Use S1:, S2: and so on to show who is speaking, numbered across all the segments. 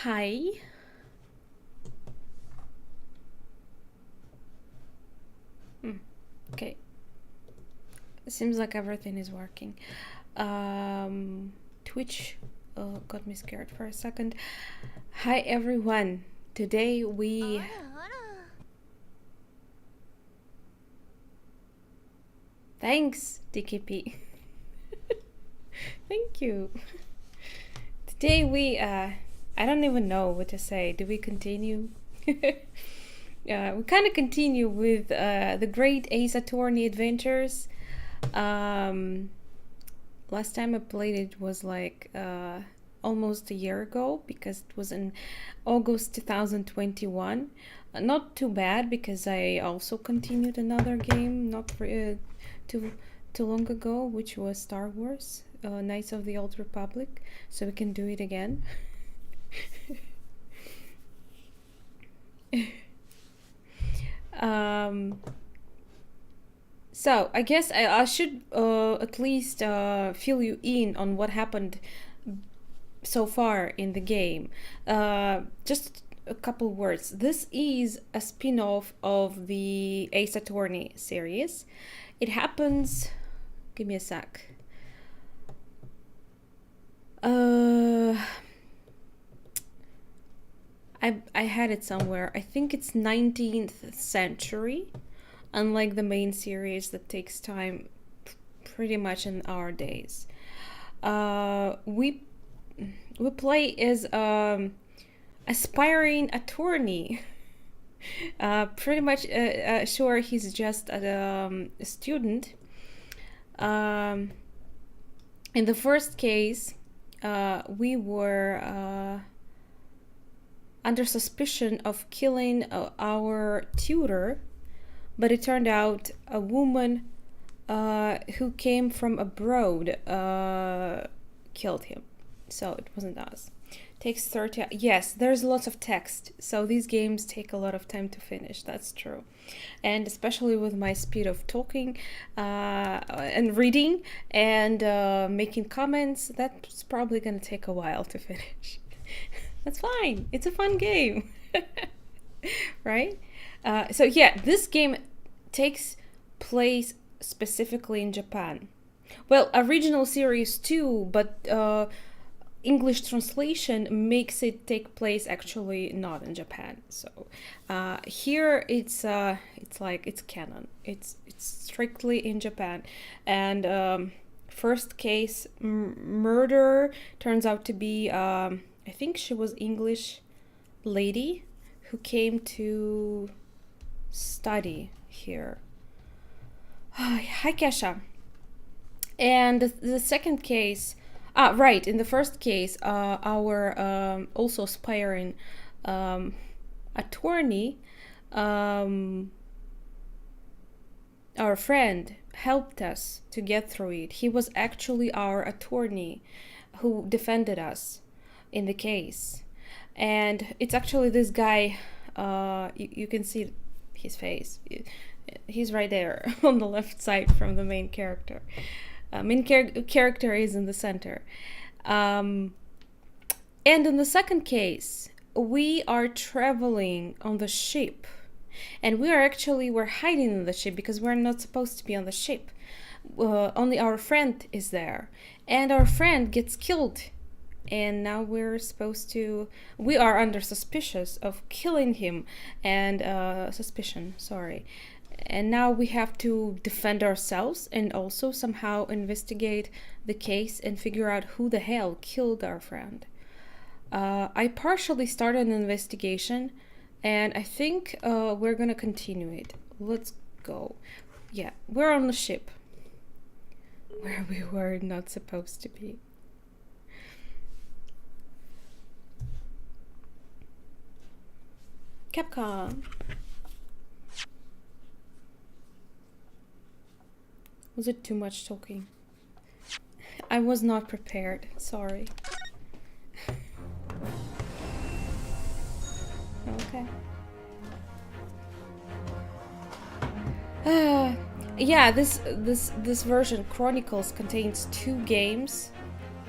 S1: Hi. Okay. Seems like everything is working. Twitch got me scared for a second. Hi everyone. Today we... Thanks, DKP. Thank you. Today we... I don't even know what to say. Do we continue? We kind of continue with the Great Ace Attorney Adventures. Last time I played it was like almost a year ago, because it was in August 2021. Not too bad, because I also continued another game not too long ago, which was Star Wars Knights of the Old Republic, so we can do it again. So I guess I should at least fill you in on what happened so far in the game. Just a couple words. This is a spin-off of the Ace Attorney series. It happens... Give me a sec. I had it somewhere. I think it's 19th century, unlike the main series that takes time pretty much in our days. We play as aspiring attorney. Pretty much sure he's just a student. In the first case, we were under suspicion of killing our tutor, but it turned out a woman who came from abroad killed him. So it wasn't us. Takes 30... Yes, there's lots of text, so these games take a lot of time to finish. That's true. And especially with my speed of talking and reading and making comments, that's probably gonna take a while to finish. That's fine. It's a fun game. Right? So yeah, this game takes place specifically in Japan. Well, original series too, but English translation makes it take place actually not in Japan. So here it's like it's canon. It's strictly in Japan, and first case murder turns out to be I think she was English lady who came to study here. Hi Kesha. And the second case, right, in the first case, our also aspiring attorney, our friend, helped us to get through it. He was actually our attorney who defended us in the case. And it's actually this guy, you can see his face. He's right there on the left side from the main character. Main character is in the center. And in the second case, we are traveling on the ship. And we're hiding in the ship because we're not supposed to be on the ship. Only our friend is there. And our friend gets killed. And now we are under suspicion of killing him. And and now we have to defend ourselves and also somehow investigate the case and figure out who the hell killed our friend. I partially started an investigation, and I think we're gonna continue it. Let's go. Yeah, we're on the ship where we were not supposed to be. Capcom. Was it too much talking? I was not prepared. Sorry. Okay. Yeah, this version, Chronicles, contains 2 games.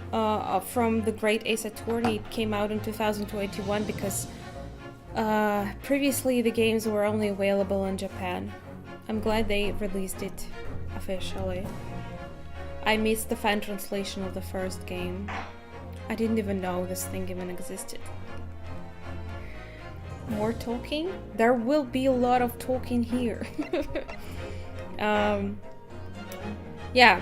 S1: from the Great Ace Attorney. It came out in 2021 because previously the games were only available in Japan. I'm glad they released it officially. I missed the fan translation of the first game. I didn't even know this thing even existed. More talking? There will be a lot of talking here. Yeah.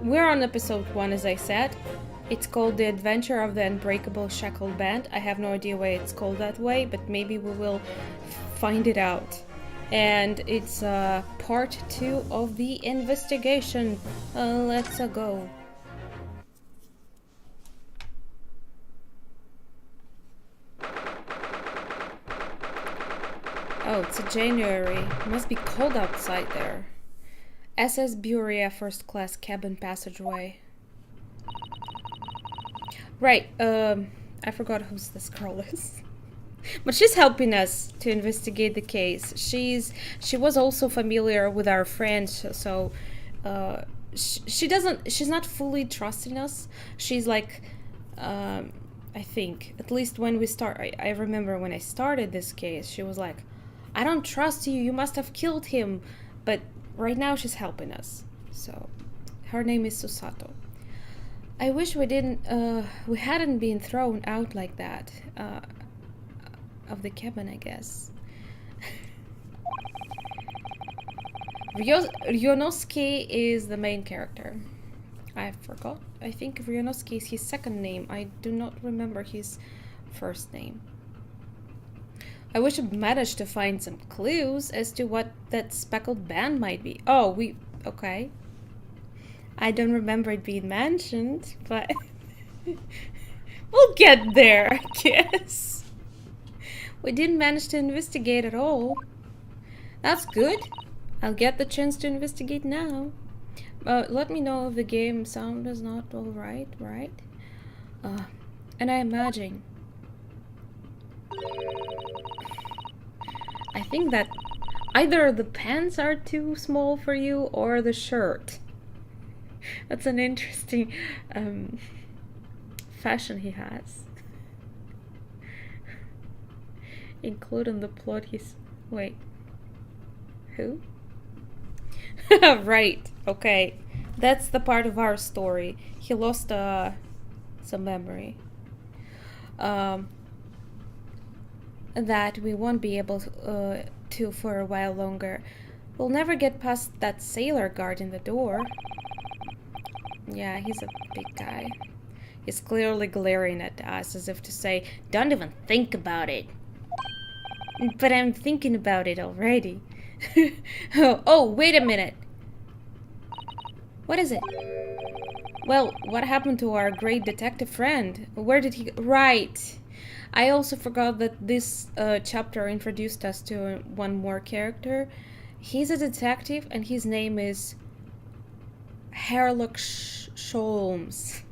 S1: We're on episode 1, as I said. It's called The Adventure of the Unbreakable Speckled Band. I have no idea why it's called that way, but maybe we will find it out. And it's part 2 of the investigation. Let's go. Oh, it's a January. It must be cold outside there. SS Buria First Class Cabin Passageway. Right, I forgot who this girl is. But she's helping us to investigate the case. She was also familiar with our friend, so she's not fully trusting us. She's like, I think, at least when we start, I remember when I started this case, she was like, I don't trust you, you must have killed him. But right now she's helping us. So her name is Susato. I wish we hadn't been thrown out like that. Of the cabin, I guess. Ryonosuke is the main character. I forgot. I think Ryonosuke is his second name. I do not remember his first name. I wish I managed to find some clues as to what that speckled band might be. Oh, okay. I don't remember it being mentioned, but we'll get there, I guess. We didn't manage to investigate at all. That's good. I'll get the chance to investigate now. Let me know if the game sound is not alright, right? And I imagine. I think that either the pants are too small for you or the shirt. That's an interesting fashion he has. Including the plot wait. Who? Right, okay. That's the part of our story. He lost some memory. That we won't be able to for a while longer. We'll never get past that sailor guard in the door. Yeah, he's a big guy. He's clearly glaring at us as if to say, don't even think about it. But I'm thinking about it already. Oh, wait a minute. What is it? Well, what happened to our great detective friend? Where did he... Right. I also forgot that this chapter introduced us to one more character. He's a detective and his name is Sherlock Holmes.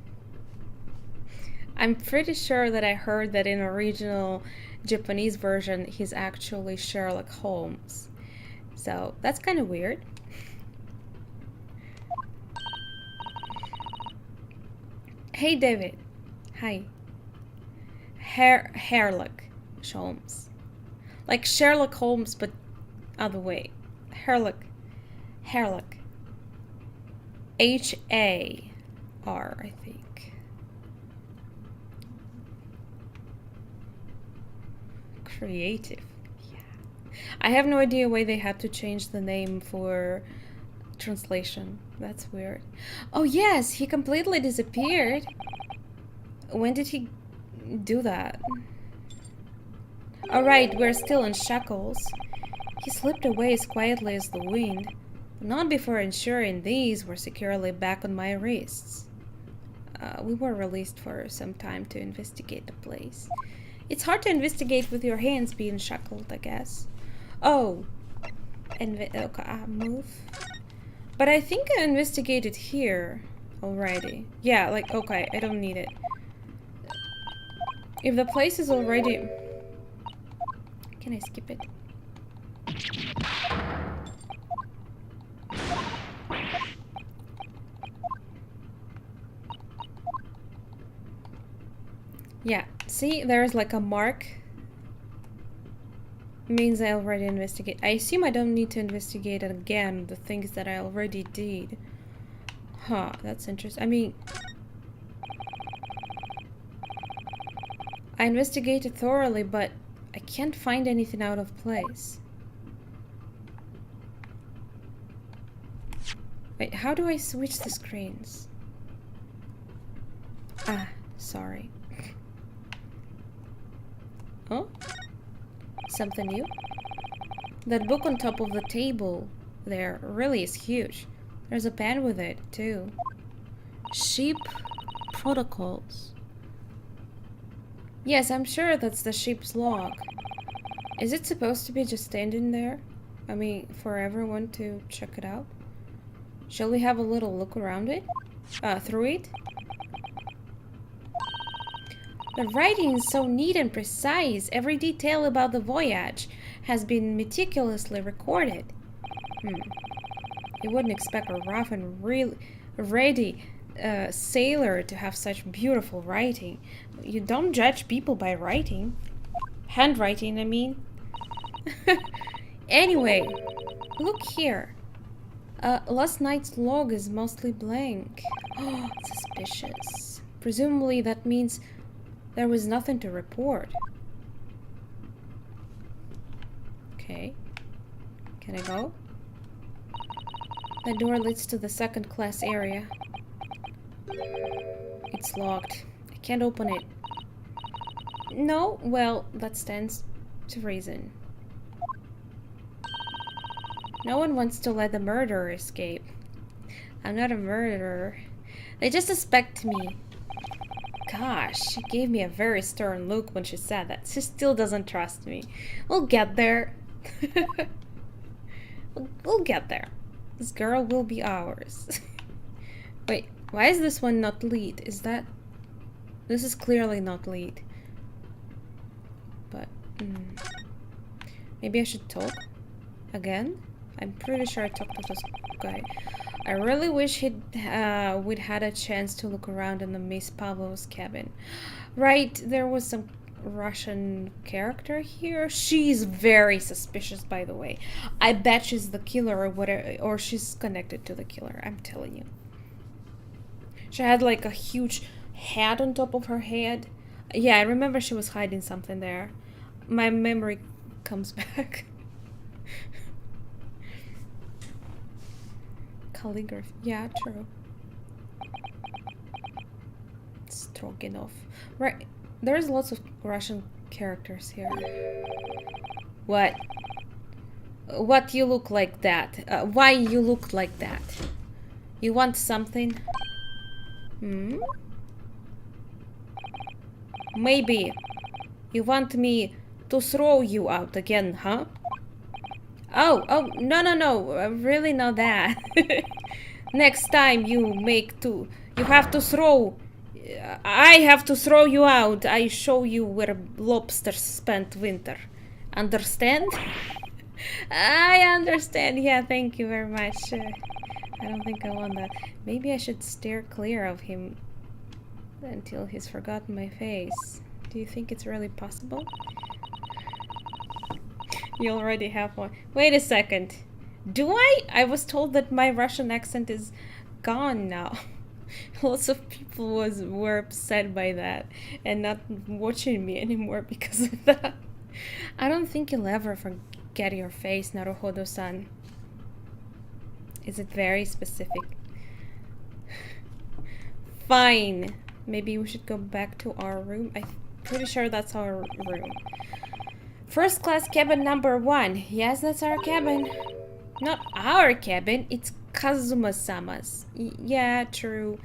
S1: I'm pretty sure that I heard that in original Japanese version he's actually Sherlock Holmes. So that's kind of weird. Hey David. Hi. Sherlock Holmes. Like Sherlock Holmes but other way. Sherlock. H-A-R, I think. Creative. Yeah. I have no idea why they had to change the name for translation. That's weird. Oh yes, he completely disappeared. When did he do that? Alright, we're still in shackles. He slipped away as quietly as the wind, but not before ensuring these were securely back on my wrists. We were released for some time to investigate the place. It's hard to investigate with your hands being shackled, I guess. Oh. Okay, move. But I think I investigated here already. Yeah, like, okay, I don't need it. If the place is already... Can I skip it? Yeah, see, there's like a mark. Means I already investigate. I assume I don't need to investigate again the things that I already did. Huh, that's interesting. I mean, I investigated thoroughly, but I can't find anything out of place. Wait, how do I switch the screens? Ah, sorry. Oh? Something new? That book on top of the table there really is huge. There's a pen with it, too. Sheep protocols. Yes, I'm sure that's the sheep's log. Is it supposed to be just standing there? I mean, for everyone to check it out? Shall we have a little look around it? Through it? The writing is so neat and precise. Every detail about the voyage has been meticulously recorded. You wouldn't expect a rough and ready sailor to have such beautiful writing. You don't judge people by writing. Handwriting, I mean. Anyway, look here. Last night's log is mostly blank. Oh, suspicious. Presumably that means there was nothing to report. Okay. Can I go? That door leads to the second class area. It's locked. I can't open it. No? Well, that stands to reason. No one wants to let the murderer escape. I'm not a murderer. They just suspect me. Gosh, she gave me a very stern look when she said that. She still doesn't trust me. We'll get there. We'll get there. This girl will be ours. Wait, why is this one not lead? Is that... This is clearly not lead. But... maybe I should talk? Again? I'm pretty sure I talked to this guy. I really wish we'd had a chance to look around in the Miss Pavlov's cabin. Right, there was some Russian character here. She's very suspicious, by the way. I bet she's the killer or whatever, or she's connected to the killer, I'm telling you. She had like a huge hat on top of her head. Yeah, I remember she was hiding something there. My memory comes back. Calligraphy. Yeah, true. Stroganov. Right. There's lots of Russian characters here. What? What you look like that? Why you look like that? You want something? Maybe. You want me to throw you out again, huh? Oh, no, really not that. Next time you have to throw, I have to throw you out. I show you where lobsters spent winter. Understand? I understand. Yeah, thank you very much. I don't think I want that. Maybe I should steer clear of him until he's forgotten my face. Do you think it's really possible? You already have one. Wait a second. Do I? I was told that my Russian accent is gone now. Lots of people were upset by that and not watching me anymore because of that. I don't think you'll ever forget your face, Naruhodo-san. Is it very specific? Fine. Maybe we should go back to our room. I'm pretty sure that's our room. First class cabin number 1. Yes, that's our cabin. Not our cabin, it's Kazuma-sama's. Yeah, true.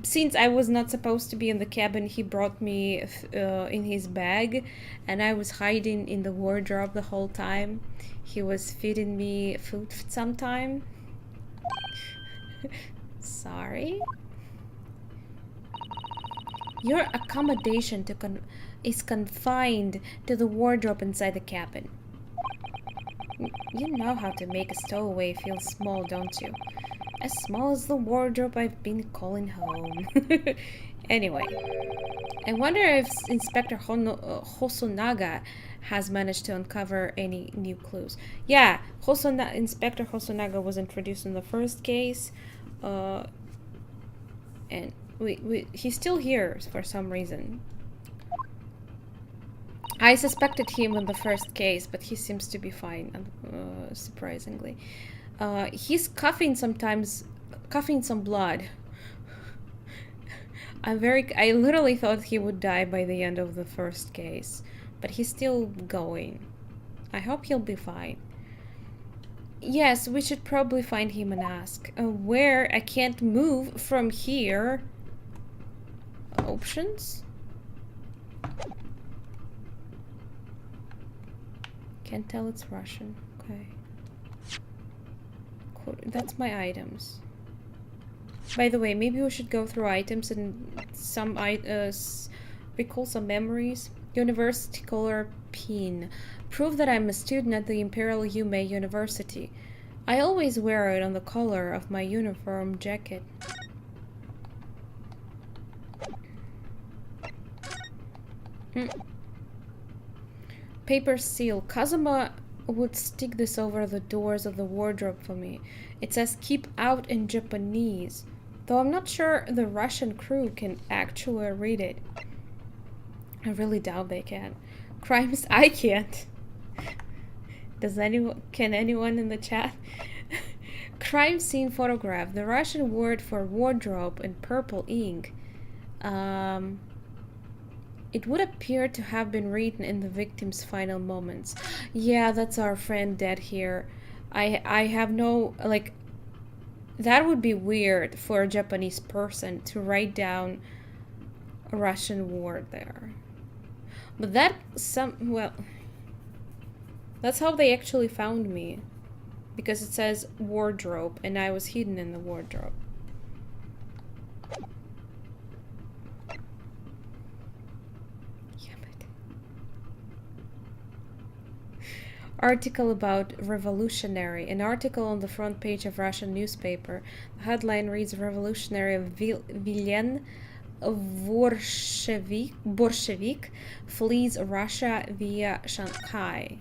S1: Since I was not supposed to be in the cabin, he brought me in his bag, and I was hiding in the wardrobe the whole time. He was feeding me food sometime. Sorry. Your accommodation is confined to the wardrobe inside the cabin. You know how to make a stowaway feel small, don't you? As small as the wardrobe I've been calling home. Anyway, I wonder if Inspector Hosonaga has managed to uncover any new clues. Yeah, Inspector Hosonaga was introduced in the first case, and he's still here for some reason. I suspected him in the first case, but he seems to be fine, surprisingly. He's coughing sometimes, coughing some blood. I literally thought he would die by the end of the first case, but he's still going. I hope he'll be fine. Yes, we should probably find him and ask. Where? I can't move from here. Options? Can't tell it's Russian. Okay. That's my items. By the way, maybe we should go through items and recall some memories. University color pin. Prove that I'm a student at the Imperial Yume University. I always wear it on the collar of my uniform jacket. Paper seal. Kazuma would stick this over the doors of the wardrobe for me. It says keep out in Japanese, though I'm not sure the Russian crew can actually read it. I really doubt they can. Crimes I can't. Can anyone in the chat? Crime scene photograph. The Russian word for wardrobe in purple ink. It would appear to have been written in the victim's final moments. Yeah, that's our friend dead here. I have no, like, that would be weird for a Japanese person to write down a Russian word there. But that's how they actually found me. Because it says wardrobe and I was hidden in the wardrobe. Article about revolutionary. An article on the front page of Russian newspaper. The headline reads Revolutionary Villain Bolshevik flees Russia via Shanghai.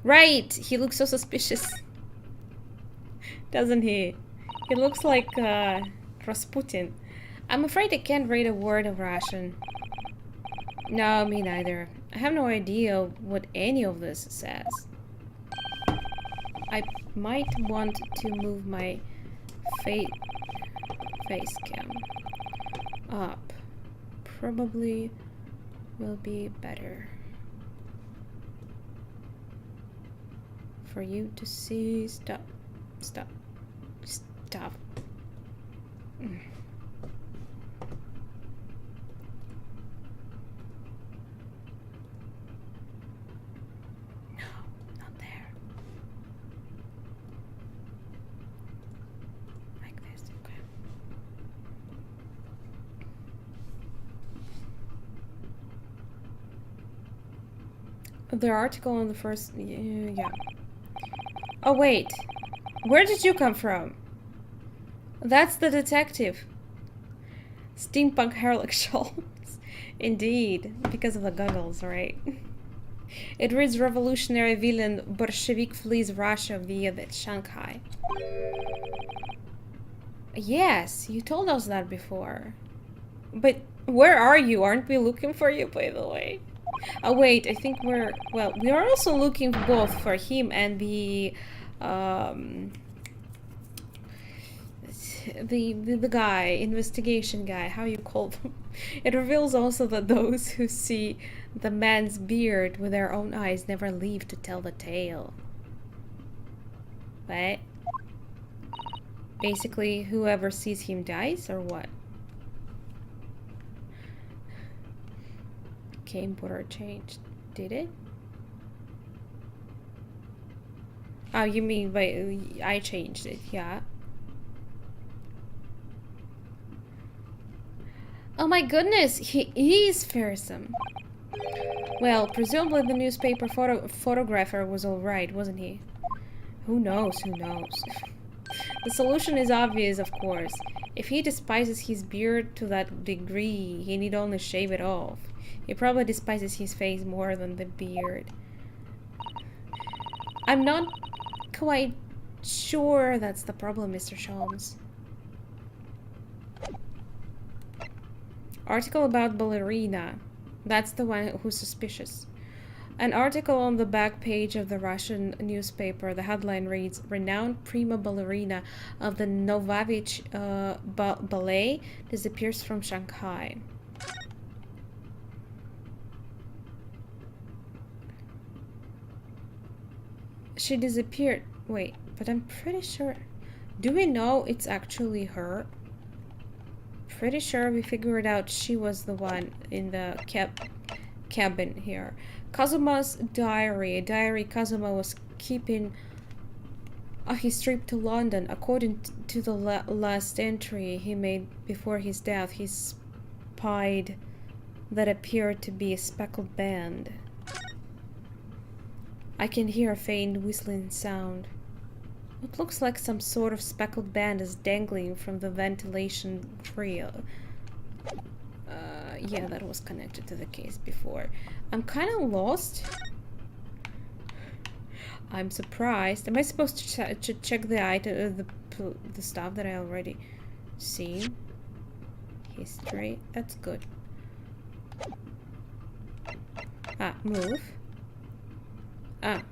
S1: Right! He looks so suspicious. Doesn't he? He looks like Rasputin. I'm afraid I can't read a word of Russian. No, me neither. I have no idea what any of this says. I might want to move my face cam up. Probably will be better for you to see. Stop. The article on the first... yeah. Oh, wait. Where did you come from? That's the detective. Steampunk Herlock Schultz. Indeed. Because of the goggles, right? It reads Revolutionary Villain Bolshevik flees Russia via the Shanghai. Yes, you told us that before. But where are you? Aren't we looking for you, by the way? Oh wait, I think we are also looking both for him and the guy, investigation guy, how you call them. It reveals also that those who see the man's beard with their own eyes never leave to tell the tale. What? Basically, whoever sees him dies, or what? Game border changed. Did it? Oh, you mean by I changed it, yeah. Oh my goodness, he is fearsome. Well, presumably the newspaper photographer was alright, wasn't he? Who knows, who knows? The solution is obvious, of course. If he despises his beard to that degree, he need only shave it off. He probably despises his face more than the beard. I'm not quite sure that's the problem, Mr. Sholmes. Article about ballerina. That's the one who's suspicious. An article on the back page of the Russian newspaper. The headline reads, "Renowned prima ballerina of the Novavich Ballet disappears from Shanghai." She disappeared. Wait, but I'm pretty sure... Do we know it's actually her? Pretty sure we figured out she was the one in the cabin here. Kazuma's diary. A diary Kazuma was keeping of his trip to London. According to the last entry he made before his death, he spied that appeared to be a speckled band. I can hear a faint whistling sound. It looks like some sort of speckled band is dangling from the ventilation grill. Yeah, that was connected to the case before. I'm kind of lost. I'm surprised. Am I supposed to check the item, the stuff that I already seen? History. That's good. Ah, move. Ah,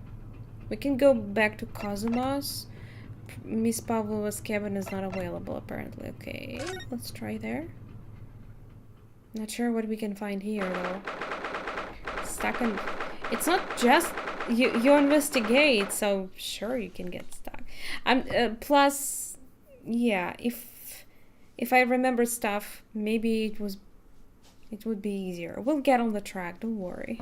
S1: we can go back to Kazuma's. Miss Pavlova's cabin is not available, apparently. Okay, let's try there. Not sure what we can find here, though. Stuck in... It's not just... You investigate, so sure you can get stuck. Plus... Yeah, if I remember stuff, maybe it would be easier. We'll get on the track, don't worry.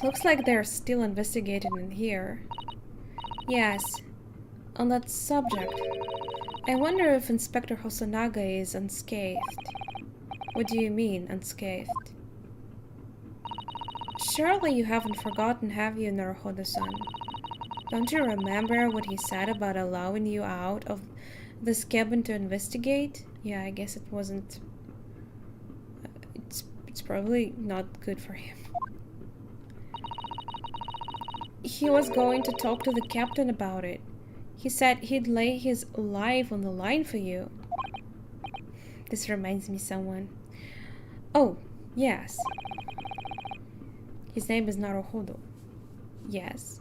S1: Looks like they're still investigating in here. Yes, on that subject. I wonder if Inspector Hosonaga is unscathed. What do you mean, unscathed? Surely you haven't forgotten, have you, Naruhodo-san? Don't you remember what he said about allowing you out of this cabin to investigate? Yeah, I guess it wasn't... It's probably not good for him. He was going to talk to the captain about it. He said he'd lay his life on the line for you. This reminds me of someone. Oh, yes. His name is Naruhodo. Yes.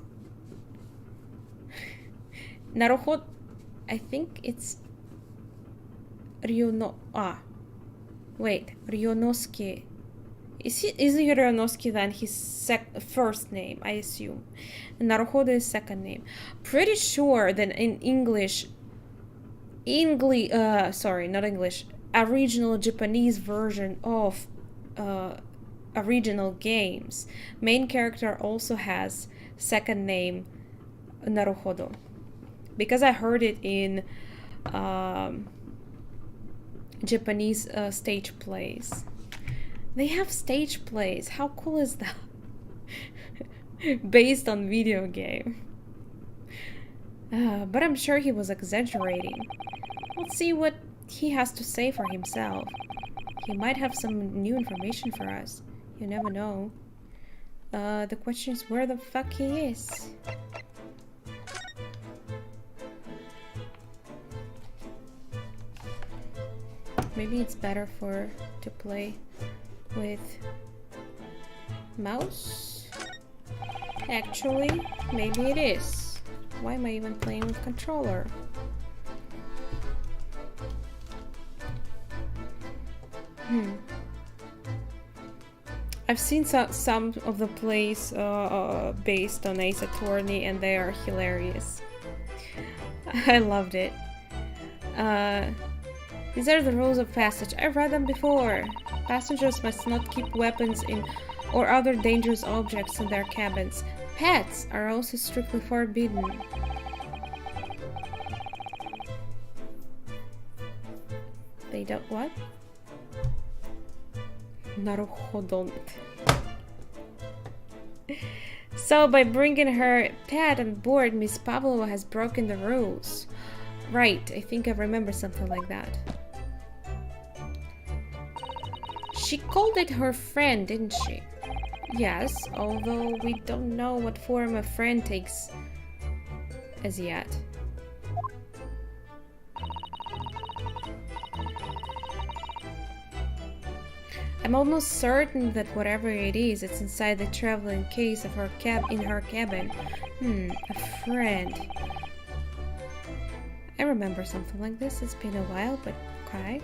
S1: Naruhodo... I think it's... Ryono... Ah. Wait, Ryonosuke... Is Ryonosuke then his first name, I assume. And Naruhodo is second name. Pretty sure that in English... sorry, not English. Original Japanese version of original games. Main character also has second name Naruhodo. Because I heard it in Japanese stage plays. They have stage plays. How cool is that? Based on video game. But I'm sure he was exaggerating. Let's see what he has to say for himself. He might have some new information for us. You never know. The question is where the fuck he is. Maybe it's better to play with mouse? Actually, maybe it is. Why am I even playing with controller? I've seen some of the plays based on Ace Attorney and they are hilarious. I loved it. These are the rules of passage. I've read them before. Passengers must not keep weapons or other dangerous objects in their cabins. Pets are also strictly forbidden. They don't what? Naruhodon. So by bringing her pet on board, Miss Pavlova has broken the rules. Right, I think I remember something like that. She called it her friend, didn't she? Yes, although we don't know what form a friend takes as yet. I'm almost certain that whatever it is, it's inside the traveling case of her in her cabin. A friend. I remember something like this. It's been a while, but okay.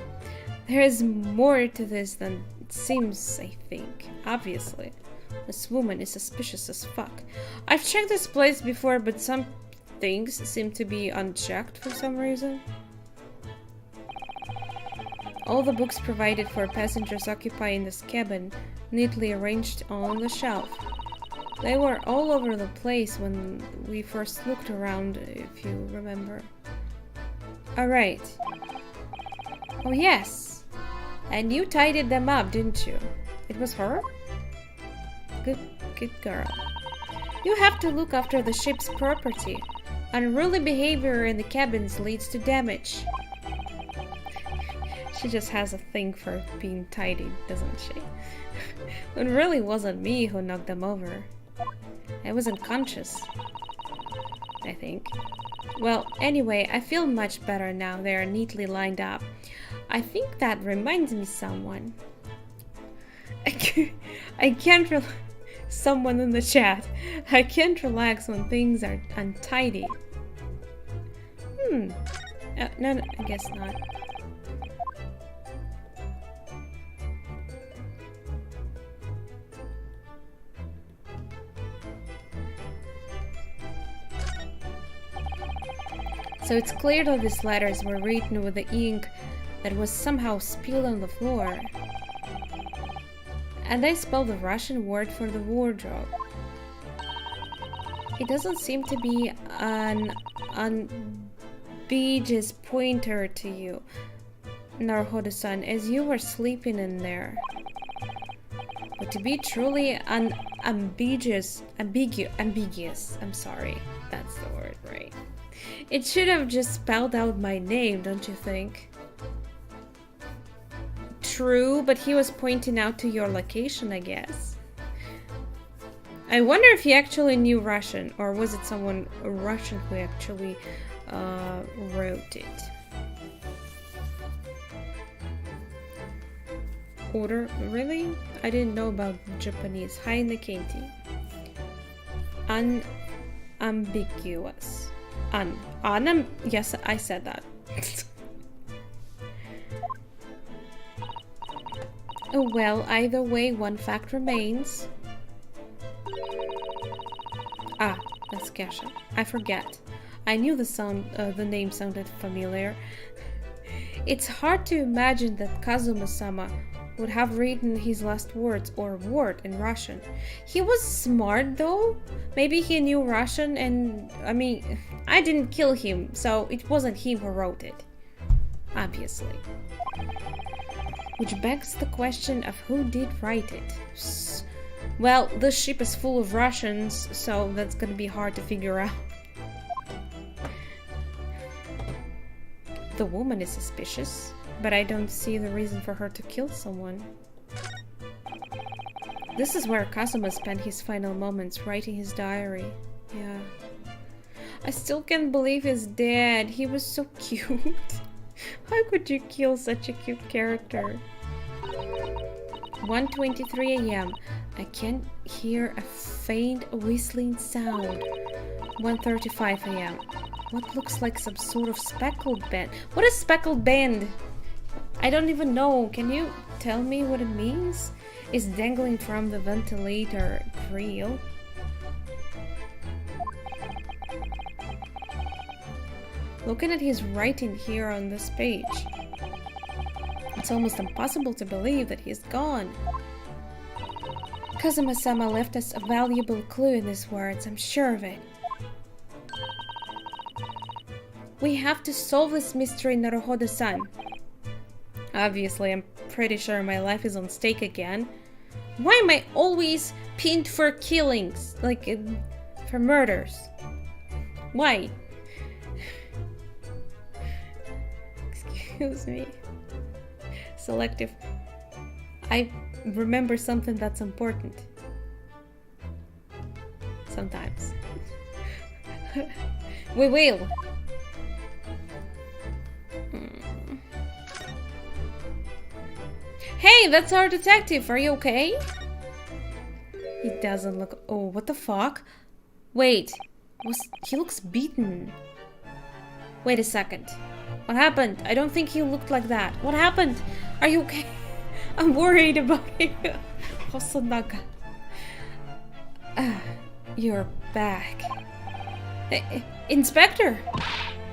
S1: There is more to this than it seems, I think. Obviously. This woman is suspicious as fuck. I've checked this place before, but some things seem to be unchecked for some reason. All the books provided for passengers occupying this cabin, neatly arranged on the shelf. They were all over the place when we first looked around, if you remember. Alright. Oh yes! And you tidied them up, didn't you? It was her? Good girl. You have to look after the ship's property. Unruly behavior in the cabins leads to damage. She just has a thing for being tidy, doesn't she? It really wasn't me who knocked them over. I was unconscious, I think. Well, anyway, I feel much better now. They are neatly lined up. I think that reminds me someone. I can't someone in the chat. I can't relax when things are untidy. No, I guess not. So it's clear that these letters were written with the ink that was somehow spilled on the floor. And they spelled the Russian word for the wardrobe. It doesn't seem to be an ambiguous pointer to you, Naruhodo-san, as you were sleeping in there. But to be truly ambiguous, I'm sorry, that's the word, right? It should have just spelled out my name, don't you think? True, but he was pointing out to your location, I guess. I wonder if he actually knew Russian, or was it someone Russian who actually wrote it? Order? Really? I didn't know about Japanese. Hi, Nakenti. Unambiguous. Yes, I said that. Oh, well, either way, one fact remains. Ah, that's Kesha. I forget. I knew the name sounded familiar. It's hard to imagine that Kazuma-sama would have written his last words or word in Russian. He was smart though. Maybe he knew Russian and, I mean, I didn't kill him, so it wasn't him who wrote it. Obviously. Which begs the question of who did write it. Well, this ship is full of Russians, so that's gonna be hard to figure out. The woman is suspicious, but I don't see the reason for her to kill someone. This is where Kazuma spent his final moments, writing his diary. Yeah. I still can't believe he's dead. He was so cute. How could you kill such a cute character? 1:23 a.m. I can hear a faint whistling sound. 1:35 a.m. What looks like some sort of speckled band. What is speckled band? I don't even know. Can you tell me what it means? It's dangling from the ventilator grill. Looking at his writing here on this page, it's almost impossible to believe that he's gone. Kazuma-sama left us a valuable clue in these words, I'm sure of it. We have to solve this mystery, Naruhodo-san. Obviously, I'm pretty sure my life is on stake again. Why am I always pinned for killings? Like, for murders? Why? Excuse me. Selective. I remember something that's important. Sometimes. We will. Hey, that's our detective. Are you okay? He doesn't look... Oh, what the fuck? Wait. He looks beaten. Wait a second. What happened? I don't think he looked like that. What happened? Are you okay? I'm worried about you. Hosonaga. You're back. Inspector!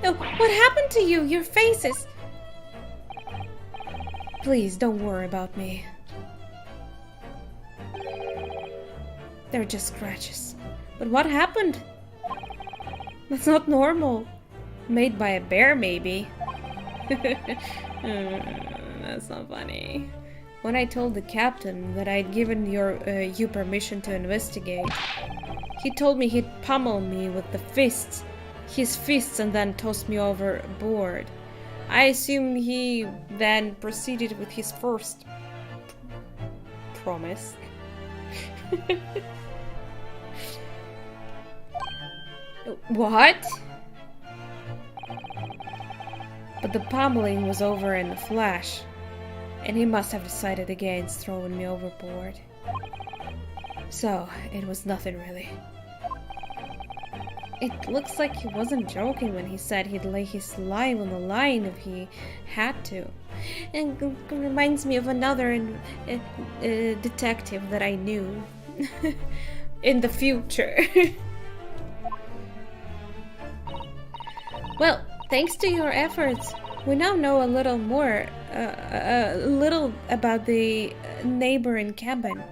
S1: No, what happened to you? Your face is... Please, don't worry about me. They're just scratches. But what happened? That's not normal. Made by a bear, maybe. That's not funny. When I told the captain that I'd given you permission to investigate, he told me he'd pummel me with his fists, and then toss me overboard. I assume he then proceeded with his first promise. What? But the pummeling was over in a flash, and he must have decided against throwing me overboard. So, it was nothing really. It looks like he wasn't joking when he said he'd lay his life on the line if he had to. And it reminds me of another detective that I knew in the future. Well, thanks to your efforts, we now know a little more, about the neighboring cabin.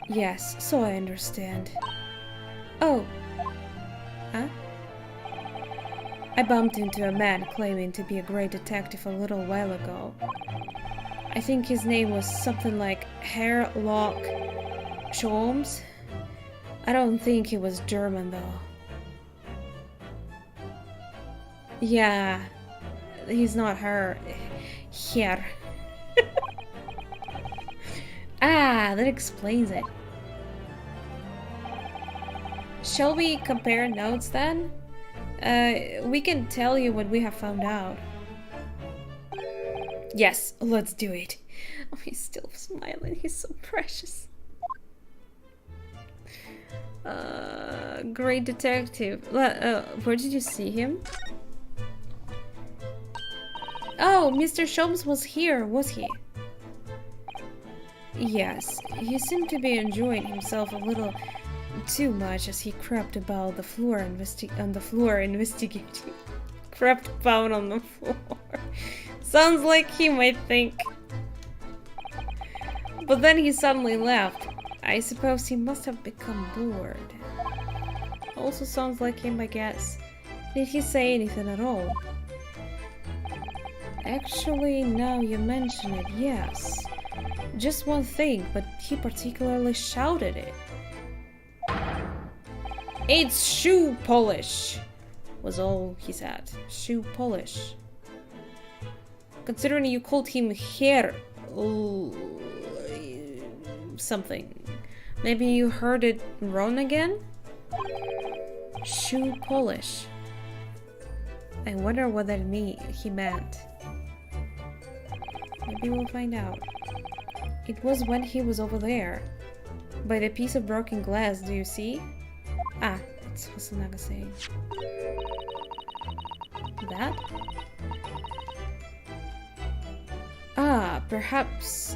S1: Yes, so I understand. Oh. Huh? I bumped into a man claiming to be a great detective a little while ago. I think his name was something like Herlock Sholmes. I don't think he was German though. Yeah, he's not her. Here. Ah, that explains it. Shall we compare notes then? We can tell you what we have found out. Yes, let's do it. Oh, he's still smiling. He's so precious. Great detective. Where did you see him? Oh, Mr. Sholmes was here, was he? Yes, he seemed to be enjoying himself a little too much as he crept about the floor investigating. Crept about on the floor. Sounds like he might think. But then he suddenly left. I suppose he must have become bored. Also sounds like him, I guess. Did he say anything at all? Actually, now you mention it, yes. Just one thing, but he particularly shouted it. It's shoe polish, was all he said. Shoe polish. Considering you called him hair something, maybe you heard it wrong again? Shoe polish. I wonder what that he meant. Maybe we'll find out. It was when he was over there. By the piece of broken glass, do you see? Ah, it's Hosonaga saying. That? Ah, perhaps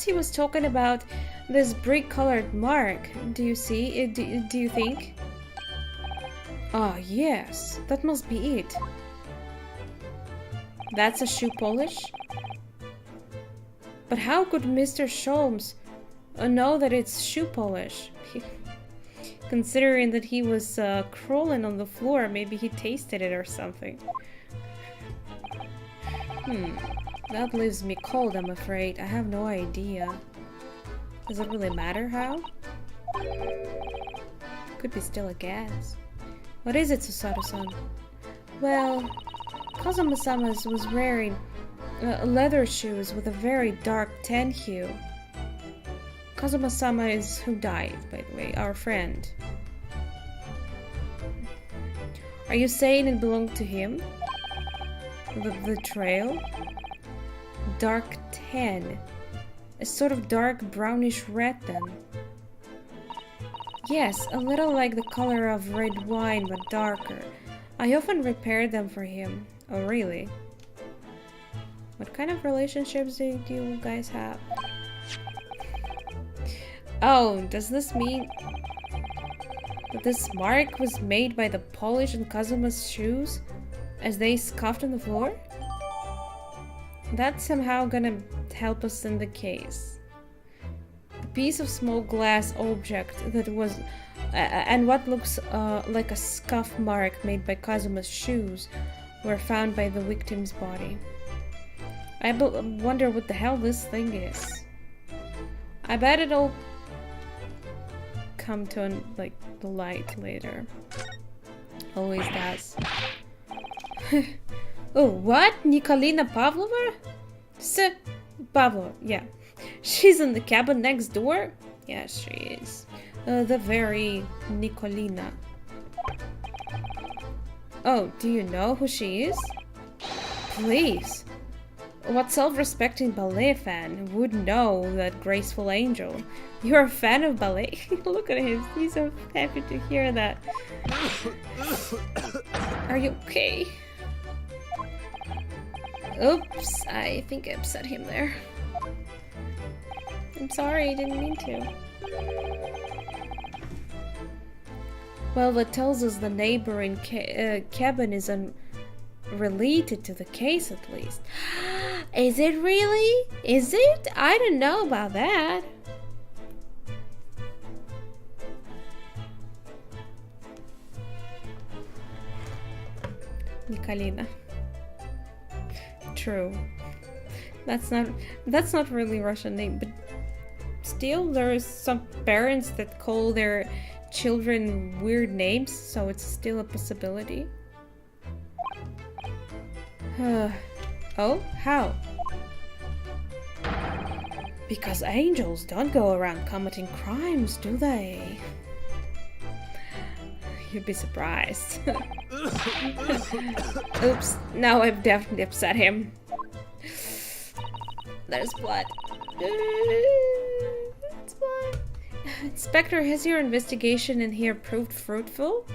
S1: he was talking about this brick-colored mark. Do you see? Do you think? Ah, yes, that must be it. That's a shoe polish? But how could Mr. Sholmes know that it's shoe polish? Considering that he was crawling on the floor, maybe he tasted it or something. That leaves me cold, I'm afraid. I have no idea. Does it really matter how? Could be still a guess. What is it, Susato-san? Well, Kazuma-sama was wearing leather shoes with a very dark tan hue. Kazuma-sama is who died, by the way, our friend. Are you saying it belonged to him? The trail? Dark tan. A sort of dark brownish red then. Yes, a little like the color of red wine, but darker. I often repaired them for him. Oh, really? What kind of relationships do you guys have? Oh, does this mean that this mark was made by the polish on Kazuma's shoes as they scuffed on the floor? That's somehow gonna help us in the case. The piece of small glass object that was and what looks like a scuff mark made by Kazuma's shoes were found by the victim's body. I wonder what the hell this thing is. I bet it'll come to like the light later. Always does. Oh, what? Nikolina Pavlova? Pavlova, yeah. She's in the cabin next door? Yeah, she is. The very Nikolina. Oh, do you know who she is? Please. What self-respecting ballet fan would know that graceful angel? You're a fan of ballet? Look at him. He's so happy to hear that. Are you okay? Oops, I think I upset him there. I'm sorry, I didn't mean to. Well, that tells us the neighboring cabin is related to the case, at least. Is it really? Is it? I don't know about that. Nikolina. True. That's not really Russian name, but still there's some parents that call their children weird names, so it's still a possibility. Oh, how? Because angels don't go around committing crimes, do they? You'd be surprised. Oops, now I've definitely upset him. There's blood. It's blood. Inspector, has your investigation in here proved fruitful?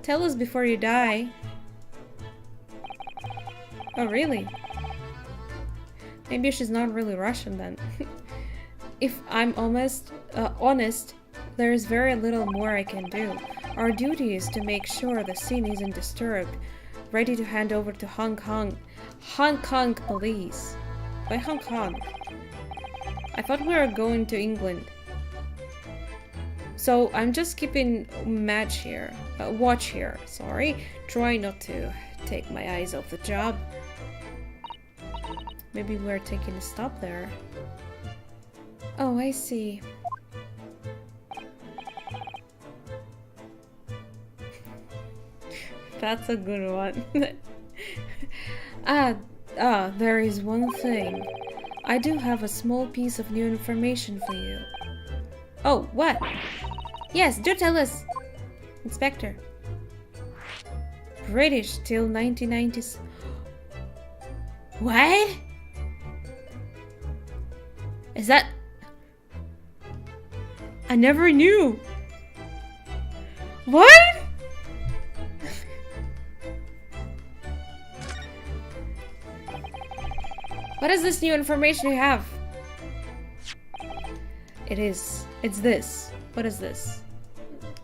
S1: Tell us before you die. Oh, really? Maybe she's not really Russian then. If I'm honest, there is very little more I can do. Our duty is to make sure the scene isn't disturbed, ready to hand over to Hong Kong police. Why Hong Kong? I thought we were going to England. So I'm just keeping watch here, sorry. Try not to take my eyes off the job. Maybe we're taking a stop there. Oh, I see. That's a good one. There is one thing. I do have a small piece of new information for you. Oh, what? Yes, do tell us. Inspector. British till 1990s. What? Is that... I never knew. What? What is this new information you have? It's this. What is this?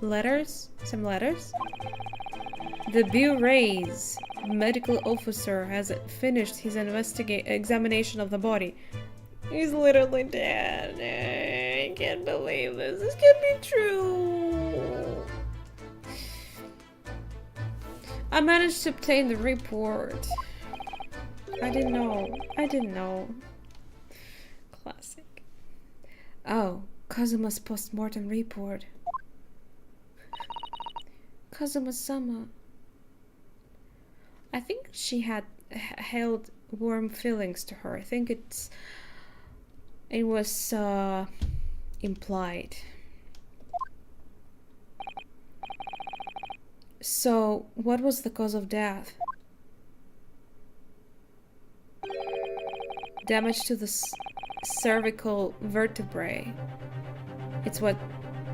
S1: Letters? Some letters? The Bureau's medical officer has finished his examination of the body. He's literally dead. I can't believe this. This can't be true. I managed to obtain the report. I didn't know. I didn't know. Classic. Oh, Kazuma's post-mortem report. Kazuma-sama. I think she had held warm feelings to her. I think it was implied. So, what was the cause of death? Damage to the cervical vertebrae. It's what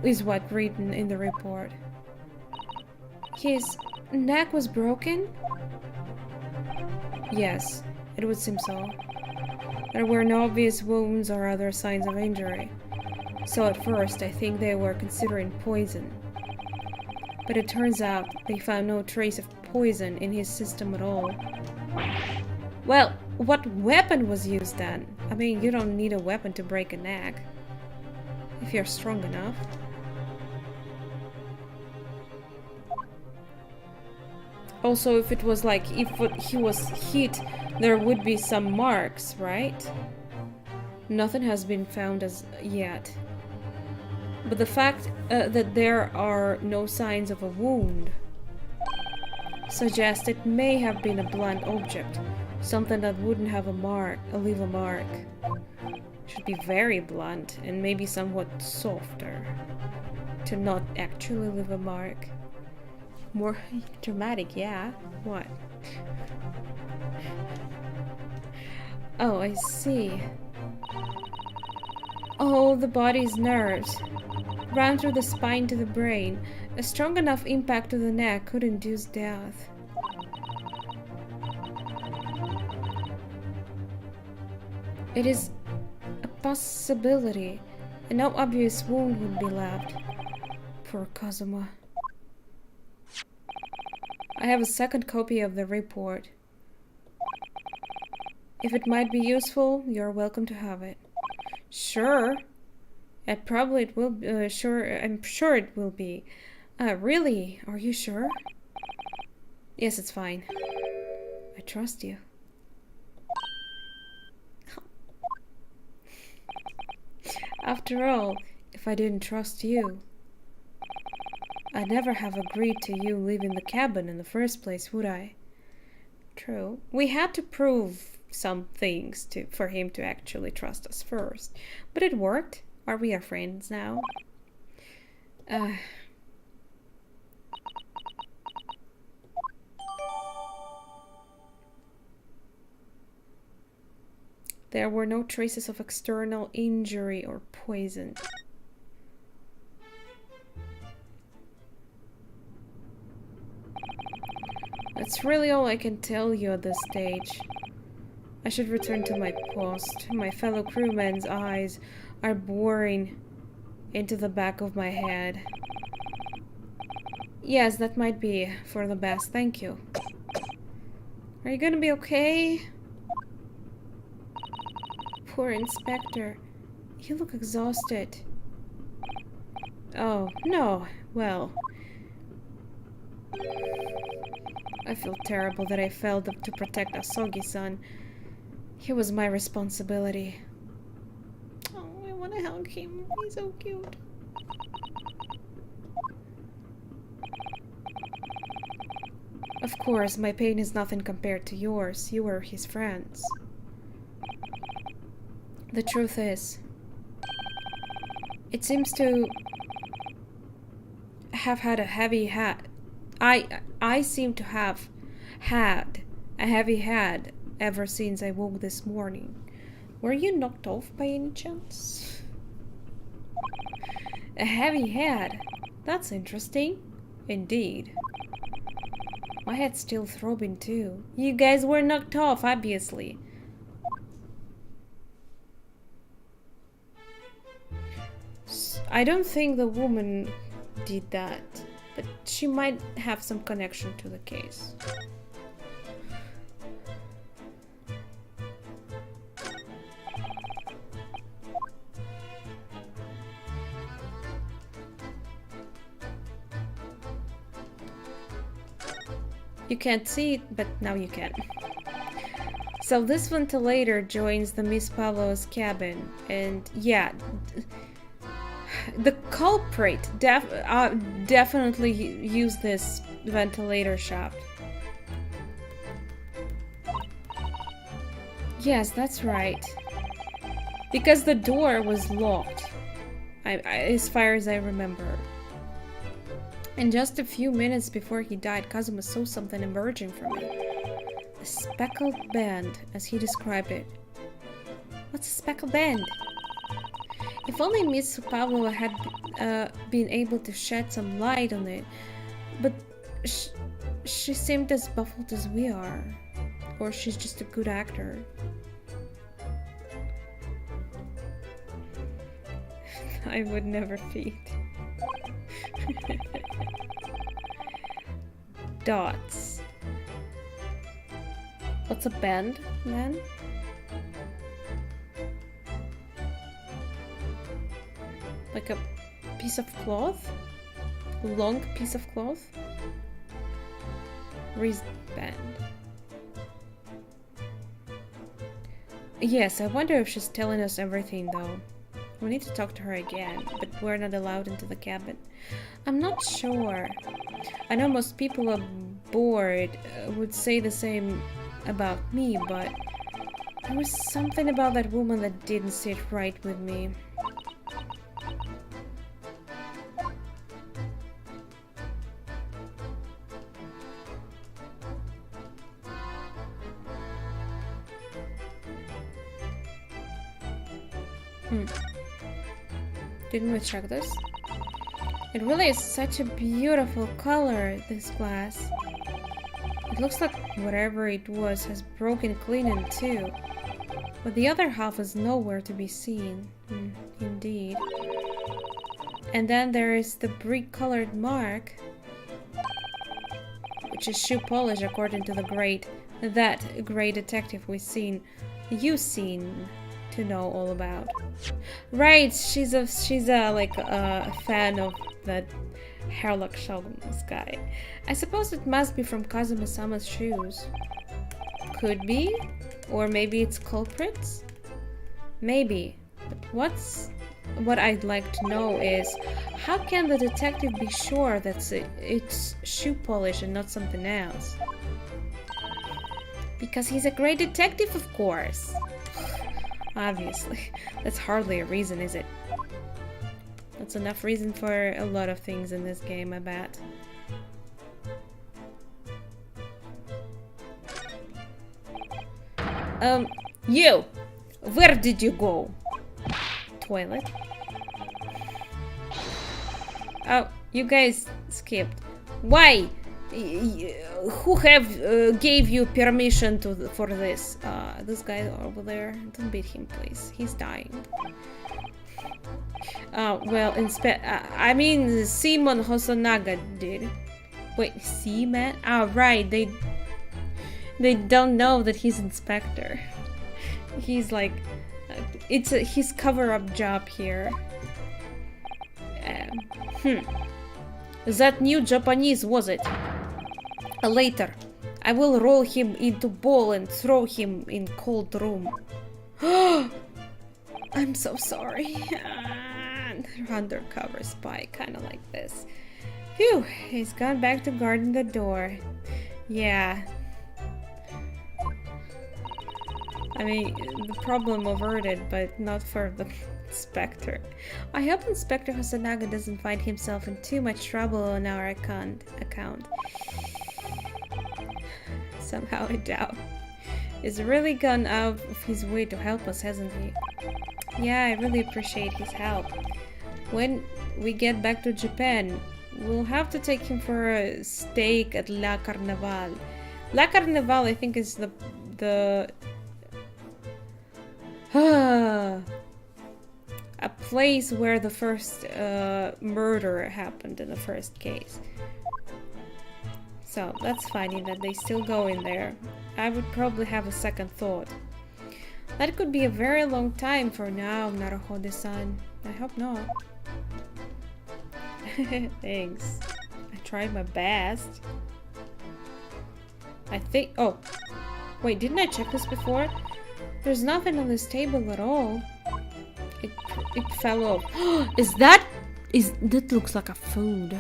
S1: is written in the report. His neck was broken? Yes, it would seem so. There were no obvious wounds or other signs of injury. So at first, I think they were considering poison. But it turns out they found no trace of poison in his system at all. Well, what weapon was used then? I mean, you don't need a weapon to break a neck. If you're strong enough. Also, if it was like, if he was hit, there would be some marks, right? Nothing has been found as yet. But the fact that there are no signs of a wound suggests it may have been a blunt object. Something that wouldn't have leave a mark. Should be very blunt and maybe somewhat softer. To not actually leave a mark. More dramatic, yeah. What? Oh, I see. Oh, the body's nerves. Ran through the spine to the brain. A strong enough impact to the neck could induce death. It is a possibility, and no obvious wound would be left. Poor Kazuma. I have a second copy of the report. If it might be useful, you're welcome to have it. Sure. I'm sure it will be. Really? Are you sure? Yes, it's fine. I trust you. After all, if I didn't trust you, I'd never have agreed to you leaving the cabin in the first place, would I? True. We had to prove some things for him to actually trust us first. But it worked. Are we friends now? There were no traces of external injury or poison. That's really all I can tell you at this stage. I should return to my post. My fellow crewmen's eyes are boring into the back of my head. Yes, that might be for the best, thank you. Are you gonna be okay? Poor Inspector. You look exhausted. Oh, no. Well. I feel terrible that I failed to protect Asogi-san. He was my responsibility. Oh, I want to hug him. He's so cute. Of course, my pain is nothing compared to yours. You were his friends. The truth is, it seems to have had a heavy head. I seem to have had a heavy head ever since I woke this morning. Were you knocked off by any chance? A heavy head? That's interesting. Indeed. My head's still throbbing too. You guys were knocked off, obviously. I don't think the woman did that, but she might have some connection to the case. You can't see it, but now you can. So this ventilator joins the Miss Pavlova's cabin, and yeah, the culprit definitely used this ventilator shaft. Yes, that's right. Because the door was locked, as far as I remember. And just a few minutes before he died, Kazuma saw something emerging from it. A speckled band, as he described it. What's a speckled band? If only Miss Pavlova had been able to shed some light on it. But she seemed as baffled as we are. Or she's just a good actor. I would never feed. Dots. What's a band, man? Like a piece of cloth? A long piece of cloth? Wristband. Yes, I wonder if she's telling us everything though. We need to talk to her again, but we're not allowed into the cabin. I'm not sure. I know most people aboard would say the same about me, but there was something about that woman that didn't sit right with me. Didn't we check this? It really is such a beautiful color, this glass. It looks like whatever it was has broken clean in two. But the other half is nowhere to be seen. Indeed. And then there is the brick-colored mark, which is shoe polish according to that great detective you've seen to know all about. Right, she's a fan of that Hairlock Sheldon's guy. I suppose it must be from Kazuma-sama's shoes. Could be, or maybe it's culprits. Maybe, but what I'd like to know is how can the detective be sure that it's shoe polish and not something else? Because he's a great detective, of course. Obviously. That's hardly a reason, is it? That's enough reason for a lot of things in this game, I bet. You! Where did you go? Toilet? Oh, you guys skipped. Why? Who gave you permission for this? This guy over there. Don't beat him, please. He's dying. Well, I mean, Simon Hosonaga did. Wait, Seaman? Oh, right. They don't know that he's inspector. He's like, it's his cover-up job here. That new Japanese, was it? Later, I will roll him into ball and throw him in cold room. I'm so sorry. Undercover spy, kind of like this. Phew, he's gone back to guarding the door. Yeah. I mean, the problem averted, but not for the Inspector. I hope Inspector Hosonaga doesn't find himself in too much trouble on our account. Somehow I doubt. He's really gone out of his way to help us, hasn't he? Yeah, I really appreciate his help. When we get back to Japan, we'll have to take him for a steak at La Carnaval. La Carnaval, I think, is the a place where the first murder happened in the first case. So that's funny that they still go in there. I would probably have a second thought. That could be a very long time for now, Naruhode-san. I hope not. Thanks. I tried my best. I think... Oh. Wait, didn't I check this before? There's nothing on this table at all. It fell off. That looks like a food.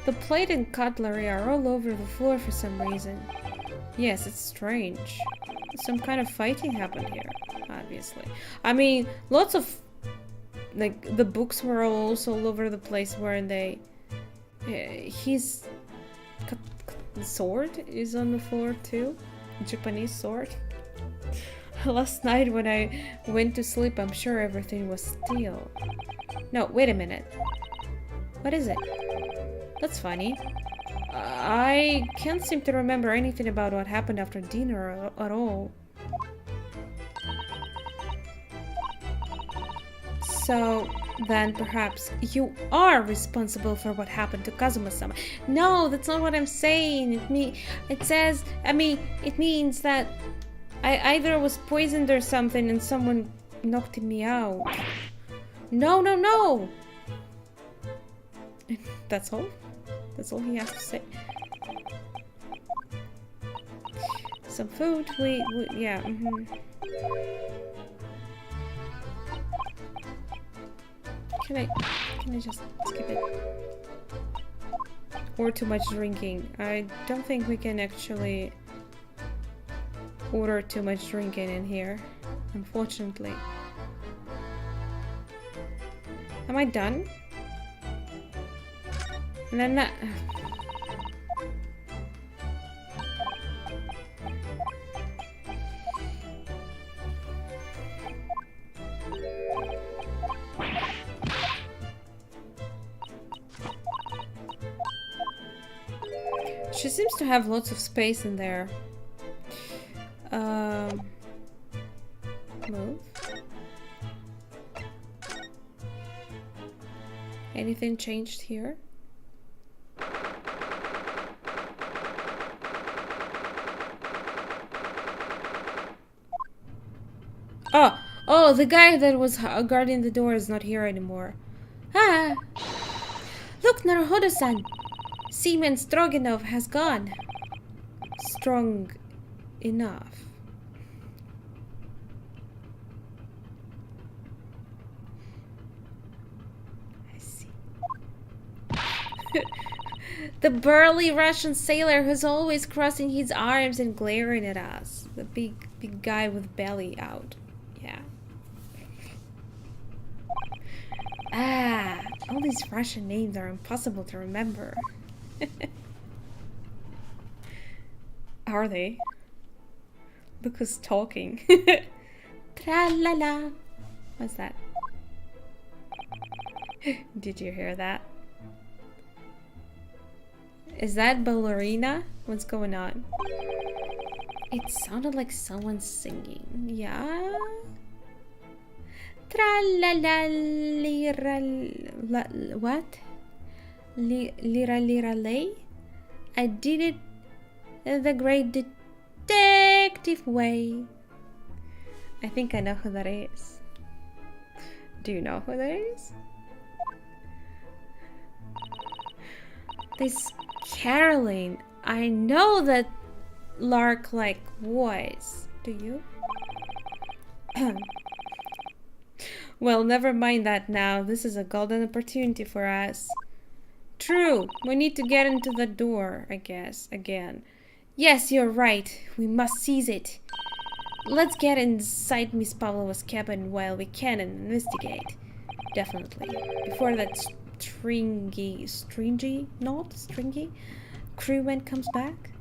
S1: The plate and cutlery are all over the floor for some reason. Yes, it's strange. Some kind of fighting happened here, obviously. I mean, lots of... like, the books were also all over the place, weren't they? His sword is on the floor too. Japanese sword. Last night when I went to sleep, I'm sure everything was still. No, wait a minute. What is it? That's funny. I can't seem to remember anything about what happened after dinner at all. So, then perhaps you are responsible for what happened to Kazuma-sama. No, that's not what I'm saying. It means that I either was poisoned or something and someone knocked me out. No, no, no! That's all? That's all he has to say. Some food, yeah, Can I just skip it? Or too much drinking. I don't think we can actually order too much drinking in here, unfortunately. Am I done? And I'm not... She seems to have lots of space in there. Move. Anything changed here? Oh, the guy that was guarding the door is not here anymore. Ah! Look, Naruhodo-san! Seaman Stroganov has gone. Strong enough. I see. The burly Russian sailor who's always crossing his arms and glaring at us. The big guy with belly out. Yeah. Ah, all these Russian names are impossible to remember. Are they? Look who's talking. Tra-la-la. What's that? Did you hear that? Is that ballerina? What's going on? It sounded like someone singing. Yeah? Tra-la-la-lira... What? Lira-lira-lay? I did it the great detective way. I think I know who that is. Do you know who that is? This Caroline. I know that lark-like voice. Do you? Well, never mind that now. This is a golden opportunity for us. True. We need to get into the door, I guess, again. Yes, you're right. We must seize it. Let's get inside Miss Pavlova's cabin while we can and investigate. Definitely. Before that stringy crewman comes back.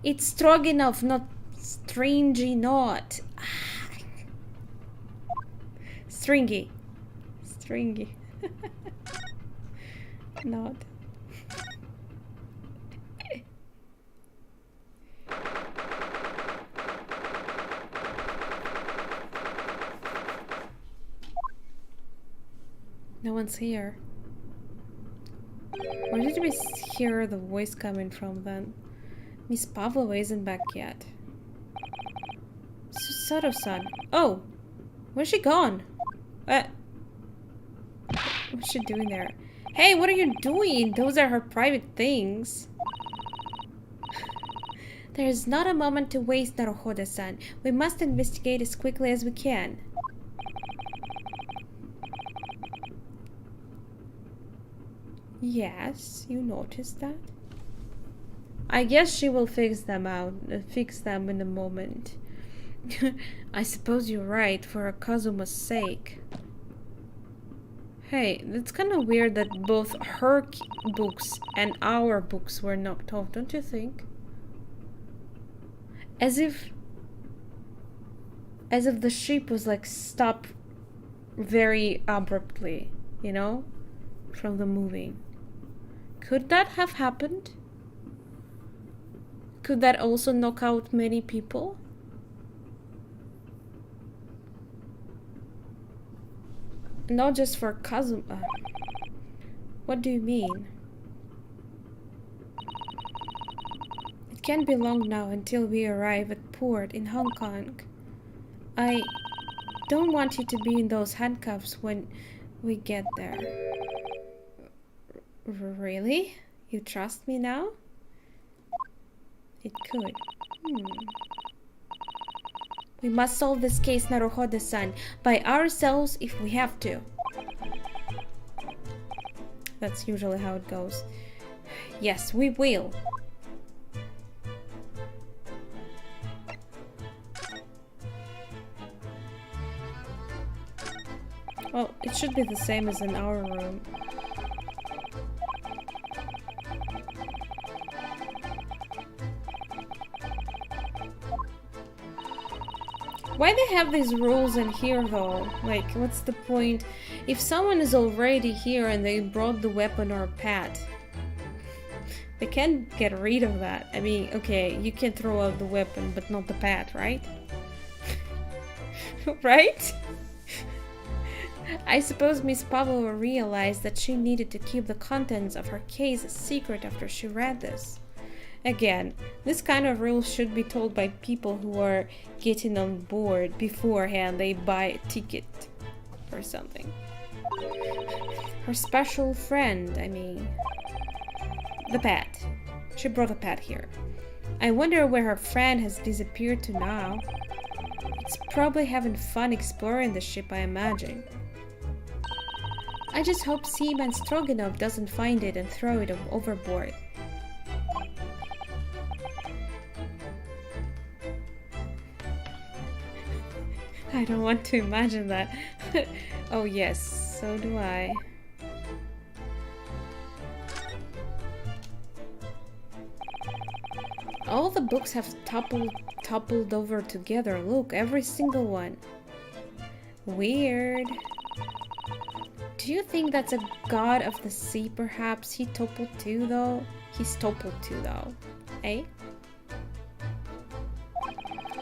S1: It's Stroganov, not stringy knot. Stringy. Not. No one's here. Where did we hear the voice coming from then? Miss Pavlova isn't back yet. Susato-san. Oh! Where's she gone? What's she doing there? Hey, what are you doing? Those are her private things. There is not a moment to waste, Naruhoda-san. We must investigate as quickly as we can. Yes, you noticed that? I guess she will fix them in a moment. I suppose you're right, for Kazuma's sake. Hey, it's kind of weird that both her books and our books were knocked off, don't you think? As if the ship was like stopped very abruptly, you know, from the moving. Could that have happened? Could that also knock out many people? Not just for Kazuma. What do you mean? It can't be long now until we arrive at port in Hong Kong. I don't want you to be in those handcuffs when we get there. Really? You trust me now? It could. We must solve this case, Naruhoda-san, by ourselves if we have to. That's usually how it goes. Yes, we will. Well, it should be the same as in our room. Why they have these rules in here though? Like, what's the point? If someone is already here and they brought the weapon or pet, they can't get rid of that. I mean, okay, you can throw out the weapon, but not the pet, right? Right? I suppose Miss Pavlova realized that she needed to keep the contents of her case a secret after she read this. Again, this kind of rule should be told by people who are getting on board beforehand. They buy a ticket or something. Her special friend, I mean. The pet. She brought a pet here. I wonder where her friend has disappeared to now. It's probably having fun exploring the ship, I imagine. I just hope Seaman Stroganov doesn't find it and throw it overboard. I don't want to imagine that. Oh yes, so do I. All the books have toppled over together. Look, every single one. Weird. Do you think that's a god of the sea, perhaps? He's toppled too, though. Eh?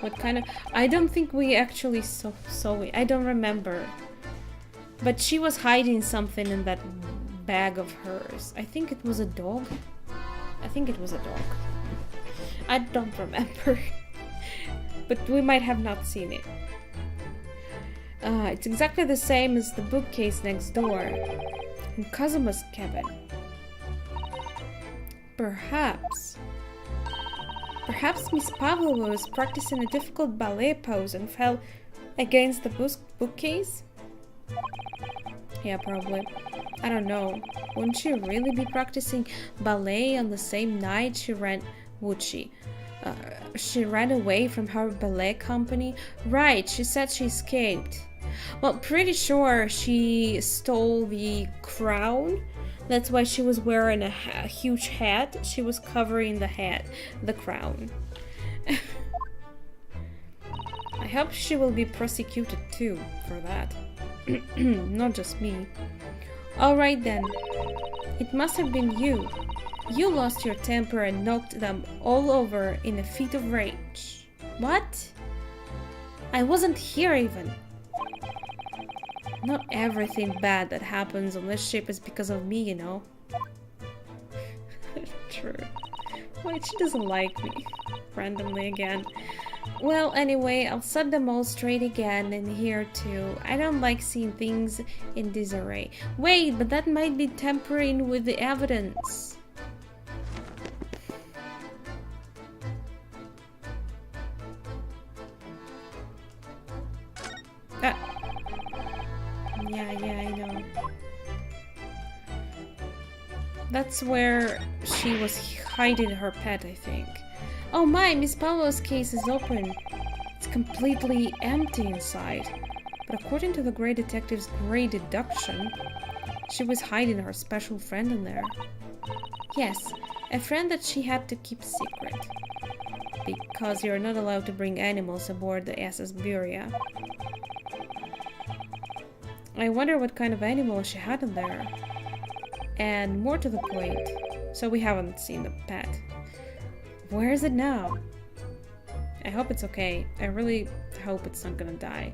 S1: What kind of... I don't think we actually saw it. I don't remember. But she was hiding something in that bag of hers. I think it was a dog. I don't remember. But we might have not seen it. It's exactly the same as the bookcase next door. In Kazuma's cabin. Perhaps Miss Pavlova was practicing a difficult ballet pose and fell against the bookcase? Yeah, probably. I don't know. Wouldn't she really be practicing ballet on the same night she ran... Would she? She ran away from her ballet company? Right, she said she escaped. Well, pretty sure she stole the crown. That's why she was wearing a huge hat. She was covering the crown. I hope she will be prosecuted too for that. Not just me. Alright then. It must have been you. You lost your temper and knocked them all over in a fit of rage. What? I wasn't here even. Not everything bad that happens on this ship is because of me, you know. True. Wait, she doesn't like me. Randomly again. Well, anyway, I'll set them all straight again, and here too. I don't like seeing things in disarray. Wait, but that might be tampering with the evidence. Yeah, I know. That's where she was hiding her pet, I think. Oh my, Miss Pablo's case is open. It's completely empty inside. But according to the Grey Detective's great deduction, she was hiding her special friend in there. Yes, a friend that she had to keep secret. Because you're not allowed to bring animals aboard the SS Buria. I wonder what kind of animal she had in there. And more to the point, so we haven't seen the pet. Where is it now? I hope it's okay. I really hope it's not gonna die.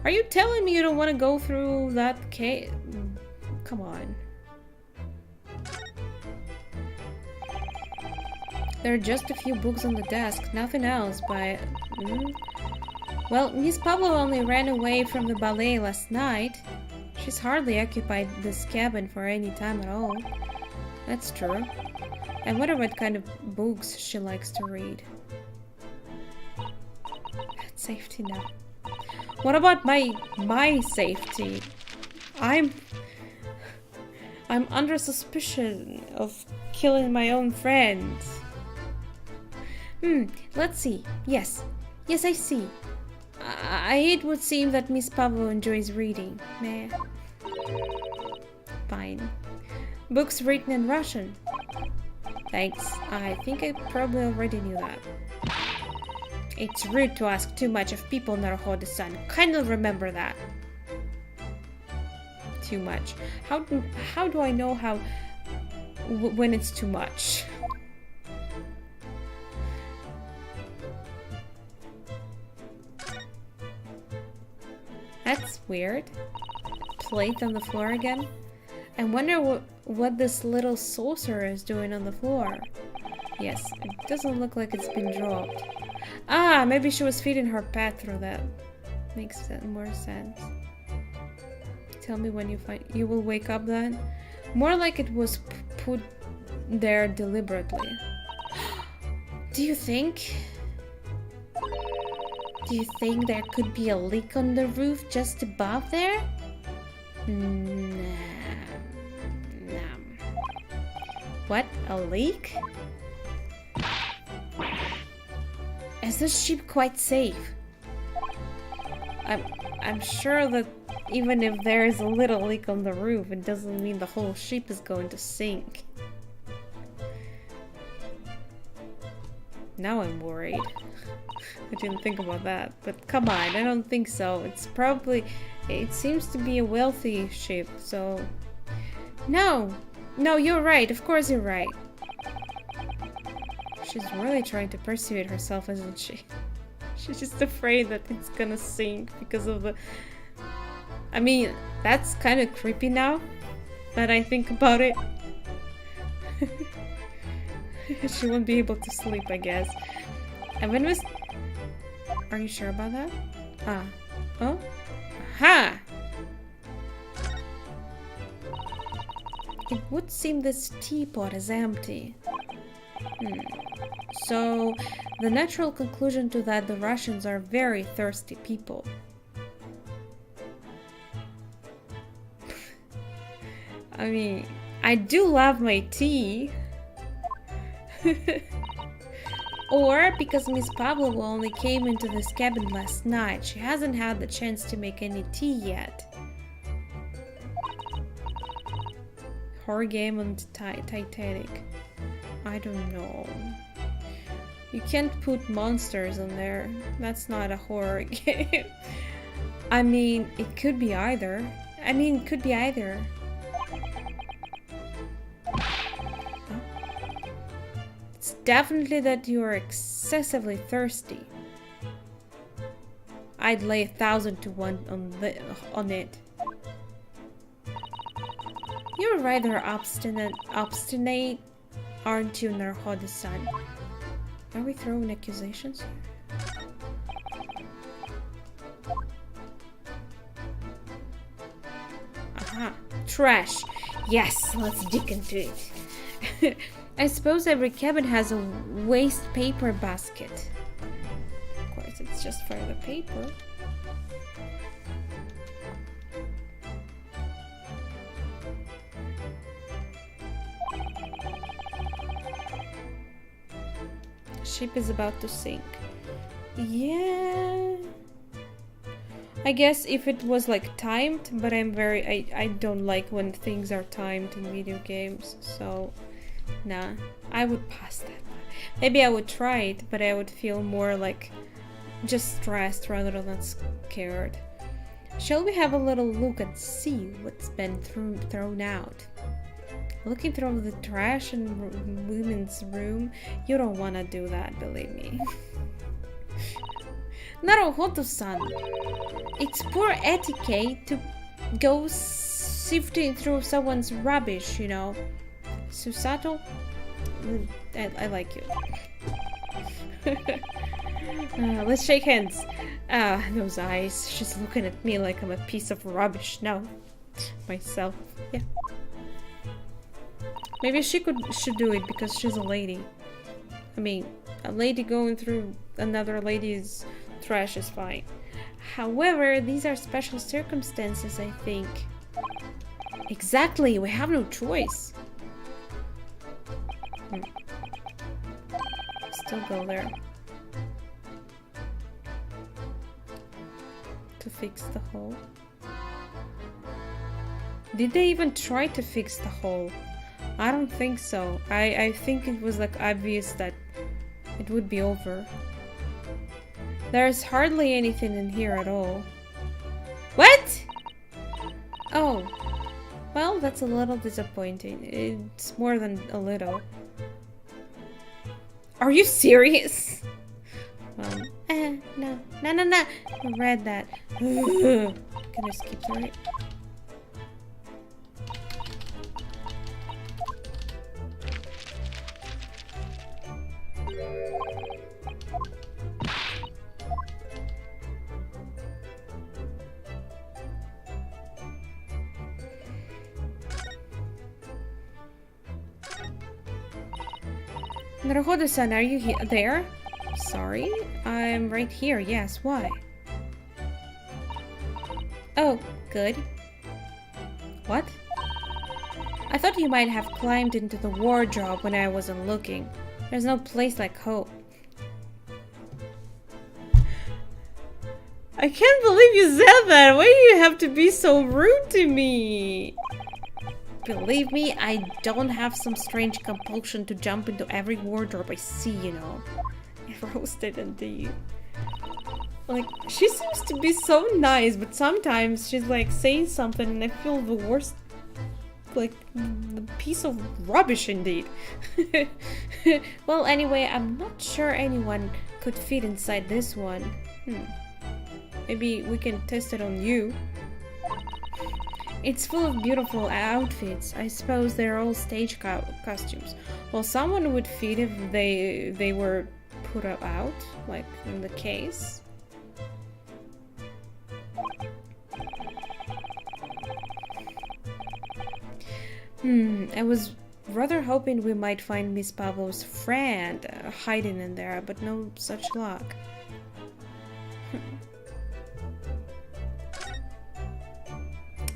S1: Are you telling me you don't want to go through that cave? Come on. There are just a few books on the desk, nothing else, but... Well, Miss Pablo only ran away from the ballet last night. She's hardly occupied this cabin for any time at all. That's true. I wonder what kind of books she likes to read. Safety now. What about my safety? I'm under suspicion of killing my own friends. Let's see. Yes, I see. It would seem that Miss Pablo enjoys reading. Meh. Fine. Books written in Russian. Thanks. I think I probably already knew that. It's rude to ask too much of people, Naruhodo-san. Kindly remember that. Too much. How do I know when it's too much? That's weird. Plate on the floor again? I wonder what this little saucer is doing on the floor. Yes, it doesn't look like it's been dropped. Ah, maybe she was feeding her pet through that. Makes more sense. Tell me when you will wake up then. More like it was put there deliberately. Do you think there could be a leak on the roof just above there? Nah. What? A leak? Is the ship quite safe? I'm sure that even if there is a little leak on the roof, it doesn't mean the whole ship is going to sink. Now I'm worried. I didn't think about that, but come on, I don't think so. It seems to be a wealthy ship, so... No, you're right, of course you're right. She's really trying to persuade herself, isn't she? She's just afraid that it's gonna sink because of the... I mean, that's kind of creepy now that I think about it. She won't be able to sleep, I guess. And when was... Are you sure about that? Oh? Aha! It would seem this teapot is empty. So, the natural conclusion to that the Russians are very thirsty people. I mean, I do love my tea. Or because Miss Pablo only came into this cabin last night, she hasn't had the chance to make any tea yet. Horror game on Titanic. I don't know. You can't put monsters on there. That's not a horror game. I mean, it could be either. It's definitely that you are excessively thirsty. I'd lay 1,000 to 1 on it. You're rather obstinate, aren't you, Naruhodo-san? Are we throwing accusations here? Trash. Yes, let's dig into it. I suppose every cabin has a waste paper basket. Of course, it's just for the paper. Ship is about to sink. Yeah. I guess if it was like timed, but I don't like when things are timed in video games, so nah, I would pass that. Maybe I would try it, but I would feel more like just stressed rather than scared. Shall we have a little look and see what's been thrown out? Looking through the trash in women's room, you don't wanna do that, believe me. Naruhodo-san, it's poor etiquette to go sifting through someone's rubbish, you know. Susato, I like you. Let's shake hands. Those eyes, she's looking at me like I'm a piece of rubbish now. Myself, yeah. Maybe she should do it because she's a lady. I mean, a lady going through another lady's trash is fine. However, these are special circumstances, I think. Exactly, we have no choice. Still go there. To fix the hole. Did they even try to fix the hole? I don't think so. I think it was like obvious that it would be over. There's hardly anything in here at all. What? Oh. Well, that's a little disappointing. It's more than a little. Are you serious? No. I read that. Can I skip through it? Naruhodo-san, are you there? Sorry, I'm right here. Yes, why? Oh, good. What? I thought you might have climbed into the wardrobe when I wasn't looking. There's no place like home. I can't believe you said that! Why do you have to be so rude to me? Believe me, I don't have some strange compulsion to jump into every wardrobe I see, you know. Roasted indeed. Like, she seems to be so nice, but sometimes she's like saying something and I feel the worst, like, the piece of rubbish indeed. Well, anyway, I'm not sure anyone could fit inside this one. Maybe we can test it on you. It's full of beautiful outfits. I suppose they're all stage costumes. Well, someone would fit if they were put out, like in the case. I was rather hoping we might find Miss Pablo's friend hiding in there, but no such luck.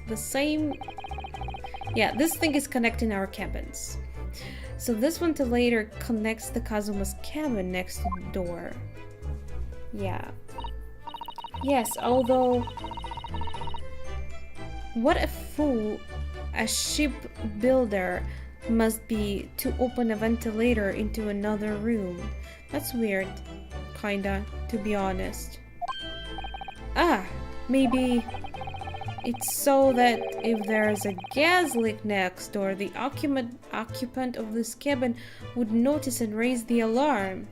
S1: The same... Yeah, this thing is connecting our cabins. So this ventilator connects the Kazuma's cabin next door. Yeah. Yes, although... What a fool a shipbuilder must be to open a ventilator into another room. That's weird, kinda, to be honest. Ah, maybe... It's so that if there's a gas leak next door, the occupant of this cabin would notice and raise the alarm.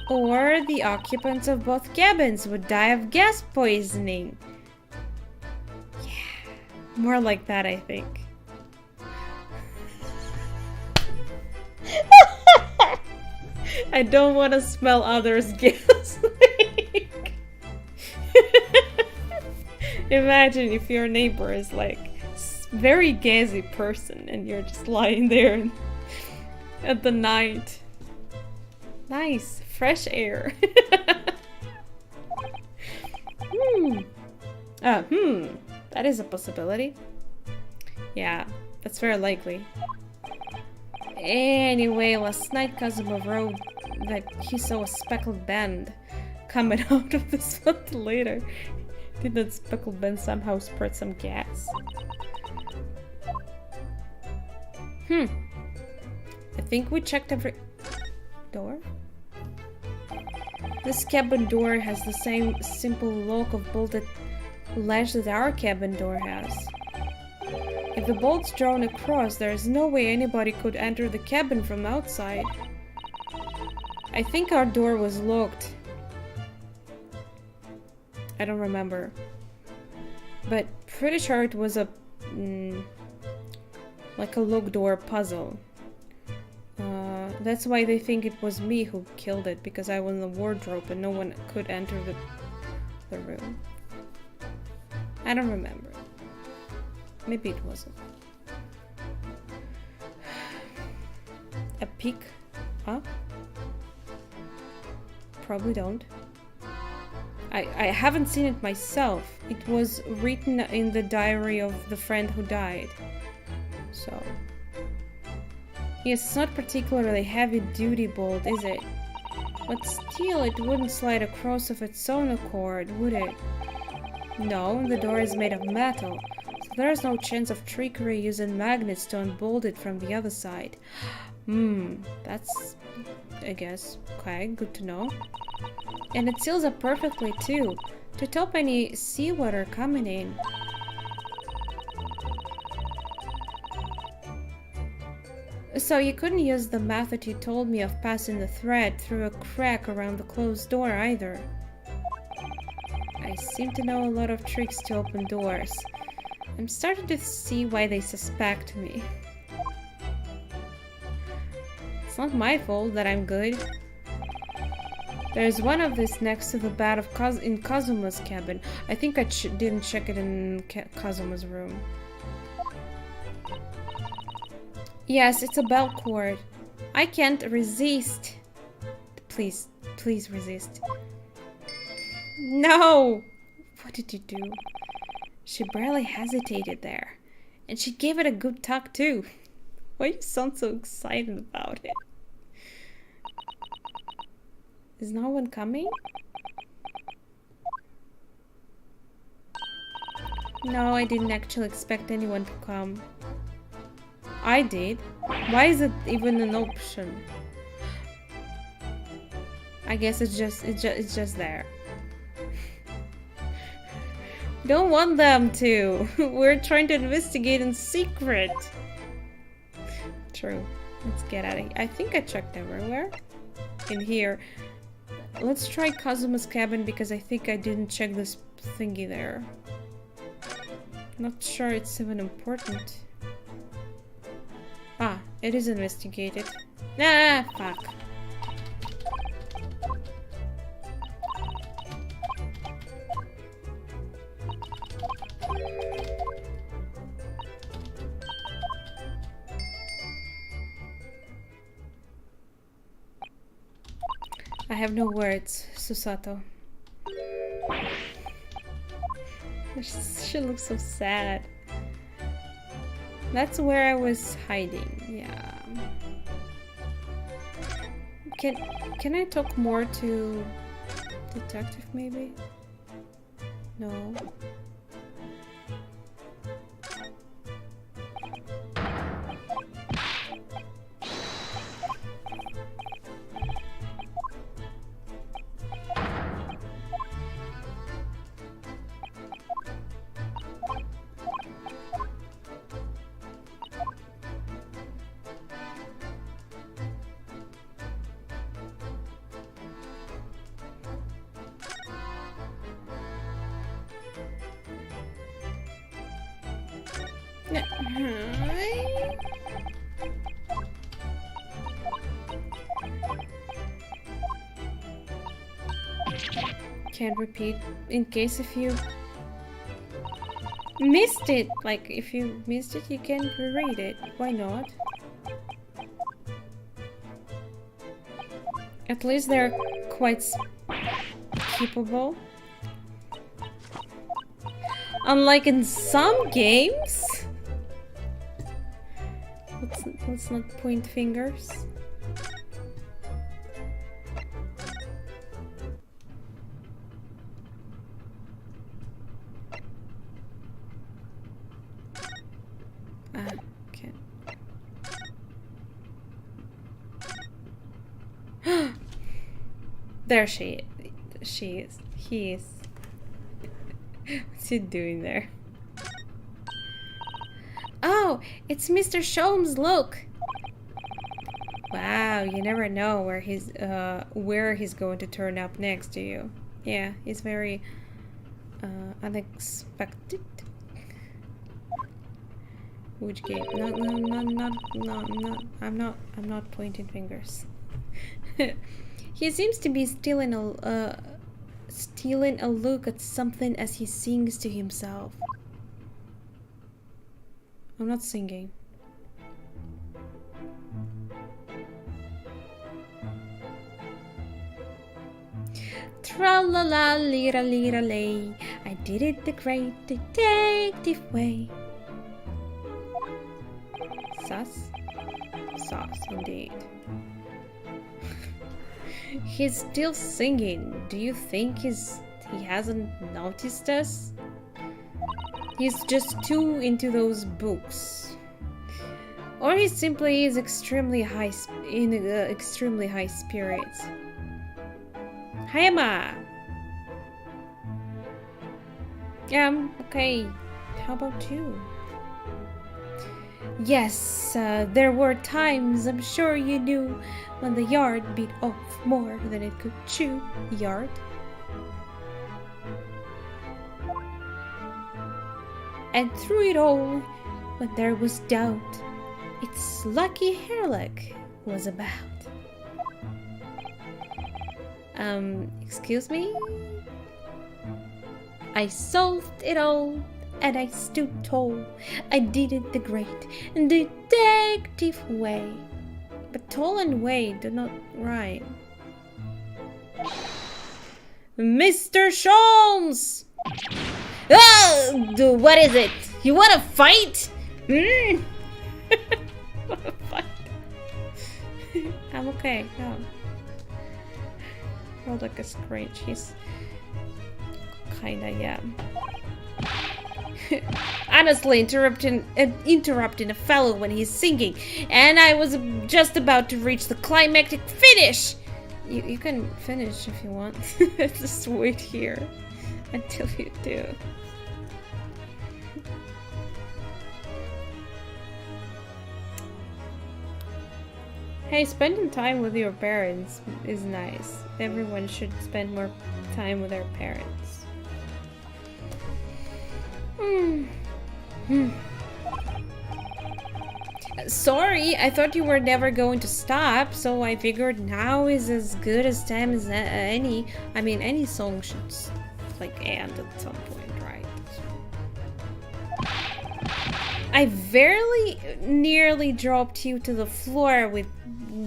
S1: Or the occupants of both cabins would die of gas poisoning. Yeah, more like that, I think. I don't want to smell others' gas. Imagine if your neighbor is like very gassy person and you're just lying there at the night. Nice, fresh air. That is a possibility. Yeah, that's very likely. Anyway, last night Kazuma wrote that he saw a speckled band coming out of this ventilator. Did that speckled band somehow spread some gas? I think we checked every door. This cabin door has the same simple lock of bolted latch that our cabin door has. If the bolt's drawn across, there is no way anybody could enter the cabin from outside. I think our door was locked. I don't remember. But pretty sure it was a like a lock door puzzle. That's why they think it was me who killed it, because I was in the wardrobe and no one could enter the room. I don't remember. Maybe it wasn't. A peek? Huh? Probably don't. I haven't seen it myself. It was written in the diary of the friend who died. So... yes, it's not particularly heavy-duty bolt, is it? But still, it wouldn't slide across of its own accord, would it? No, the door is made of metal, so there's no chance of trickery using magnets to unbolt it from the other side. That's... I guess, okay, good to know. And it seals up perfectly too, to stop any seawater coming in. So you couldn't use the method you told me of passing the thread through a crack around the closed door either. I seem to know a lot of tricks to open doors. I'm starting to see why they suspect me. It's not my fault that I'm good. There's one of these next to the bed of in Kazuma's cabin. I think I didn't check it in Kazuma's room. Yes, it's a bell cord. I can't resist. Please, please resist. No! What did you do? She barely hesitated there. And she gave it a good tug too. Why you sound so excited about it? Is no one coming? No, I didn't actually expect anyone to come. I did. Why is it even an option? I guess it's just there. Don't want them to. We're trying to investigate in secret. True. Let's get out of here. I think I checked everywhere. In here. Let's try Kazuma's cabin because I think I didn't check this thingy there. Not sure it's even important. Ah, it is investigated. Ah, fuck. I have no words, Susato. She looks so sad. That's where I was hiding, yeah. Can I talk more to detective maybe? No. can't repeat in case if you missed it. Like, if you missed it, you can reread it. Why not? At least they're quite keepable. Unlike in some games. Let's not point fingers. Okay. There she is. He is. What's he doing there? Oh, it's Mr. Sholmes, look! Wow, you never know where he's going to turn up next to you. Yeah, he's very unexpected. Which game? No, I'm not pointing fingers. He seems to be stealing a look at something as he sings to himself. I'm not singing. Tra-la-la-lira-lira-lay, I did it the great detective way. Sus? Sus, indeed. He's still singing. Do you think he hasn't noticed us? He's just too into those books. Or he simply is extremely high spirits. Hi, Emma! Yeah, I'm okay. How about you? Yes, there were times, I'm sure you knew, when the yard beat off more than it could chew. Yard? And through it all, when there was doubt, it's lucky Hairlock was about. Excuse me? I solved it all, and I stood tall. I did it the great detective way. But tall and way do not rhyme. Mr. Sholmes! Oh, what is it? You want to fight? Wanna fight? I'm okay. No. Rolled like a screech. He's kinda, yeah. Honestly, interrupting a fellow when he's singing, and I was just about to reach the climactic finish. You can finish if you want. Just wait here until you do. Hey, spending time with your parents is nice. Everyone should spend more time with their parents. Sorry, I thought you were never going to stop, so I figured now is as good as time as any. I mean, any song should like end at some point, right? I very nearly dropped you to the floor with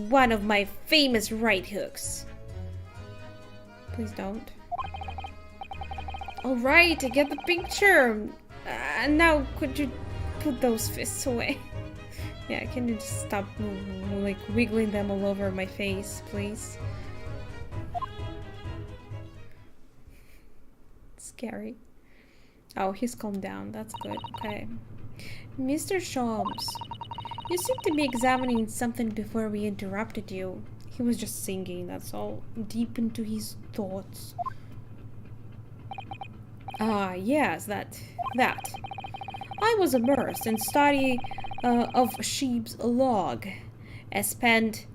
S1: one of my famous right hooks. Please don't. Alright, I get the picture. Now could you put those fists away? Yeah, can you just stop like wiggling them all over my face, please? Scary. Oh, he's calmed down. That's good. Okay. Mr. Sholmes, you seem to be examining something before we interrupted you. He was just singing, that's all. Deep into his thoughts. Ah, yes, that. I was immersed in study of sheep's log, as penned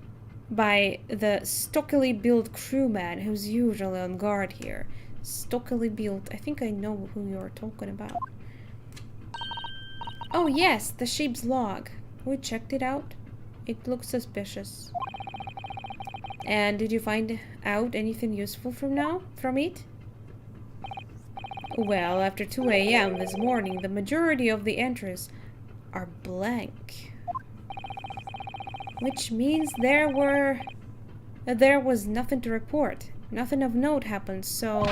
S1: by the stockily built crewman who's usually on guard here. Stockily built, I think I know who you're talking about. Oh yes, the sheep's log. We checked it out. It looks suspicious. And did you find out anything useful from it? Well, after 2 a.m. this morning, the majority of the entries are blank. Which means there was nothing to report. Nothing of note happened, so...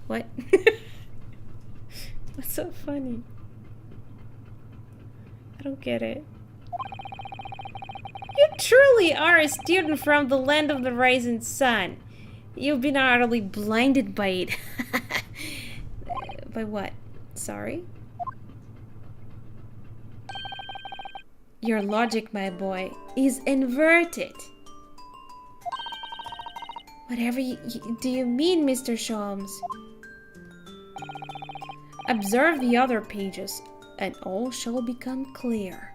S1: What? What's so funny? I don't get it. You truly are a student from the land of the rising sun. You've been utterly blinded by it. By what? Sorry? Your logic, my boy, is inverted. Whatever do you mean, Mr. Sholmes? Observe the other pages, and all shall become clear.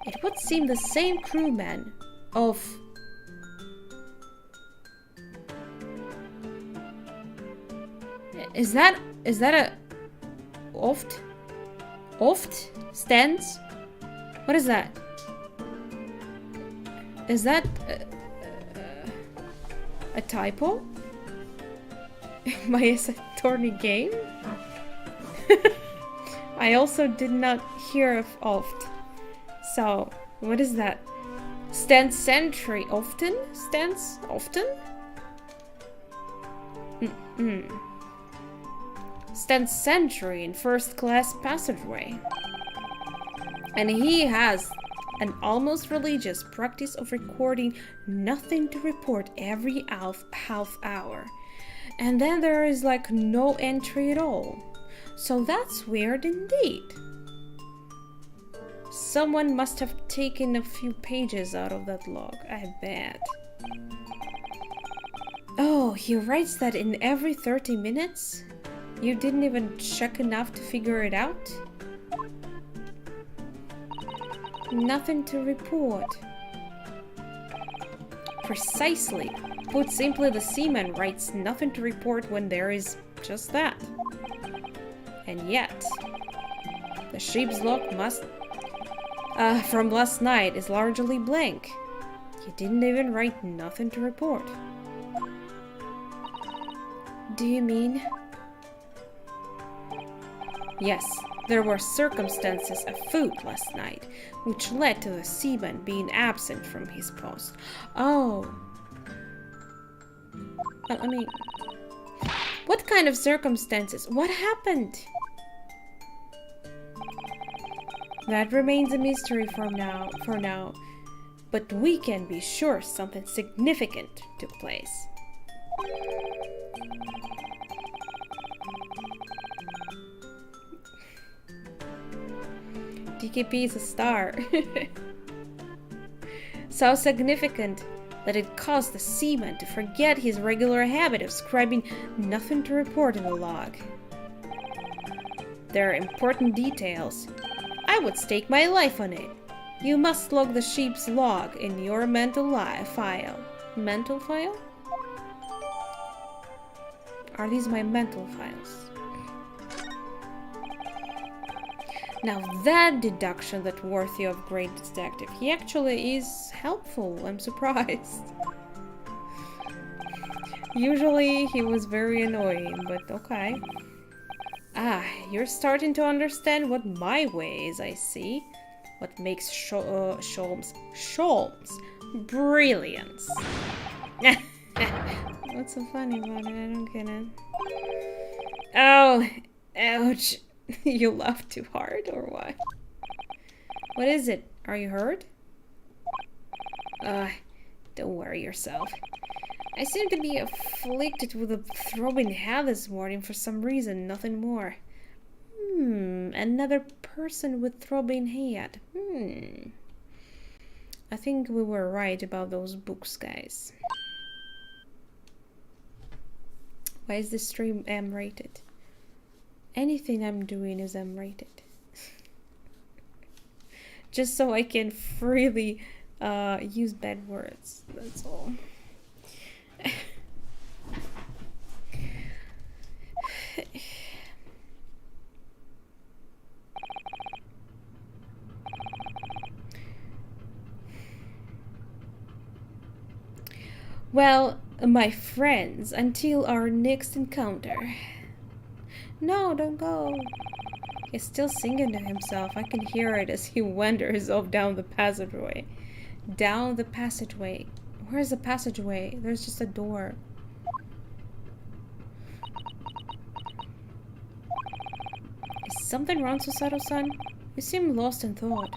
S1: It would seem the same crewman of... Is that a... Oft? Oft? Stands? What is that? Is that a typo? My attorney game? I also did not hear of oft. So, what is that? Stands sentry often? Stands often? Stands sentry in first class passageway. And he has an almost religious practice of recording nothing to report every half hour. And then there is like no entry at all. So that's weird indeed. Someone must have taken a few pages out of that log, I bet. Oh, he writes that in every 30 minutes? You didn't even check enough to figure it out? Nothing to report. Precisely. Put simply, the seaman writes nothing to report when there is just that. And yet, the ship's log must... from last night is largely blank. He didn't even write nothing to report. Do you mean... Yes, there were circumstances afoot last night, which led to the seaman being absent from his post. Oh. I mean... What kind of circumstances? What happened? That remains a mystery for now. But we can be sure something significant took place. DKP is a star. So significant that it caused the seaman to forget his regular habit of scribing nothing to report in the log. There are important details. I would stake my life on it. You must log the ship's log in your mental file. Mental file? Are these my mental files? Now that deduction that's worthy of great detective. He actually is helpful. I'm surprised. Usually he was very annoying, but okay. Ah, you're starting to understand what my way is, I see. What makes Sholmes brilliance. What's so funny about it? I don't get it. Oh, ouch. You laughed too hard, or what? What is it? Are you hurt? Don't worry yourself. I seem to be afflicted with a throbbing head this morning for some reason, nothing more. Another person with throbbing head. I think we were right about those books, guys. Why is this stream M-rated? Anything I'm doing is M-rated. Just so I can freely use bad words. That's all. Well, my friends until our next encounter. No, don't go. He's still singing to himself. I can hear it as he wanders off down the passageway. Down the passageway. Where's the passageway? There's just a door. Is something wrong, Susato-san? You seem lost in thought.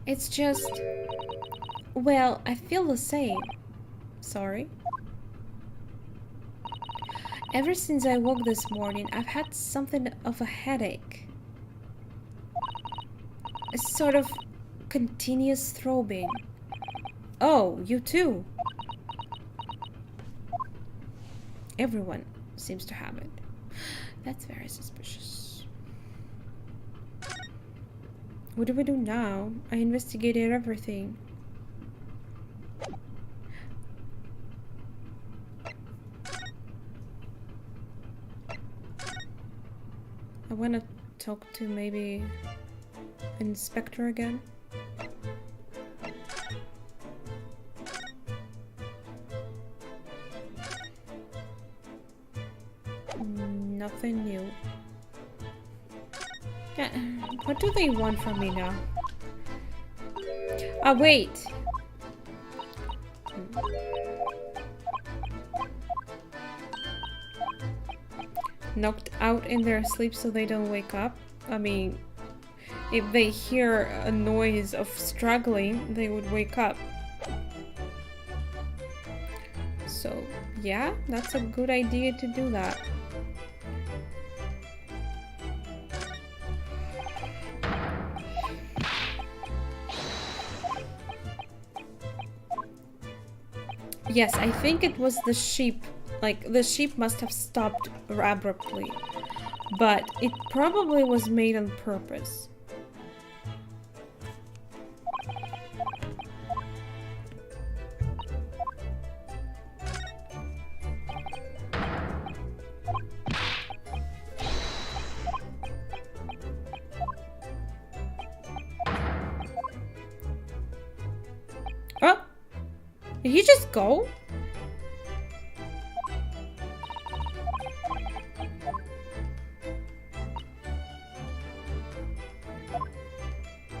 S1: It's just... Well, I feel the same. Sorry? Ever since I woke this morning, I've had something of a headache. A sort of continuous throbbing. Oh, you too. Everyone seems to have it. That's very suspicious. What do we do now? I investigated everything. I want to talk to maybe Inspector again. Nothing new. Yeah, what do they want from me now? Ah, wait! Knocked out in their sleep so they don't wake up? I mean, if they hear a noise of struggling, they would wake up. So, yeah, that's a good idea to do that. Yes, I think it was the sheep. Like, the sheep must have stopped abruptly. But it probably was made on purpose. Oh! Did he just go?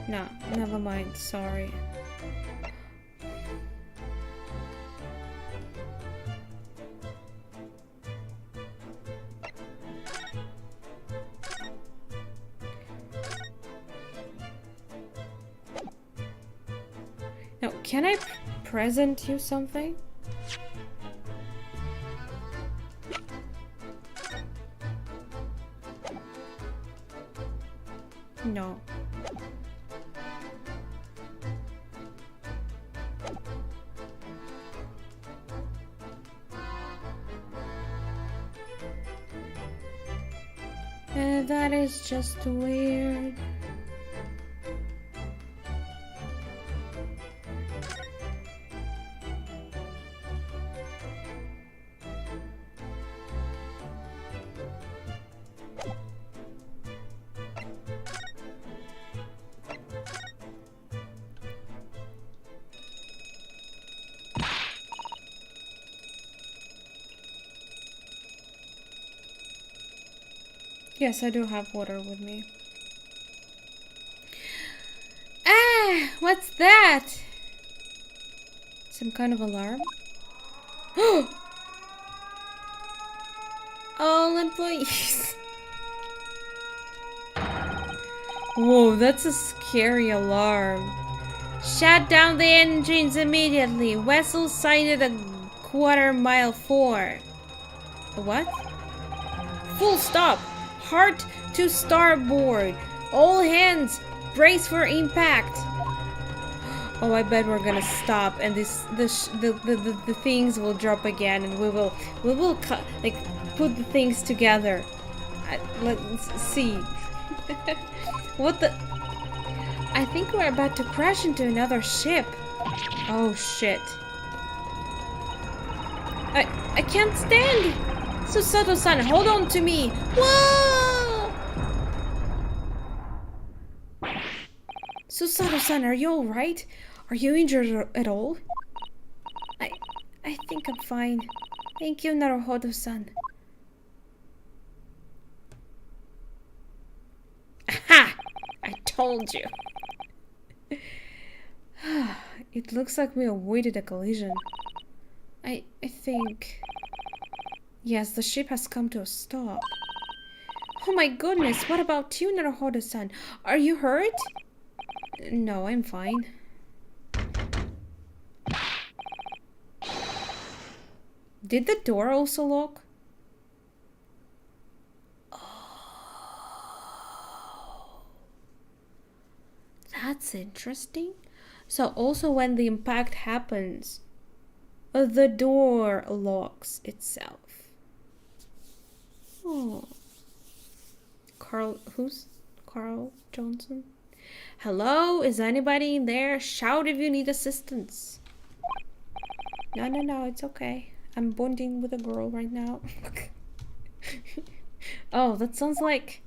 S1: No, never mind, sorry. Now, can I present you something? No. That is just weird. Yes, I do have water with me. Ah, what's that? Some kind of alarm? All employees. Whoa, that's a scary alarm. Shut down the engines immediately. Vessel sighted a quarter-mile forward. What? Full stop. Hard to starboard. All hands, brace for impact. Oh, I bet we're gonna stop, and the things will drop again, and we will cut, like, put the things together. Let's see. What the? I think we're about to crash into another ship. Oh shit! I can't stand. Susato-san, hold on to me. Whoa! Susato-san, are you alright? Are you injured at all? I think I'm fine. Thank you, Naruhodo-san. Aha! I told you. It looks like we avoided a collision. I think... Yes, the ship has come to a stop. Oh my goodness, what about you, Naruhodo-san? Are you hurt? No, I'm fine. Did the door also lock? Oh, that's interesting. So also when the impact happens, the door locks itself. Oh. Who's Carl Johnson? Hello, is anybody in there? Shout if you need assistance. No, it's okay. I'm bonding with a girl right now. Oh, that sounds like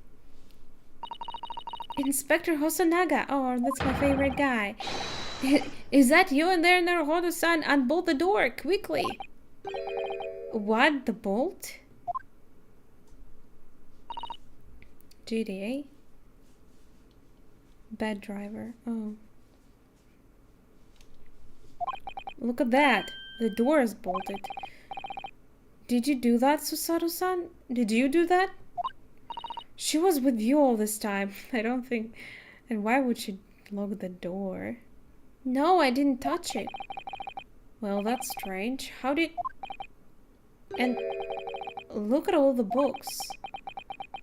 S1: Inspector Hosonaga. Oh, that's my favorite guy. Is that you in there, Naruhodo-san? Unbolt the door, quickly. What? The bolt? GTA? Bad driver. Oh. Look at that. The door is bolted. Did you do that, Susato-san? Did you do that? She was with you all this time. I don't think... And why would she lock the door? No, I didn't touch it. Well, that's strange. How did... And look at all the books.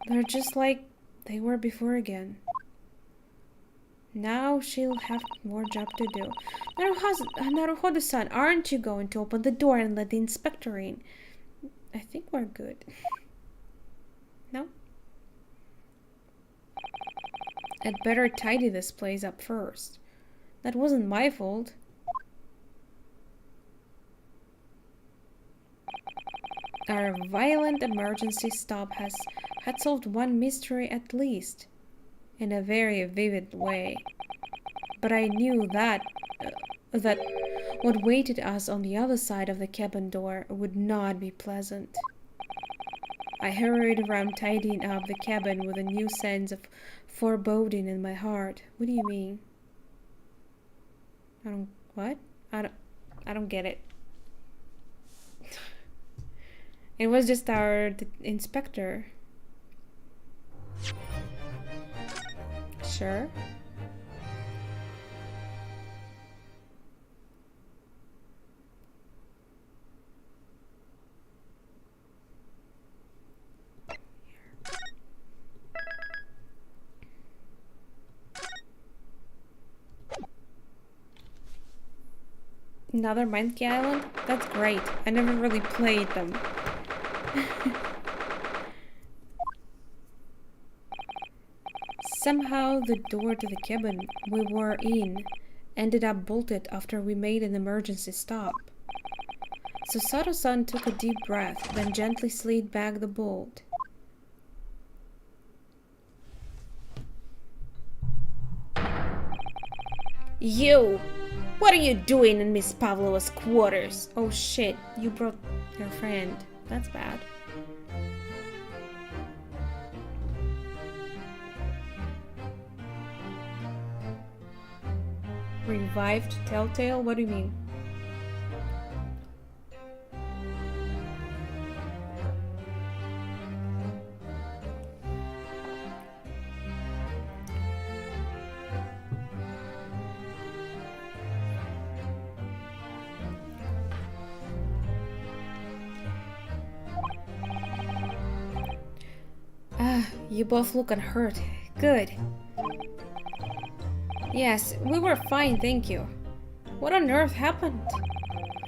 S1: They're just like they were before again. Now she'll have more job to do. Naruhodo-san, aren't you going to open the door and let the inspector in? I think we're good. No? I'd better tidy this place up first. That wasn't my fault. Our violent emergency stop had solved one mystery at least, in a very vivid way. But I knew that what waited us on the other side of the cabin door would not be pleasant. I hurried around tidying up the cabin with a new sense of foreboding in my heart. What do you mean? What? I don't get it. It was just our inspector. Sure. Another Monkey Island? That's great. I never really played them. Somehow the door to the cabin we were in ended up bolted after we made an emergency stop. Susato-san took a deep breath, then gently slid back the bolt. You! What are you doing in Miss Pavlova's quarters? Oh shit, you brought your friend. That's bad. Revived Telltale? What do you mean? You both look unhurt. Good. Yes, we were fine, thank you. What on earth happened?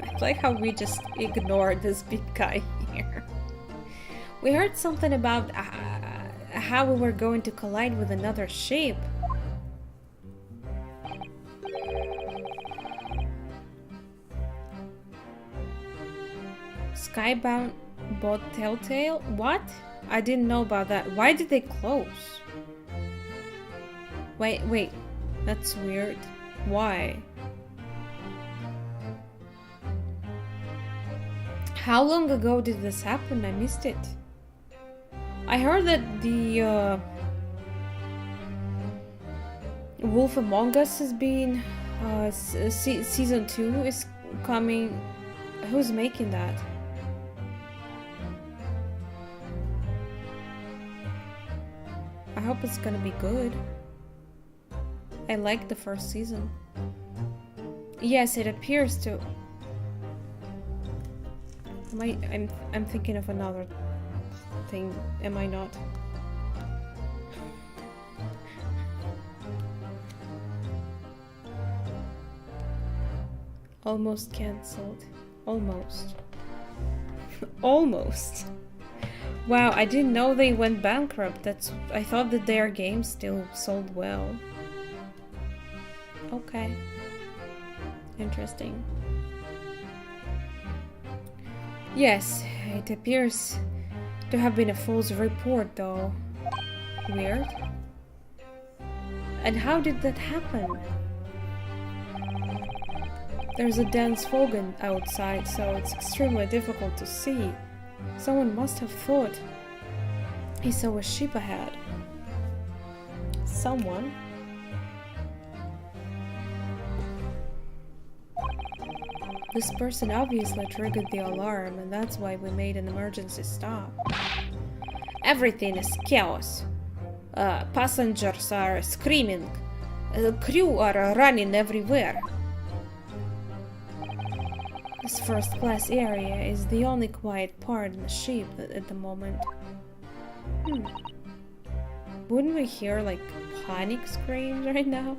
S1: I like how we just ignored this big guy here. We heard something about how we were going to collide with another ship. Skybound bought Telltale? What? I didn't know about that. Why did they close? Wait. That's weird. Why? How long ago did this happen? I missed it. I heard that the Wolf Among Us has been season 2 is coming. Who's making that? I hope it's gonna be good. I liked the first season. Yes, it appears to. I'm thinking of another thing. Am I not? Almost cancelled. Almost. Almost. Wow, I didn't know they went bankrupt. I thought that their game still sold well. Okay. Interesting. Yes, it appears to have been a false report though. Weird. And how did that happen? There's a dense fog outside, so it's extremely difficult to see. Someone must have thought he saw a ship ahead. Someone? This person obviously triggered the alarm, and that's why we made an emergency stop. Everything is chaos. Passengers are screaming. Crew are running everywhere. This first-class area is the only quiet part in the ship at the moment. Wouldn't we hear, like, panic screams right now?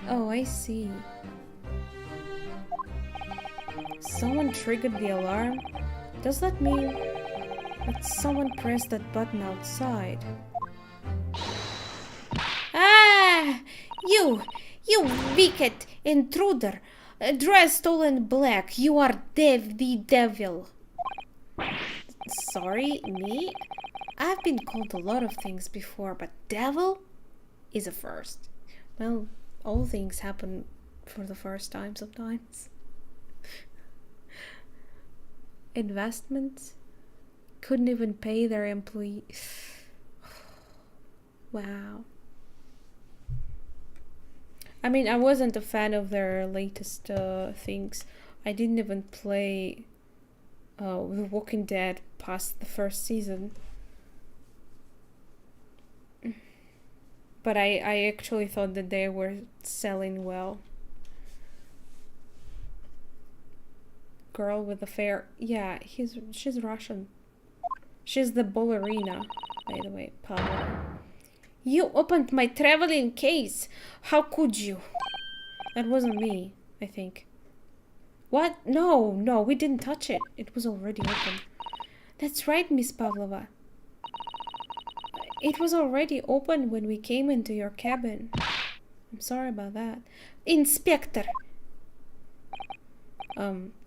S1: Oh, I see. Someone triggered the alarm? Does that mean that someone pressed that button outside? Ah! You wicked intruder! Dressed all in black, you are the devil. Sorry, me? I've been called a lot of things before, but devil is a first. Well, all things happen for the first time sometimes. Investments couldn't even pay their employees. Wow. I mean, I wasn't a fan of their latest things. I didn't even play The Walking Dead past the first season. But I actually thought that they were selling well. Girl with the fair. Yeah, she's Russian. She's the ballerina, by the way, Pavel. You opened my traveling case. How could you? That wasn't me, I think. What? No, we didn't touch it. It was already open. That's right, Miss Pavlova. It was already open when we came into your cabin. I'm sorry about that. Inspector!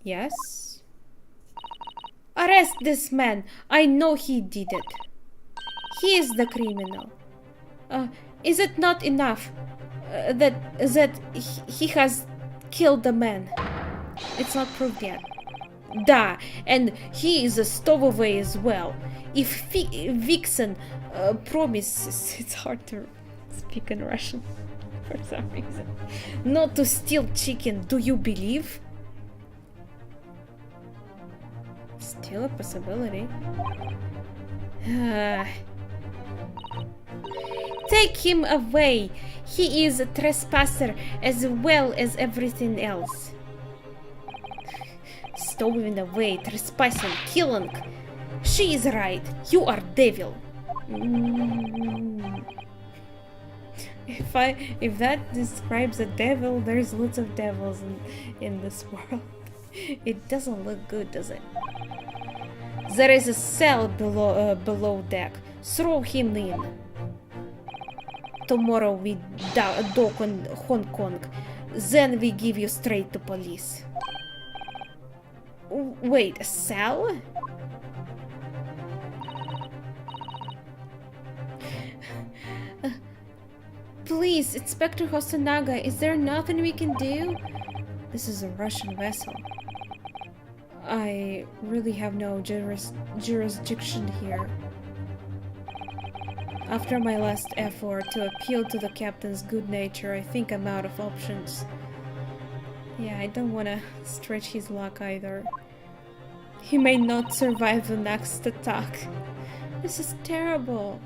S1: Yes? Arrest this man! I know he did it. He is the criminal. Is it not enough that he has killed the man? It's not proved yet. Da, and he is a stowaway as well. If Vixen promises, it's hard to speak in Russian for some reason, not to steal chicken, do you believe? Still a possibility. Take him away. He is a trespasser as well as everything else. Stowing away, trespassing, killing. She is right. You are devil. If that describes a devil, there's lots of devils in this world. It doesn't look good, does it? There is a cell below deck. Throw him in. Tomorrow we dock on Hong Kong. Then we give you straight to police. Wait, a cell? Please, Inspector Hosonaga, is there nothing we can do? This is a Russian vessel. I really have no jurisdiction here. After my last effort to appeal to the captain's good nature, I think I'm out of options. Yeah, I don't want to stretch his luck either. He may not survive the next attack. This is terrible.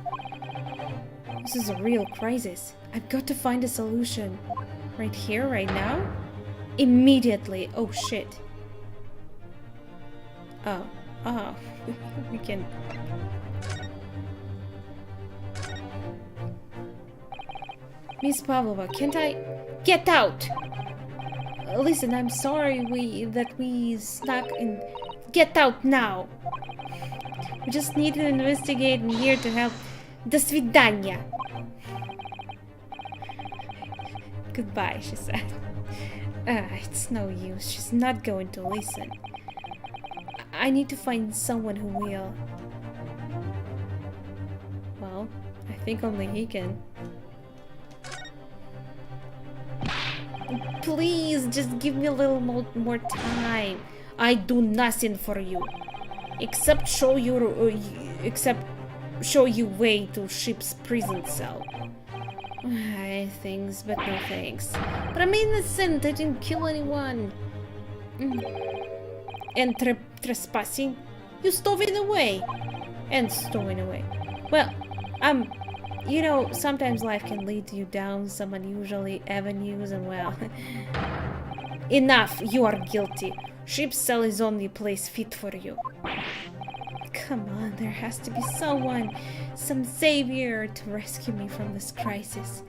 S1: This is a real crisis. I've got to find a solution. Right here, right now? Immediately. Oh, shit. Oh. Oh. We can... Miss Pavlova, can't I... Get out! Listen, I'm sorry that we stuck in... Get out now! We just need to investigate and here to help. До свидания! Goodbye, she said. It's no use. She's not going to listen. I need to find someone who will. Well, I think only he can. Please, just give me a little more time. I do nothing for you, except show you way to ship's prison cell. Thanks, but no thanks. But I'm innocent. I didn't kill anyone. And trespassing. You stowing away. And stowing away. Well, you know, sometimes life can lead you down some unusual avenues and well... Enough, you are guilty. Ship's cell is only place fit for you. Come on, there has to be someone, some savior to rescue me from this crisis.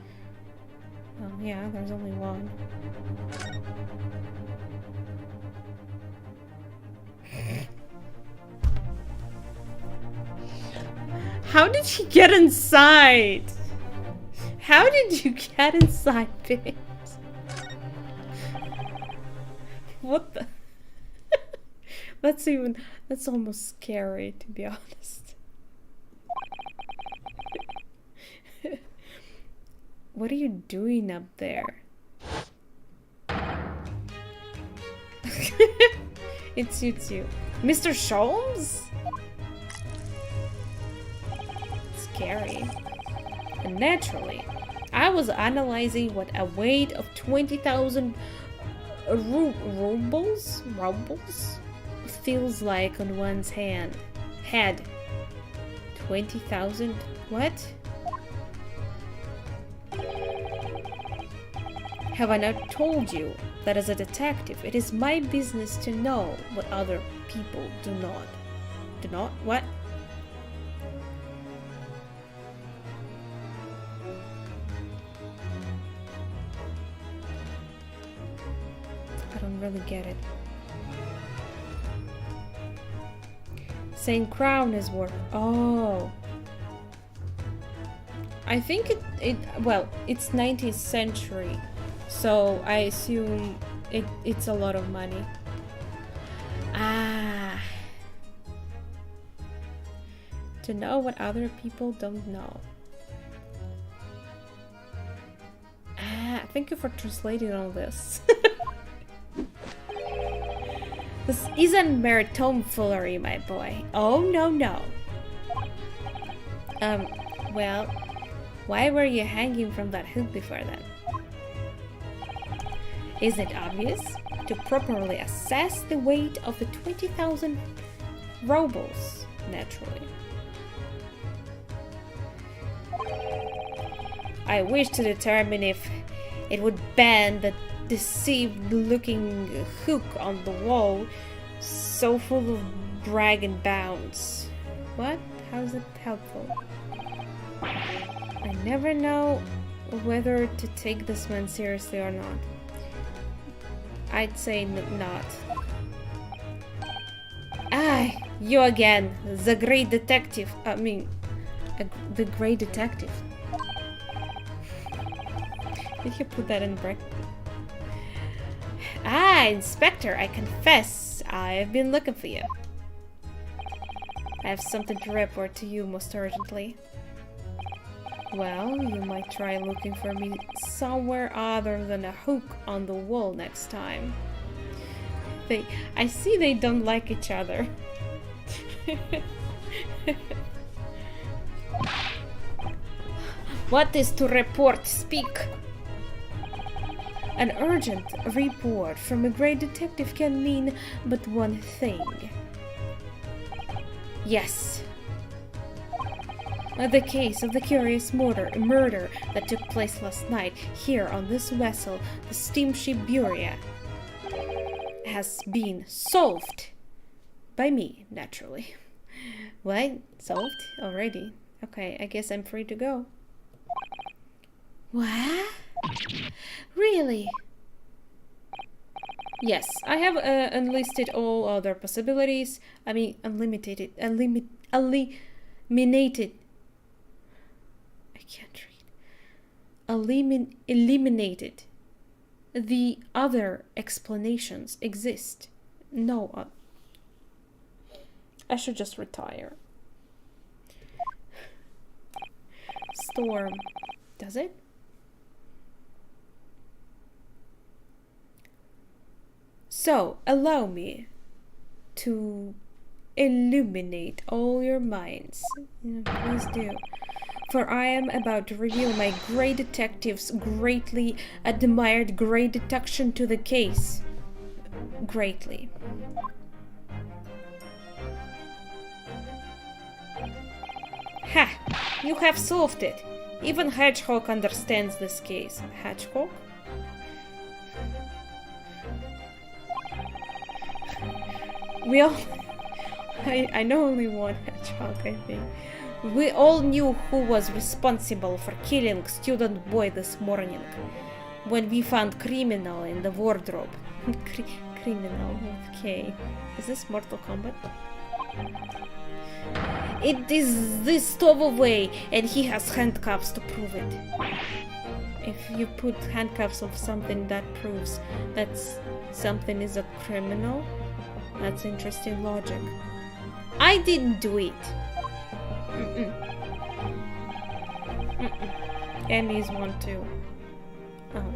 S1: Oh yeah, there's only one. How did she get inside? How did you get inside, bitch? What the? That's almost scary, to be honest. What are you doing up there? It suits you. Mr. Sholmes? Scary. And naturally, I was analyzing what a weight of 20,000 rubles feels like on one's head. 20,000? What? Have I not told you that as a detective, it is my business to know what other people do not? Do not? What? I don't really get it. St. Crown is worth... Oh. I think well, it's 19th century. So I assume it's a lot of money. Ah. To know what other people don't know. Ah, thank you for translating all this. This isn't mere tomfoolery, my boy. Oh, no, no. Well, why were you hanging from that hook before then? Is it obvious? To properly assess the weight of the 20,000 rubles, naturally. I wish to determine if it would bend the deceived-looking hook on the wall, so full of drag and bounce. What? How is it helpful? I never know whether to take this man seriously or not. I'd say not. Ah, you again, the great detective. The great detective. Did you put that in bracket? Ah, Inspector, I confess, I've been looking for you. I have something to report to you most urgently. Well, you might try looking for me somewhere other than a hook on the wall next time. I see they don't like each other. What is to report? Speak. An urgent report from a great detective can mean but one thing. Yes. The case of the curious murder that took place last night here on this vessel, the steamship Buria, has been solved. By me, naturally. What? Solved? Already? Okay, I guess I'm free to go. What? Really? Yes, I have unlisted all other possibilities. I mean, eliminated. I can't read. Eliminated. The other explanations exist. No, I should just retire. Storm. Does it? So, allow me to illuminate all your minds. Please do. For I am about to reveal my great detective's greatly admired great deduction to the case. Greatly. Ha! You have solved it. Even Hedgehog understands this case. Hedgehog? We all... I know only one hedgehog, I think. We all knew who was responsible for killing student boy this morning when we found criminal in the wardrobe. Criminal, okay. Is this Mortal Kombat? It is this stowaway, and he has handcuffs to prove it. If you put handcuffs of something, that proves that something is a criminal. That's interesting logic. I didn't do it. Emmy's one too. Oh.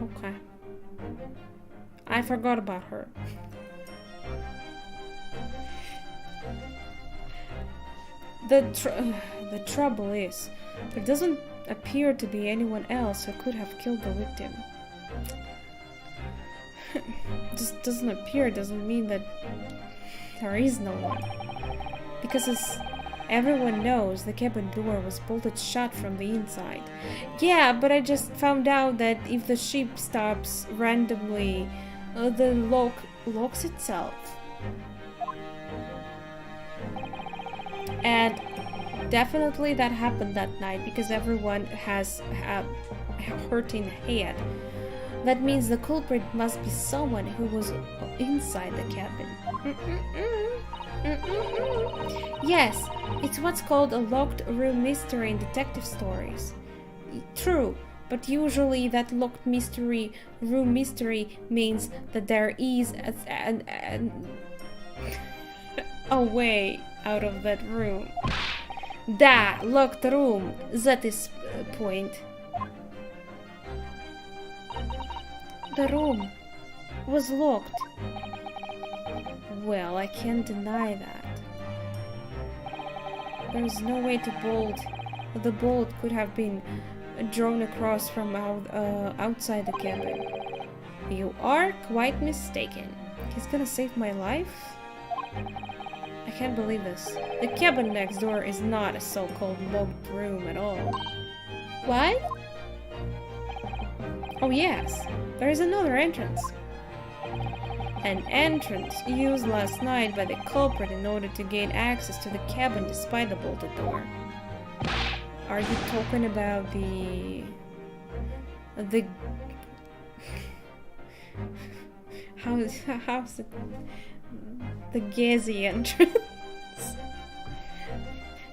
S1: Okay. I forgot about her. The trouble is, there doesn't appear to be anyone else who could have killed the victim. Just doesn't appear doesn't mean that there is no one. Because as everyone knows, the cabin door was bolted shut from the inside. Yeah, but I just found out that if the ship stops randomly, the lock locks itself. And definitely that happened that night because everyone has a hurting head. That means the culprit must be someone who was inside the cabin. Yes, it's what's called a locked room mystery in detective stories. True, but usually that locked room mystery means that there is a way out of that room. Da, locked room, that is point. The room was locked. Well, I can't deny that. There's no way to bolt. The bolt could have been drawn across from outside the cabin. You are quite mistaken. He's gonna save my life? I can't believe this. The cabin next door is not a so-called locked room at all. What? Oh yes, there is another entrance. An entrance used last night by the culprit in order to gain access to the cabin despite the bolted door. Are you talking about the how's it the gazy entrance?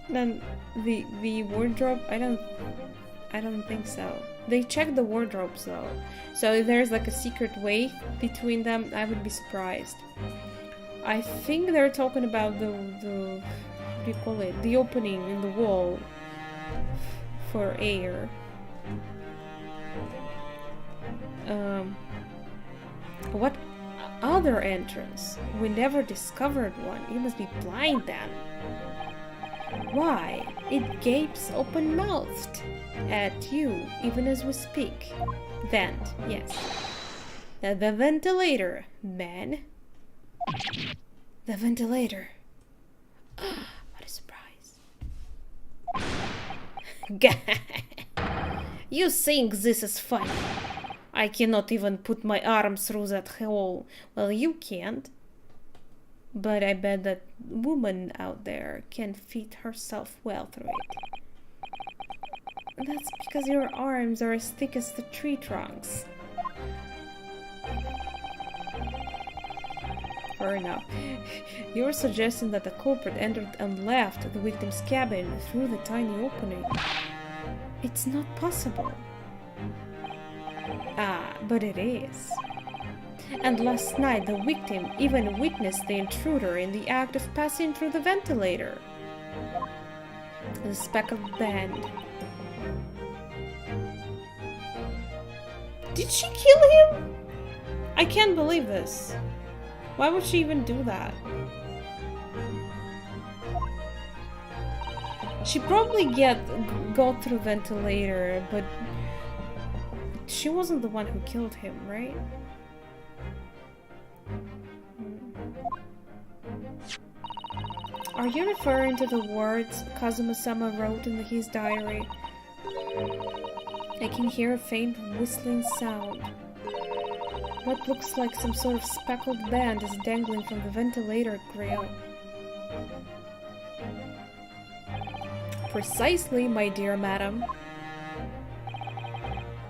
S1: Then the wardrobe, I don't think so. They checked the wardrobes though. So if there's like a secret way between them, I would be surprised. I think they're talking about the what do you call it? The opening in the wall for air. What other entrance? We never discovered one. You must be blind then. Why? It gapes open-mouthed at you even as we speak. Vent, yes. The ventilator, man. The ventilator. What a surprise. You think this is funny? I cannot even put my arm through that hole. Well, you can't. But I bet that woman out there can fit herself well through it. That's because your arms are as thick as the tree trunks. Fair enough. You're suggesting that the culprit entered and left the victim's cabin through the tiny opening. It's not possible. Ah, but it is. And last night the victim even witnessed the intruder in the act of passing through the ventilator. The Speckled band. Did she kill him? I can't believe this. Why would she even do that? She probably got through the ventilator, but she wasn't the one who killed him, right? Are you referring to the words Kazuma-sama wrote in his diary? I can hear a faint whistling sound. What looks like some sort of speckled band is dangling from the ventilator grill. Precisely, my dear madam.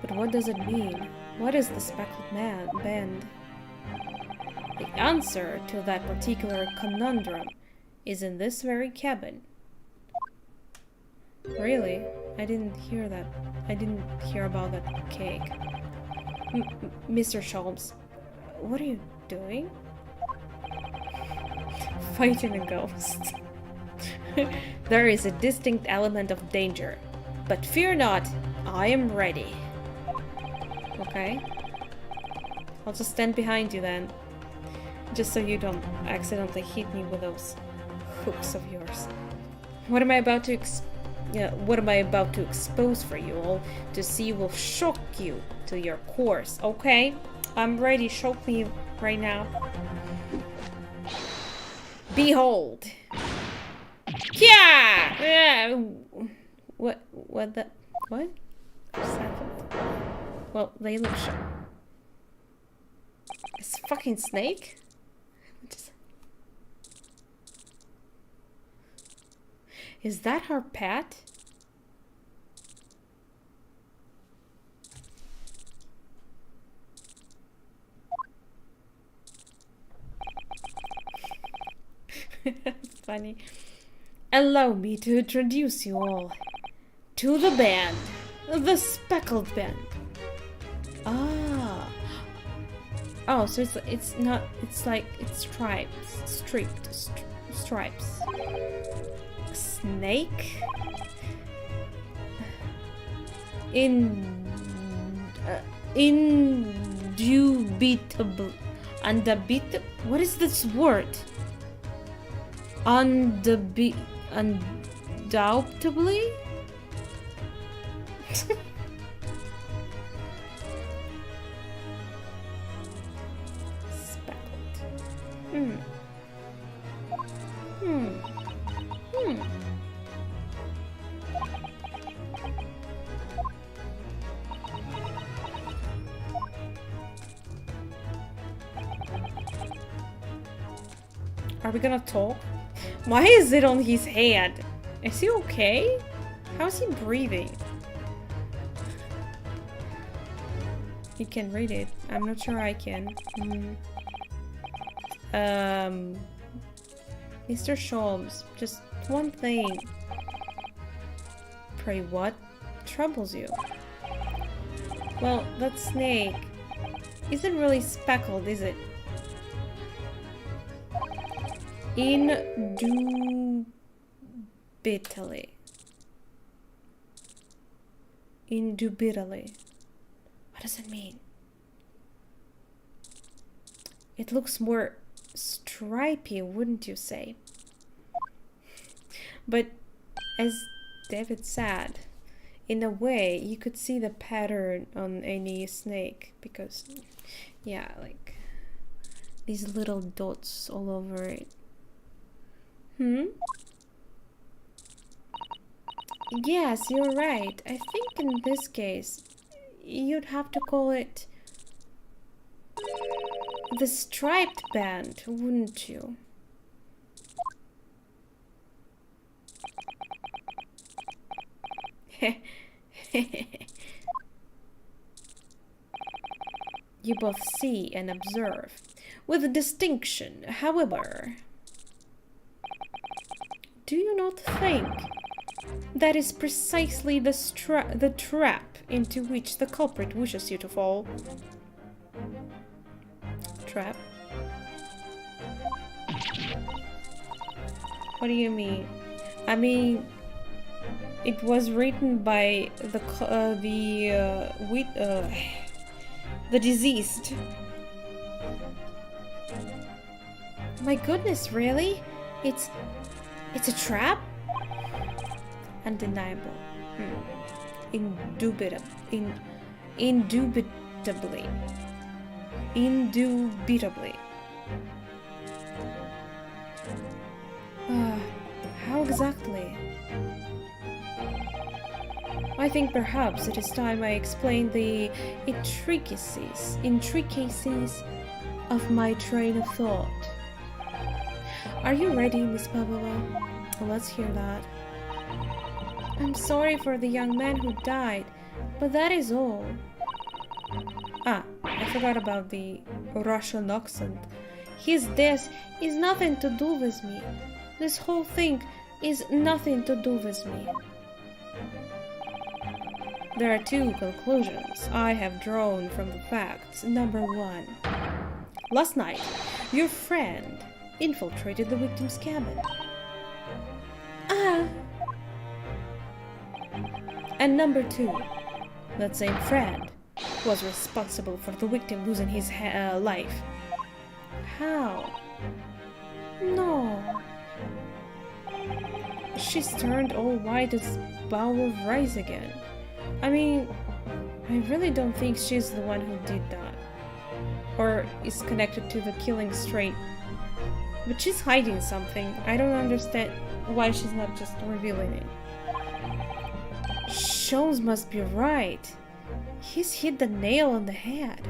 S1: But what does it mean? What is the speckled band? The answer to that particular conundrum is in this very cabin. Really? I didn't hear that. I didn't hear about that cake. Mr. Sholmes, what are you doing? Fighting a ghost. There is a distinct element of danger. But fear not, I am ready. Okay. I'll just stand behind you then. Just so you don't accidentally hit me with those hooks of yours. What am I about to expose for you all to see will shock you to your cores, okay? I'm ready, shock me right now. Behold! Yeah! What the... What? What's happened? Well, they look shocked. It's a fucking snake? Is that her pet? Funny. Allow me to introduce you all to the band, the Speckled band. Ah. Oh, so it's not. It's like it's stripes. Snake. Indubitable. What is this word? Undoubtedly? Speckled. Are we gonna talk? Why is it on his hand? Is he okay? How's he breathing? You can read it. I'm not sure I can. Mr. Sholmes, just one thing. Pray what troubles you? Well, that snake isn't really speckled, is it? Indubitably. Indubitably. What does it mean? It looks more stripy, wouldn't you say? But as David said, in a way, you could see the pattern on any snake because, yeah, like these little dots all over it. Yes, you're right. I think in this case, you'd have to call it the striped band, wouldn't you? You both see and observe with distinction. However, do you not think that is precisely the trap into which the culprit wishes you to fall? Trap? What do you mean? I mean, it was written by the deceased. My goodness, really? It's a trap? Undeniable. Indubitably. How exactly? I think perhaps it is time I explain the intricacies of my train of thought. Are you ready, Miss Pavlova? Let's hear that. I'm sorry for the young man who died, but that is all. Ah, I forgot about the Russian accent. His death is nothing to do with me. This whole thing is nothing to do with me. There are two conclusions I have drawn from the facts. Number one, last night, your friend infiltrated the victim's cabin. And number two, that same friend was responsible for the victim losing his life. How? No. She's turned all white as bowl of rice again. I mean, I really don't think she's the one who did that. Or is connected to the killing straight. But she's hiding something. I don't understand why she's not just revealing it. Sholmes must be right. He's hit the nail on the head.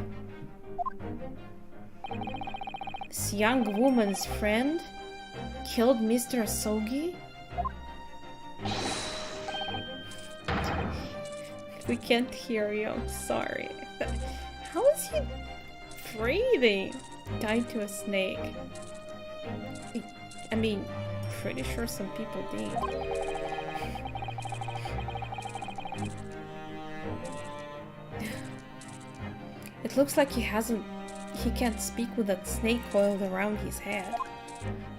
S1: This young woman's friend killed Mr. Asogi? We can't hear you, I'm sorry. How is he breathing? Tied to a snake. I mean, pretty sure some people did. It looks like he can't speak with that snake coiled around his head.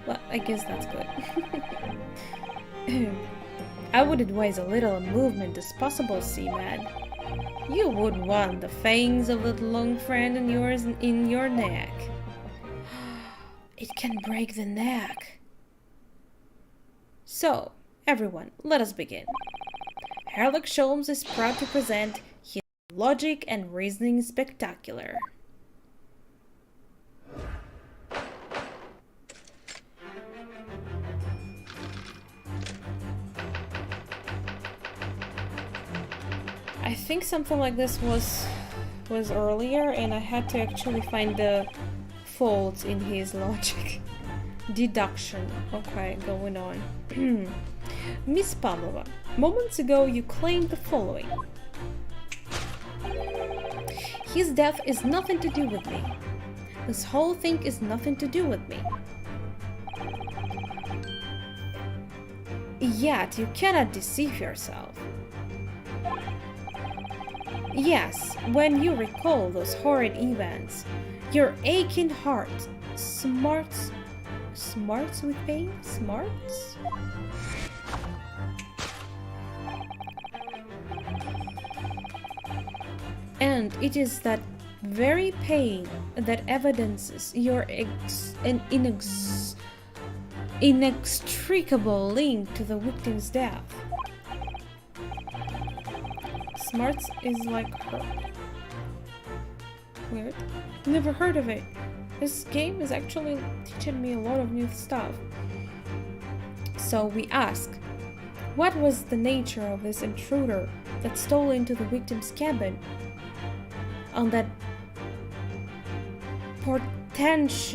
S1: Well, I guess that's good. I would advise a little movement as possible, Seaman. You would want the fangs of that long friend of yours in your neck. It can break the neck. So, everyone, let us begin. Sherlock Sholmes is proud to present his logic and reasoning spectacular. I think something like this was earlier, and I had to actually find the faults in his logic. Deduction. Okay, going on. Miss Pavlova, moments ago you claimed the following. His death is nothing to do with me. This whole thing is nothing to do with me. Yet you cannot deceive yourself. Yes, when you recall those horrid events, your aching heart smarts with pain? Smarts? And it is that very pain that evidences your inextricable link to the victim's death. Smarts is like her. Weird. Never heard of it. This game is actually teaching me a lot of new stuff. So we ask, what was the nature of this intruder that stole into the victim's cabin on that portentous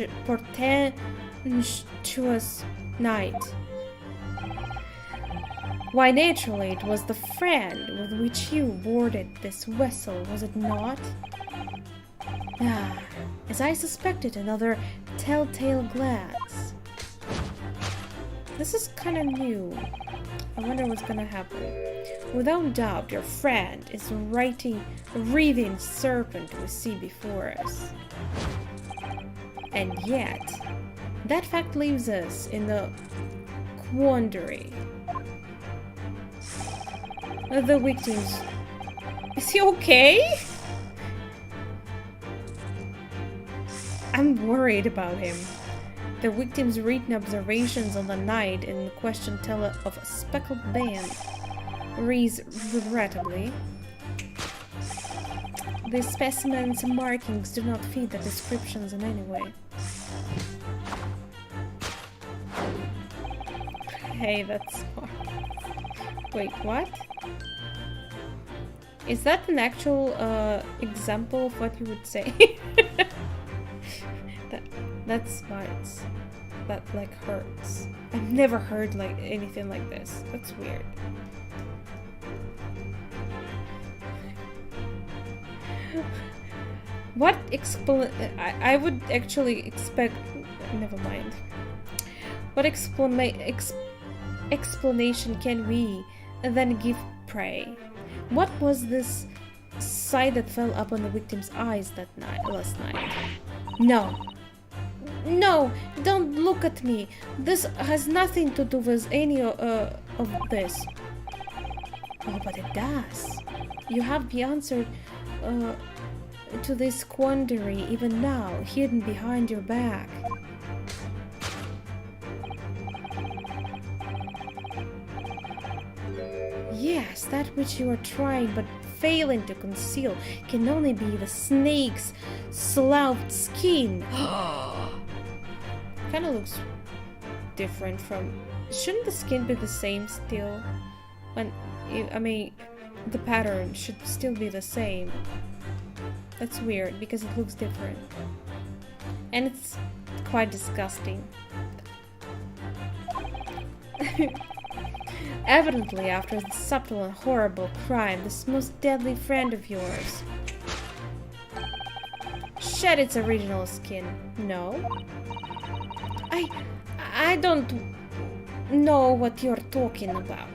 S1: night? Why, naturally, it was the friend with which you boarded this vessel, was it not? Ah, as I suspected, another telltale glance. This is kind of new. I wonder what's gonna happen. Without doubt, your friend is the writhing serpent we see before us. And yet, that fact leaves us in the quandary. The victims... Is he okay? I'm worried about him. The victim's written observations on the night in question tell of a speckled band. Reads regrettably. The specimen's markings do not fit the descriptions in any way. Hey, that's smart. Wait, what? Is that an actual example of what you would say? That smarts. That like hurts. I've never heard like anything like this. That's weird. What I would actually expect. Never mind. What explanation can we then give pray? What was this sight that fell up on the victim's eyes last night? No, don't look at me. This has nothing to do with any of this. Oh, but it does. You have the answer to this quandary even now, hidden behind your back. Yes, that which you are trying but failing to conceal can only be the snake's sloughed skin. Kind of looks different from... Shouldn't the skin be the same still? I mean, the pattern should still be the same. That's weird because it looks different. And it's quite disgusting. Evidently, after the subtle and horrible crime, this most deadly friend of yours shed its original skin. No? I don't know what you're talking about.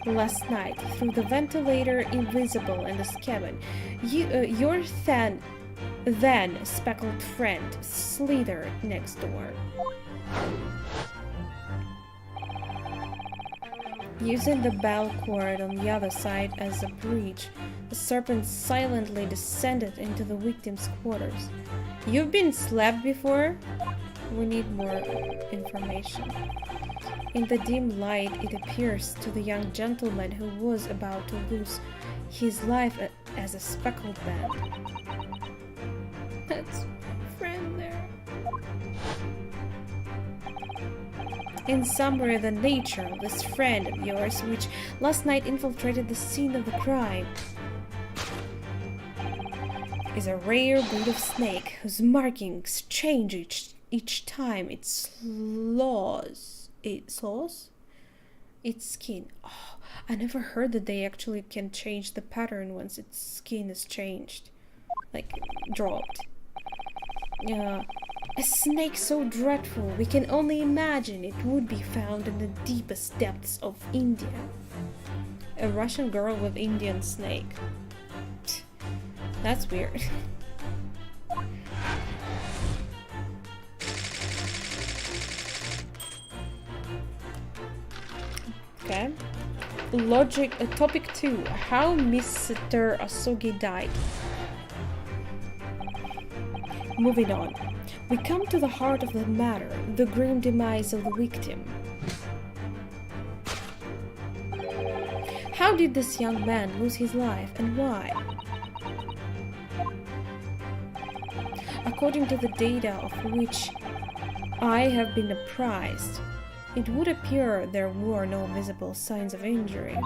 S1: Last night, through the ventilator invisible in this cabin, your then speckled friend slithered next door. Using the bell cord on the other side as a breach, the serpent silently descended into the victim's quarters. You've been slapped before? We need more information. In the dim light, it appears to the young gentleman who was about to lose his life as a speckled band. That's friend there. In summary, the nature of this friend of yours, which last night infiltrated the scene of the crime, is a rare breed of snake whose markings change each time it slows its skin. Oh, I never heard that they actually can change the pattern once its skin is changed, like dropped. A snake so dreadful we can only imagine it would be found in the deepest depths of India. A Russian girl with Indian snake. That's weird. Okay. Topic 2. How Mr. Asogi died. Moving on. We come to the heart of the matter, the grim demise of the victim. How did this young man lose his life and why? According to the data of which I have been apprised, it would appear there were no visible signs of injury.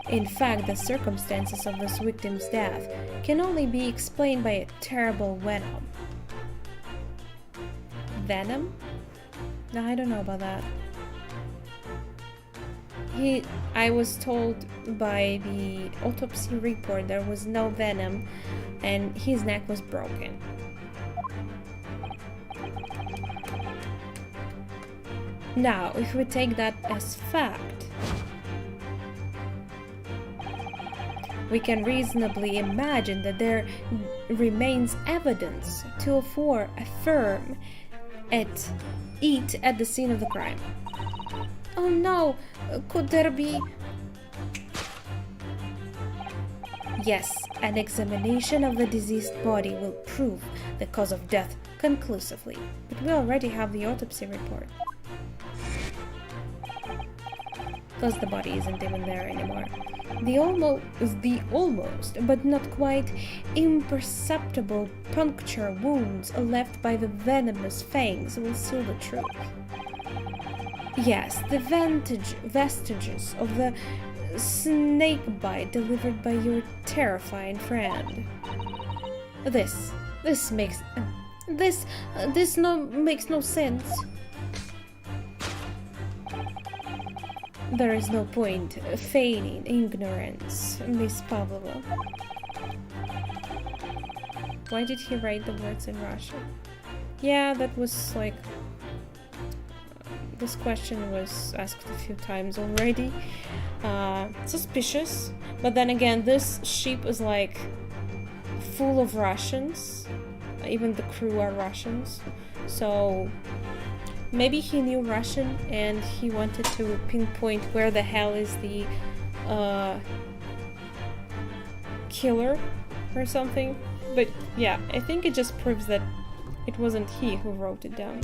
S1: In fact, the circumstances of this victim's death can only be explained by a terrible venom. Venom? No, I don't know about that. I was told by the autopsy report there was no venom and his neck was broken. Now, if we take that as fact, we can reasonably imagine that there remains evidence to affirm it at the scene of the crime. Oh no, could there be... Yes, an examination of the deceased body will prove the cause of death conclusively, but we already have the autopsy report. Plus the body isn't even there anymore. The almost, but not quite, imperceptible puncture wounds left by the venomous fangs will seal the truth. Yes, the vestiges of the snake bite delivered by your terrifying friend. This makes no sense. There is no point feigning ignorance, Miss Pavlova. Why did he write the words in Russian? Yeah, that was like... This question was asked a few times already. Suspicious. But then again, this ship is like full of Russians. Even the crew are Russians. So maybe he knew Russian and he wanted to pinpoint where the hell is the killer or something. But yeah, I think it just proves that it wasn't he who wrote it down.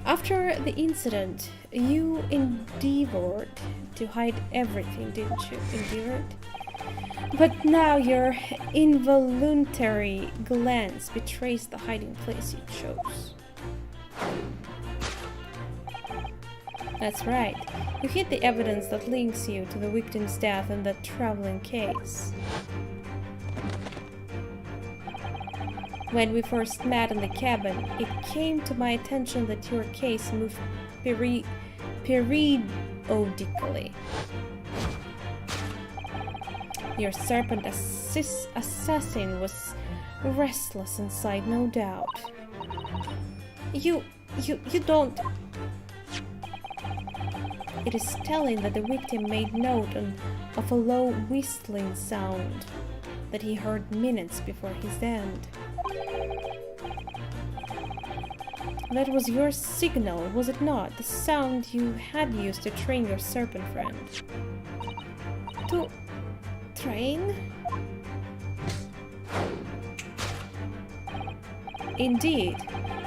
S1: After the incident, you endeavored to hide everything, didn't you? But now your involuntary glance betrays the hiding place you chose. That's right. You hid the evidence that links you to the victim's death in that traveling case. When we first met in the cabin, it came to my attention that your case moved periodically. Your serpent assassin was restless inside, no doubt. You don't... It is telling that the victim made note of a low whistling sound that he heard minutes before his end. That was your signal, was it not? The sound you had used to train your serpent friend. To train? Indeed.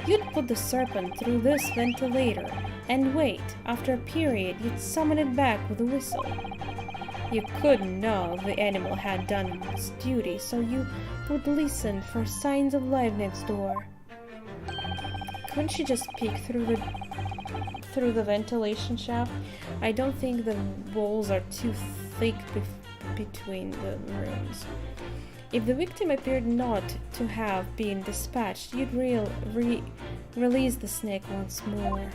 S1: You'd put the serpent through this ventilator and wait. After a period, you'd summon it back with a whistle. You couldn't know if the animal had done its duty, so you would listen for signs of life next door. Couldn't she just peek through the ventilation shaft? I don't think the walls are too thick between the rooms. If the victim appeared not to have been dispatched, you'd release the snake once more.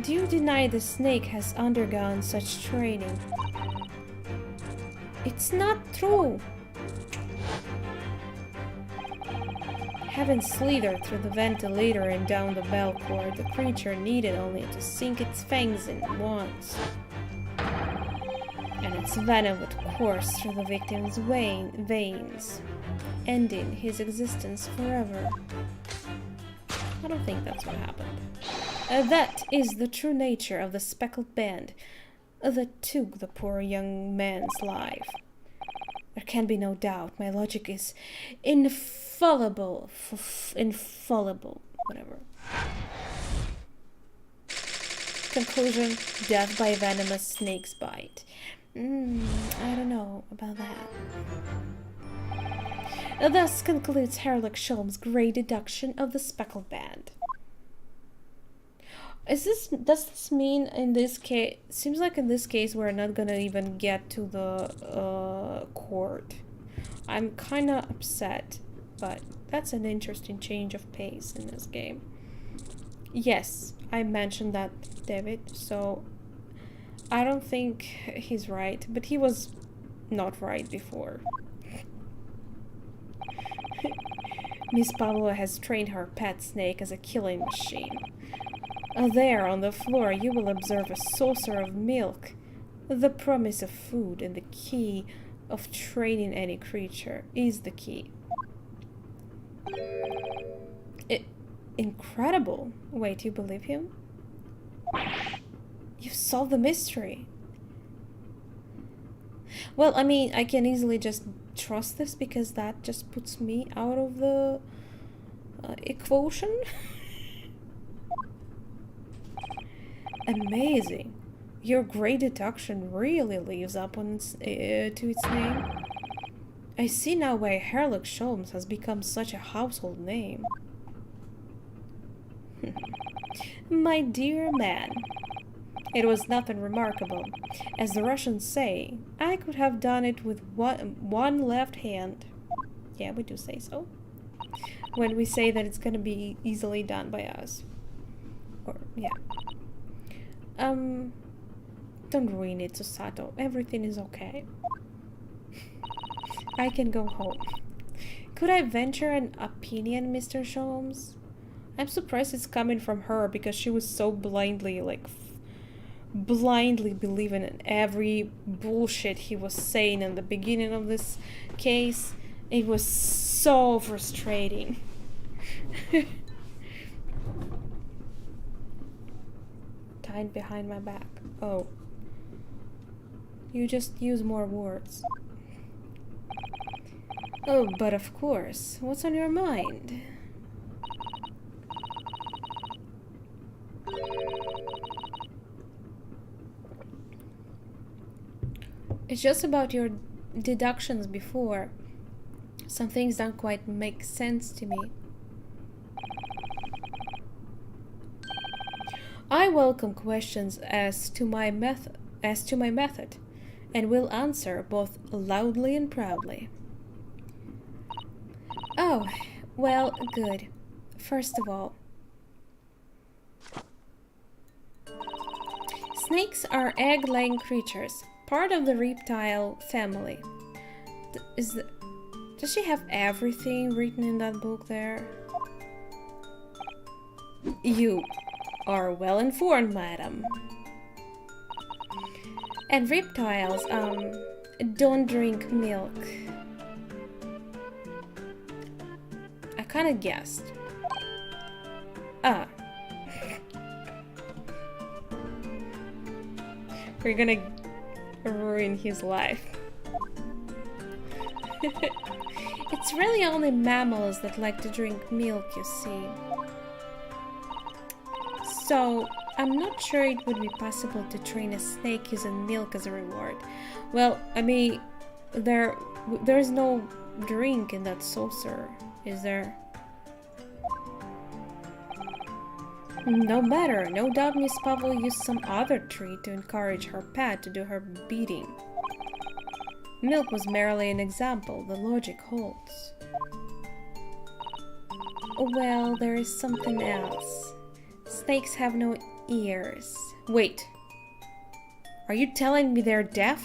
S1: Do you deny the snake has undergone such training? It's not true! Having slithered through the ventilator and down the bell cord, the creature needed only to sink its fangs in once. and its venom would course through the victim's veins, ending his existence forever. I don't think that's what happened. That is the true nature of the Speckled band that took the poor young man's life. There can be no doubt. My logic is infallible. Infallible. Whatever. Conclusion: death by venomous snake's bite. I don't know about that. Thus concludes Herlock Sholmes' great deduction of the Speckled band. Does this mean in this case? Seems like in this case we're not gonna even get to the court. I'm kind of upset, but that's an interesting change of pace in this game. Yes, I mentioned that, David, so I don't think he's right, but he was not right before. Miss Pavlova has trained her pet snake as a killing machine. There, on the floor, you will observe a saucer of milk. The promise of food and the key of training any creature is the key. Incredible. Wait, you believe him? You've solved the mystery. Well, I mean, I can easily just trust this because that just puts me out of the equation. Amazing. Your great deduction really lives up on to its name. I see now why Herlock Sholmes has become such a household name. My dear man, it was nothing remarkable. As the Russians say, I could have done it with one left hand. Yeah, we do say so. When we say that it's gonna be easily done by us. Or, yeah. Don't ruin it, Susato. Everything is okay. I can go home. Could I venture an opinion, Mr. Sholmes? I'm surprised it's coming from her because she was so blindly, blindly believing in every bullshit he was saying in the beginning of this case. It was so frustrating. Tied behind my back. Oh. You just use more words. Oh, but of course. What's on your mind? It's just about your deductions before. Some things don't quite make sense to me. I welcome questions as to my method, and will answer both loudly and proudly. Oh, well, good. First of all, snakes are egg-laying creatures, part of the reptile family. Does she have everything written in that book there? You are well informed, madam. And reptiles, don't drink milk. I kinda guessed. Ah. We're gonna ruin his life. It's really only mammals that like to drink milk, you see. So, I'm not sure it would be possible to train a snake using milk as a reward. Well, I mean, there's no drink in that saucer, is there? No matter, no doubt Miss Pavel used some other treat to encourage her pet to do her bidding. Milk was merely an example, the logic holds. Well, there is something else. Snakes have no ears. Wait. Are you telling me they're deaf?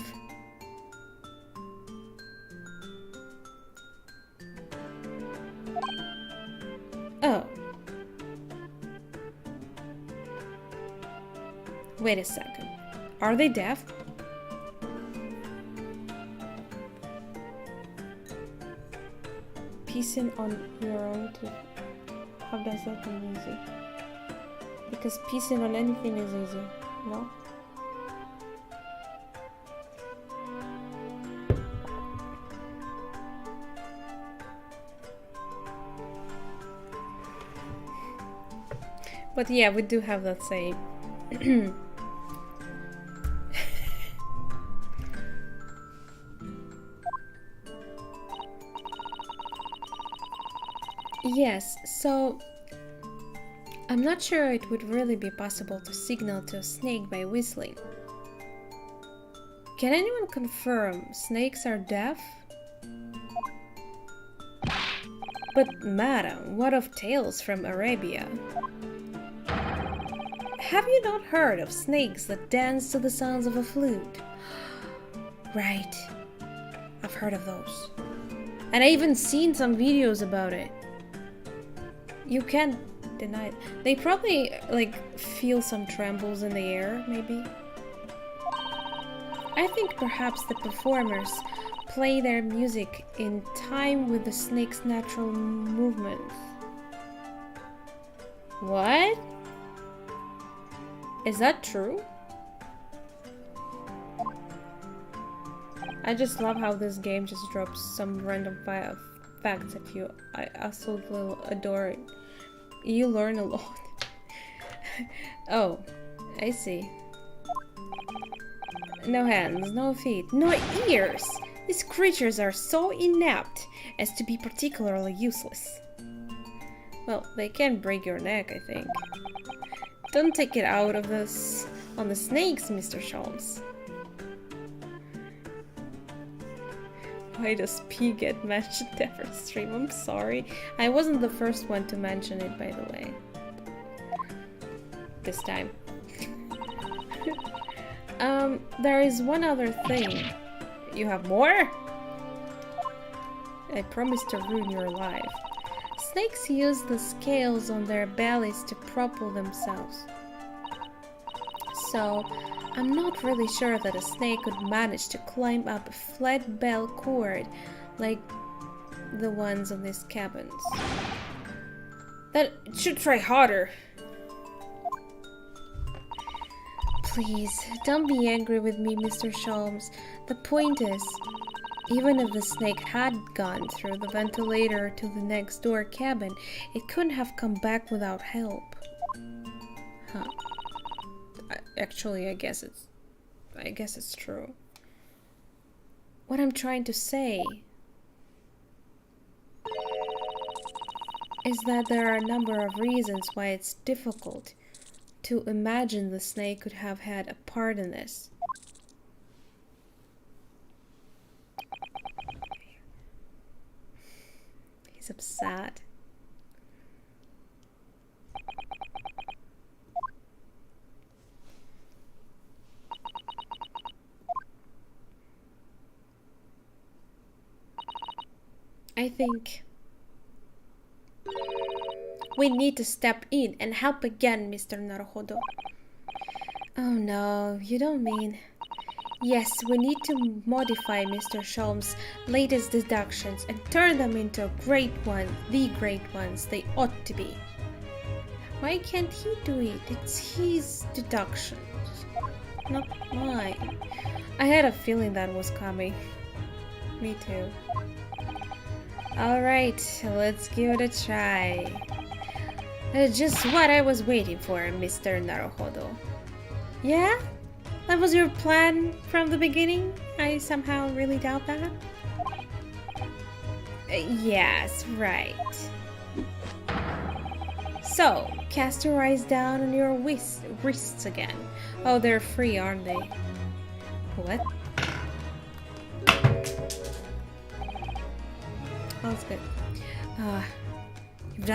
S1: Oh. Wait a second. Are they deaf? piecing on your own to... How does that mean easy? Because piecing on anything is easy, no? But yeah, we do have that saying. Yes, so I'm not sure it would really be possible to signal to a snake by whistling. Can anyone confirm snakes are deaf? But madam, what of tales from Arabia? Have you not heard of snakes that dance to the sounds of a flute? Right, I've heard of those. And I even seen some videos about it. You can't deny it. They probably like feel some trembles in the air, maybe. I think perhaps the performers play their music in time with the snake's natural movements. What? Is that true? I just love how this game just drops some random facts at you. I absolutely adore it. You learn a lot. Oh, I see. No hands, no feet, no ears! These creatures are so inept as to be particularly useless. Well, they can break your neck, I think. Don't take it out of this on the snakes, Mr. Sholmes. Why does P get mentioned every stream? I'm sorry. I wasn't the first one to mention it, by the way. This time. There is one other thing. You have more? I promise to ruin your life. Snakes use the scales on their bellies to propel themselves. So, I'm not really sure that a snake could manage to climb up a flat bell cord like the ones on these cabins. That should try harder. Please, don't be angry with me, Mr. Sholmes. The point is, even if the snake had gone through the ventilator to the next door cabin, it couldn't have come back without help. Huh. Actually, I guess it's true. What I'm trying to say is that there are a number of reasons why it's difficult to imagine the snake could have had a part in this. He's upset. I think we need to step in and help again, Mr. Naruhodo. Oh no, you don't mean... Yes, we need to modify Mr. Sholmes' latest deductions and turn them into the great ones they ought to be. Why can't he do it? It's his deductions, not mine. I had a feeling that was coming. Me too. Alright, let's give it a try. Just what I was waiting for, Mr. Naruhodo. Yeah? That was your plan from the beginning? I somehow really doubt that. Yes, right. So, cast your eyes down on your wrists again. Oh, they're free, aren't they? What? Oh, that's good. You've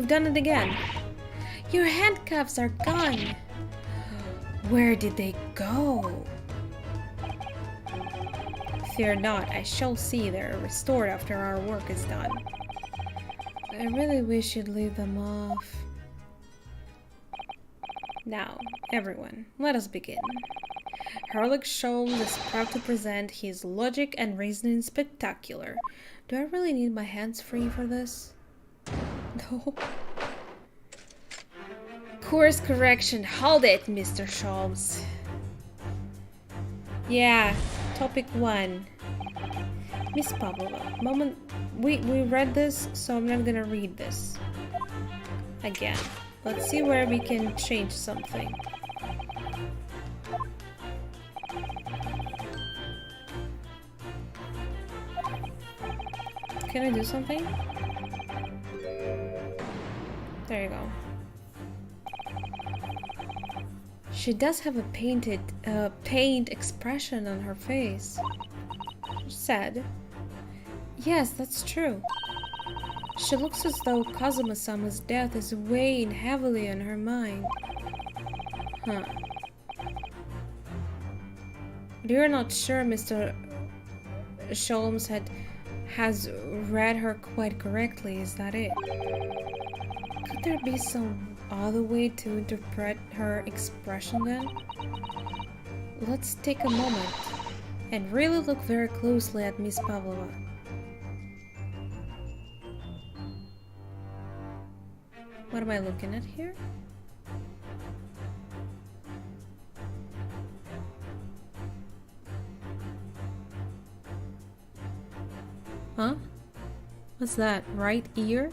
S1: done it again. Your handcuffs are gone. Where did they go? Fear not, I shall see they're restored after our work is done. I really wish you'd leave them off. Now, everyone, let us begin. Herlock Sholmes is proud to present his logic and reasoning spectacular. Do I really need my hands free for this? No. Course correction. Hold it, Mr. Sholmes. Yeah, topic 1. Miss Pavlova. Moment. We read this, so I'm not gonna read this again. Let's see where we can change something. Can I do something? There you go. She does have a pained expression on her face. Sad. Yes, that's true. She looks as though Kazuma-sama's death is weighing heavily on her mind. Huh. You're not sure Mr. Sholmes has read her quite correctly, is that it? Could there be some other way to interpret her expression then? Let's take a moment and really look very closely at Miss Pavlova. What am I looking at here? Huh? What's that? Right ear?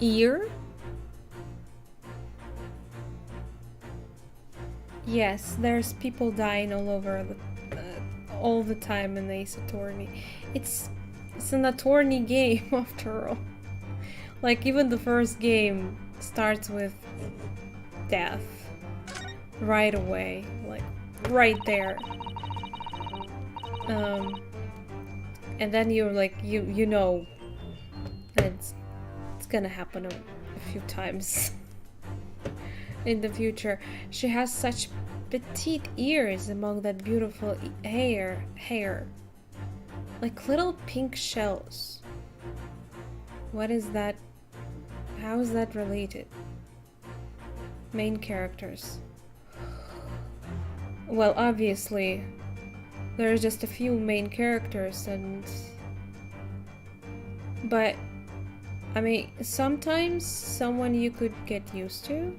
S1: Ear? Yes, there's people dying all the time in Ace Attorney. It's an attorney game after all. Like, even the first game starts with death right away, like right there. And then you're like, you know that it's gonna happen a few times in the future. She has such petite ears among that beautiful hair, like little pink shells. What is that? How is that related? Main characters. Well, obviously, there's just a few main characters, but I mean, sometimes someone you could get used to.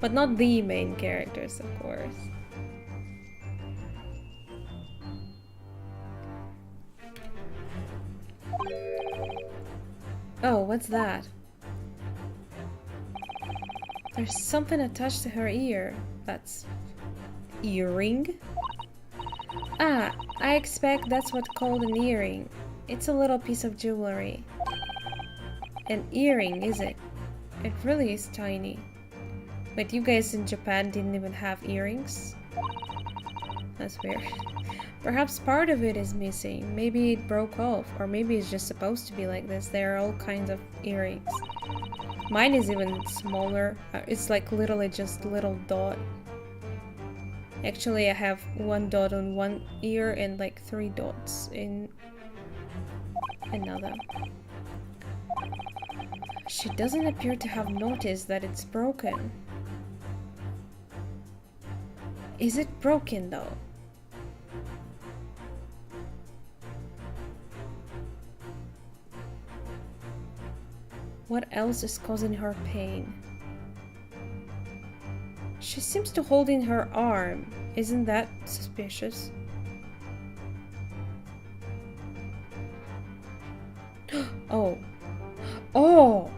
S1: But not the main characters, of course. Oh, what's that? There's something attached to her ear. That's... earring? Ah, I expect that's what's called an earring. It's a little piece of jewelry. An earring, is it? It really is tiny. But you guys in Japan didn't even have earrings? That's weird. Perhaps part of it is missing. Maybe it broke off, or maybe it's just supposed to be like this. There are all kinds of earrings. Mine is even smaller. It's like literally just a little dot. Actually, I have 1 dot on one ear and like 3 dots in another. She doesn't appear to have noticed that it's broken. Is it broken though? What else is causing her pain? She seems to hold in her arm. Isn't that suspicious? Oh. Oh!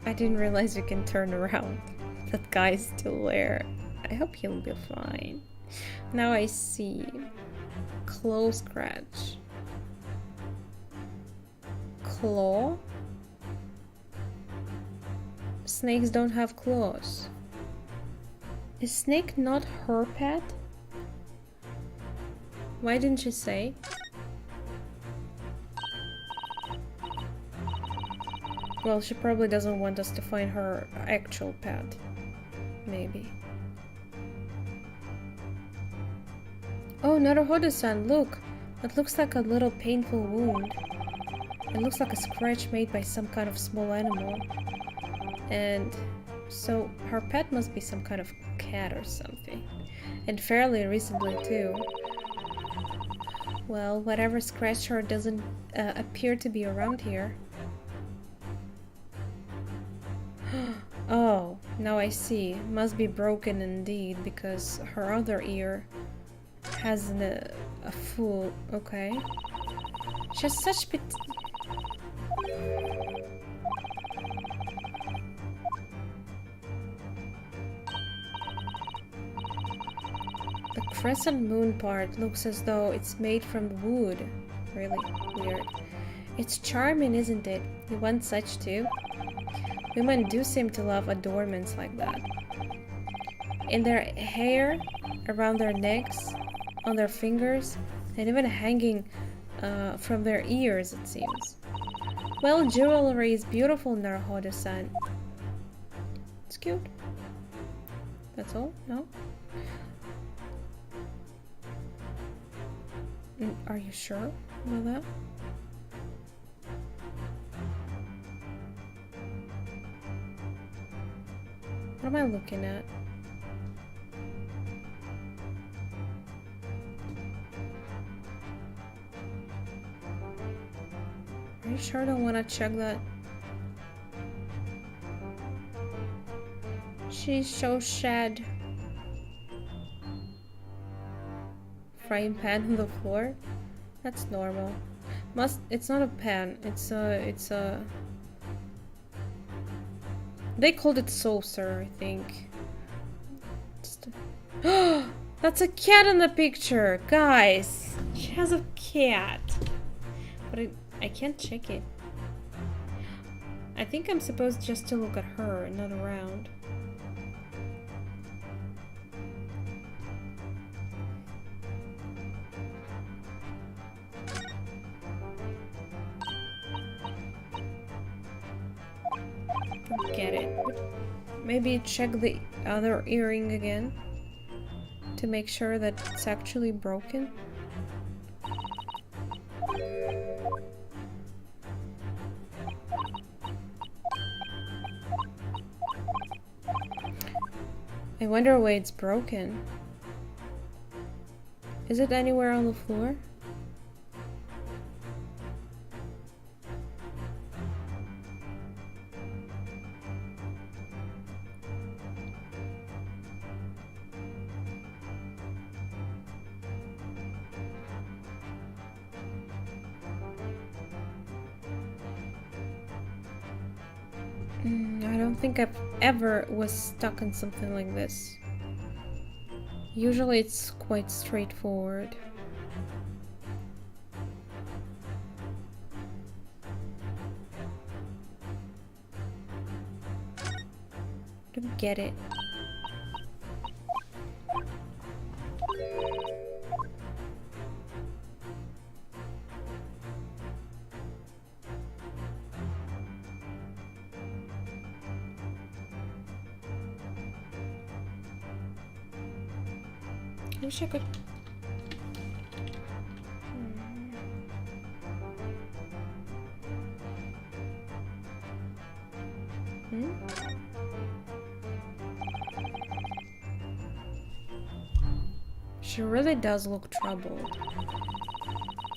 S1: I didn't realize you can turn around. That guy's still there. I hope he'll be fine. Now I see. Claw scratch. Claw? Snakes don't have claws. Is Snake not her pet? Why didn't she say? Well, she probably doesn't want us to find her actual pet. Maybe. Oh, Naruhodo-san, look! That looks like a little painful wound. It looks like a scratch made by some kind of small animal. And so her pet must be some kind of cat or something. And fairly recently too. Well, whatever scratched her doesn't appear to be around here. Oh, now I see. Must be broken indeed, because her other ear has a full... Okay. She has such The crescent moon part looks as though it's made from wood. Really weird. It's charming, isn't it? You want such too? Women do seem to love adornments like that. In their hair, around their necks, on their fingers, and even hanging from their ears, it seems. Well, jewelry is beautiful, Naruhodo-san. It's cute. That's all? No? Are you sure about that? What am I looking at? Are you sure I don't want to check that? She's so sad. Frying pan on the floor? That's normal. It's not a pan, it's a they called it saucer, I think. That's a cat in the picture, guys. She has a cat. But I can't check it. I think I'm supposed just to look at her, not around. Get it. Maybe check the other earring again to make sure that it's actually broken. I wonder why it's broken. Is it anywhere on the floor? I don't think I've ever was stuck in something like this. Usually it's quite straightforward. Don't get it. I wish I could. She really does look troubled.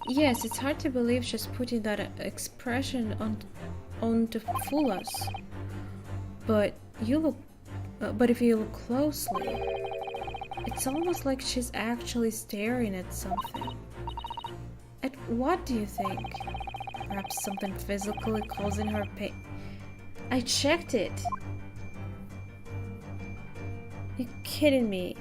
S1: Yes, it's hard to believe she's putting that expression on to fool us. But if you look closely, it's almost like she's actually staring at something. At what do you think? Perhaps something physically causing her pain. I checked it. You're kidding me.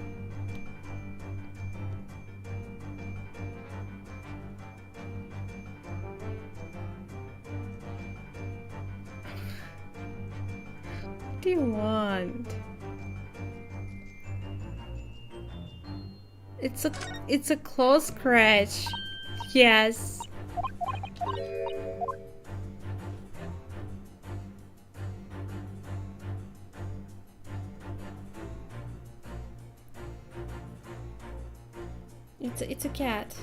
S1: What do you want? It's a close scratch. Yes. It's a cat.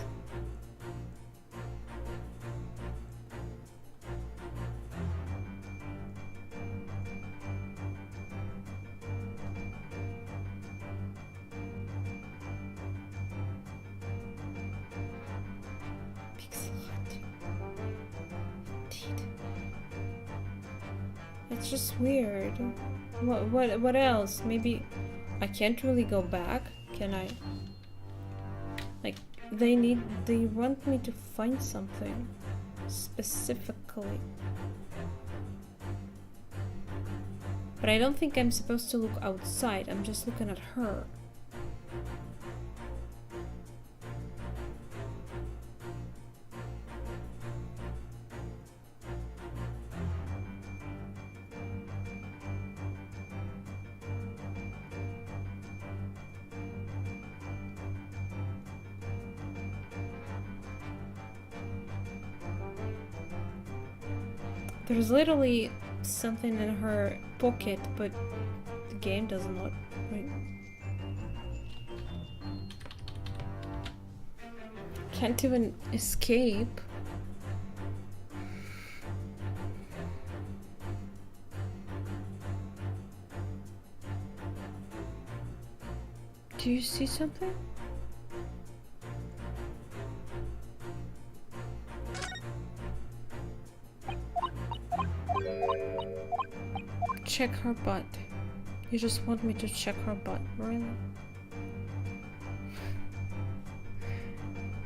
S1: It's just weird. What else? Maybe I can't really go back, can I? Like, they want me to find something specifically. But I don't think I'm supposed to look outside. I'm just looking at her. There's literally something in her pocket, but the game doesn't look right. Can't even escape. Do you see something? Check her butt. You just want me to check her butt, really?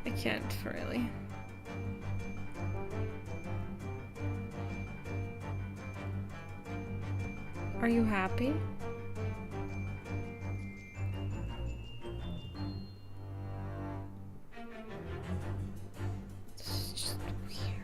S1: I can't, really. Are you happy? This is just weird.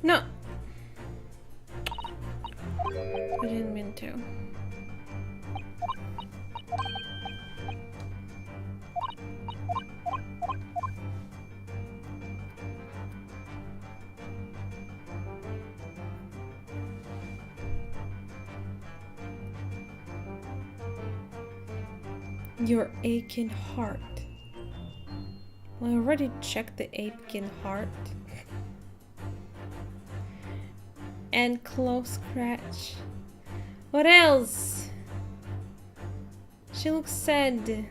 S1: No! I didn't mean to. Your aching heart. Well, I already checked the aching heart. And claw scratch. What else? She looks sad.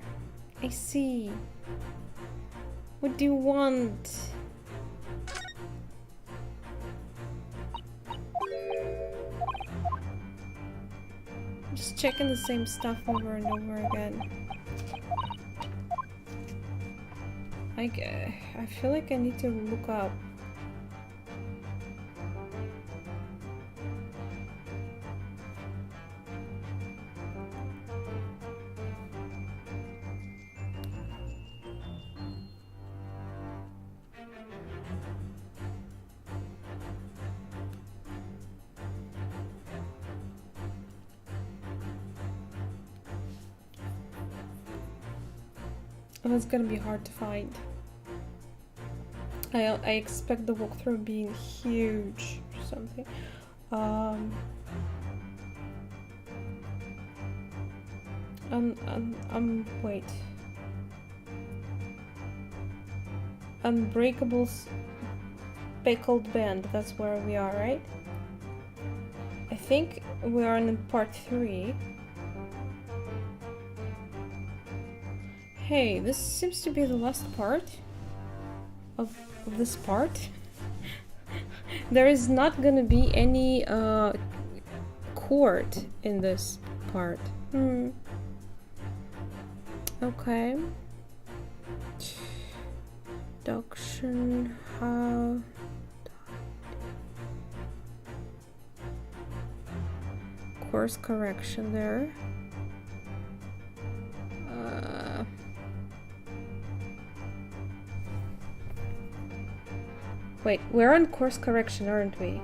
S1: I see. What do you want? Just checking the same stuff over and over again. I feel like I need to look up. Oh, it's gonna be hard to find. I expect the walkthrough being huge or something. Wait. Unbreakable Speckled band, that's where we are, right? I think we are in part 3. Hey, this seems to be the last part of this part. There is not gonna be any chord in this part. Okay. Induction, how course correction there. Wait, we're on course correction, aren't we?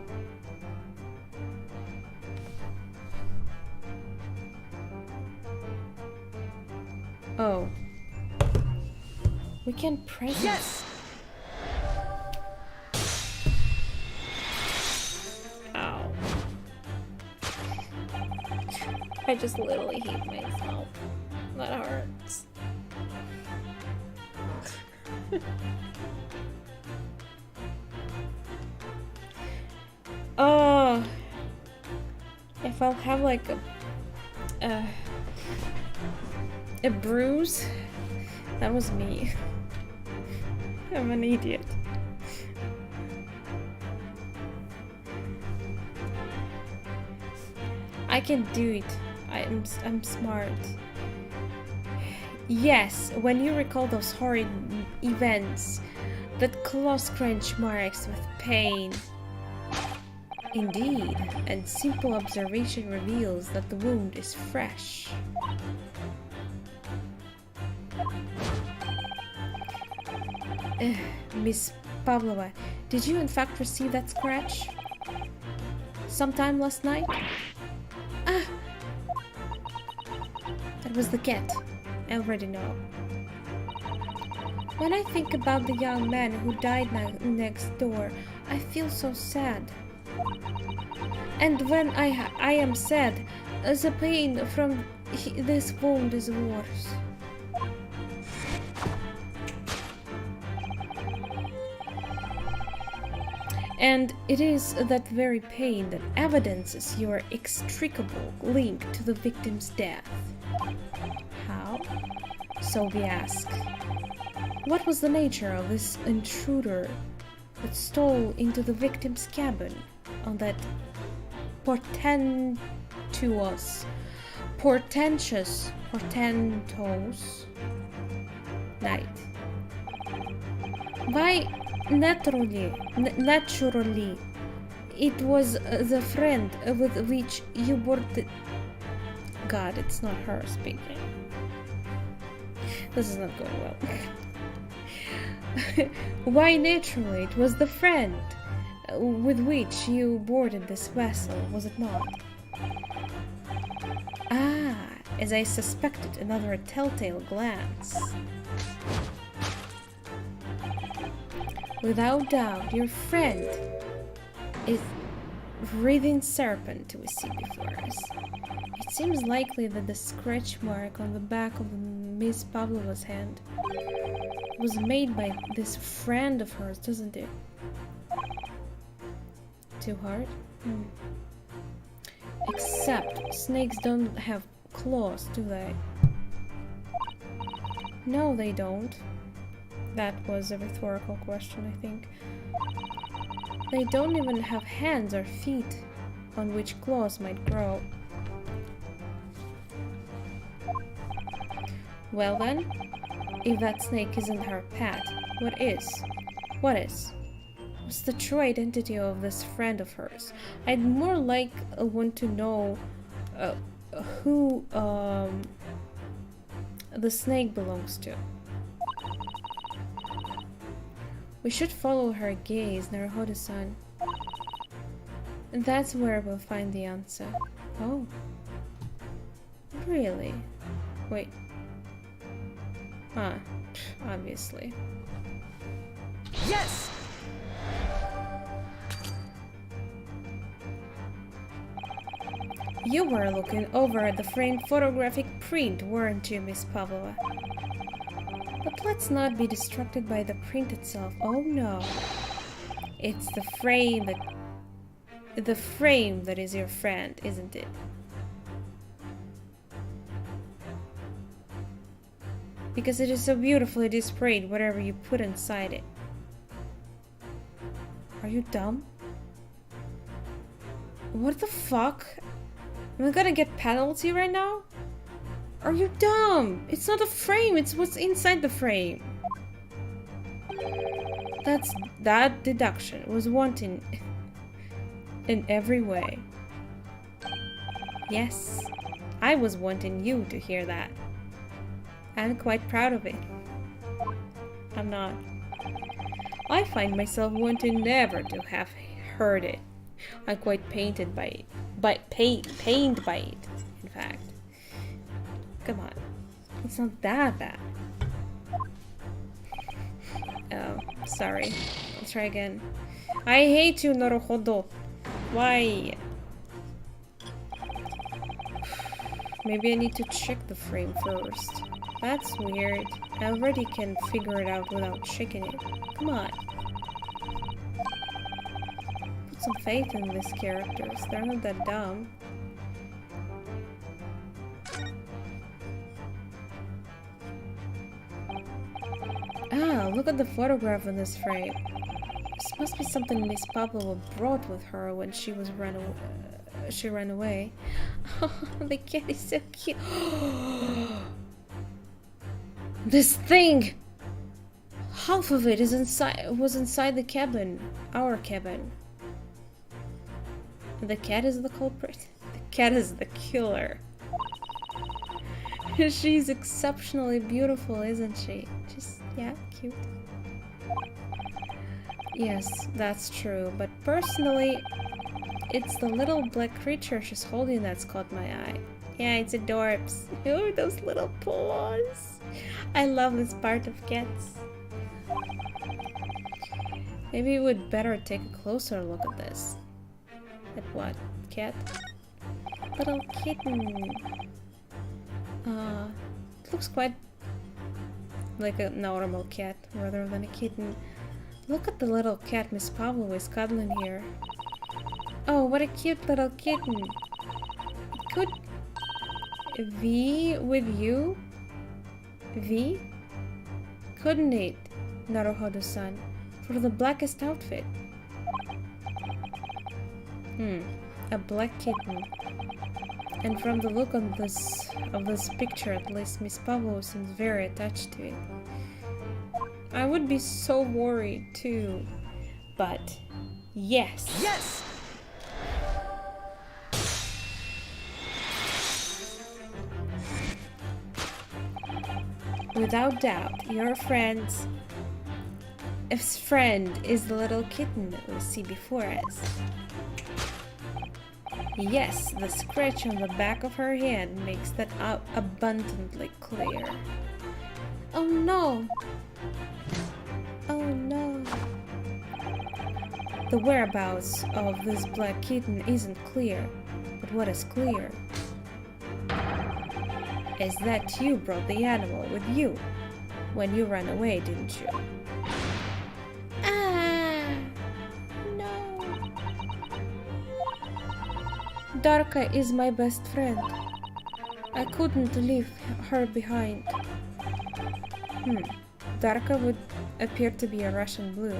S1: Oh. We can press.
S2: Yes!
S1: Ow. I just literally hate myself. That hurts. Oh, if I'll have like a bruise, that was me. I'm an idiot. I can do it. I'm smart. Yes, when you recall those horrid events that claw scrunch marks with pain. Indeed, and simple observation reveals that the wound is fresh. Miss Pavlova, did you in fact receive that scratch? Sometime last night? Ah! That was the cat. I already know. When I think about the young man who died next door, I feel so sad. And when I am sad, the pain from this wound is worse. And it is that very pain that evidences your inextricable link to the victim's death. How? So we ask. What was the nature of this intruder that stole into the victim's cabin on that portentous night? Why, naturally, it was the friend with which you boarded. God, it's not her speaking. This is not going well. Why, naturally, it was the friend with which you boarded this vessel, was it not? Ah, as I suspected, another telltale glance. Without doubt, your friend is wreathing serpent we see before us. It seems likely that the scratch mark on the back of Miss Pavlova's hand was made by this friend of hers, doesn't it? Too hard? Except snakes don't have claws, do they? No, they don't. That was a rhetorical question, I think. They don't even have hands or feet on which claws might grow. Well then, if that snake isn't her pet, what is? What is? What's the true identity of this friend of hers? I'd more like want to know who the snake belongs to. We should follow her gaze, Naruhodo-san. And that's where we'll find the answer. Oh. Really? Wait. Ah, obviously.
S2: Yes!
S1: You were looking over at the framed photographic print, weren't you, Miss Pavlova? But let's not be distracted by the print itself. Oh no. It's the frame that is your friend, isn't it? Because it is so beautifully displayed, whatever you put inside it. Are you dumb? What the fuck? Am I gonna get penalty right now? Are you dumb? It's not a frame, it's what's inside the frame. That deduction was wanting in every way. Yes, I was wanting you to hear that. I'm quite proud of it. I'm not. I find myself wanting never to have heard it. I'm quite pained by it. Pained by it, in fact. Come on. It's not that bad. Oh, sorry. Let's try again. I hate you, Naruhodo. Why? Maybe I need to check the frame first. That's weird. I already can figure it out without checking it. Come on. Put some faith in these characters. They're not that dumb. Ah, look at the photograph in this frame. This must be something Miss Pavlova brought with her when she ran away. Oh, the cat is so cute. This thing! Half of it was inside the cabin. Our cabin. The cat is the culprit. The cat is the killer. She's exceptionally beautiful, isn't she? Just, yeah, cute. Yes, that's true, but personally, it's the little black creature she's holding that's caught my eye. Yeah, it's adorbs. Oh, those little paws. I love this part of cats. Maybe we'd better take a closer look at this. At what? Cat? Little kitten. It looks quite like a normal cat rather than a kitten. Look at the little cat Miss Pavlova is cuddling here. Oh, what a cute little kitten. Could V with you? V? Couldn't it, Naruhodo-san? For the blackest outfit. A black kitten. And from the look of this picture, at least Miss Pavlova seems very attached to it. I would be so worried too, but yes.
S2: Yes!
S1: Without doubt, your friend is the little kitten that we see before us. Yes, the scratch on the back of her hand makes that abundantly clear. Oh no! Oh no! The whereabouts of this black kitten isn't clear, but what is clear is that you brought the animal with you when you ran away, didn't you? Ah! No! Darka is my best friend. I couldn't leave her behind. Darka would appear to be a Russian blue.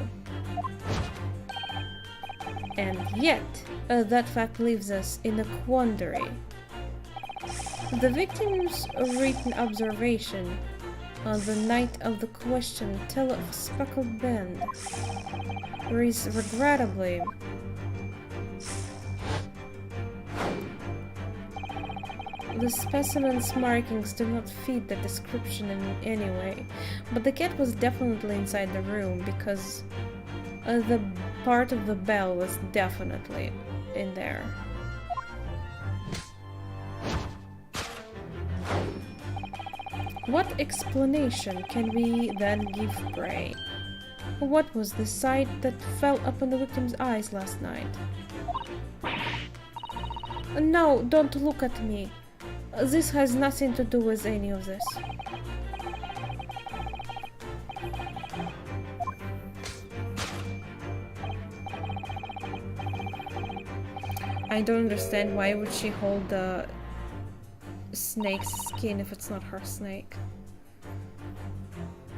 S1: And yet, that fact leaves us in a quandary. The victim's written observation on the night of the question tell of Speckled band is regrettably the specimen's markings do not fit the description in any way, but the cat was definitely inside the room because the part of the bell was definitely in there. What explanation can we then give Bray? What was the sight that fell upon the victim's eyes last night? No, don't look at me. This has nothing to do with any of this. I don't understand why would she hold the snake's skin if it's not her snake.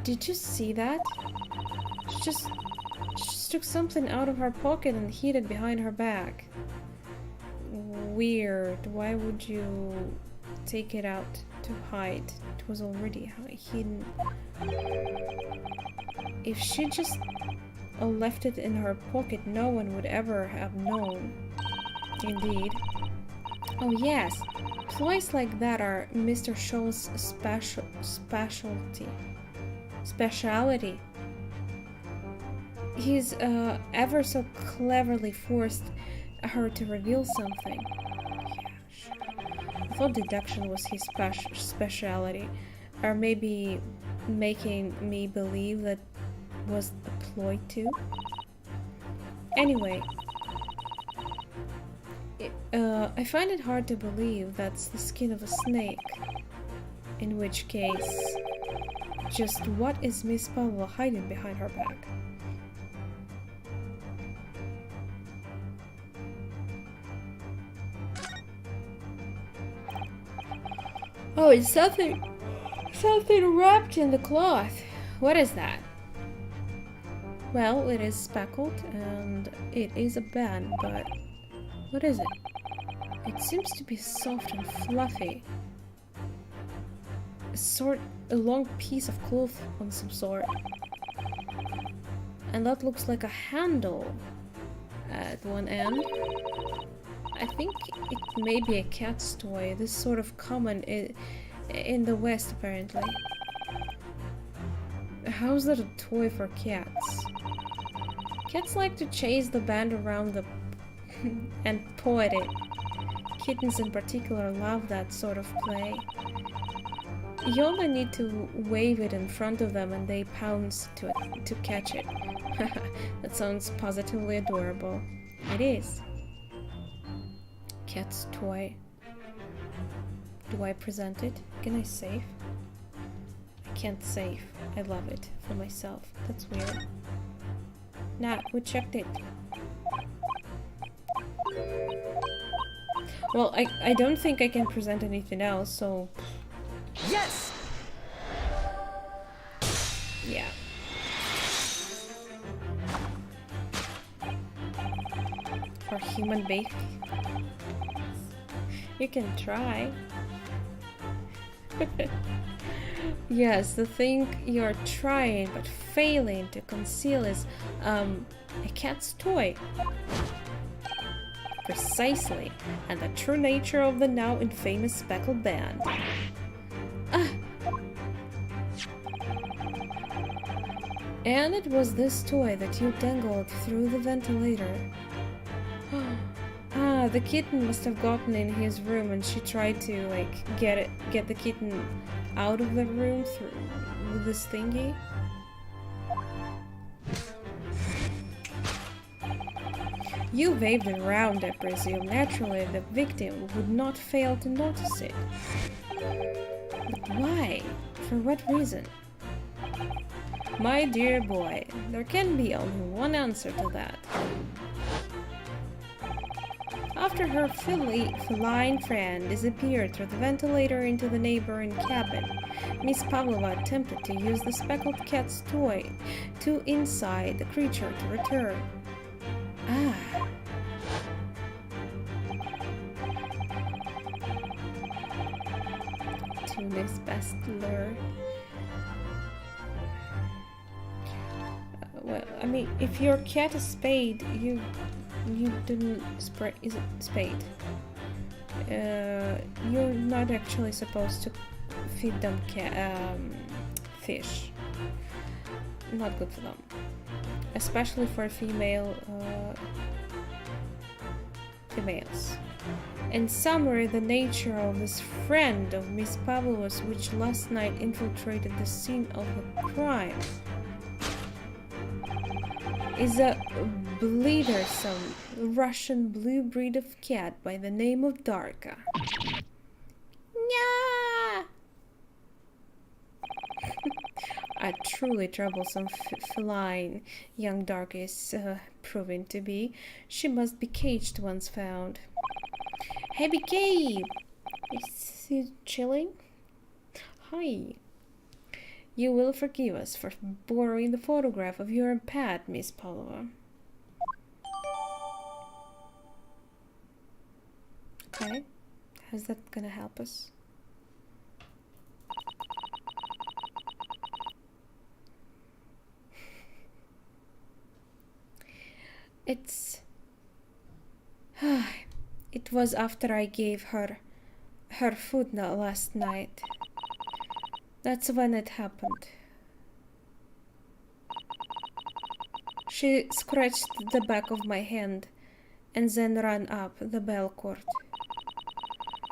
S1: Did you see that? She just took something out of her pocket and hid it behind her back. Weird. Why would you take it out to hide? It was already hidden. If she just left it in her pocket, no one would ever have known. Indeed. Oh yes, ploys like that are Mr. Shaw's specialty. He's ever so cleverly forced her to reveal something. Yeah, sure. I thought deduction was his specialty, or maybe making me believe that was a ploy too. Anyway, I find it hard to believe that's the skin of a snake. In which case, just what is Miss Pavlova hiding behind her back? Oh, it's something wrapped in the cloth. What is that? Well, it is speckled and it is a band, but what is it? It seems to be soft and fluffy. A long piece of cloth on some sort. And that looks like a handle at one end. I think it may be a cat's toy. This is sort of common in the West, apparently. How's that a toy for cats? Cats like to chase the band around and paw at it. Kittens in particular love that sort of play. You only need to wave it in front of them and they pounce to catch it. That sounds positively adorable. It is. Cat's toy. Do I present it? Can I save? I can't save. I love it for myself. That's weird. Nah, we checked it. Well, I don't think I can present anything else, so...
S2: Yes!
S1: Yeah. For human baby. You can try. Yes, the thing you're trying but failing to conceal is a cat's toy. Precisely, and the true nature of the now infamous Speckled band. And it was this toy that you dangled through the ventilator. The kitten must have gotten in his room and she tried to, like, get the kitten out of the room with this thingy. You waved it around, I presume. Naturally, the victim would not fail to notice it. But why? For what reason? My dear boy, there can be only one answer to that. After her feline friend disappeared through the ventilator into the neighboring cabin, Miss Pavlova attempted to use the speckled cat's toy to incite the creature to return. To Miss best lure. Well, I mean, if your cat is spayed, you didn't spray. Is it spayed? You're not actually supposed to feed them fish. Not good for them, especially for females. In summary, the nature of this friend of Miss Pavlova's, which last night infiltrated the scene of the crime, is a bleedersome Russian blue breed of cat by the name of Darka. Nya! A truly troublesome feline young Darka is proving to be. She must be caged once found. Hey, BK! Is he chilling? Hi. You will forgive us for borrowing the photograph of your pet, Miss Pavlova. Okay. How's that gonna help us? It It was after I gave her food last night. That's when it happened. She scratched the back of my hand and then ran up the bell cord.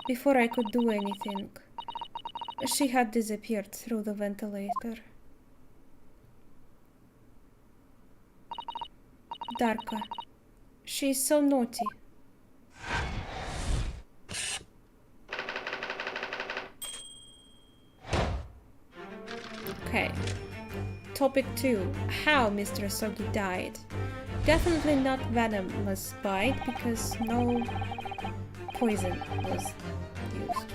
S1: Before I could do anything, she had disappeared through the ventilator. Darka. She is so naughty. Okay. Topic 2. How Mr. Sogi died. Definitely not venomous bite because no poison was used.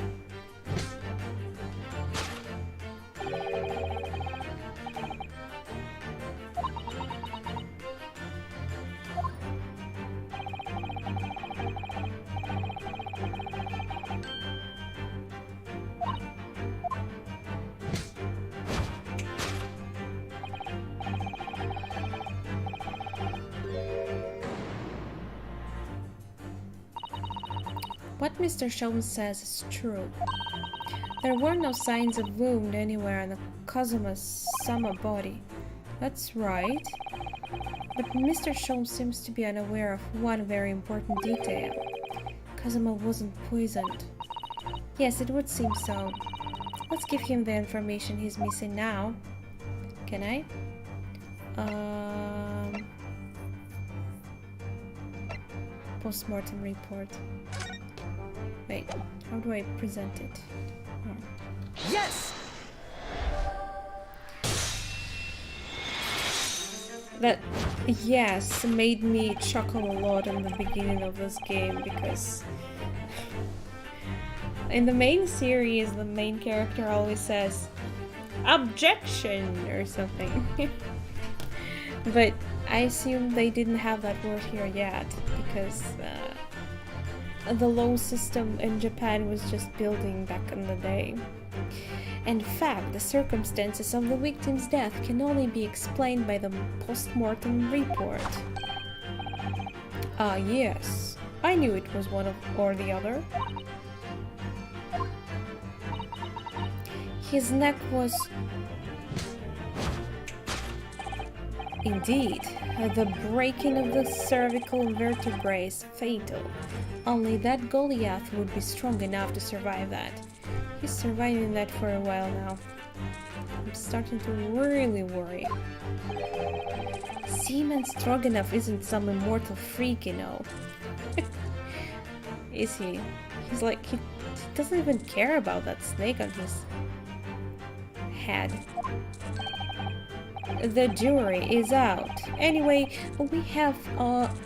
S1: What Mr. Sholmes says is true. There were no signs of wound anywhere on Kazuma's summer body. That's right. But Mr. Sholmes seems to be unaware of one very important detail. Kazuma wasn't poisoned. Yes, it would seem so. Let's give him the information he's missing now. Can I? Postmortem report. Wait, how do I present it? Oh.
S2: Yes!
S1: That, yes, made me chuckle a lot in the beginning of this game because in the main series, the main character always says, "Objection!" or something. But I assume they didn't have that word here yet because the law system in Japan was just building back in the day. In fact, the circumstances of the victim's death can only be explained by the post-mortem report. Yes. I knew it was one or the other. His neck was... Indeed, the breaking of the cervical vertebrae is fatal. Only that Goliath would be strong enough to survive that. He's surviving that for a while now. I'm starting to really worry. Seaman Stroganoff isn't some immortal freak, you know. Is he? He's like, he doesn't even care about that snake on his head. The jury is out. Anyway, we have on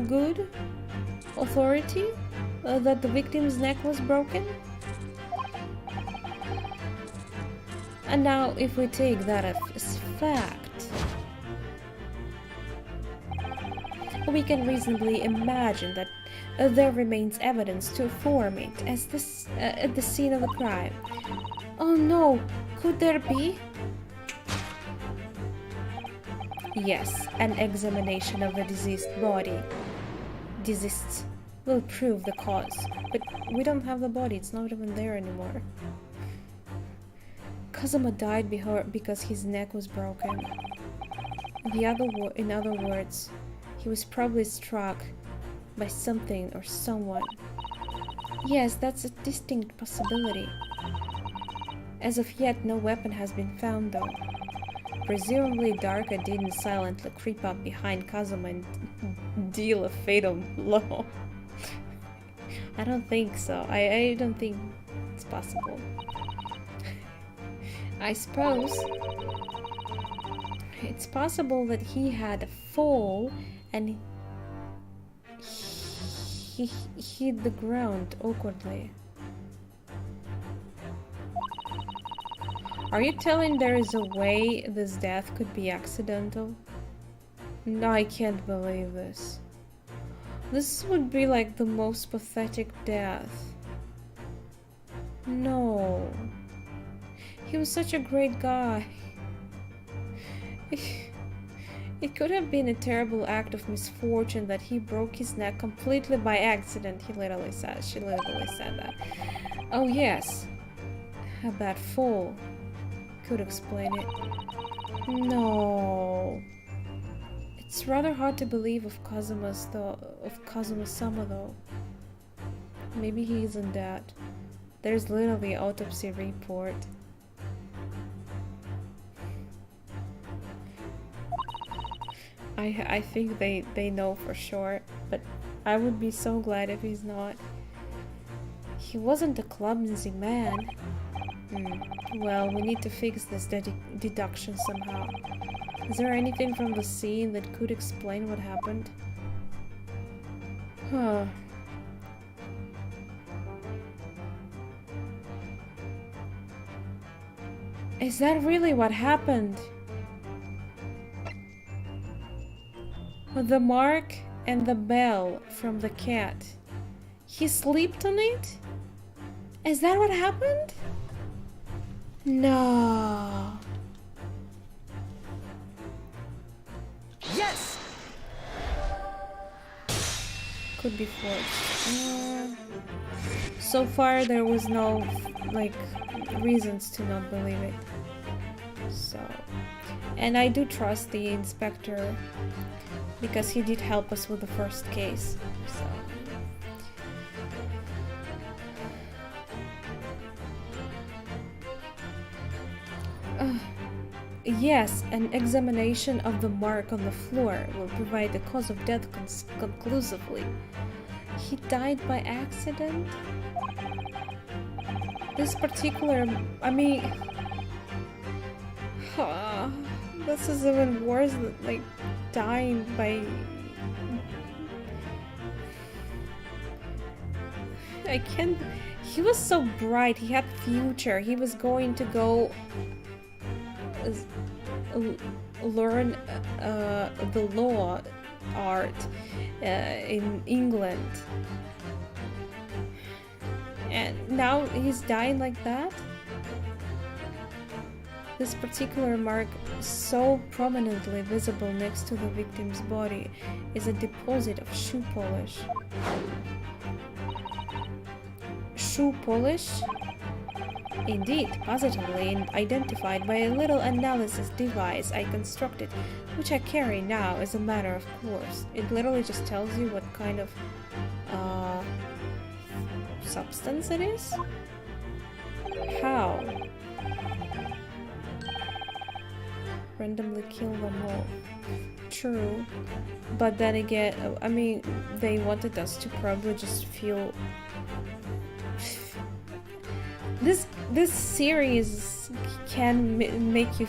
S1: good authority that the victim's neck was broken. And now if we take that as fact, we can reasonably imagine that there remains evidence to form it as this at the scene of the crime. Oh no, could there be? Yes, an examination of the deceased body. Deceased will prove the cause, but we don't have the body, it's not even there anymore. Kazuma died because his neck was broken. In other words, he was probably struck by something or someone. Yes, that's a distinct possibility. As of yet, no weapon has been found though. Presumably Darka didn't silently creep up behind Kazuma and deal a fatal blow. I don't think so. I don't think it's possible. I suppose it's possible that he had a fall and he hit the ground awkwardly. Are you telling there is a way this death could be accidental? No, I can't believe this. This would be like the most pathetic death. No. He was such a great guy. It could have been a terrible act of misfortune that he broke his neck completely by accident, he literally said. She literally said that. Oh yes, a bad fall could explain it. No. It's rather hard to believe of Kazuma-sama though. Maybe he isn't dead. There's literally an autopsy report. I think they know for sure, but I would be so glad if he's not. He wasn't a clumsy man. Well, we need to fix this deduction somehow. Is there anything from the scene that could explain what happened? Huh. Is that really what happened? The mark and the bell from the cat. He slept on it? Is that what happened? No.
S2: Yes!
S1: Could be forged. So far there was no, like, reasons to not believe it. So... And I do trust the inspector, because he did help us with the first case, so... Yes, an examination of the mark on the floor will provide the cause of death conclusively. He died by accident? This particular... I mean... this is even worse than, like, dying by... I can't... He was so bright, he had future, he was going to go... learn the law art in England. And now he's dying like that? This particular mark, so prominently visible next to the victim's body, is a deposit of shoe polish. Shoe polish? Indeed, positively identified by a little analysis device I constructed, which I carry now as a matter of course. It literally just tells you what kind of substance it is? How? Randomly kill them all. True. But then again, I mean, they wanted us to probably just feel... This series can make you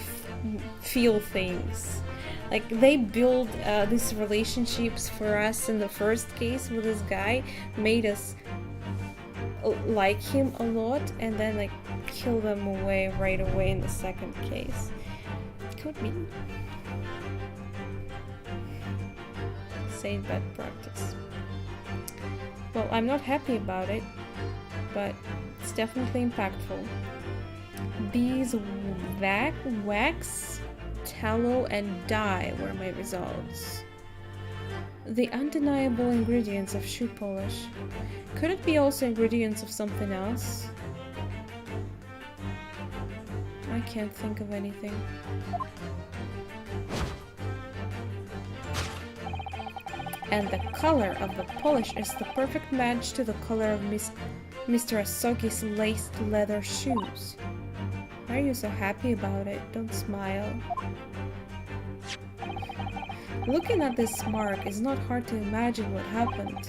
S1: feel things. Like, they build these relationships for us in the first case with this guy, made us like him a lot, and then like kill them away right away in the second case. Could be. Same bad practice. Well, I'm not happy about it, but it's definitely impactful. Bees, wax, tallow, and dye were my results. The undeniable ingredients of shoe polish. Could it be also ingredients of something else? I can't think of anything. And the color of the polish is the perfect match to the color of Mr. Asogi's laced leather shoes. Why are you so happy about it? Don't smile. Looking at this mark, it's not hard to imagine what happened.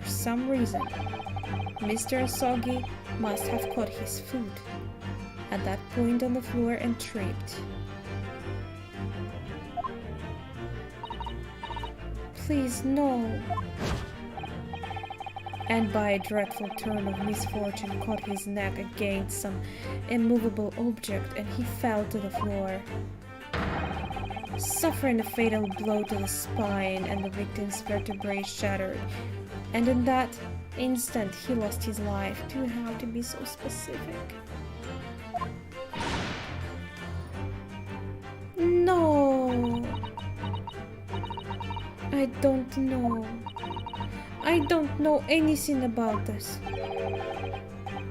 S1: For some reason, Mr. Asogi must have caught his foot at that point on the floor and tripped. Please, no. And by a dreadful turn of misfortune caught his neck against some immovable object and he fell to the floor, suffering a fatal blow to the spine, and the victim's vertebrae shattered. And in that instant he lost his life. Do you have to be so specific? No. I don't know. I don't know anything about this.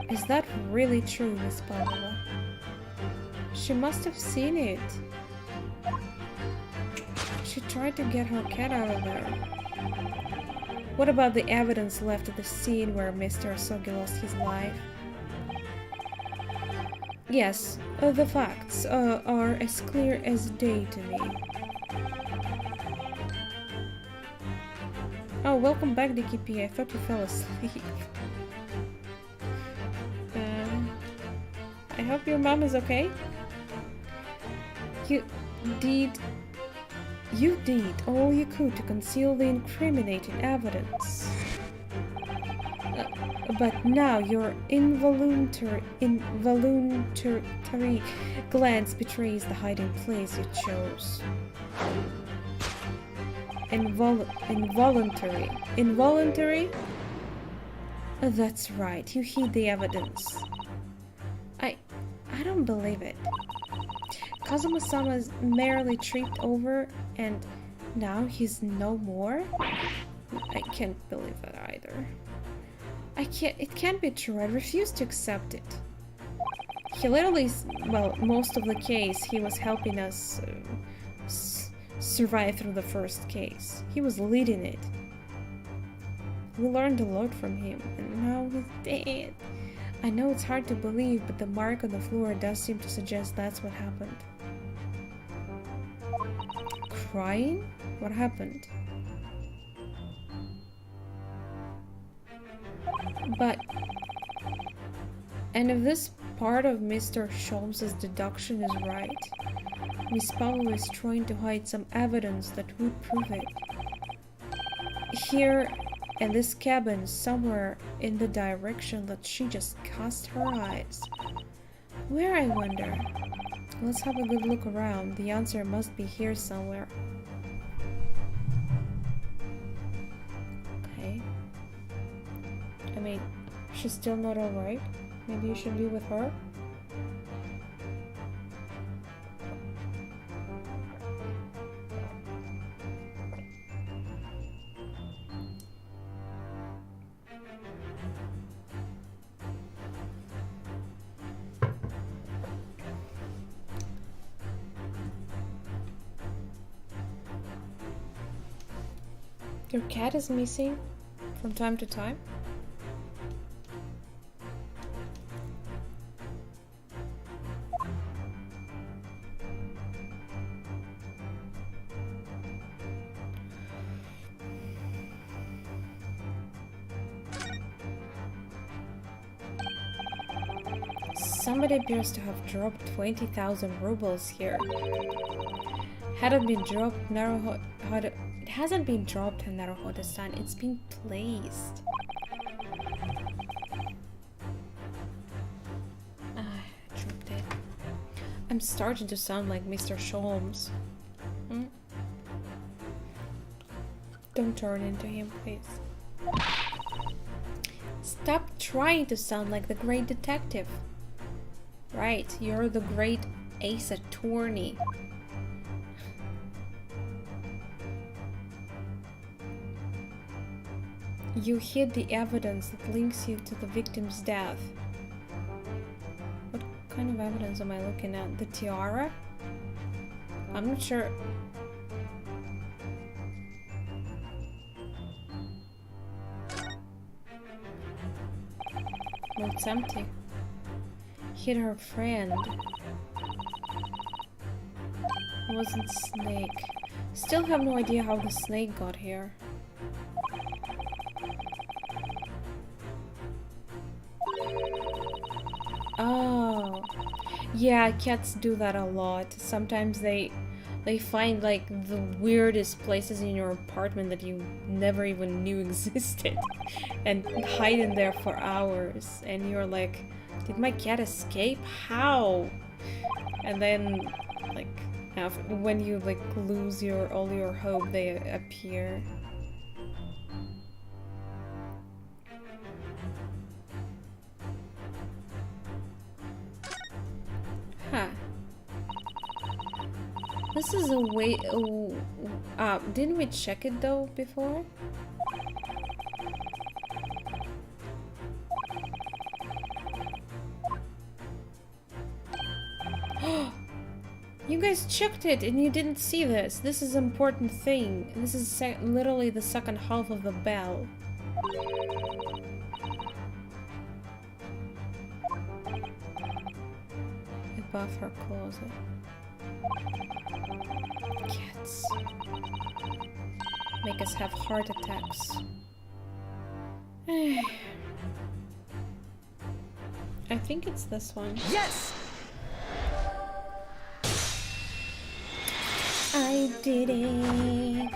S1: Is that really true, Miss Pavlova? She must have seen it. She tried to get her cat out of there. What about the evidence left at the scene where Mr. Asogi lost his life? Yes, the facts are as clear as day to me. Oh, welcome back, DKP. I thought you fell asleep. I hope your mom is okay. You did all you could to conceal the incriminating evidence. But now your involuntary glance betrays the hiding place you chose. Involuntary? That's right, you hid the evidence. I don't believe it. Kazuma-sama's merely tripped over and now he's no more? I can't believe that either. It can't be true. I refuse to accept it. He literally, well, most of the case, he was helping us survive through the first case. He was leading it. We learned a lot from him, and now he's dead. I know it's hard to believe, but the mark on the floor does seem to suggest that's what happened. Crying? What happened? And if this part of Mr. Sholmes' deduction is right, Miss Pavlova is trying to hide some evidence that would prove it. Here, in this cabin, somewhere in the direction that she just cast her eyes. Where, I wonder? Let's have a good look around. The answer must be here somewhere. Okay. I mean, she's still not alright. Maybe you should be with her? Your cat is missing from time to time? Somebody appears to have dropped 20,000 rubles here. Had it been dropped, it hasn't been dropped in Naruhodo-san, it's been placed. Dropped it. I'm starting to sound like Mr. Sholmes. Don't turn into him, please. Stop trying to sound like the great detective. Right, you're the great ace attorney. You hid the evidence that links you to the victim's death. What kind of evidence am I looking at? The tiara? I'm not sure. No, it's empty. Hit her friend. It wasn't snake. Still have no idea how the snake got here. Oh, yeah, cats do that a lot. Sometimes they find like the weirdest places in your apartment that you never even knew existed and hide in there for hours, and you're like, did my cat escape? How? And then like when you like lose all your hope, they appear. Huh. This is a Didn't we check it though before? You guys checked it and you didn't see this. This is an important thing. This is literally the second half of the bell. Above her closet. Cats. Make us have heart attacks. I think it's this one.
S2: Yes!
S1: I did it!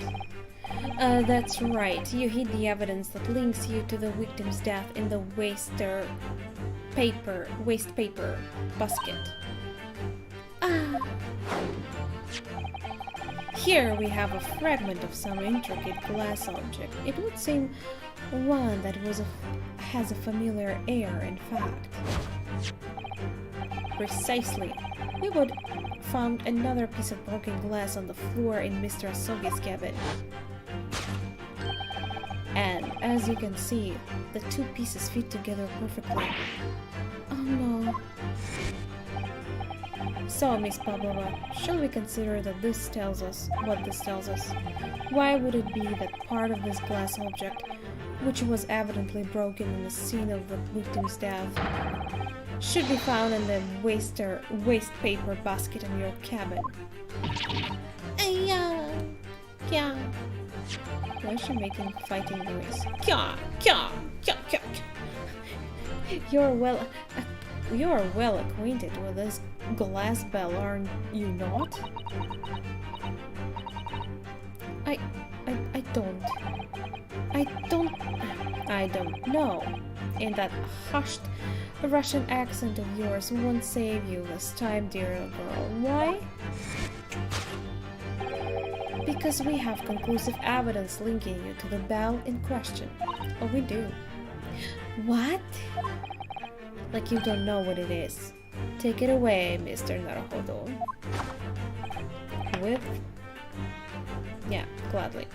S1: That's right. You hid the evidence that links you to the victim's death in the waste paper basket. Here we have a fragment of some intricate glass object. It would seem one that has a familiar air, in fact. Precisely. We would found another piece of broken glass on the floor in Mr. Asogi's cabin. And as you can see, the two pieces fit together perfectly. Oh no. So, Miss Pavlova, shall we consider that this tells us what this tells us? Why would it be that part of this glass object, which was evidently broken in the scene of the victim's death, should be found in the waste paper basket in your cabin? Yeah. Why is she making fighting noise? Kya. You're well acquainted with this glass bell, aren't you not? I don't know. And that hushed Russian accent of yours won't save you this time, dear girl. Why? Because we have conclusive evidence linking you to the bell in question. Oh, we do. What? Like you don't know what it is. Take it away, Mr. Naruhodo. Yeah, gladly.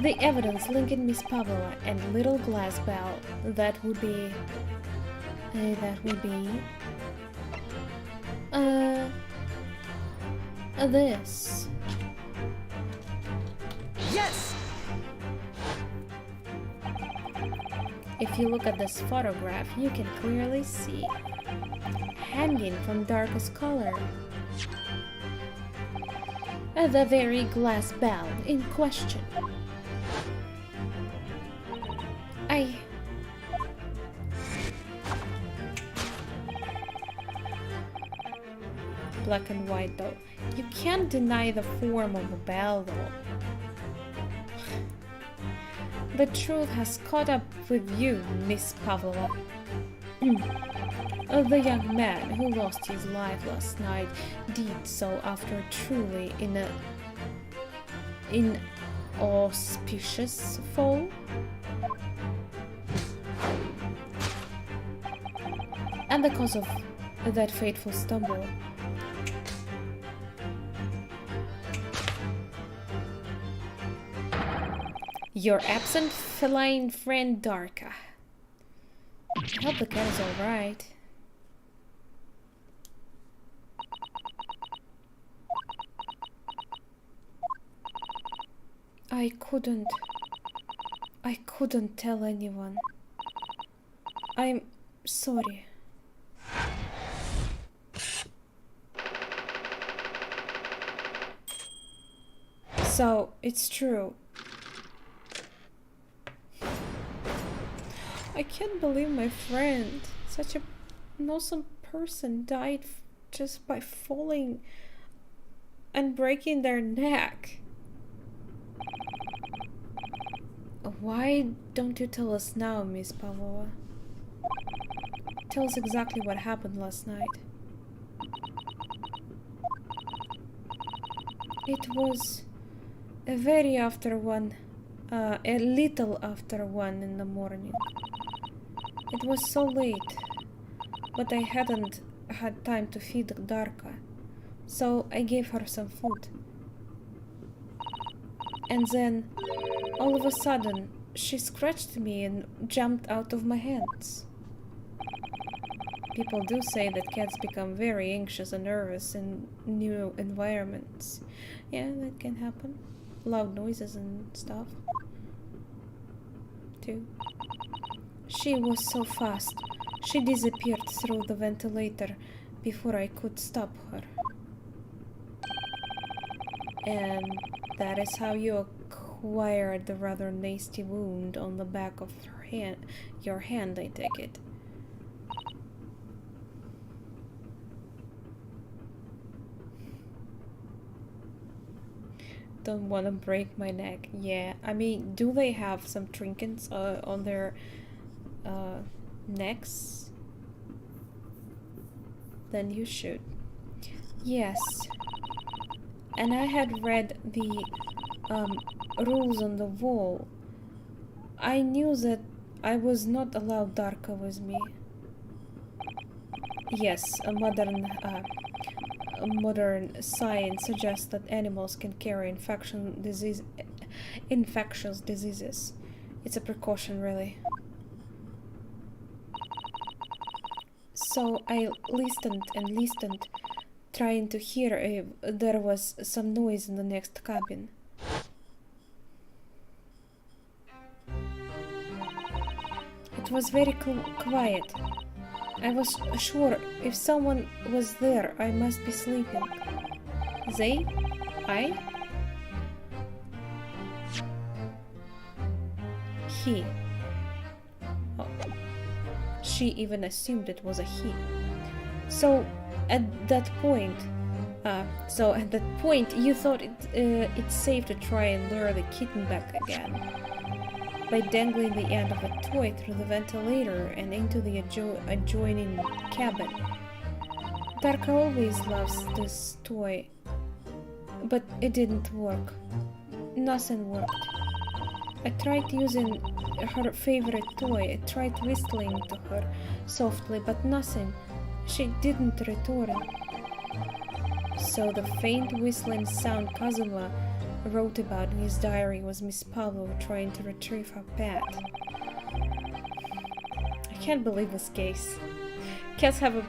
S1: The evidence linking Miss Pavlova and little glass bell, that would be... this.
S2: Yes!
S1: If you look at this photograph, you can clearly see, hanging from darkest color, the very glass bell in question. Black and white though. You can't deny the form of a bell though. The truth has caught up with you, Miss Pavlova. The young man who lost his life last night did so after truly inauspicious fall. And the cause of that fateful stumble. Your absent feline friend Darka. I hope the cat is alright. I couldn't tell anyone. I'm sorry. So, it's true. I can't believe my friend, such an awesome person, died just by falling and breaking their neck. Why don't you tell us now, Miss Pavlova? Tell us exactly what happened last night. It was a little after 1 in the morning. It was so late, but I hadn't had time to feed Darka, so I gave her some food. And then, all of a sudden, she scratched me and jumped out of my hands. People do say that cats become very anxious and nervous in new environments. Yeah, that can happen. Loud noises and stuff, too. She was so fast. She disappeared through the ventilator before I could stop her. And that is how you acquired the rather nasty wound on the back of your hand, I take it. Don't want to break my neck. Yeah, I mean, do they have some trinkets on their necks? Then you should. Yes. And I had read the rules on the wall. I knew that I was not allowed Darka with me. Yes, a modern science suggests that animals can carry infectious diseases. It's a precaution, really. So I listened and listened, trying to hear if there was some noise in the next cabin. It was very quiet. I was sure if someone was there, I must be sleeping. They? I? He. Oh. She even assumed it was a he. So at that point, you thought it's safe to try and lure the kitten back again by dangling the end of a toy through the ventilator and into the adjoining cabin. Darka always loves this toy, but it didn't work. Nothing worked. I tried using her favorite toy. I tried whistling to her softly, but nothing. She didn't return. So the faint whistling sound Kazuma wrote about in his diary was Miss Pablo trying to retrieve her pet. I can't believe this case. Cats have a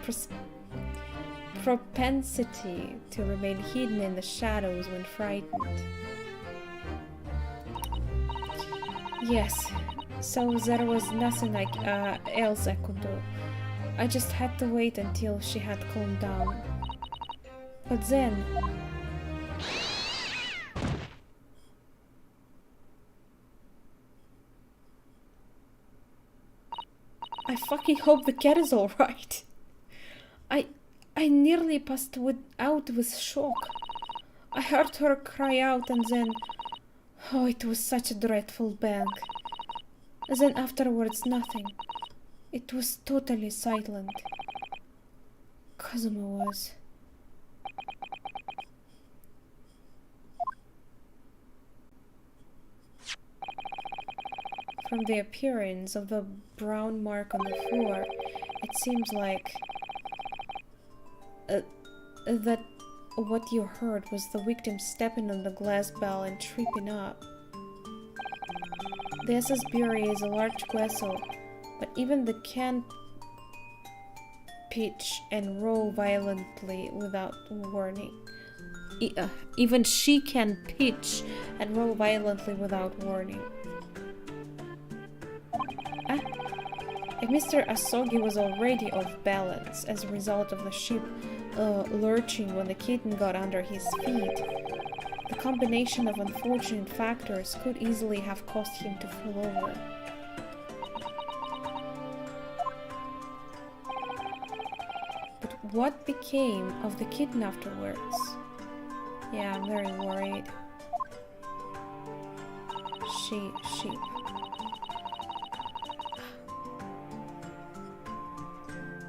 S1: propensity to remain hidden in the shadows when frightened. Yes, so there was nothing else I could do. I just had to wait until she had calmed down. But then... I fucking hope the cat is alright. I nearly passed out with shock. I heard her cry out and then... Oh, it was such a dreadful bang. Then afterwards, nothing. It was totally silent. Kazuma was... From the appearance of the brown mark on the floor, it seems like that what you heard was the victim stepping on the glass bell and tripping up. The SSBRE is a large vessel, but even the can pitch and roll violently without warning. Even she can pitch and roll violently without warning. If Mr. Asogi was already off balance as a result of the ship lurching when the kitten got under his feet, the combination of unfortunate factors could easily have caused him to fall over. But what became of the kitten afterwards? Yeah, I'm very worried. Sheep.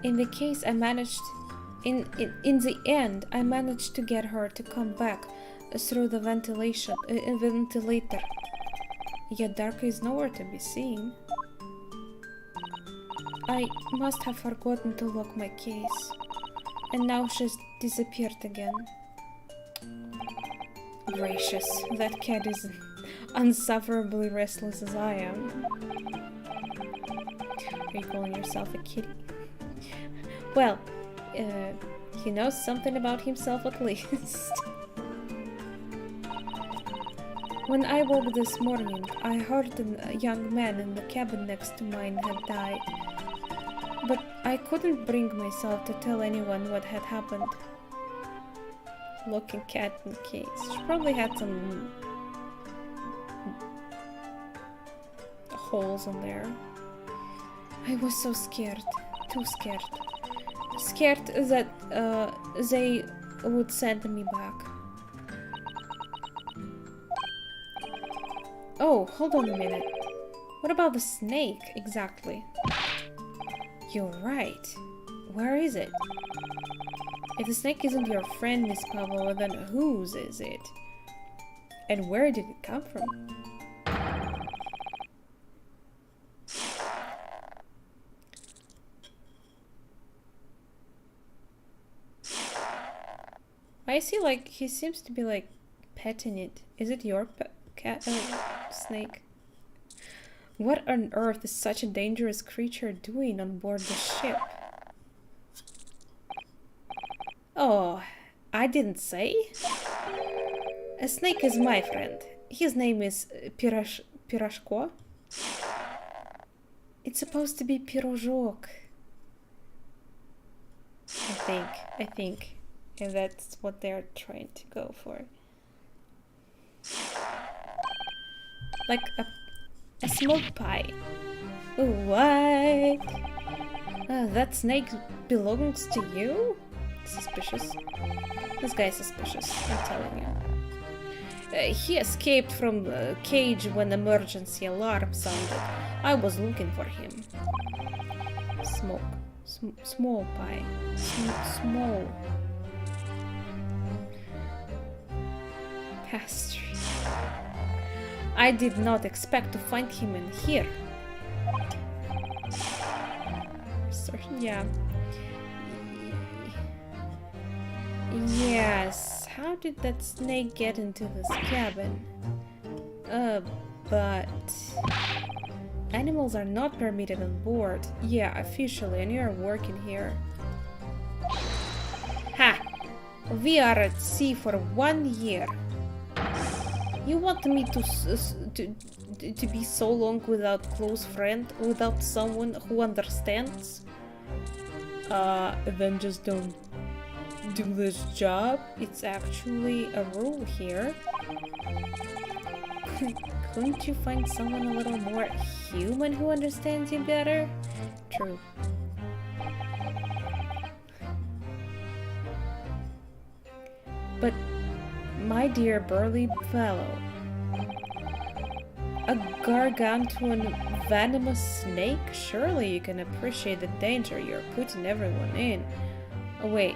S1: In the case, I managed... In the end, I managed to get her to come back through the ventilator. Yet Darka is nowhere to be seen. I must have forgotten to lock my case. And now she's disappeared again. Gracious, that cat is unsufferably restless as I am. Are you calling yourself a kitty? Well, he knows something about himself at least. When I woke this morning, I heard a young man in the cabin next to mine had died. But I couldn't bring myself to tell anyone what had happened. Looking cat in case. She probably had some holes in there. I was so scared. Too scared. Scared that they would send me back. Oh, hold on a minute. What about the snake, exactly? You're right. Where is it? If the snake isn't your friend, Miss Pavlova, then whose is it? And where did it come from? I see, like, he seems to be, like, petting it. Is it your cat, snake? What on earth is such a dangerous creature doing on board the ship? Oh, I didn't say. A snake is my friend. His name is Pirashko. It's supposed to be Pirozhok. I think. And that's what they're trying to go for. Like a smoked pie. What? That snake belongs to you? Suspicious. This guy's suspicious, I'm telling you. He escaped from the cage when the emergency alarm sounded. I was looking for him. Smoke. Small pie. Small. Pastry. I did not expect to find him in here. Sorry, yeah. Yes, how did that snake get into this cabin? But... animals are not permitted on board. Yeah, officially, and you're working here. Ha! We are at sea for 1 year. You want me to be so long without close friend, without someone who understands? Then just don't do this job. It's actually a rule here. Couldn't you find someone a little more human who understands you better? True. But, my dear burly fellow, a gargantuan venomous snake? Surely you can appreciate the danger you're putting everyone in. Oh wait,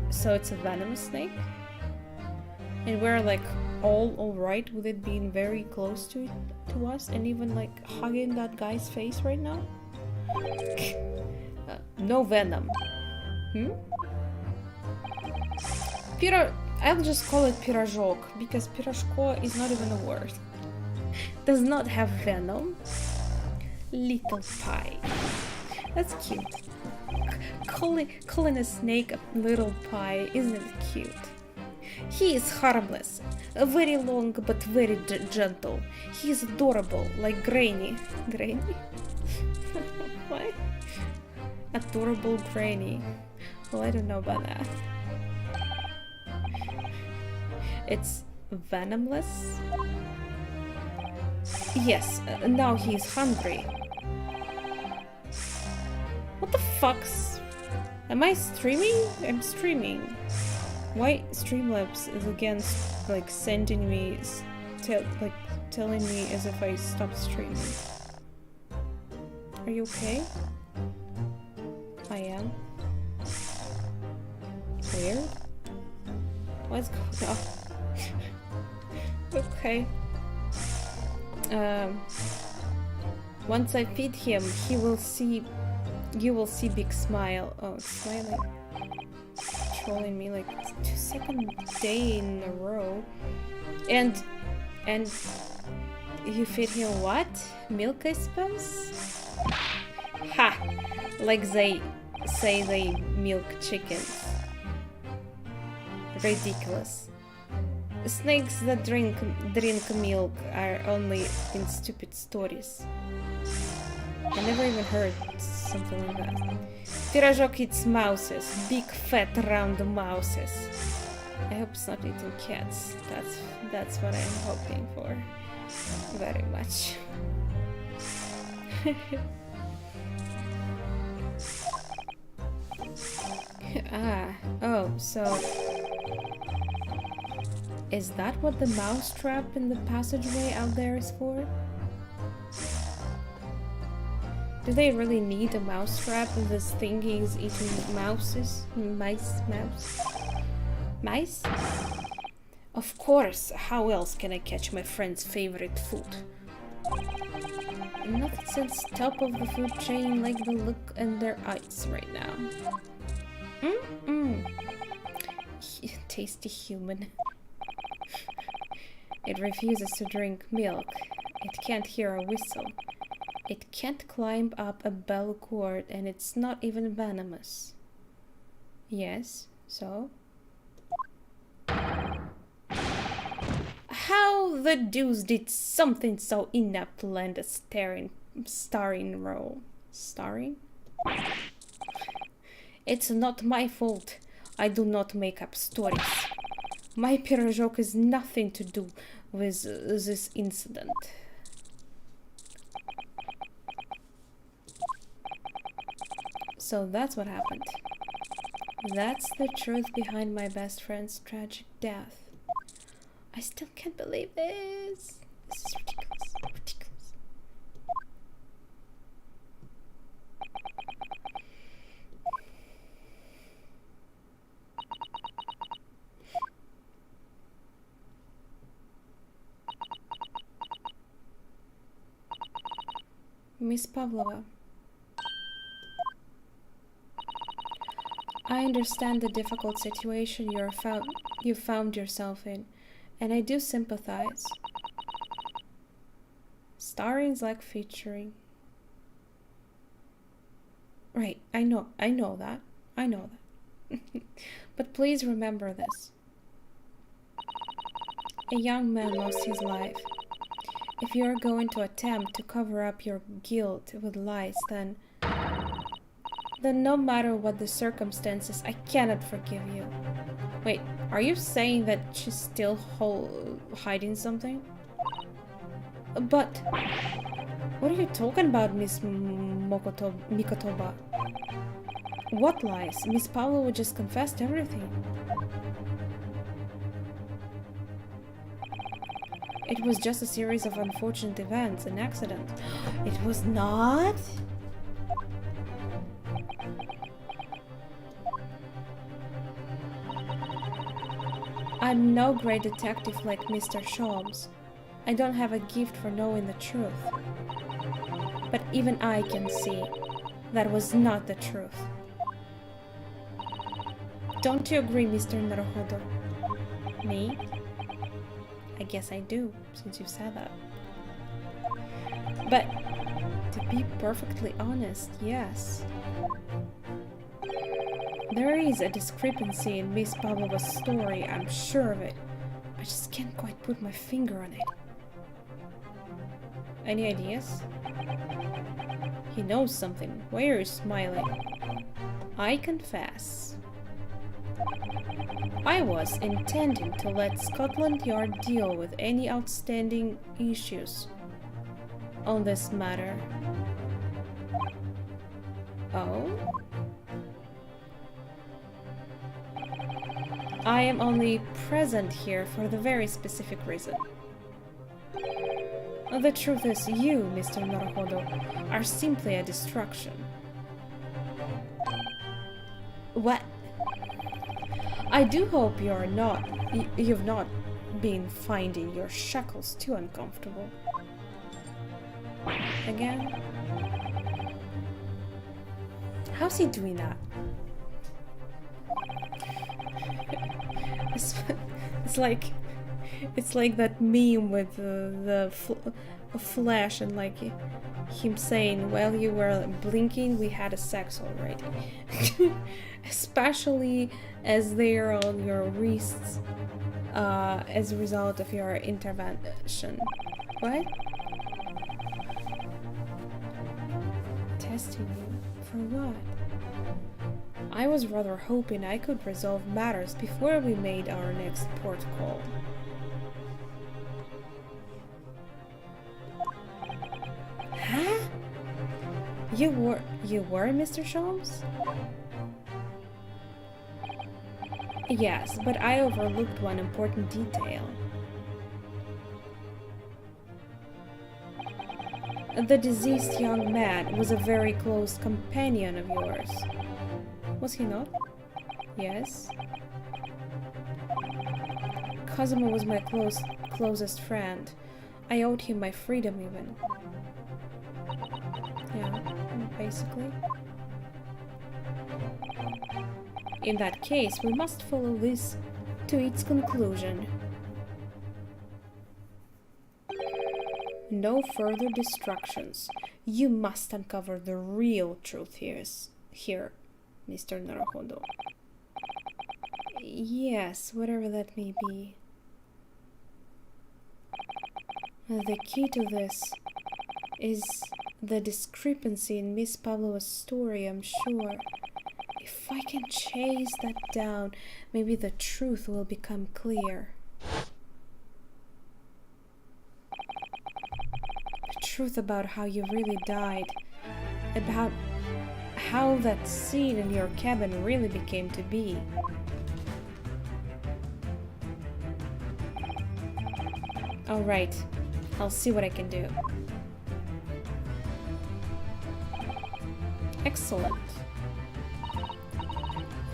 S1: so it's a venomous snake? And we're like all alright with it being very close to us and even like hugging that guy's face right now? No venom. I'll just call it Pirozhok, because Pirozhko is not even a word. Does not have venom. Little pie. That's cute. Calling a snake a little pie isn't cute. He is harmless, very long but very gentle. He is adorable, like Granny. Granny? What? Adorable Granny. Well, I don't know about that. It's venomless? Yes, now he is hungry. What the fuck's... Am I streaming? I'm streaming. Why Streamlabs is against, like, sending me... telling me as if I stopped streaming. Are you okay? I am. Weird? What's going on? Okay. Once I feed him, you will see big smile. Oh, it's smiling. Trolling me like 2nd day in a row. And And you feed him what? Milk, I suppose? Ha! Like they say they milk chickens. Ridiculous. Snakes that drink milk are only in stupid stories. I never even heard something like that. Pirajok eats mouses. Big fat round mouses. I hope it's not eating cats. That's what I'm hoping for. Very much. Oh, so... Is that what the mouse trap in the passageway out there is for? Do they really need a mouse trap if this thingy is eating mouses? Mice? Of course! How else can I catch my friend's favorite food? Nothing since top of the food chain like the look in their eyes right now. Tasty human. It refuses to drink milk. It can't hear a whistle. It can't climb up a bell cord, and it's not even venomous. Yes, so? How the deuce did something so inept land a starring role? Starring? It's not my fault. I do not make up stories. My Pirajok is nothing to do with this incident. So that's what happened. That's the truth behind my best friend's tragic death. I still can't believe this. This is ridiculous. Ridiculous. Miss Pavlova. I understand the difficult situation you found yourself in, and I do sympathize. Starring's like featuring. Right, I know that. But please remember this. A young man lost his life. If you are going to attempt to cover up your guilt with lies, then no matter what the circumstances, I cannot forgive you. Wait, are you saying that she's still hiding something? But what are you talking about, Miss Mikotoba? What lies? Miss Pavlova just confessed everything. It was just a series of unfortunate events, an accident. It was not? I'm no great detective like Mr. Sholmes. I don't have a gift for knowing the truth. But even I can see that was not the truth. Don't you agree, Mr. Naruhodo? Me? I guess I do, since you said that. But to be perfectly honest, yes. There is a discrepancy in Miss Pavlova's story, I'm sure of it. I just can't quite put my finger on it. Any ideas? He knows something. Why are you smiling? I confess. I was intending to let Scotland Yard deal with any outstanding issues on this matter. Oh? I am only present here for the very specific reason. The truth is, you, Mr. Naruhodo, are simply a distraction. What? I do hope you've not been finding your shackles too uncomfortable. Again? How's he doing that? It's like It's like that meme with the flash and like him saying, while you were blinking, we had a sex already. Especially as they are on your wrists as a result of your intervention. What? Testing you? For what? I was rather hoping I could resolve matters before we made our next port call. Huh? You were, Mr. Sholmes? Yes, but I overlooked one important detail. The deceased young man was a very close companion of yours. Was he not? Yes. Cosimo was my closest friend. I owed him my freedom even. Yeah, basically. In that case, we must follow this to its conclusion. No further distractions. You must uncover the real truth here, Mr. Naruhodo. Yes, whatever that may be. The key to this is the discrepancy in Miss Pavlova's story, I'm sure. If I can chase that down, maybe the truth will become clear. The truth about how you really died. About how that scene in your cabin really became to be. Alright, I'll see what I can do. Excellent.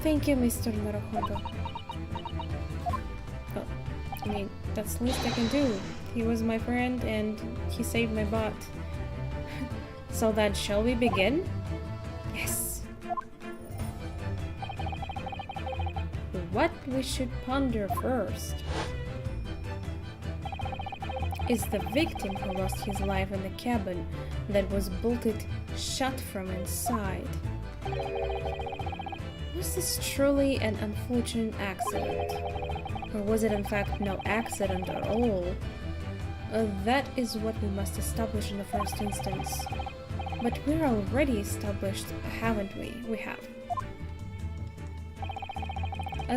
S1: Thank you, Mr. Naruhodo. Well, I mean, that's the least I can do. He was my friend and he saved my butt. So then, shall we begin? Yes. What we should ponder first is the victim who lost his life in the cabin that was bolted shut from inside. Was this truly an unfortunate accident? Or was it in fact no accident at all? That is what we must establish in the first instance. But we're already established, haven't we? We have.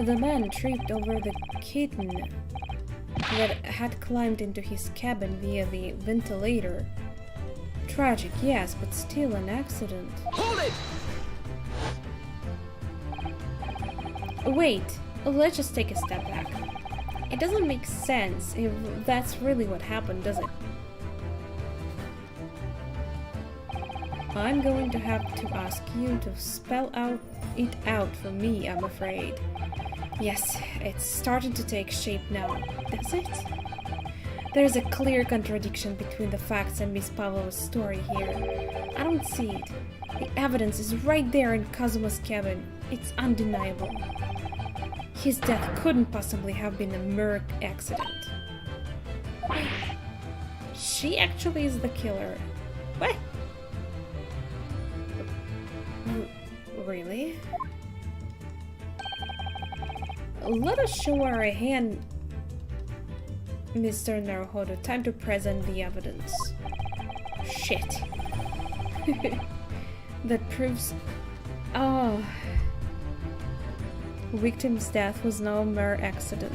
S1: The man tripped over the kitten that had climbed into his cabin via the ventilator. Tragic, yes, but still an accident.
S2: Hold it!
S1: Wait, let's just take a step back. It doesn't make sense if that's really what happened, does it? I'm going to have to ask you to spell it out for me, I'm afraid. Yes, it's starting to take shape now, does it? There's a clear contradiction between the facts and Miss Pavlova's story here. I don't see it. The evidence is right there in Cosimo's cabin. It's undeniable. His death couldn't possibly have been a mere accident. She actually is the killer. What? Really? Let us show our hand, Mr. Naruhodo. Time to present the evidence. Shit. That proves... Oh... Victim's death was no mere accident.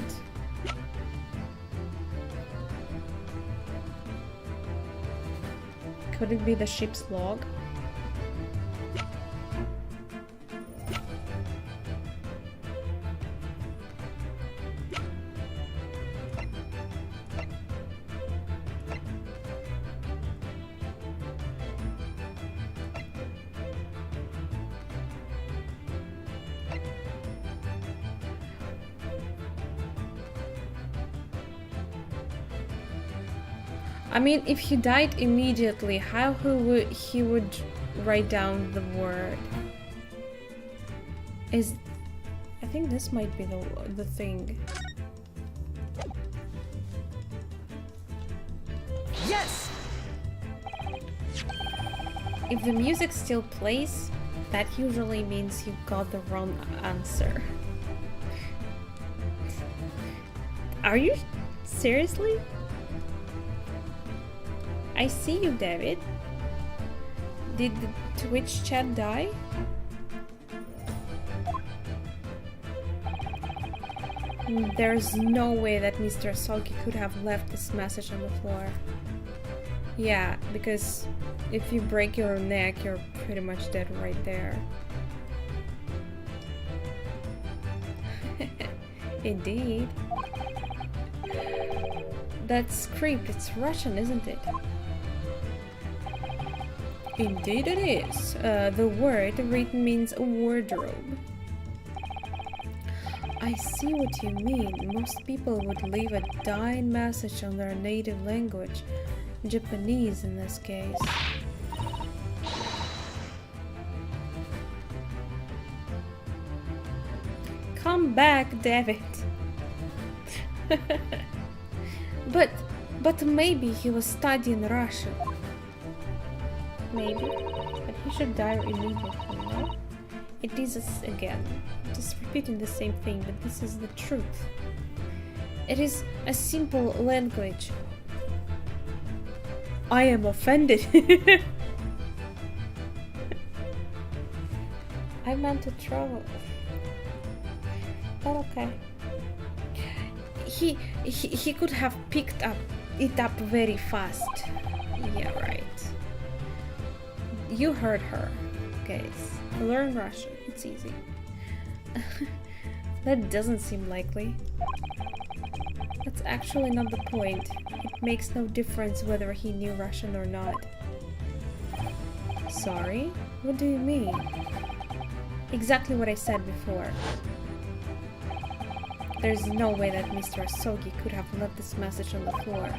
S1: Could it be the ship's log? I mean, if he died immediately, how he would write down the word? I think this might be the thing. If the music still plays, that usually means you got the wrong answer. Are you seriously? I see you, David. Did the Twitch chat die? There's no way that Mr. Sulky could have left this message on the floor. Yeah, because if you break your neck, you're pretty much dead right there. Indeed. That script, it's Russian, isn't it? Indeed it is. The word written means wardrobe. I see what you mean. Most people would leave a dying message on their native language, Japanese in this case. Come back, David. But maybe he was studying Russian. Maybe, but he should die immediately, no? It is us again, just repeating the same thing, but this is the truth. It is a simple language. I am offended. I meant to troll. But okay. He could have picked it up very fast. Yeah, right. You heard her, guys. Learn Russian. It's easy. That doesn't seem likely. That's actually not the point. It makes no difference whether he knew Russian or not. Sorry? What do you mean? Exactly what I said before. There's no way that Mr. Asogi could have left this message on the floor.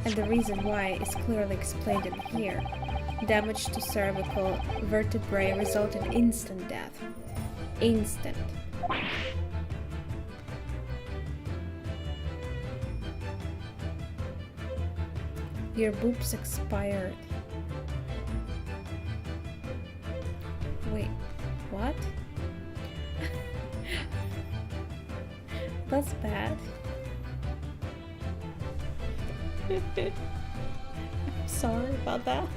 S1: And the reason why is clearly explained in here. Damage to cervical vertebrae resulted in instant death. Instant. Your boobs expired. Wait, what? That's bad. I'm sorry about that.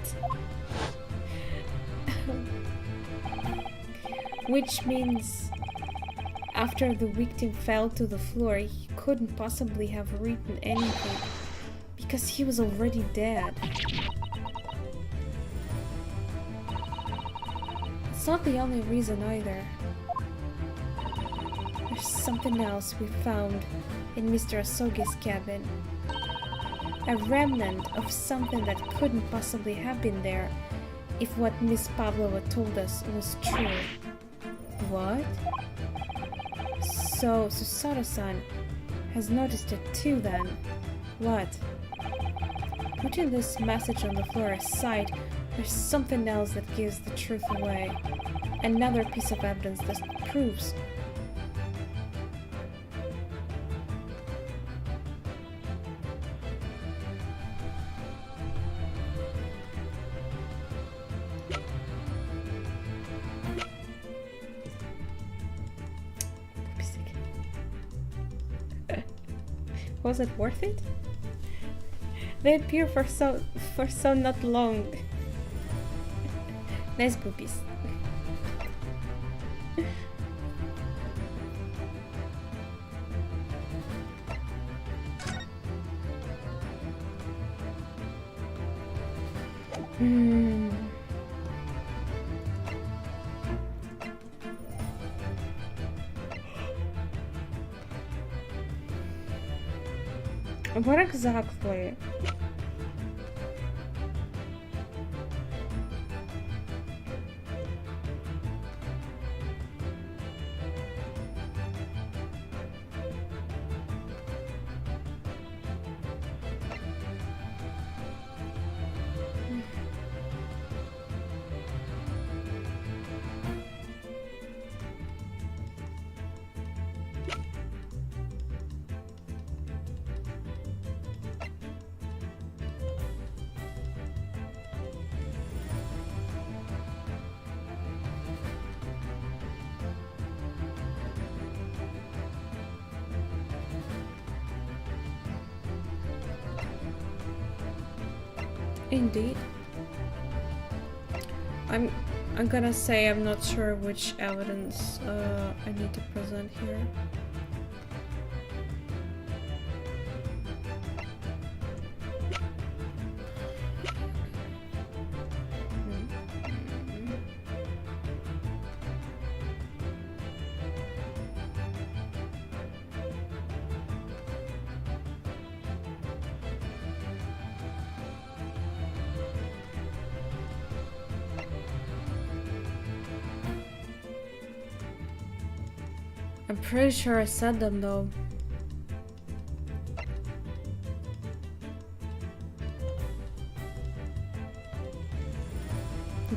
S1: Which means after the victim fell to the floor, he couldn't possibly have written anything because he was already dead. It's not the only reason either. There's something else we found in Mr. Asogi's cabin. A remnant of something that couldn't possibly have been there if what Miss Pavlova told us was true. What? So Susato-san has noticed it too then. What? Putting this message on the floor aside, there's something else that gives the truth away. Another piece of evidence that proves. Was it worth it? They appear for so not long. Nice boobies. What exactly? Indeed. I'm gonna say I'm not sure which evidence I need to present here. I'm pretty sure I said them though.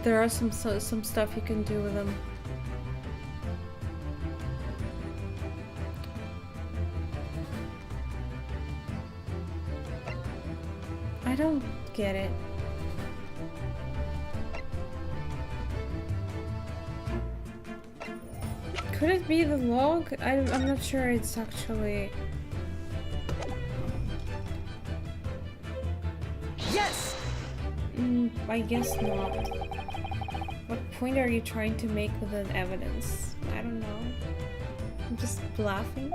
S1: There are some stuff you can do with them. I don't get it. Could it be the log? I'm not sure it's actually...
S2: Yes!
S1: I guess not. What point are you trying to make with an evidence? I don't know. I'm just bluffing.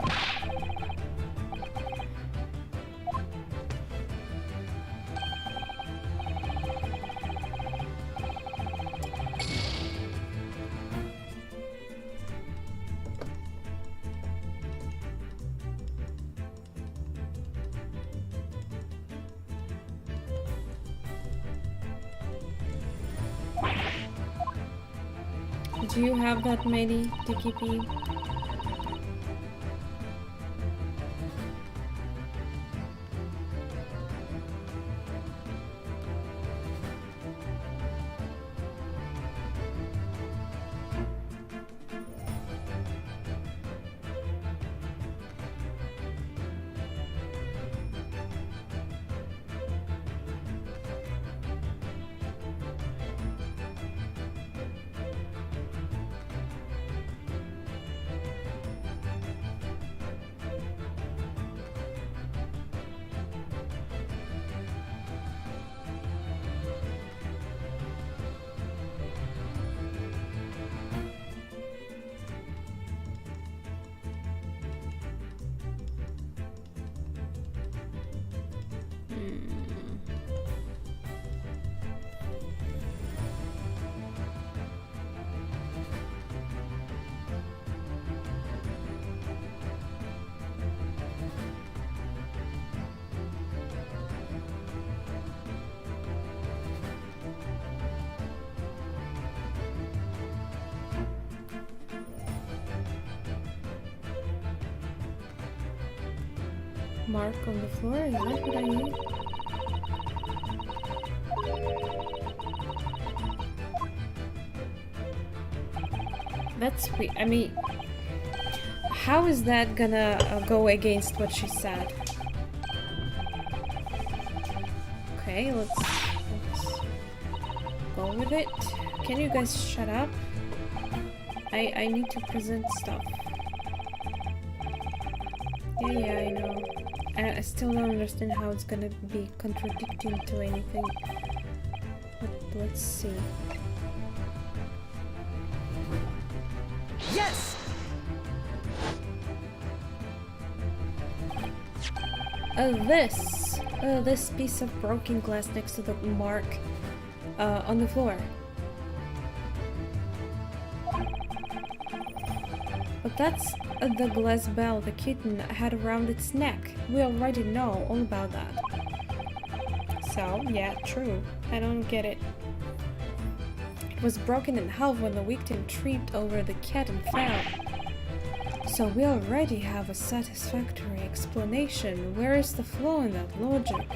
S1: Do you have that many DKP? Mark on the floor, is that what I need? That's weird. I mean, how is that gonna go against what she said? Okay, let's go with it. Can you guys shut up? I need to present stuff. Yeah, I know. I still don't understand how it's gonna be contradicting to anything. But let's see.
S2: Yes!
S1: This piece of broken glass next to the mark on the floor. But that's the glass bell the kitten had around its neck. We already know all about that. So, yeah, true. I don't get it. It was broken in half when the victim tripped over the cat and fell. So we already have a satisfactory explanation. Where is the flaw in that logic?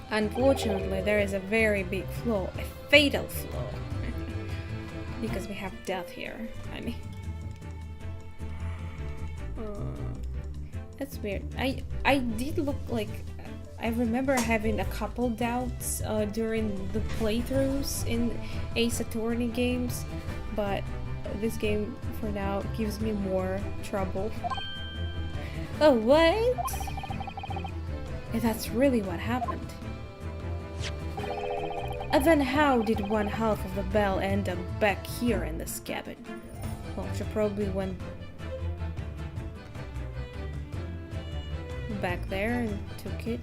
S1: Unfortunately, there is a very big flaw. A fatal flaw. Because we have death here. I mean... that's weird. I did look like... I remember having a couple doubts during the playthroughs in Ace Attorney games, but this game for now gives me more trouble. Oh, what? And that's really what happened. And then how did one half of the bell end up back here in this cabin? Well, she probably went back there and took it.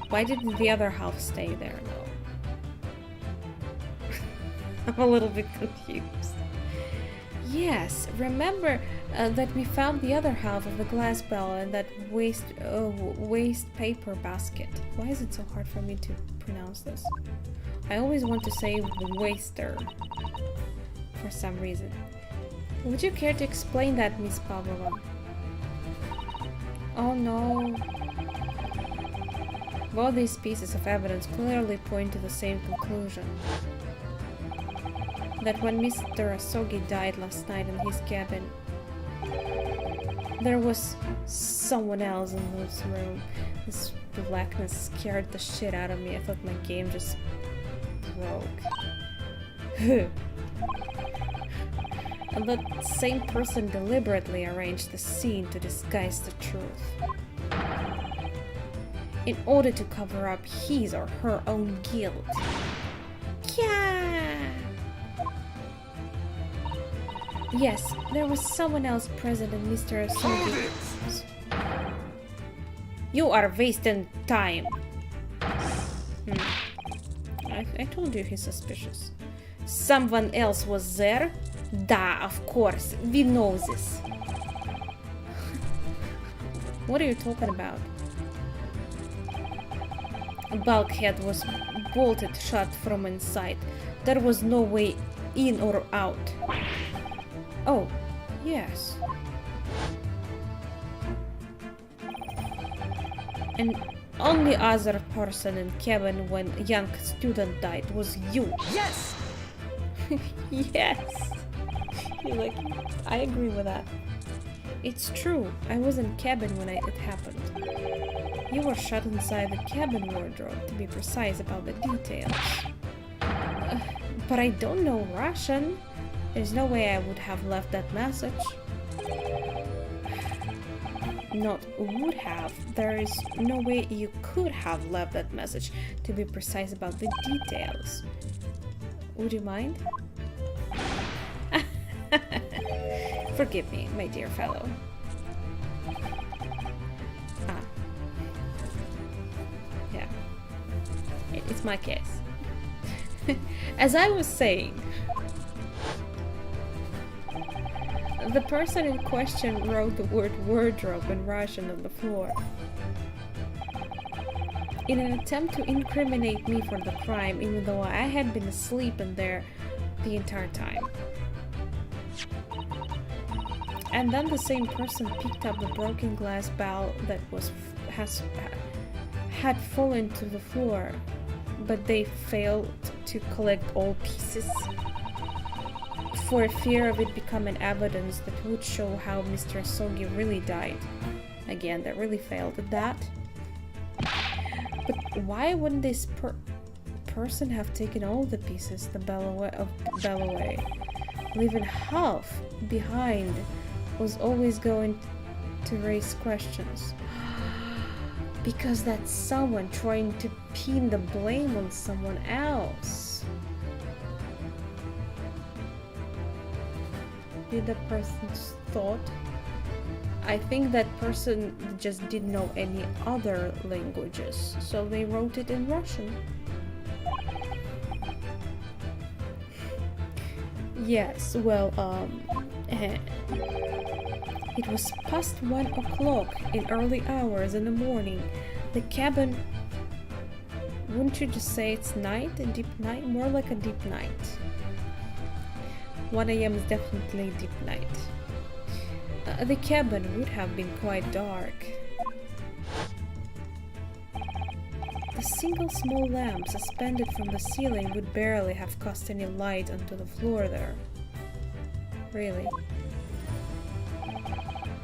S1: Why didn't the other half stay there, though? I'm a little bit confused. Yes, remember that we found the other half of the glass bell in that waste paper basket. Why is it so hard for me to pronounce this? I always want to say waster for some reason. Would you care to explain that, Miss Pavlova? Oh no. Both these pieces of evidence clearly point to the same conclusion. That when Mr. Asogi died last night in his cabin, there was someone else in this room. This blackness scared the shit out of me. I thought my game just broke. And that same person deliberately arranged the scene to disguise the truth, in order to cover up his or her own guilt. Yeah. Yes, there was someone else present in Mr. Asogi's. You are wasting time. I told you he's suspicious. Someone else was there? Da, of course. We know this. What are you talking about? A bulkhead was bolted shut from inside. There was no way in or out. Oh, yes. And only other person in cabin when young student died was you.
S2: Yes!
S1: Yes. You're like, I agree with that. It's true. I was in cabin when it happened. You were shut inside the cabin wardrobe, to be precise about the details. But I don't know Russian. There's no way I would have left that message. Not would have. There is no way you could have left that message, to be precise about the details. Would you mind? Forgive me, my dear fellow. Yeah. It's my case. As I was saying, the person in question wrote the word wardrobe in Russian on the floor. In an attempt to incriminate me for the crime, even though I had been asleep in there the entire time. And then the same person picked up the broken glass bell that had fallen to the floor, but they failed to collect all pieces for fear of it becoming evidence that would show how Mr. Asogi really died. Again, they really failed at that. But why wouldn't this person have taken all the pieces of bell away? Leaving half behind was always going to raise questions. Because that's someone trying to pin the blame on someone else. Did that person's thought? I think that person just didn't know any other languages, so they wrote it in Russian. Yes, well, it was past 1 o'clock in early hours in the morning. The cabin... Wouldn't you just say it's night? A deep night? More like a deep night. 1 a.m. is definitely a deep night. The cabin would have been quite dark. The single small lamp suspended from the ceiling would barely have cast any light onto the floor there. Really.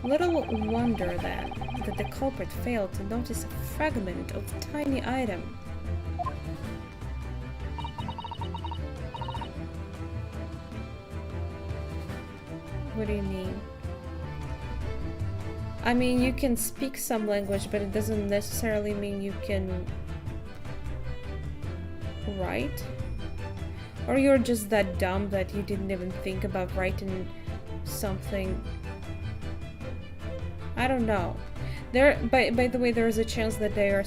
S1: Little wonder then that the culprit failed to notice a fragment of a tiny item. What do you mean? I mean, you can speak some language, but it doesn't necessarily mean you can write. Or you're just that dumb that you didn't even think about writing something. I don't know. By the way, there is a chance that they are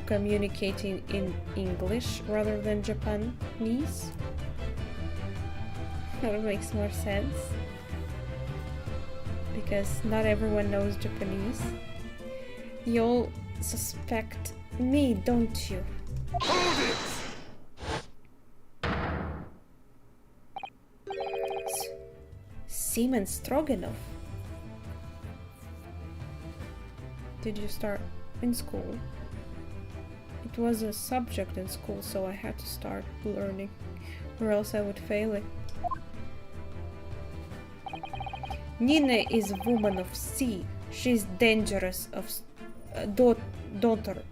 S1: communicating in English rather than Japanese. That makes more sense. Because not everyone knows Japanese. You'll suspect me, don't you?
S2: Hold it!
S1: Seaman Stroganoff. Did you start in school? It was a subject in school, so I had to start learning, or else I would fail it. Nina is a woman of sea. She's dangerous daughter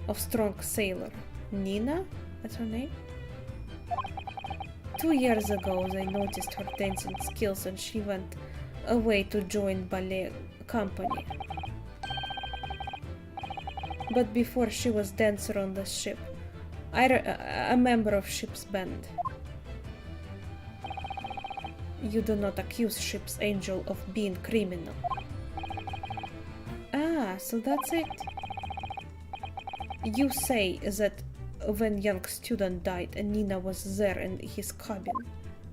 S1: of strong sailor. Nina? That's her name? 2 years ago, I noticed her dancing skills and she went away to join ballet company. But before she was dancer on the ship, a member of ship's band. You do not accuse ship's angel of being criminal. Ah, so that's it. You say that when young student died and Nina was there in his cabin.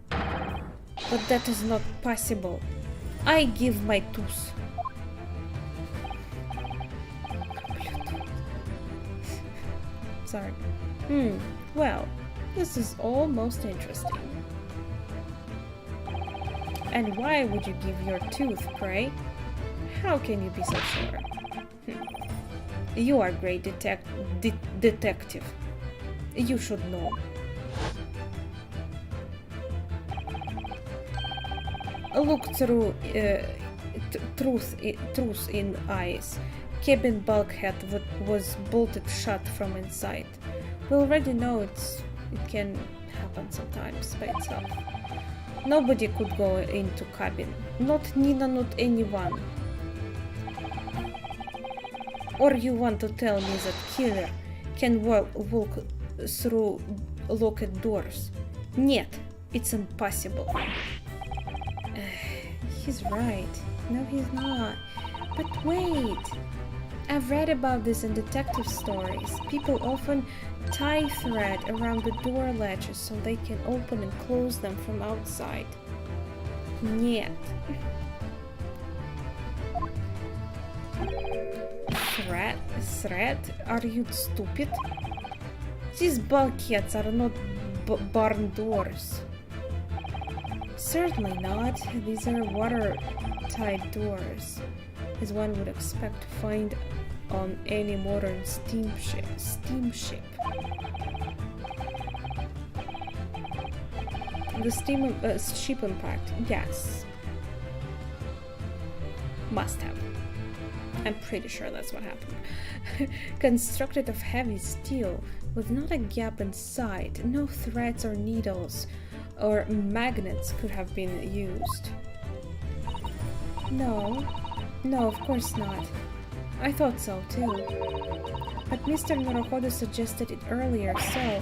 S1: But that is not possible. I give my tooth. Sorry. Well, this is all most interesting. And why would you give your tooth, pray? How can you be so sure? You are a great detective. You should know. Look through truth in eyes. Cabin bulkhead was bolted shut from inside. We already know it can happen sometimes by itself. Nobody could go into cabin. Not Nina, not anyone. Or you want to tell me that killer can walk through locked doors? Нет, it's impossible. He's right. No, he's not. But wait. I've read about this in detective stories. People often tie thread around the door latches so they can open and close them from outside. Нет. Thread? Are you stupid? These bulkheads are not barn doors. Certainly not. These are watertight doors, as one would expect to find on any modern steamship. The ship impact, yes. Must have. I'm pretty sure that's what happened. Constructed of heavy steel, with not a gap inside, no threads or needles or magnets could have been used. No, of course not. I thought so too. But Mr. Naruhodo suggested it earlier, so...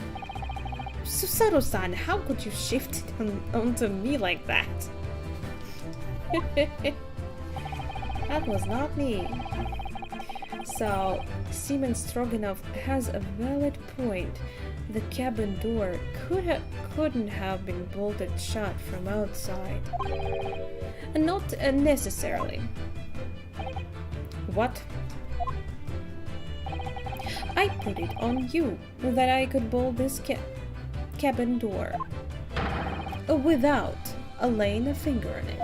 S1: Susaru-san, how could you shift it onto me like that? That was not me. So, Seaman Stroganoff has a valid point. The cabin door couldn't have been bolted shut from outside. Not necessarily. What? I put it on you that I could bolt this cabin door without laying a finger on it.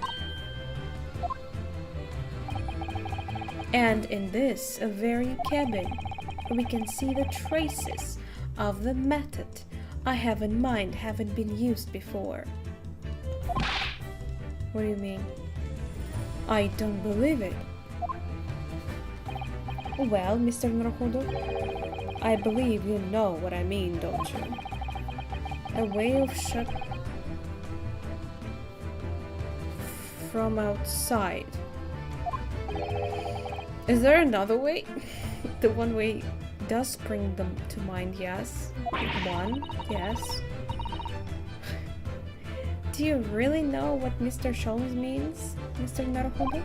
S1: And in this very cabin, we can see the traces of the method I have in mind haven't been used before. What do you mean? I don't believe it. Well, Mr. Naruhodo, I believe you know what I mean, don't you? A way of from outside. Is there another way? The one way does bring them to mind, yes. One, yes. Do you really know what Mr. Sholmes means, Mr. Naruhodo?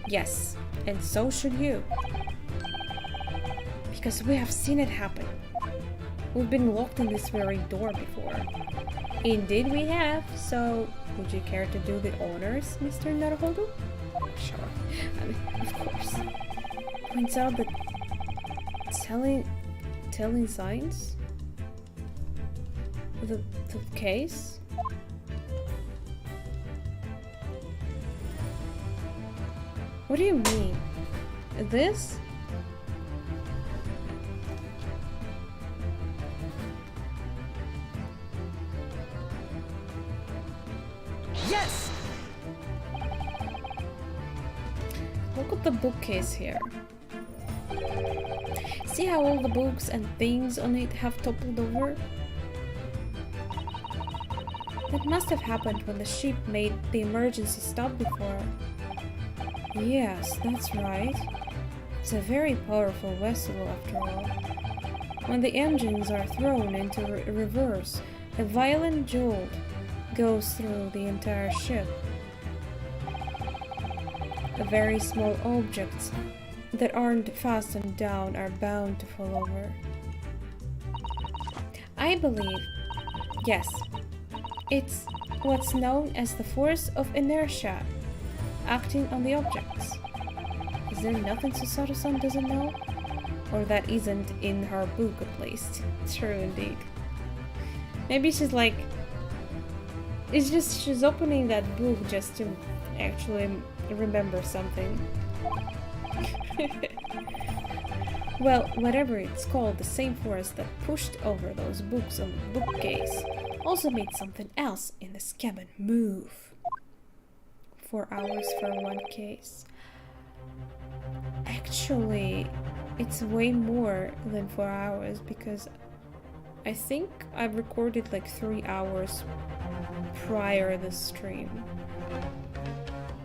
S1: Yes, and so should you. Because we have seen it happen. We've been locked in this very door before. Indeed we have, so would you care to do the honors, Mr. Naruhodo? Sure, I mean, of course. Points out that telling signs? The case? What do you mean? This?
S2: Yes!
S1: Look at the bookcase here. See how all the books and things on it have toppled over? That must have happened when the ship made the emergency stop before. Yes, that's right. It's a very powerful vessel after all. When the engines are thrown into reverse, a violent jolt goes through the entire ship. Very small objects that aren't fastened down are bound to fall over. I believe, yes, it's what's known as the force of inertia acting on the objects. Is there nothing Susato-san doesn't know? Or that isn't in her book at least. True indeed. Maybe she's like... It's just she's opening that book just to actually remember something. Well, whatever it's called, the same force that pushed over those books on the bookcase also made something else in this cabin move. 4 hours for one case. Actually, it's way more than 4 hours because I think I've recorded like 3 hours prior the stream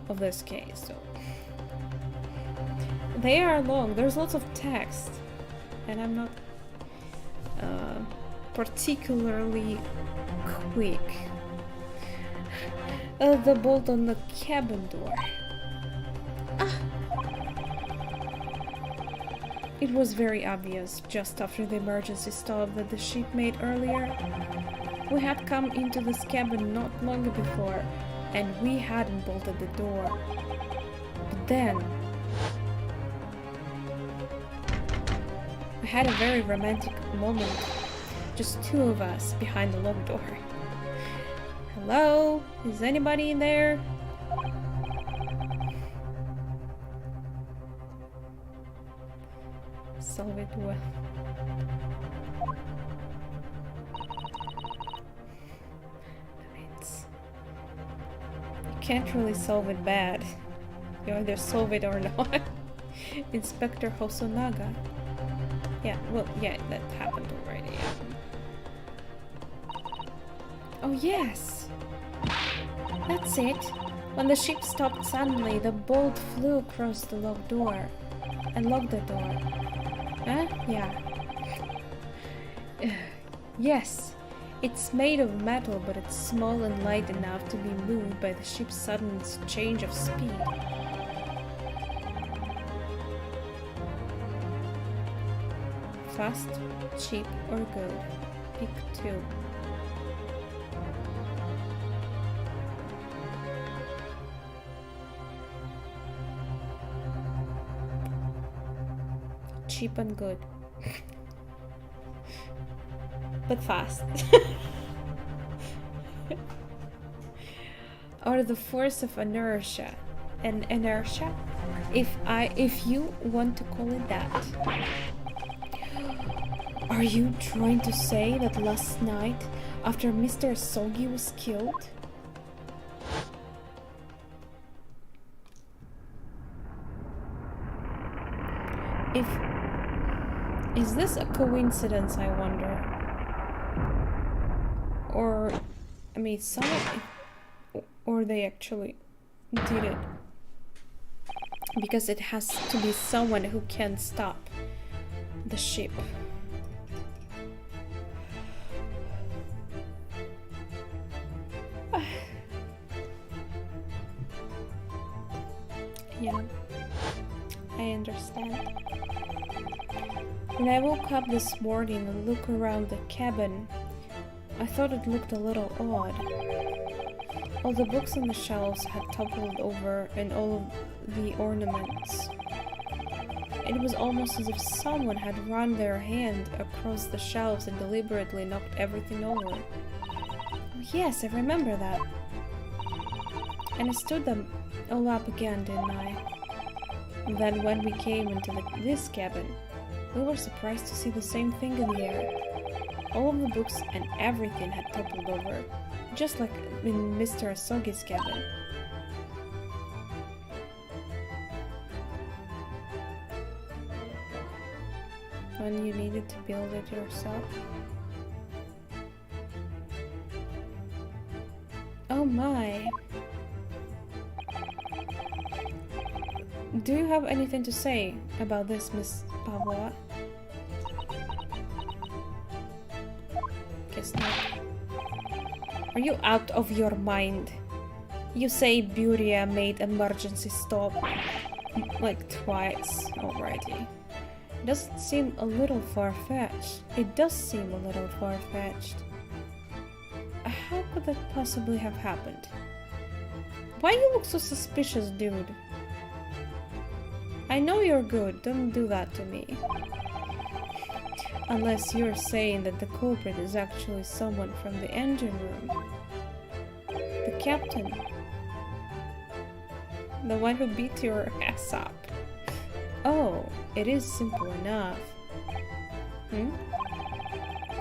S1: of this case, so they are long. There's lots of text, and I'm not particularly quick. The bolt on the cabin door. Ah! It was very obvious just after the emergency stop that the ship made earlier. We had come into this cabin not long before, and we hadn't bolted the door. But then we had a very romantic moment. Just two of us behind the locked door. Hello? Is anybody in there? Solve it well. You can't really solve it bad. You either solve it or not. Inspector Hosonaga. Yeah, well, yeah, that happened already. Oh yes! That's it. When the ship stopped suddenly, the bolt flew across the locked door and locked the door. Huh? Yeah. Yes. It's made of metal, but it's small and light enough to be moved by the ship's sudden change of speed. Fast, cheap, or good? Pick two. Cheap and good. But fast. Or the force of inertia. An inertia? If you want to call it that. Are you trying to say that last night, after Mr. Sogi was killed, is this a coincidence, I wonder? Or, I mean, or they actually did it. Because it has to be someone who can stop the ship. Yeah, I understand. When I woke up this morning and looked around the cabin, I thought it looked a little odd. All the books on the shelves had toppled over and all of the ornaments. It was almost as if someone had run their hand across the shelves and deliberately knocked everything over. Oh yes, I remember that. And I stood them all up again, didn't I? And then when we came into this cabin, we were surprised to see the same thing in the air. All of the books and everything had toppled over, just like in Mr. Asogi's cabin. When you needed to build it yourself. Oh my! Do you have anything to say about this, Miss Pavlova? Guess not. Are you out of your mind? You say Buria made emergency stop like twice already. Does it seem a little far-fetched? It does seem a little far-fetched. How could that possibly have happened? Why you look so suspicious, dude? I know you're good, don't do that to me. Unless you're saying that the culprit is actually someone from the engine room. The captain. The one who beat your ass up. Oh, it is simple enough.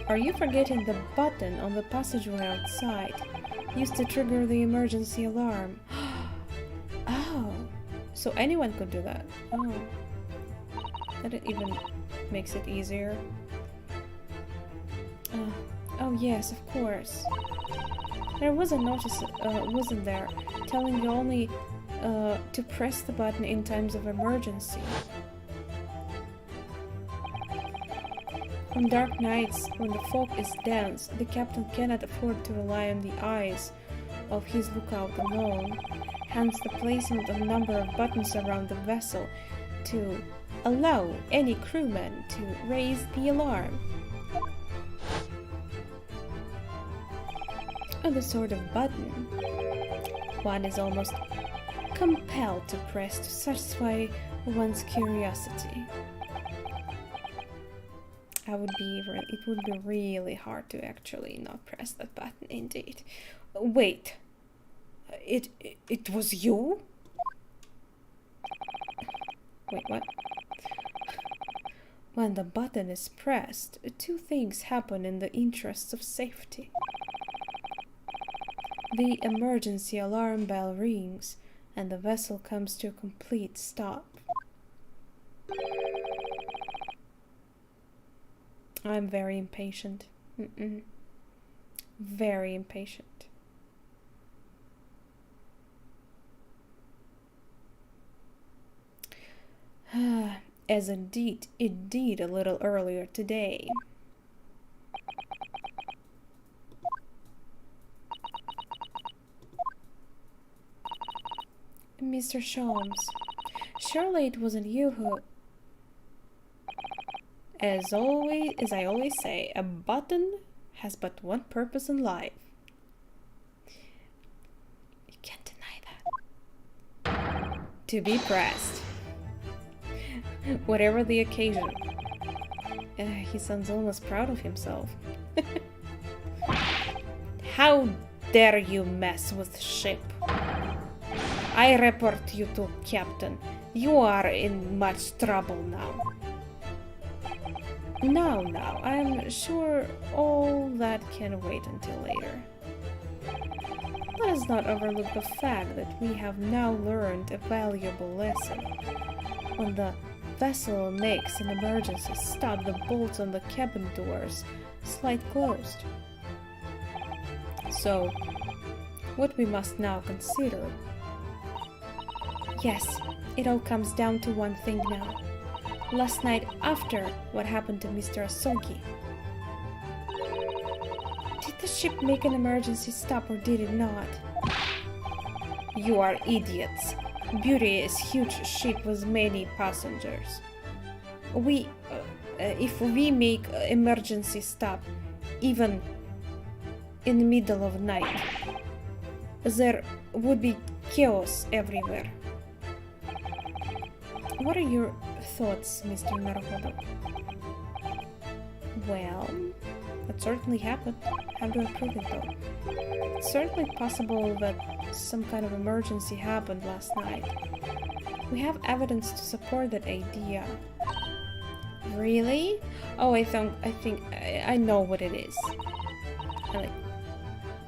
S1: Are you forgetting the button on the passageway outside? Used to trigger the emergency alarm. Oh, so anyone could do that. Oh, that even makes it easier. Oh yes, of course. There was a notice, wasn't there, telling you only to press the button in times of emergency. On dark nights, when the fog is dense, the captain cannot afford to rely on the eyes of his lookout alone, hence the placement of a number of buttons around the vessel to allow any crewman to raise the alarm. The sort of button one is almost compelled to press to satisfy one's curiosity. It would be really hard to actually not press that button, indeed. Wait, it was you? Wait, what? When the button is pressed, two things happen in the interests of safety. The emergency alarm bell rings, and the vessel comes to a complete stop. I'm very impatient. Very impatient. As indeed it did a little earlier today. Mr. Sholmes, surely it wasn't you who... As I always say, a button has but one purpose in life. You can't deny that. To be pressed. Whatever the occasion. He sounds almost proud of himself. How dare you mess with ship? I report you to Captain. You are in much trouble now. Now, I'm sure all that can wait until later. Let us not overlook the fact that we have now learned a valuable lesson. When the vessel makes an emergency stop, the bolts on the cabin doors slide closed. So, what we must now consider Yes, it all comes down to one thing now. Last night, after what happened to Mr. Asogi, did the ship make an emergency stop or did it not? You are idiots. Beauty is a huge ship with many passengers. If we make an emergency stop, even in the middle of night, there would be chaos everywhere. What are your thoughts, Mr. Naruhodo? Well, that certainly happened. How do I prove it though? It's certainly possible that some kind of emergency happened last night. We have evidence to support that idea. Really? Oh, I think I know what it is. I'm like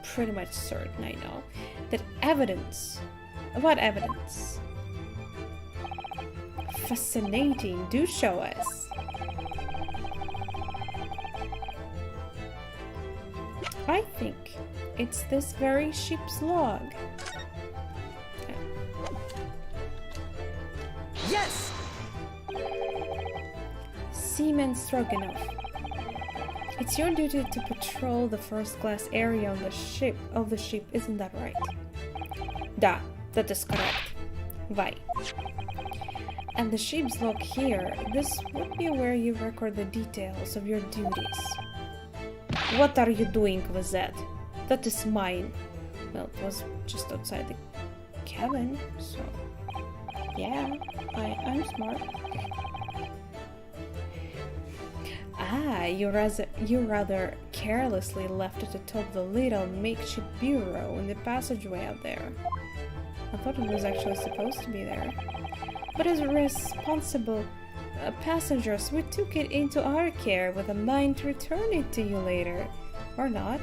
S1: pretty much certain I know. That evidence. What evidence? Fascinating. Do show us. I think it's this very ship's log.
S2: Yes!
S1: Seaman Stroganoff. It's your duty to patrol the first-class area on the ship, isn't that right? Da, that is correct. Why? And the ship's log here, this would be where you record the details of your duties. What are you doing with that? That is mine. Well, it was just outside the cabin, so... Yeah, I'm smart. Ah, you rather carelessly left it atop the little makeshift bureau in the passageway out there. I thought it was actually supposed to be there. But as responsible passengers, we took it into our care with a mind to return it to you later. Or not.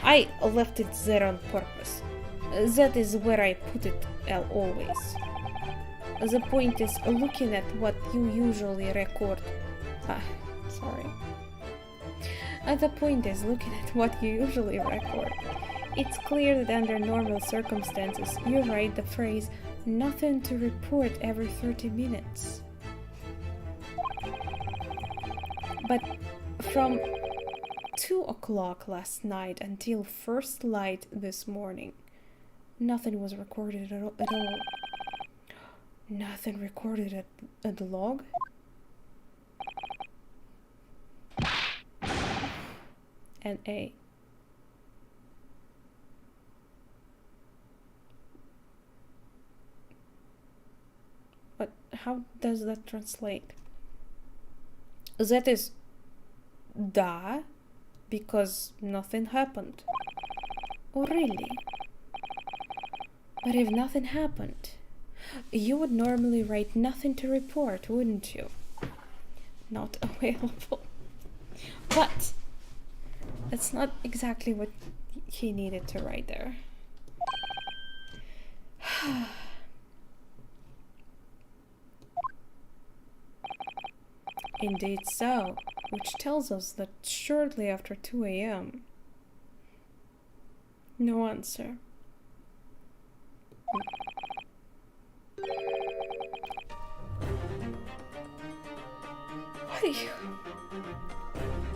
S1: I left it there on purpose. That is where I put it always. The point is looking at what you usually record. Sorry. The point is looking at what you usually record. It's clear that under normal circumstances, you write the phrase, "nothing to report" every 30 minutes. But from 2 o'clock last night until first light this morning, nothing was recorded at all. Nothing recorded at the log? And A. But how does that translate? That is da, because nothing happened. Oh, really? But if nothing happened, you would normally write "nothing to report," wouldn't you? Not available. But that's not exactly what he needed to write there. Indeed so, which tells us that shortly after 2 a.m. No answer. What are you...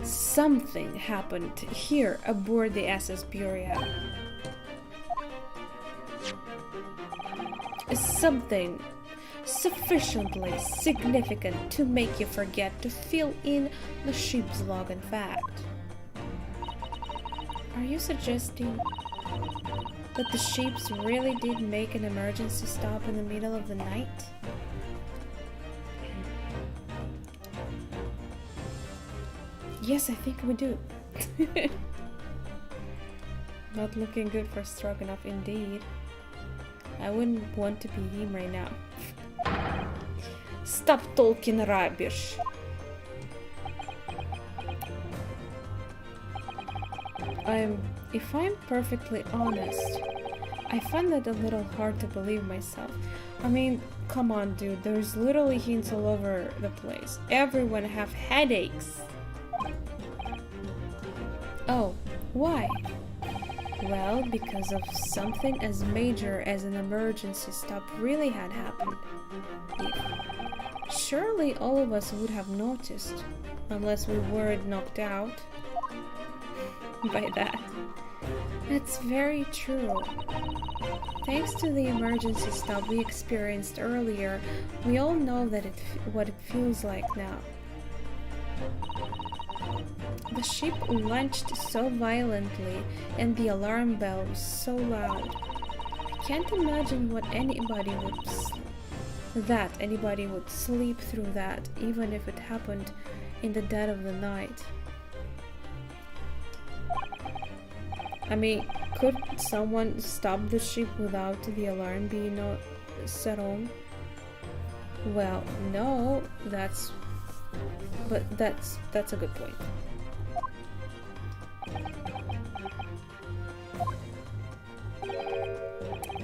S1: Something happened here aboard the SS Buria. Something sufficiently significant to make you forget to fill in the ship's log, in fact. Are you suggesting that the ships really did make an emergency stop in the middle of the night? Yes, I think we do. Not looking good for Stroganoff indeed. I wouldn't want to be him right now. Stop talking rubbish. If I'm perfectly honest, I find it a little hard to believe myself. I mean, come on, dude, there's literally hints all over the place. Everyone have headaches. Oh, why? Well, because of something as major as an emergency stop really had happened. Surely all of us would have noticed, unless we weren't knocked out by that. That's very true. Thanks to the emergency stop we experienced earlier, we all know that what it feels like now. The ship lunged so violently and the alarm bell was so loud. I can't imagine what anybody would sleep through that, even if it happened in the dead of the night. I mean, could someone stop the ship without the alarm being set on? Well, no, that's a good point.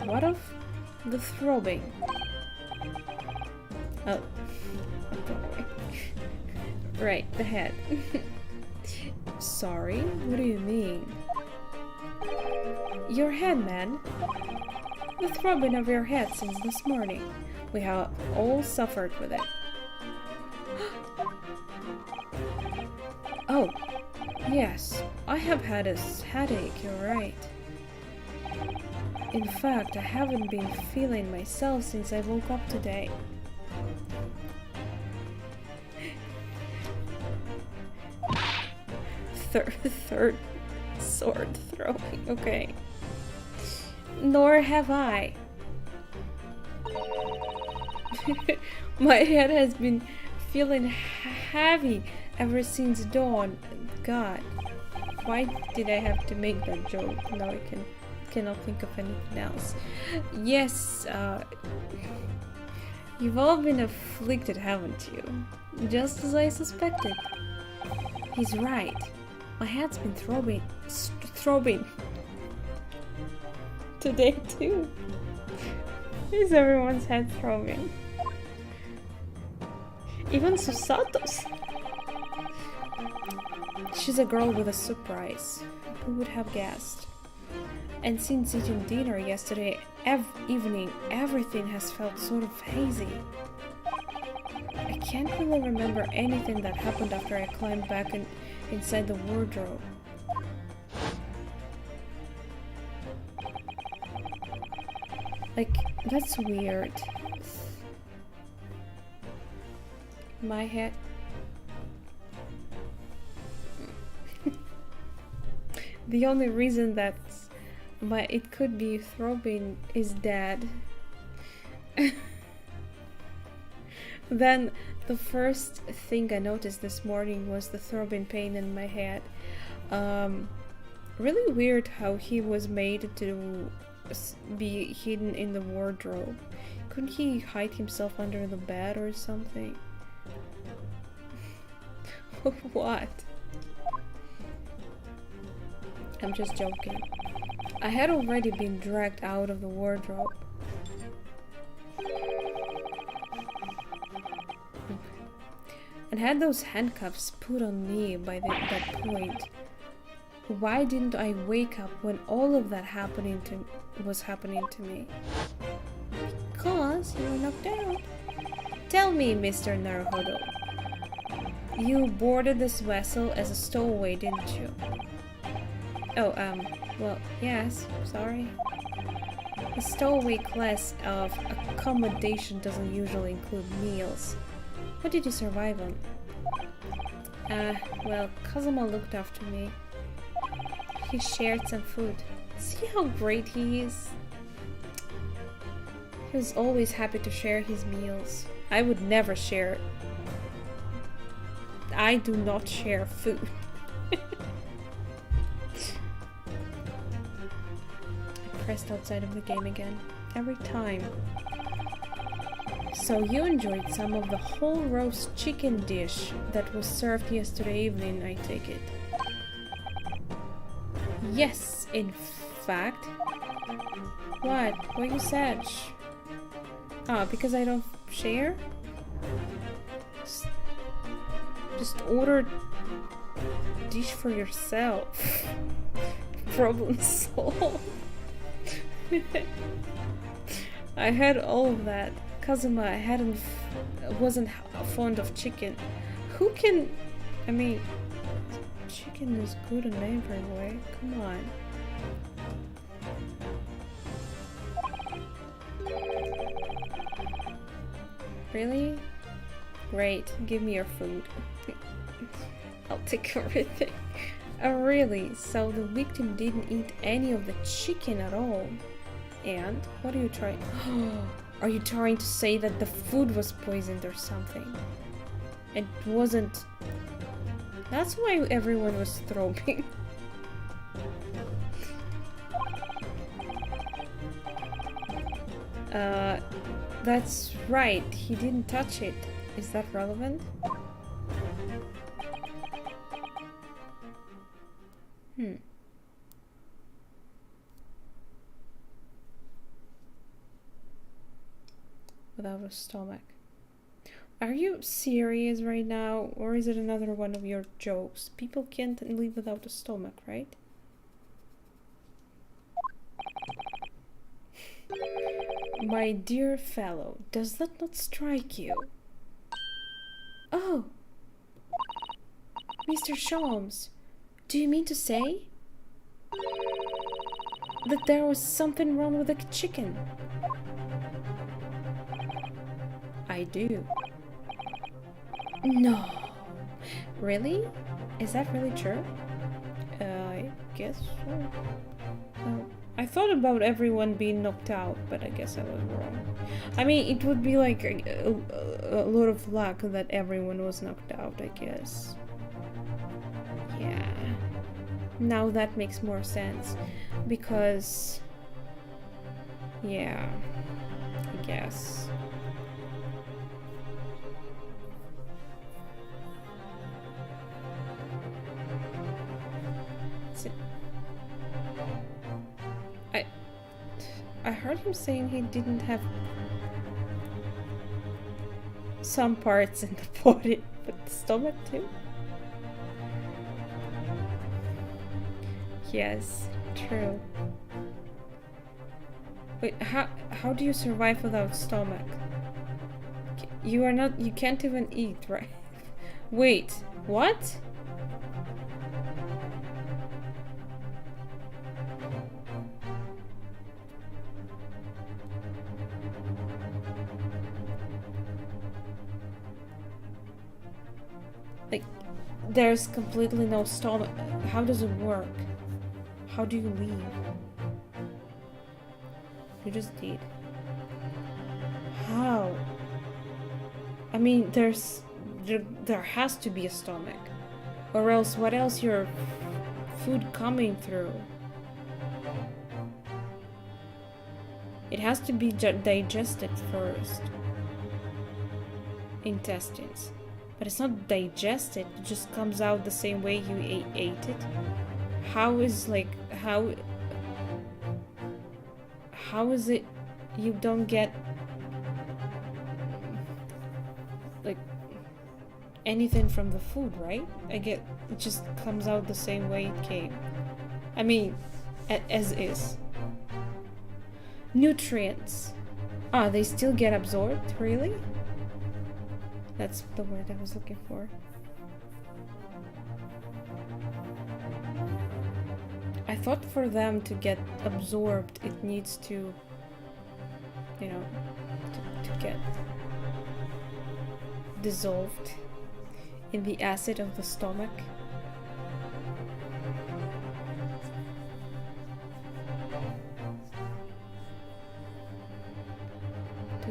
S1: What of the throbbing? Oh, right, the head. Sorry, what do you mean? Your head, man. The throbbing of your head since this morning. We have all suffered with it. Oh, yes, I have had a headache, you're right. In fact, I haven't been feeling myself since I woke up today. Third sword throwing, okay. Nor have I. My head has been feeling heavy ever since dawn. God, why did I have to make that joke? Now I cannot think of anything else. Yes, you've all been afflicted, haven't you? Just as I suspected. He's right. My head's been throbbing today too. Is everyone's head throbbing? Even Susato's. She's a girl with a surprise. Who would have guessed? And since eating dinner yesterday evening, everything has felt sort of hazy. I can't really remember anything that happened after I climbed back inside the wardrobe. Like, that's weird. My head. The only reason that it could be throbbing is dead. Then the first thing I noticed this morning was the throbbing pain in my head. Really weird how he was made to be hidden in the wardrobe. Couldn't he hide himself under the bed or something? What? I'm just joking. I had already been dragged out of the wardrobe. And had those handcuffs put on me by that point. Why didn't I wake up when all of that was happening to me? Because you were knocked out. Tell me, Mr. Naruhodo. You boarded this vessel as a stowaway, didn't you? Oh, well, yes, sorry. The stowaway class of accommodation doesn't usually include meals. What did you survive on? Well, Kazuma looked after me. He shared some food. See how great he is? He was always happy to share his meals. I would never share. I do not share food. I pressed outside of the game again. Every time. So you enjoyed some of the whole roast chicken dish that was served yesterday evening, I take it. Yes, in fact. What? What you said? Ah, because I don't share? Just order dish for yourself. Problem solved. I had all of that. Kazuma wasn't fond of chicken. Who can... I mean... Chicken is good in every way. Come on. Really? Great. Give me your food. I'll take everything. Oh, really? So the victim didn't eat any of the chicken at all? And? What are you trying... Are you trying to say that the food was poisoned or something? It wasn't... That's why everyone was throwing. That's right. He didn't touch it. Is that relevant? Without a stomach. Are you serious right now? Or is it another one of your jokes? People can't live without a stomach, right? My dear fellow, does that not strike you? Oh! Mr. Sholmes, do you mean to say that there was something wrong with the chicken? I do. No. Really? Is that really true? I guess so. I thought about everyone being knocked out, but I guess I was wrong. I mean, it would be like a lot of luck that everyone was knocked out, I guess. Yeah. Now that makes more sense. Because... yeah. I guess. I heard him saying he didn't have some parts in the body, but the stomach too? Yes, true. Wait, how do you survive without stomach? You can't even eat, right? Wait, what? Like, there's completely no stomach. How does it work? How do you leave? You just eat. How? I mean, there has to be a stomach. Or else, what else your food coming through? It has to be digested first. Intestines. But it's not digested, it just comes out the same way you ate it. How is it you don't get like anything from the food, right? It just comes out the same way it came. I mean, as is. Nutrients. Ah, they still get absorbed, really? That's the word I was looking for. I thought for them to get absorbed, it needs to, you know, to get dissolved in the acid of the stomach.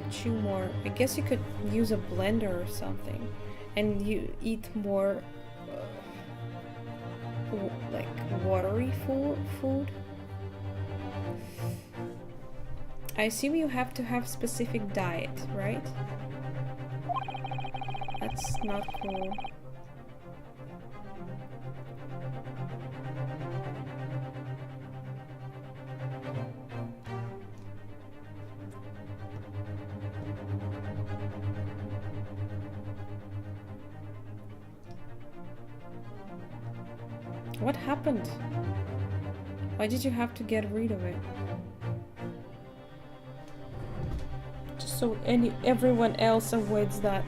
S1: Chew more. I guess you could use a blender or something, and you eat more like watery food. I assume you have to have specific diet, right? That's not cool. What happened? Why did you have to get rid of it? Just so everyone else avoids that.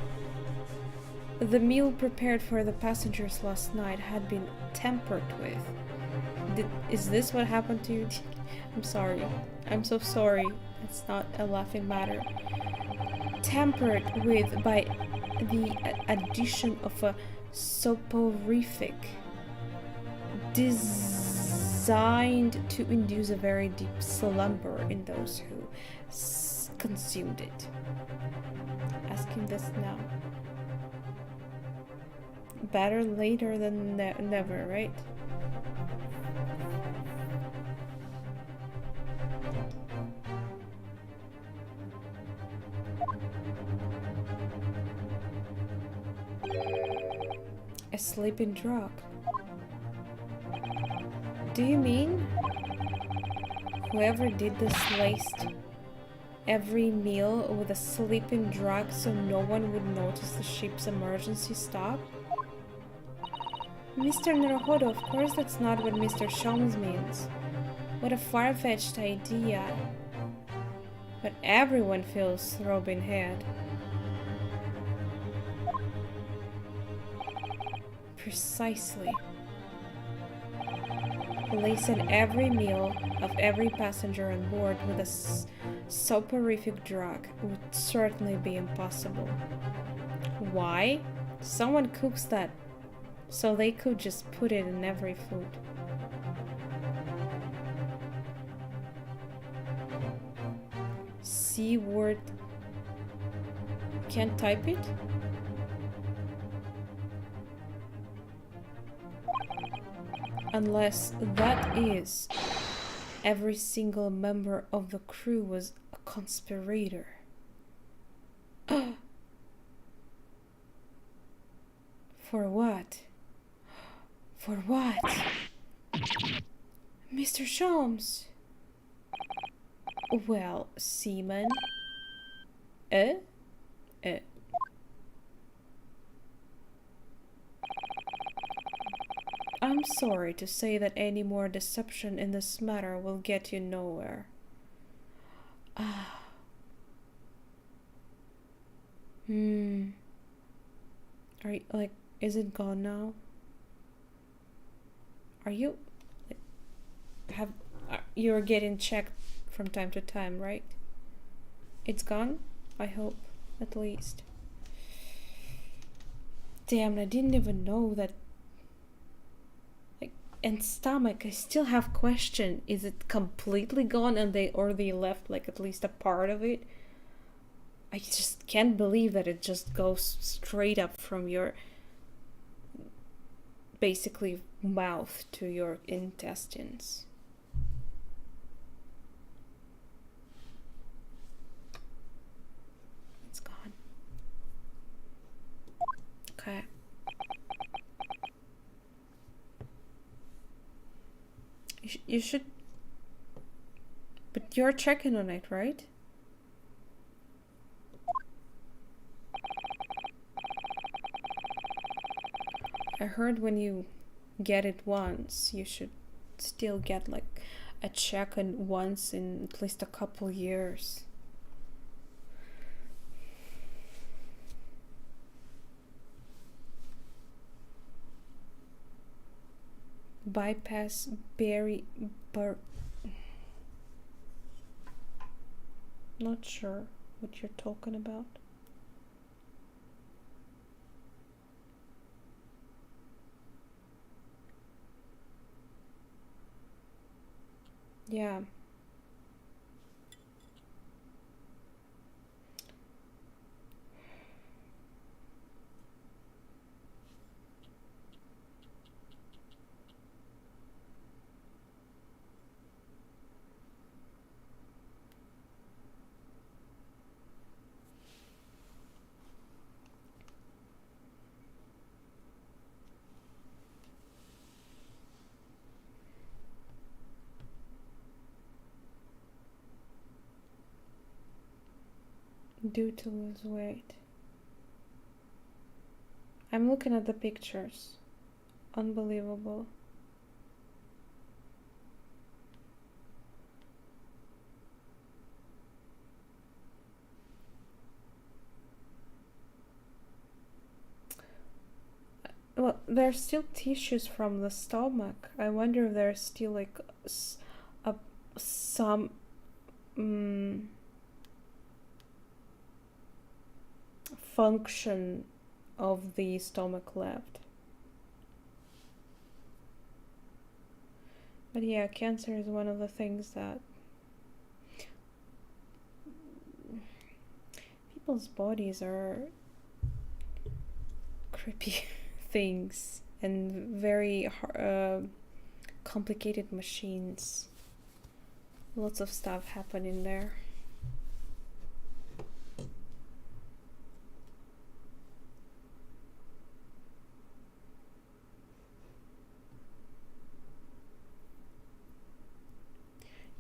S1: The meal prepared for the passengers last night had been tampered with. Is this what happened to you? I'm sorry. I'm so sorry. It's not a laughing matter. Tampered with by the addition of a soporific designed to induce a very deep slumber in those who consumed it. Ask him this now. Better later than never, right? A sleeping drug. Do you mean whoever did this laced every meal with a sleeping drug so no one would notice the ship's emergency stop? Mr. Naruhodo, of course that's not what Mr. Sholmes means. What a far-fetched idea. But everyone feels throbbing head. Precisely. Lacing every meal of every passenger on board with a soporific drug would certainly be impossible. Why? Someone cooks that, so they could just put it in every food. C word. Can't type it? Unless that is, every single member of the crew was a conspirator. For what? For what? Mr. Sholmes. Well, seaman. I'm sorry to say that any more deception in this matter will get you nowhere. Are you, like, is it gone now? Are you, you're getting checked from time to time, right? It's gone? I hope, at least. Damn, I didn't even know that. Like, and stomach, I still have question. Is it completely gone and they left like at least a part of it? I just can't believe that it just goes straight up from your basically mouth to your intestines. It's gone. Okay. You should, but you're checking on it, right? I heard when you get it once, you should still get like a check on once in at least a couple years. Bypass not sure what you're talking about. Yeah. Due to lose weight. I'm looking at the pictures. Unbelievable. there's still tissues from the stomach. I wonder if there's still like some function of the stomach left. But yeah, cancer is one of the things that people's bodies are creepy things and very complicated machines. Lots of stuff happening there.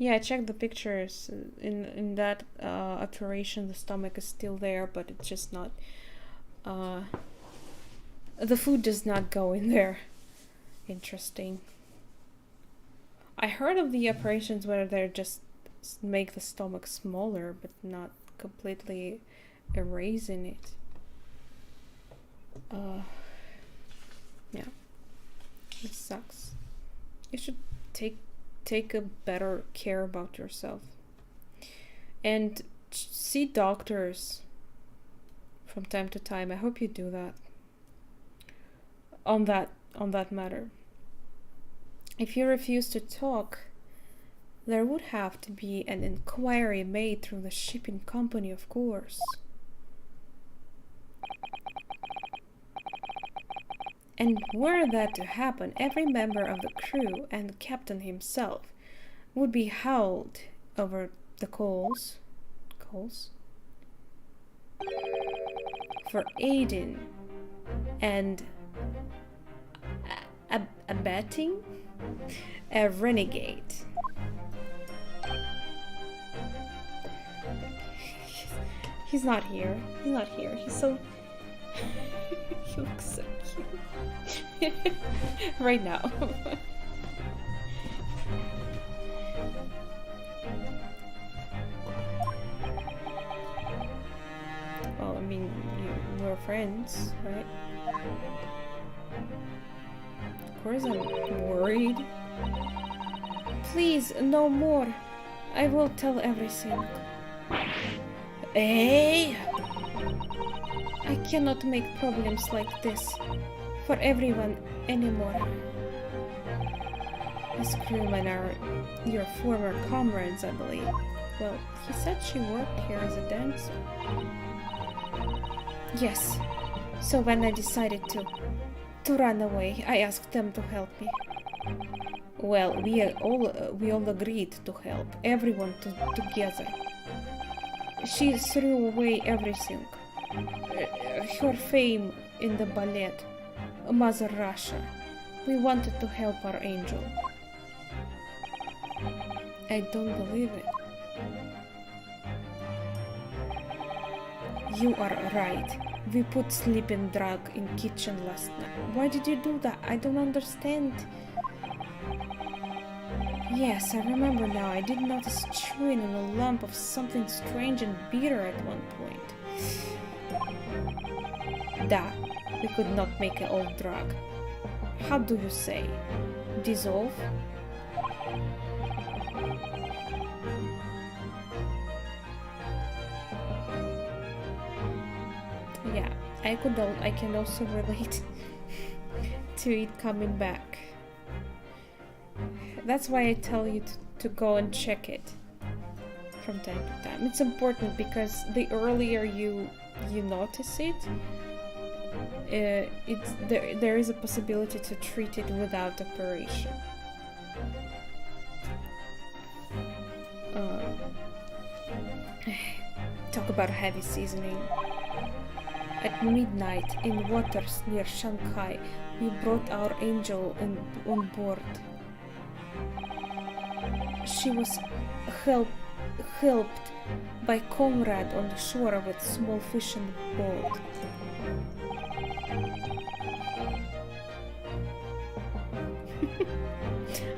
S1: Yeah, I checked the pictures. In that operation, the stomach is still there, but it's just not. The food does not go in there. Interesting. I heard of the operations where they just make the stomach smaller, but not completely erasing it. Yeah, it sucks. You should take a better care about yourself and see doctors from time to time. I hope you do that on that matter. If you refuse to talk, there would have to be an inquiry made through the shipping company, of course. And were that to happen, every member of the crew and the captain himself would be howled over the coals for aiding and abetting a renegade. He's not here. He's so... he looks so cute. Right now. Well, I mean, we're friends, right? Of course I'm worried. Please, no more. I will tell everything. Hey! I cannot make problems like this for everyone anymore. These crewmen are your former comrades, I believe. Well, he said she worked here as a dancer. Yes. So when I decided to run away, I asked them to help me. Well, we all agreed to help, everyone together. She threw away everything. Her fame in the ballet, Mother Russia. We wanted to help our angel. I don't believe it. You are right. We put sleeping drug in kitchen last night. Why did you do that? I don't understand. Yes, I remember now. I did notice chewing on a lump of something strange and bitter at one point. Da, we could not make an old drug. How do you say? Dissolve? Yeah, I can also relate to it coming back. That's why I tell you to go and check it from time to time. It's important because the earlier you notice it, there is a possibility to treat it without operation. Talk about heavy seasoning. At midnight, in waters near Shanghai, we brought our angel on board. She was helped by comrade on the shore with small fishing boat.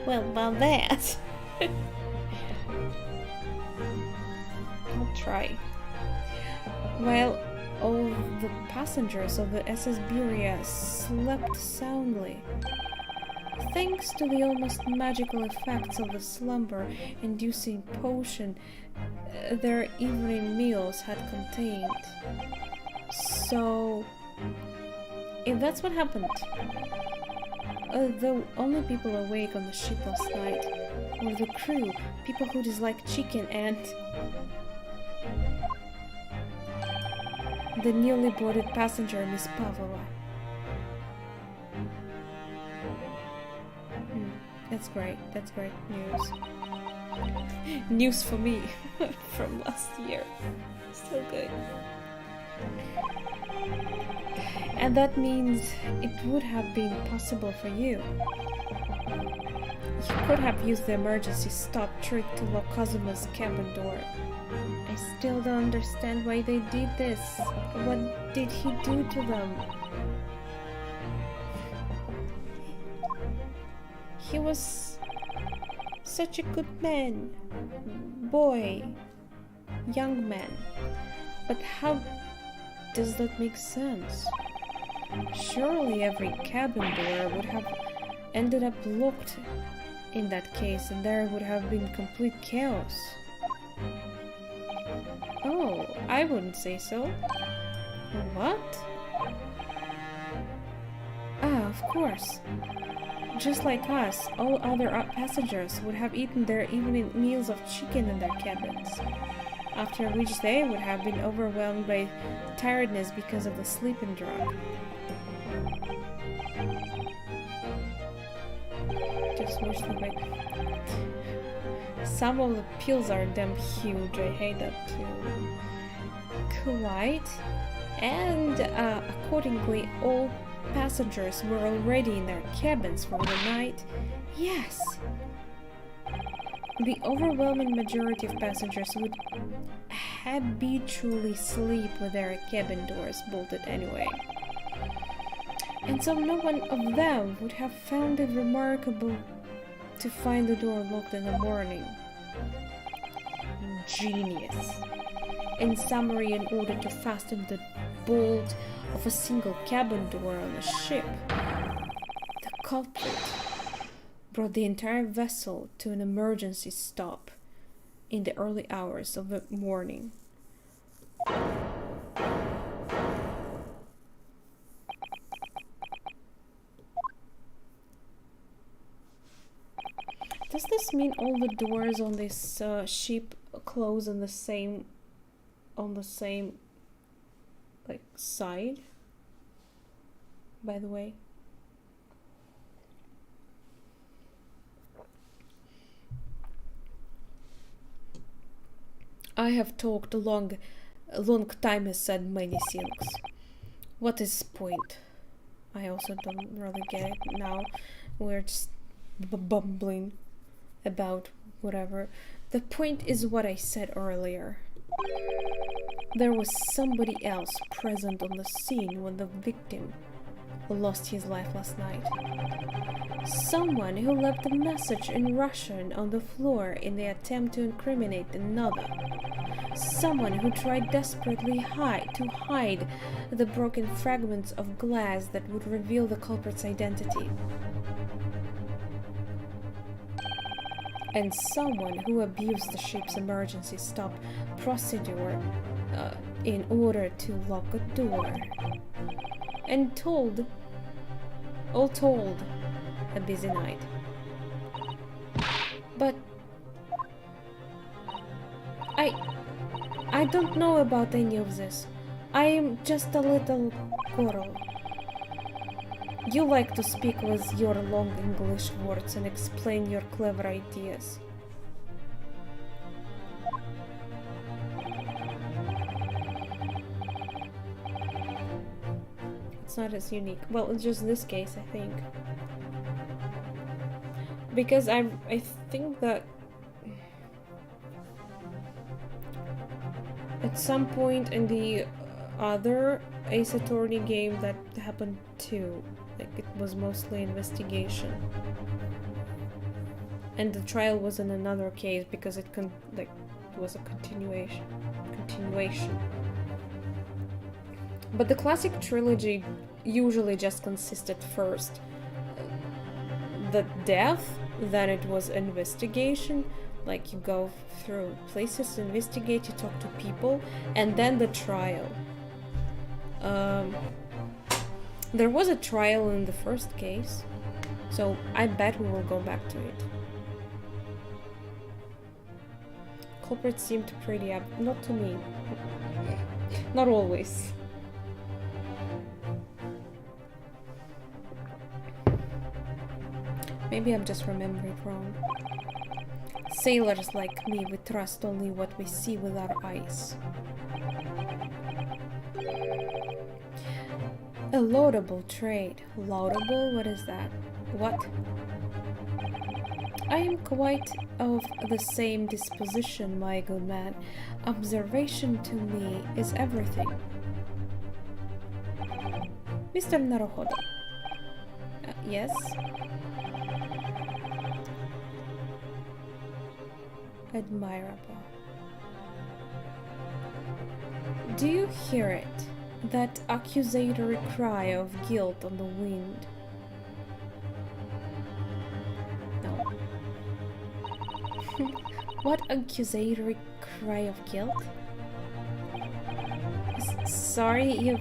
S1: Well, about that. I'll try. Well, all the passengers of the SS Buria slept soundly. Thanks to the almost magical effects of the slumber-inducing potion their evening meals had contained. So, if that's what happened, the only people awake on the ship last night were the crew, people who dislike chicken, and the newly boarded passenger, Miss Pavlova. That's great news. News for me from last year. Still good. And that means it would have been possible for you. You could have used the emergency stop trick to lock Kazuma's cabin door. I still don't understand why they did this. What did he do to them? He was such a good man, boy, young man. But how does that make sense? Surely every cabin door would have ended up locked in that case, and there would have been complete chaos. Oh, I wouldn't say so. What? Ah, of course. Just like us, all other passengers would have eaten their evening meals of chicken in their cabins, after which they would have been overwhelmed by tiredness because of the sleeping drug. Just wish the way. Some of the pills are damn huge, I hate that too. Quite. And accordingly, all passengers were already in their cabins for the night. Yes! The overwhelming majority of passengers would habitually sleep with their cabin doors bolted anyway. And so no one of them would have found it remarkable to find the door locked in the morning. Genius. In summary, in order to fasten the bolt of a single cabin door on a ship, the culprit brought the entire vessel to an emergency stop in the early hours of the morning. Does this mean all the doors on this ship close on the same like side? By the way, I have talked a long time has said many things. What is point? I also don't really get it now. We're just bumbling about whatever. The point is what I said earlier. There was somebody else present on the scene when the victim lost his life last night. Someone who left a message in Russian on the floor in the attempt to incriminate another. Someone who tried desperately to hide the broken fragments of glass that would reveal the culprit's identity. And someone who abused the ship's emergency stop procedure in order to lock a door. And all told, a busy night. But I don't know about any of this. I am just a little girl. You like to speak with your long English words and explain your clever ideas. It's not as unique. Well, it's just this case, I think. Because I think that at some point in the other Ace Attorney game that happened too. Like, it was mostly investigation. And the trial was in another case because it was a continuation. But the classic trilogy usually just consisted first the death, then it was investigation, like you go through places, investigate, you talk to people, and then the trial. There was a trial in the first case, so I bet we will go back to it. Culprits seemed pretty up, not to me. Not always. Maybe I'm just remembering wrong. Sailors like me, we trust only what we see with our eyes. A laudable trade. Laudable? What is that? What? I am quite of the same disposition, my good man. Observation to me is everything. Mr. Naruhodo. Yes? Admirable. Do you hear it? That accusatory cry of guilt on the wind. No. What accusatory cry of guilt? Sorry,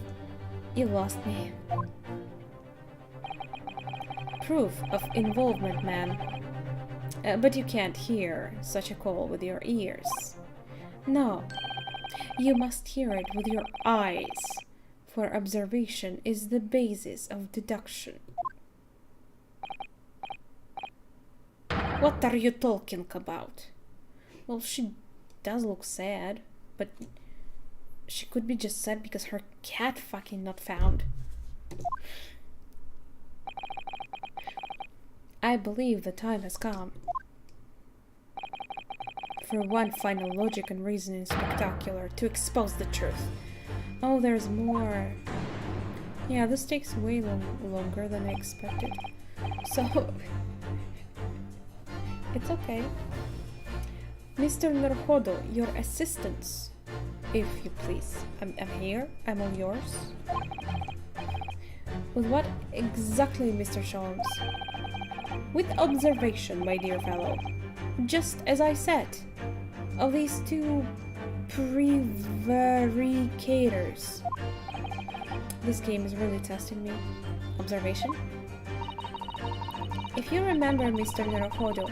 S1: you lost me. Proof of involvement, man. But you can't hear such a call with your ears. No, you must hear it with your eyes, for observation is the basis of deduction. What are you talking about? Well, she does look sad, but she could be just sad because her cat fucking not found. I believe the time has come for one final logic and reasoning spectacular to expose the truth. Oh, there's more. Yeah, this takes way longer than I expected. So, it's okay. Mr. Naruhodo, your assistance, if you please. I'm here. I'm all yours. With what exactly, Mr. Sholmes? With observation, my dear fellow. Just as I said, of these two prevaricators. This game is really testing me. Observation? If you remember, Mr. Naruhodo,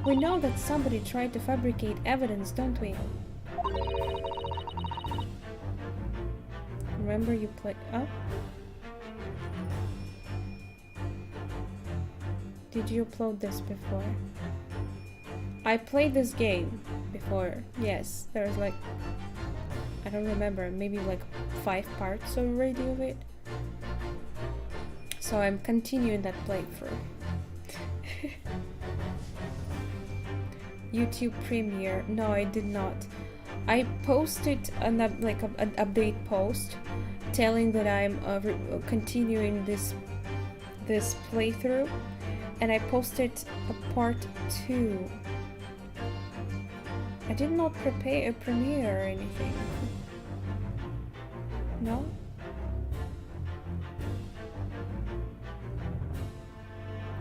S1: we know that somebody tried to fabricate evidence, don't we? Remember you played... Oh? Did you upload this before? I played this game before. Yes, there's like... I don't remember, maybe like 5 parts already of it. So I'm continuing that playthrough. YouTube premiere. No, I did not. I posted an update post telling that I'm continuing this playthrough, and I posted a part 2. I did not prepare a premiere or anything. No?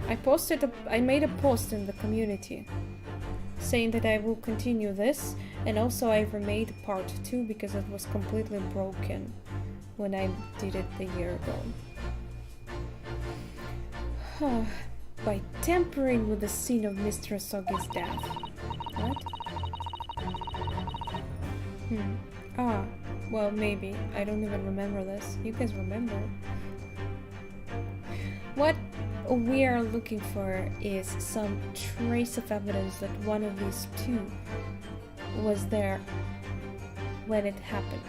S1: I made a post in the community saying that I will continue this, and also I remade part 2 because it was completely broken when I did it a year ago. By tampering with the scene of Mr. Sogi's death. What? Ah, well, maybe. I don't even remember this. You guys remember. What we are looking for is some trace of evidence that one of these two was there when it happened.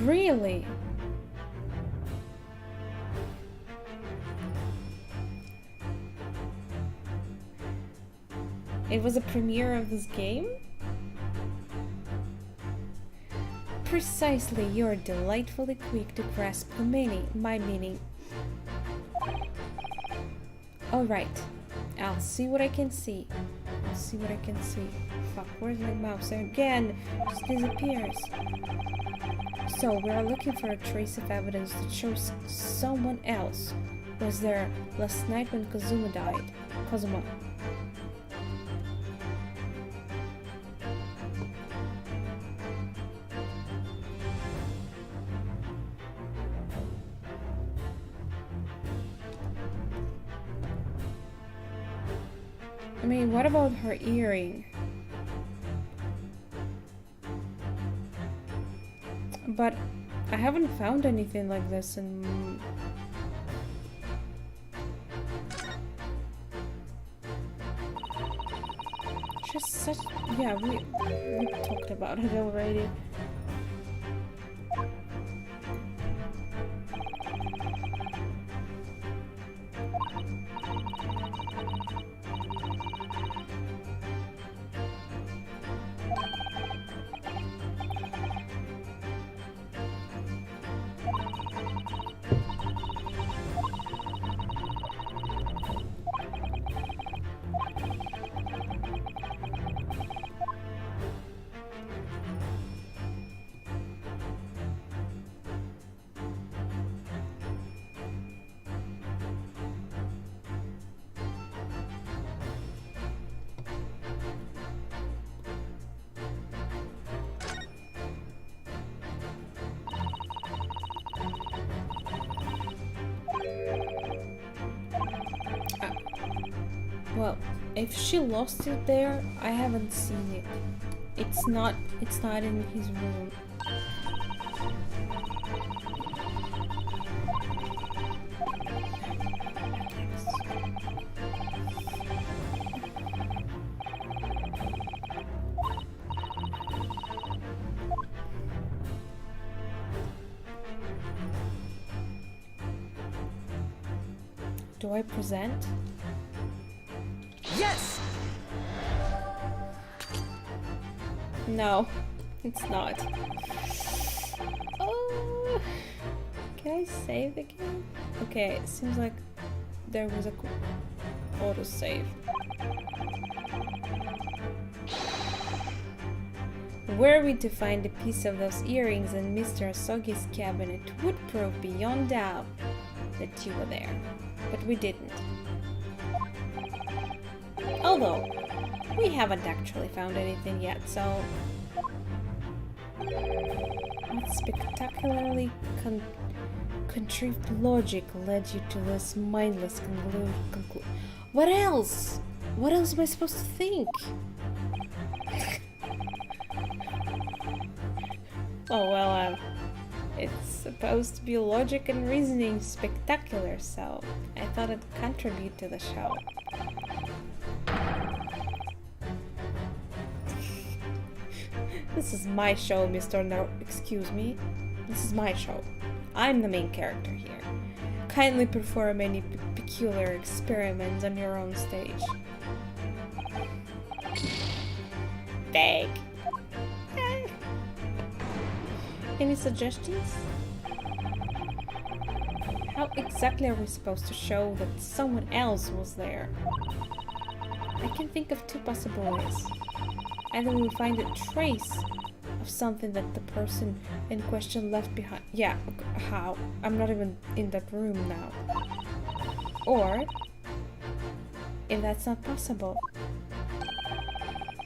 S1: Really? It was a premiere of this game? Precisely, you're delightfully quick to grasp my meaning. Alright, I'll see what I can see. Let's see what I can see. Fuck, where's my mouse? Again, just disappears. So, we are looking for a trace of evidence that shows someone else was there last night when Kazuma died. Kazuma. I mean, what about her earring? But I haven't found anything like this in... Just such... Yeah, we talked about it already. Well, if she lost it there, I haven't seen it. It's not in his room. Do I present?
S2: Yes!
S1: No, it's not. Oh, can I save the game? Okay, it seems like there was a autosave. Were we to find a piece of those earrings in Mr. Asogi's cabinet, would prove beyond doubt that you were there, but we didn't. Although, we haven't actually found anything yet, so... What spectacularly contrived logic led you to this mindless conclusion? What else? What else am I supposed to think? Oh, well, it's supposed to be logic and reasoning spectacular, so I thought it'd contribute to the show. This is my show, Mr. No, excuse me. This is my show. I'm the main character here. Kindly perform any peculiar experiments on your own stage. Beg. Any suggestions? How exactly are we supposed to show that someone else was there? I can think of two possible ways. Either we find a trace of something that the person in question left behind. Yeah, how? I'm not even in that room now. Or, if that's not possible,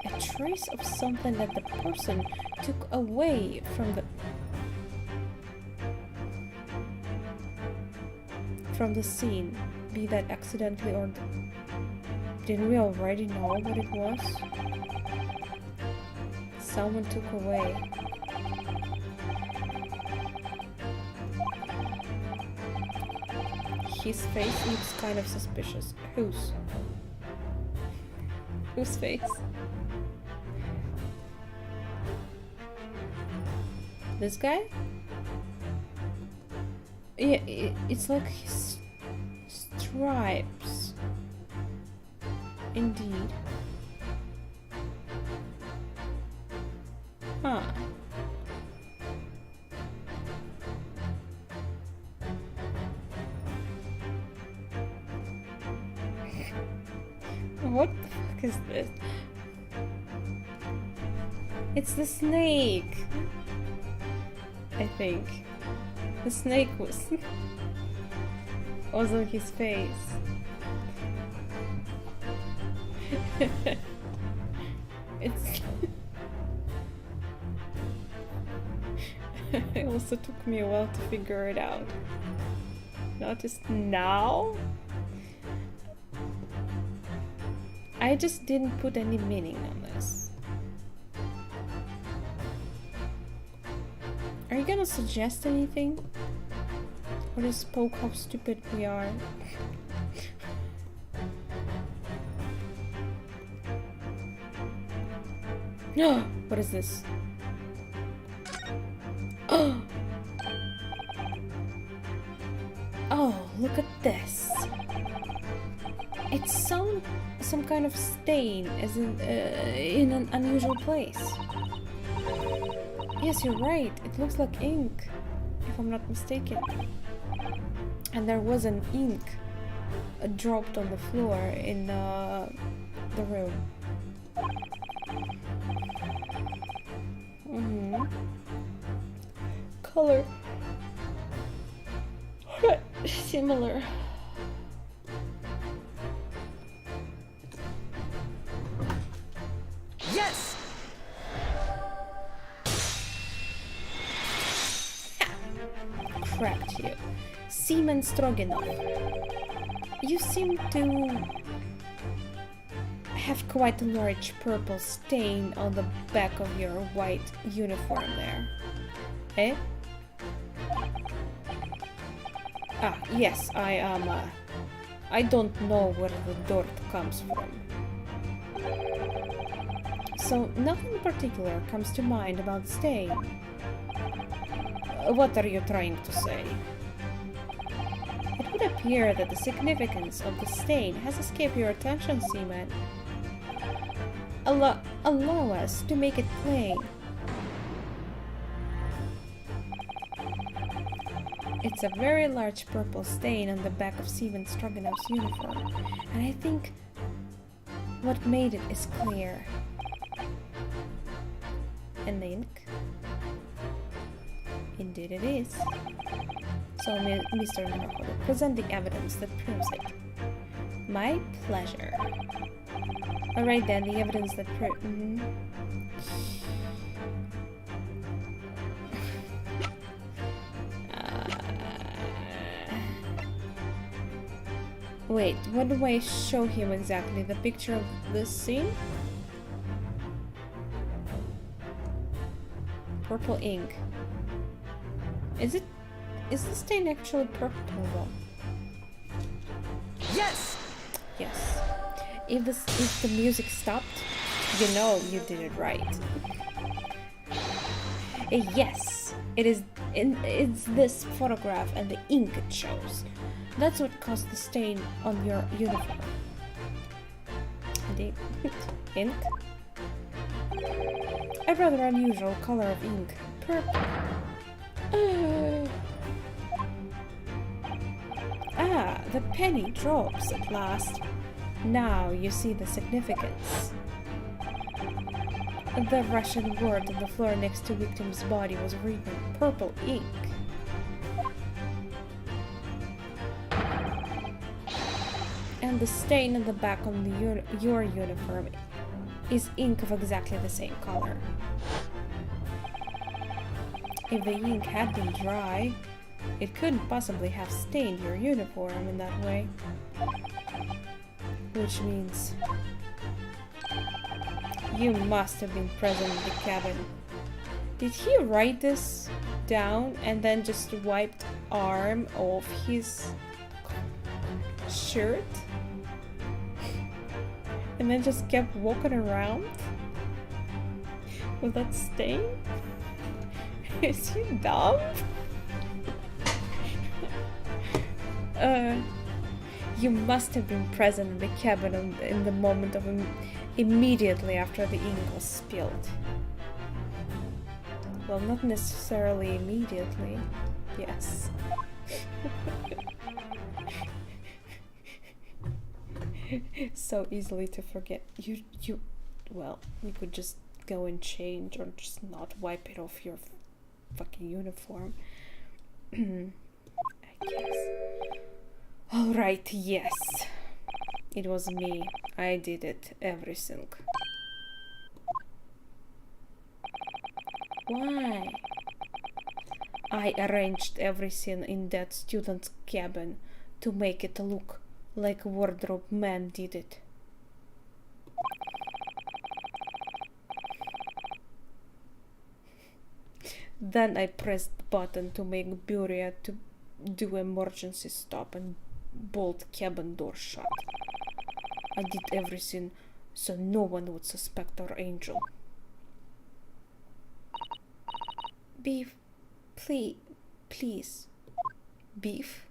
S1: a trace of something that the person took away from the scene, be that accidentally or didn't we already know what it was? Someone took away. His face looks kind of suspicious. Whose? Whose face? This guy? Yeah, it's like his stripes. Indeed. Huh. What the fuck is this? It's the snake. I think the snake was on his face. It's it also took me a while to figure it out. Not just now. I just didn't put any meaning on this. Are you gonna suggest anything? Or just poke how stupid we are? No! What is this? Oh! Oh, look at this. It's some kind of stain as in an unusual place. Yes, you're right. It looks like ink, if I'm not mistaken. And there was an ink dropped on the floor in the room. Color similar.
S2: Yes!
S1: Cracked you. Seaman Stroganoff. You seem to have quite a large purple stain on the back of your white uniform there. Eh? Ah, yes, I am, I don't know where the dirt comes from. So, nothing in particular comes to mind about the stain. What are you trying to say? It would appear that the significance of the stain has escaped your attention, Seaman. Allow us to make it plain. It's a very large purple stain on the back of Seaman Stroganoff's uniform, and I think what made it is clear. And the ink? Indeed it is. So, Mr. Naruhodo, present the evidence that proves it. My pleasure. Alright then, the evidence that proves... Wait, what do I show him exactly? The picture of this scene? Purple ink. Is the stain actually purple though?
S2: Yes!
S1: Yes. If the music stopped, you know you did it right. Yes! It's this photograph and the ink it shows. That's what caused the stain on your uniform. The ink? A rather unusual color of ink. Purple. Ah, the penny drops at last. Now you see the significance. The Russian word on the floor next to victim's body was written in purple ink. And the stain on the back on your uniform is ink of exactly the same color. If the ink had been dry, it couldn't possibly have stained your uniform in that way. Which means you must have been present in the cabin. Did he write this down and then just wiped arm off his shirt? And then just kept walking around with that stain? Is he dumb? You must have been present in the cabin in the moment of immediately after the ink was spilled. Well, not necessarily immediately. Yes. So easily to forget. Well, you could just go and change, or just not wipe it off your fucking uniform. I guess. Alright, yes. It was me. I did it. Everything. Why? I arranged everything in that student's cabin to make it look like a wardrobe man did it. Then I pressed the button to make Buria to do emergency stop and bolt cabin door shut. I did everything so no one would suspect our angel. Beef, please. Beef?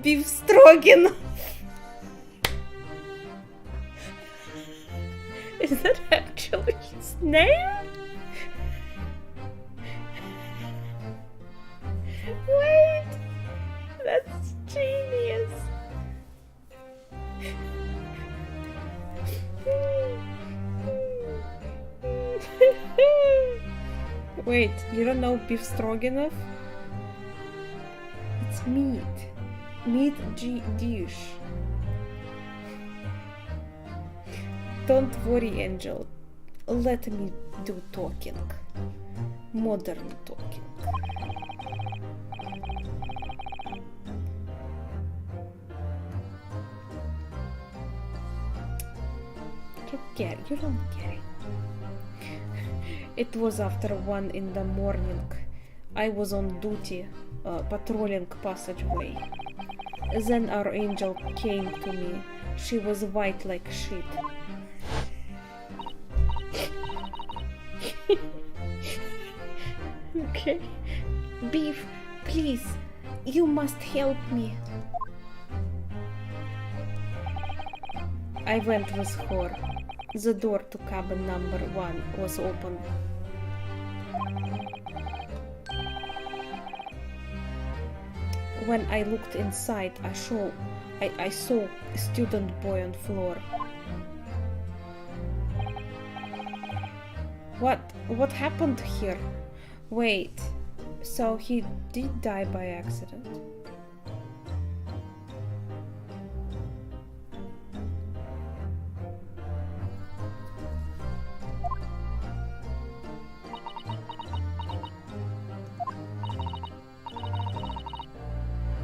S1: Beef Stroganoff! Is that actually his name? Wait! That's genius! Wait, you don't know beef stroganoff? It's meat. Meat dish. Don't worry, Angel. Let me do talking. Modern talking. You don't get it. It was after 1 in the morning. I was on duty, patrolling passageway. Then our angel came to me. She was white like shit. Okay. Beef, please. You must help me. I went with her. The door to cabin number 1 was open. When I looked inside, I saw a student boy on floor. What happened here? Wait, so he did die by accident?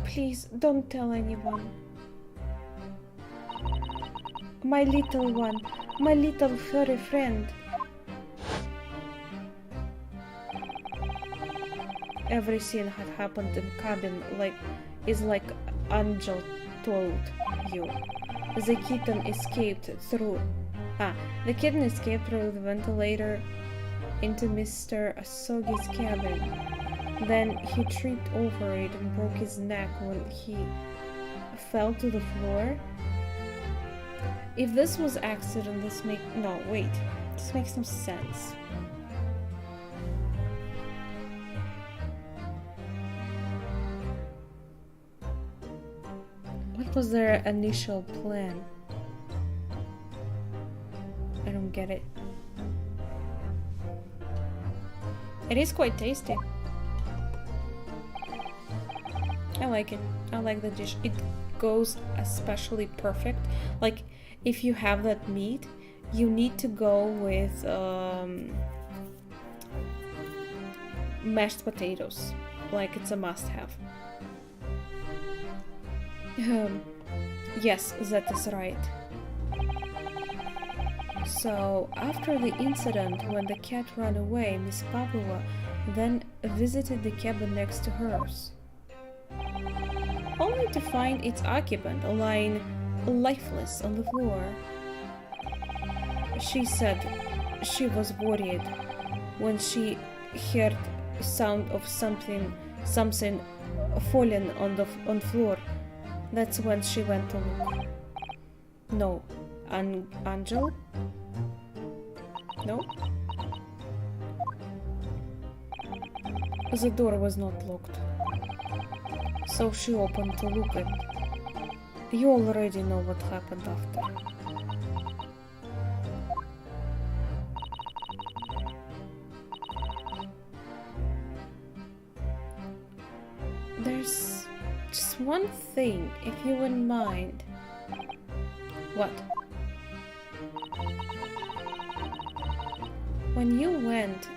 S1: Please, don't tell anyone. My little one, my little furry friend. Everything had happened in cabin like Angel told you. The kitten escaped through the ventilator into Mr. Asogi's cabin. Then he tripped over it and broke his neck when he fell to the floor. If this was accident, this makes no sense. What was their initial plan? I don't get it. It is quite tasty. I like it. I like the dish. It goes especially perfect. Like, if you have that meat, you need to go with mashed potatoes. Like, it's a must-have. Yes, that is right. So, after the incident when the cat ran away, Miss Pavlova then visited the cabin next to hers, only to find its occupant lying lifeless on the floor. She said she was worried when she heard the sound of something falling on floor. That's when she went to look. No, Angel? No? The door was not locked, so she opened to look in. You already know what happened after. Just one thing, if you wouldn't mind. What? When you went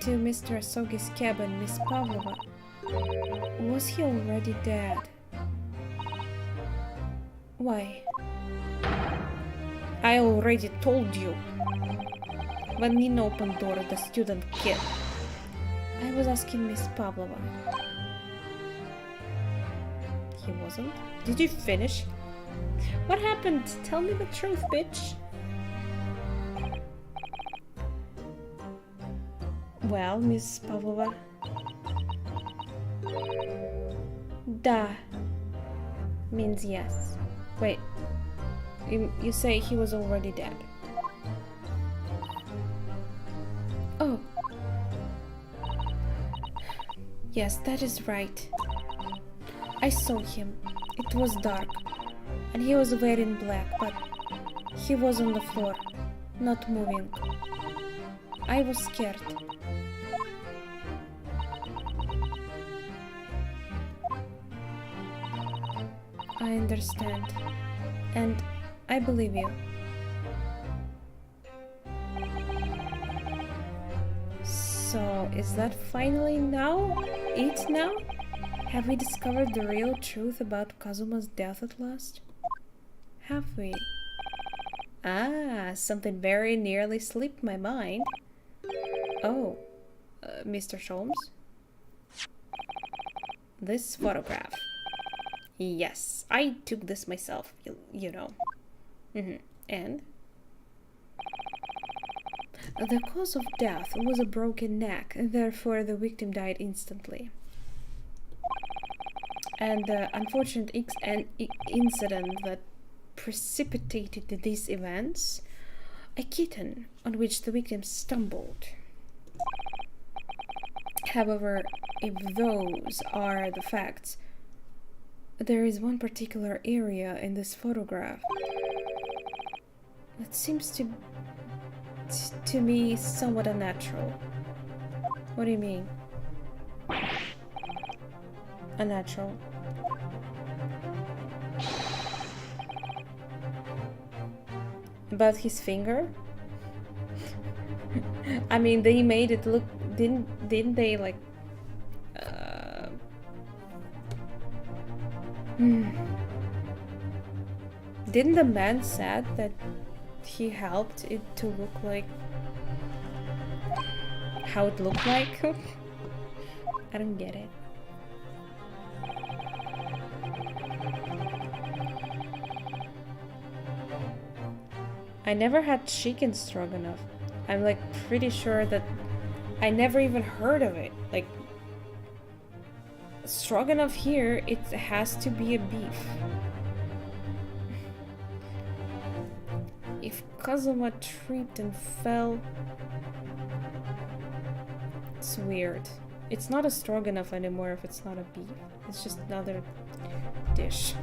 S1: to Mr. Asogi's cabin, Miss Pavlova, was he already dead? Why? I already told you. When Nina opened door, the student kid. I was asking Miss Pavlova. He wasn't? Did you finish? What happened? Tell me the truth, bitch. Well, Miss Pavlova. Da means yes. Wait. You say he was already dead. Oh. Yes, that is right. I saw him. It was dark. And he was wearing black, but he was on the floor, not moving. I was scared. I understand. And I believe you. So, is that finally it now? Have we discovered the real truth about Kazuma's death at last? Have we? Ah, something very nearly slipped my mind. Oh, Mr. Sholmes? This photograph. Yes, I took this myself, you know. And? The cause of death was a broken neck, and therefore the victim died instantly. And the unfortunate incident that precipitated these events, a kitten on which the victim stumbled. However, if those are the facts, there is one particular area in this photograph that seems to me somewhat unnatural. What do you mean? Unnatural. About his finger? I mean, they made it look, didn't they, like, Didn't the man said that he helped it to look like how it looked like? I don't get it. I never had chicken stroganoff. I'm like pretty sure that I never even heard of it. Like, stroganoff here, it has to be a beef. If Kazuma tripped and fell, it's weird. It's not a stroganoff anymore if it's not a beef. It's just another dish.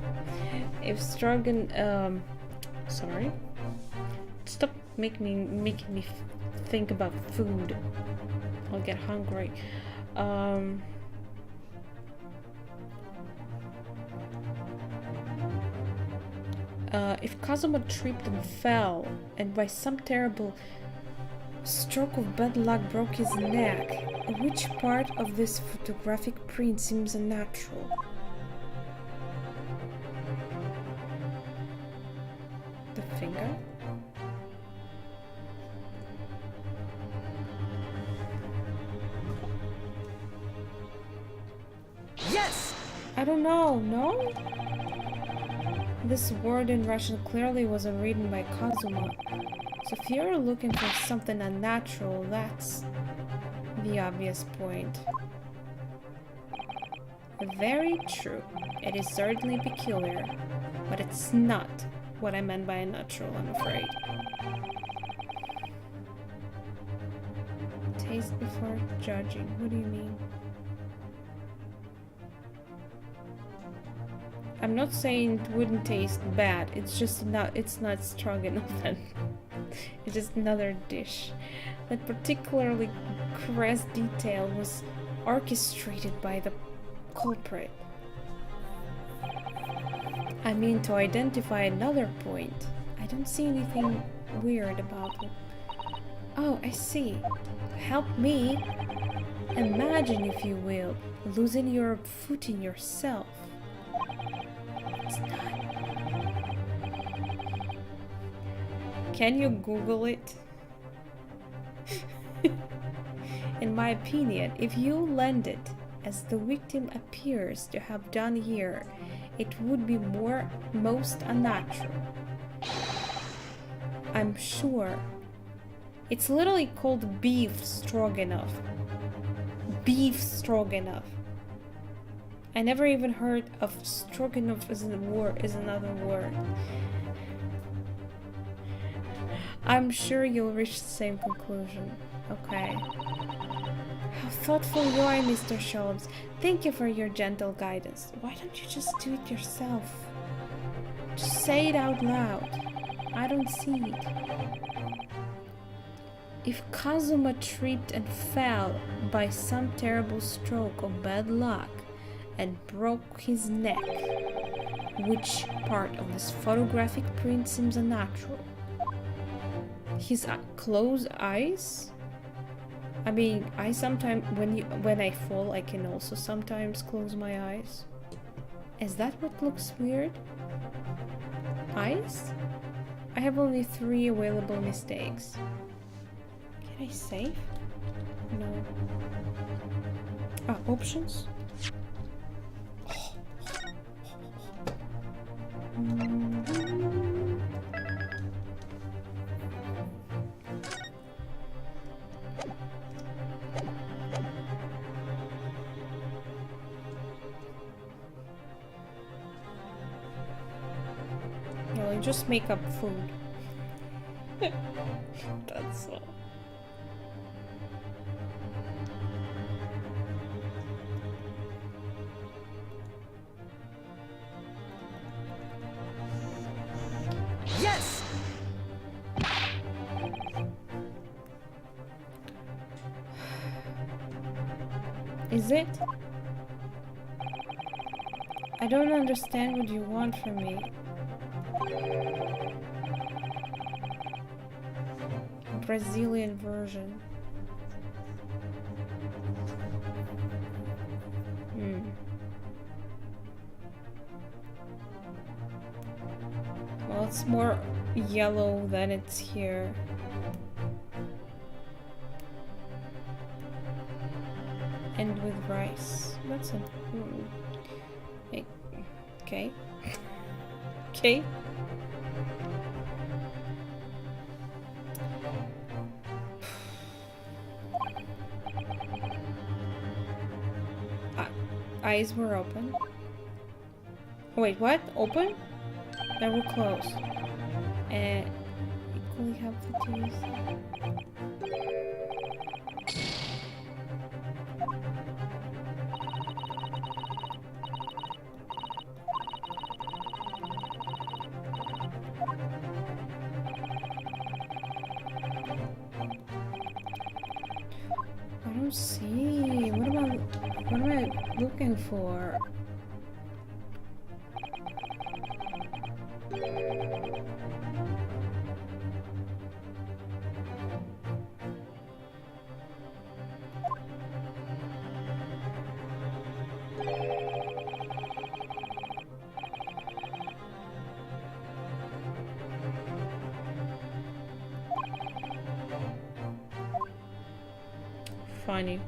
S1: If sorry. Stop making me think about food. I'll get hungry. If Kazuma tripped and fell, and by some terrible stroke of bad luck broke his neck, which part of this photographic print seems unnatural? The finger?
S2: Yes!
S1: I don't know, no? This word in Russian clearly wasn't written by Kazuma. So if you're looking for something unnatural, that's the obvious point. Very true. It is certainly peculiar, but it's not what I meant by unnatural, I'm afraid. Taste before judging. What do you mean? I'm not saying it wouldn't taste bad. It's just not. It's not strong enough. Then it's just another dish. That particularly crass detail was orchestrated by the culprit. I mean, to identify another point. I don't see anything weird about it. Oh, I see. Help me. Imagine, if you will, losing your footing yourself. It's done. Can you Google it? In my opinion, if you landed as the victim appears to have done here, it would be most unnatural. I'm sure. It's literally called beef stroganoff. Beef stroganoff. I never even heard of stroganoff as another word. I'm sure you'll reach the same conclusion. Okay. How thoughtful you are, Mr. Schultz. Thank you for your gentle guidance. Why don't you just do it yourself? Just say it out loud. I don't see it. If Kazuma tripped and fell by some terrible stroke of bad luck and broke his neck, which part of this photographic print seems unnatural? His closed eyes? I mean, I sometimes, when I fall, I can also sometimes close my eyes. Is that what looks weird? Eyes? I have only 3 available mistakes. Can I save? No. Options? No, you just make up food. That's all.
S2: Yes!
S1: Is it? I don't understand what you want from me. Brazilian version. Well, it's more yellow than it's here. And with rice. That's a... Okay. Okay. Eyes were open. Wait, what? Open? They were closed. And equally helpful to use. I don't see. What am I looking for? Funny.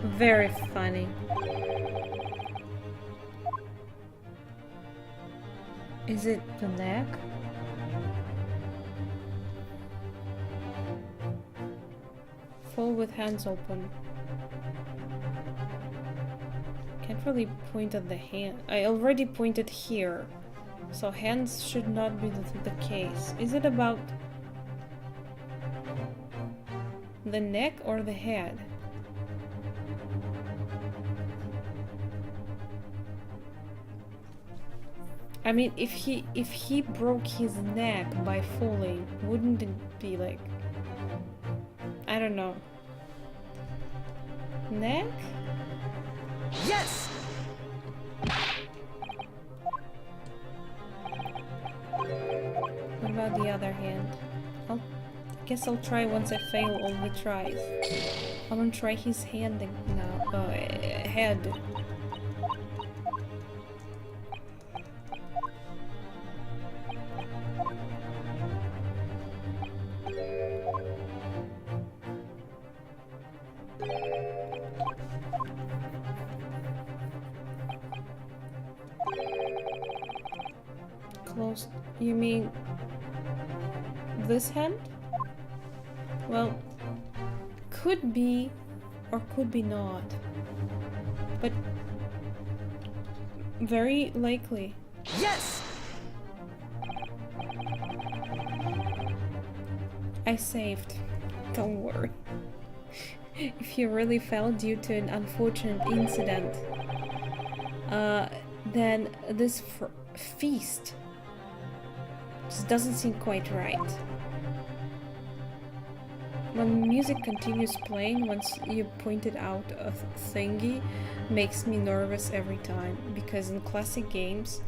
S1: Very funny. Is it the neck? Fall with hands open. Can't really point at the hand. I already pointed here. So hands should not be the case. Is it about the neck or the head? I mean, if he broke his neck by falling, wouldn't it be like, I don't know, neck?
S2: Yes!
S1: other hand. I guess I'll try once I fail all the tries. I want to try his hand now. Head. Close. You mean this hand? Well, could be or could be not, but very likely.
S2: Yes!
S1: I saved. Don't worry. If you really fell due to an unfortunate incident, then this feast just doesn't seem quite right. When music continues playing once you pointed out a thingy, makes me nervous every time, because in classic games,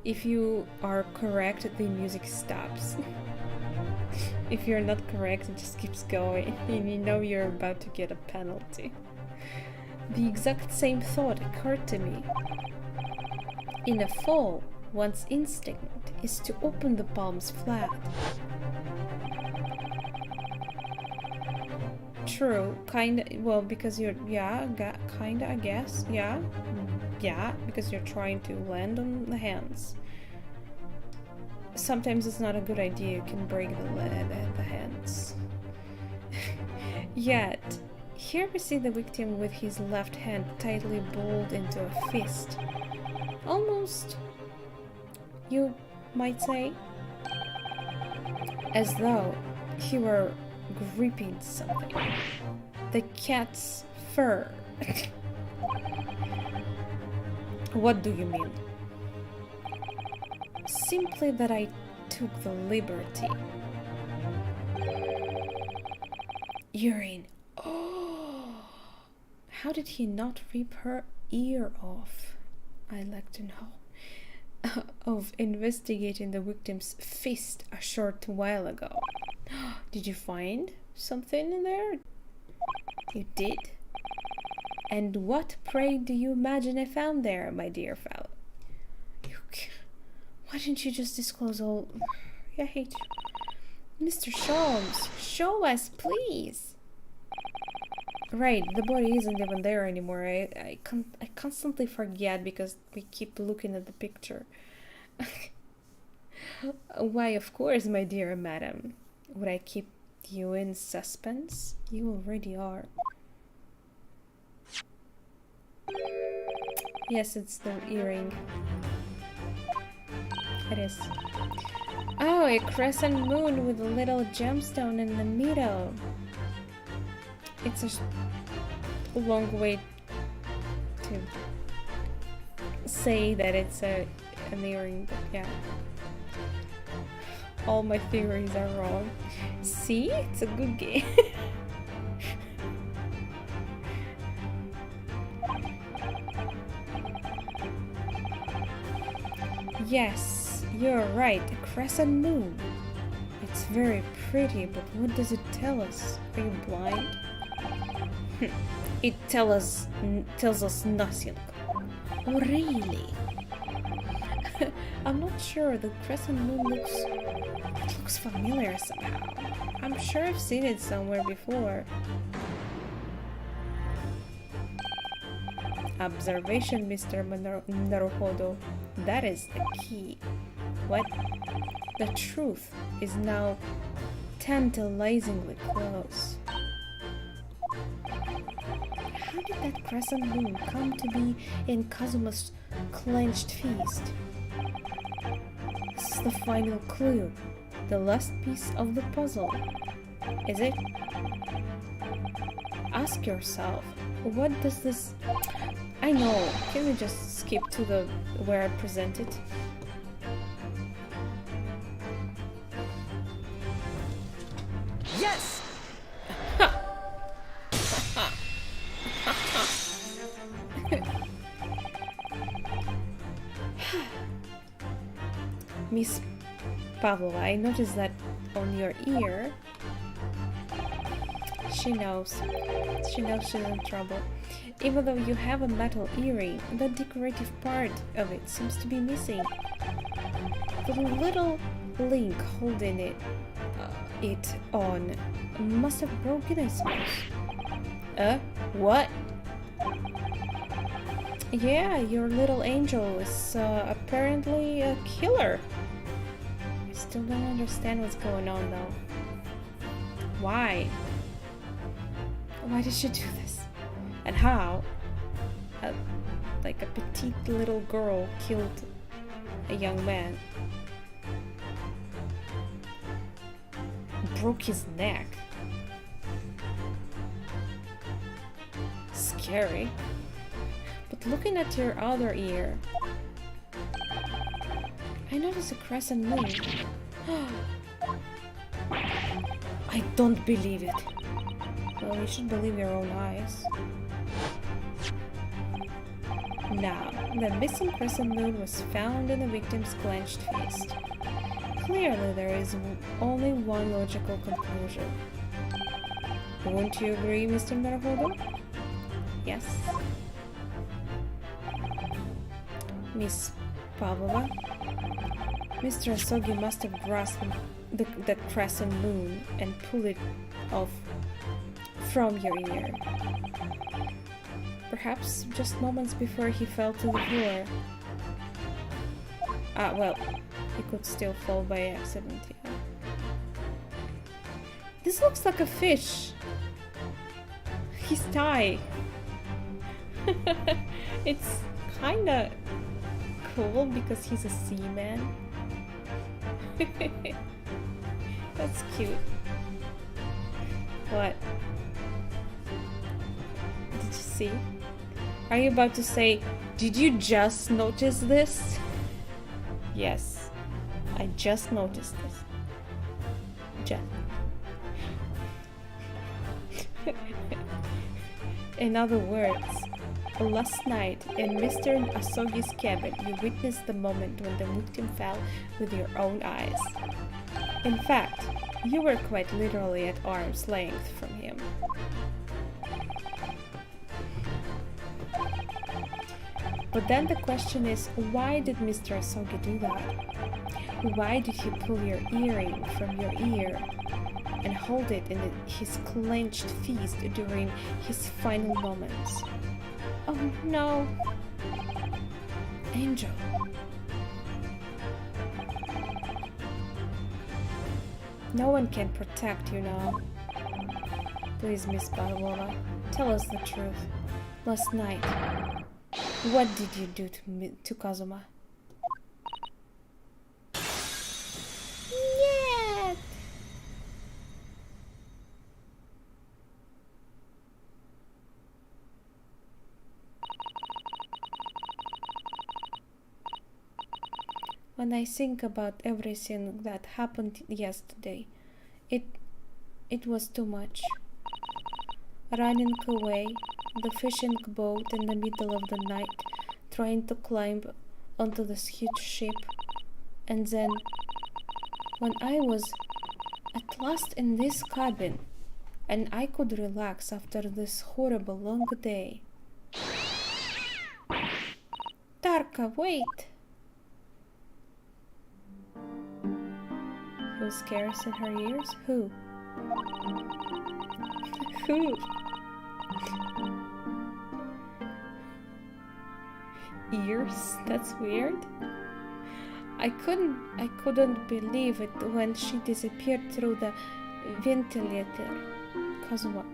S1: if you are correct, the music stops. If you're not correct, it just keeps going, and you know you're about to get a penalty. The exact same thought occurred to me. In a fall, one's instinct is to open the palms flat. True, kinda, well, because you're, kinda, I guess, yeah, because you're trying to land on the hands. Sometimes it's not a good idea, you can break the hands. Yet, here we see the victim with his left hand tightly balled into a fist. Almost, you might say, as though he were gripping something. The cat's fur. What do you mean? Simply that I took the liberty. Urine. Oh! How did he not rip her ear off? I'd like to know. Of investigating the victim's fist a short while ago. Did you find something in there? You did? And what, pray, do you imagine I found there, my dear fellow? Why didn't you just disclose all... I hate you. Mr. Sholmes, show us, please! Right, the body isn't even there anymore. I constantly forget because we keep looking at the picture. Why, of course, my dear madam. Would I keep you in suspense? You already are. Yes, it's the earring. It is. Oh, a crescent moon with a little gemstone in the middle. It's a long way to say that it's an earring, but yeah. All my theories are wrong. See? It's a good game. Yes, you're right. A crescent moon. It's very pretty, but what does it tell us? Are you blind? It tells us nothing. Oh, really? I'm not sure. The crescent moon looks familiar somehow. I'm sure I've seen it somewhere before. Observation, Mr. Naruhodo. That is the key. What? The truth is now tantalizingly close. How did that crescent moon come to be in Kazuma's clenched fist? This is the final clue, the last piece of the puzzle. Is it? Ask yourself, what does this... I know, can we just skip to the where I present it?
S2: Yes!
S1: Pavlova, I noticed that on your ear. She knows. She knows she's in trouble. Even though you have a metal earring, the decorative part of it seems to be missing. The little link holding it on must have broken, I suppose. What? Yeah, your little angel is apparently a killer. I still don't understand what's going on though. Why? Why did she do this? And how? Like a petite little girl killed a young man. Broke his neck. Scary. But looking at your other ear, I notice a crescent moon. I don't believe it. Well, you should believe your own eyes. Now, the missing crescent moon was found in the victim's clenched fist. Clearly, there is only one logical conclusion. Won't you agree, Mr. Naruhodo? Yes. Miss Pavlova? Mr. Asogi must have grasped the crescent moon and pulled it off from your ear. Perhaps just moments before he fell to the floor. Well, he could still fall by accident, yeah. This looks like a fish. His tie. It's kinda cool because he's a seaman. That's cute. What? Did you see? Are you about to say, did you just notice this? Yes, I just noticed this. In other words, last night in Mr. Asogi's cabin, you witnessed the moment when the victim fell with your own eyes. In fact, you were quite literally at arm's length from him. But then the question is, why did Mr. Asogi do that? Why did he pull your earring from your ear and hold it in his clenched fist during his final moments? Oh no! Angel. No one can protect you now. Please, Miss Pavlova, tell us the truth. Last night, what did you do to Kazuma? Yeah. When I think about everything that happened yesterday, it was too much. Running away, the fishing boat in the middle of the night, trying to climb onto this huge ship, and then, when I was at last in this cabin, and I could relax after this horrible long day. Tarka, wait! Who scares in her ears? Who? Who? Ears? That's weird. I couldn't believe it when she disappeared through the ventilator. Kazuma.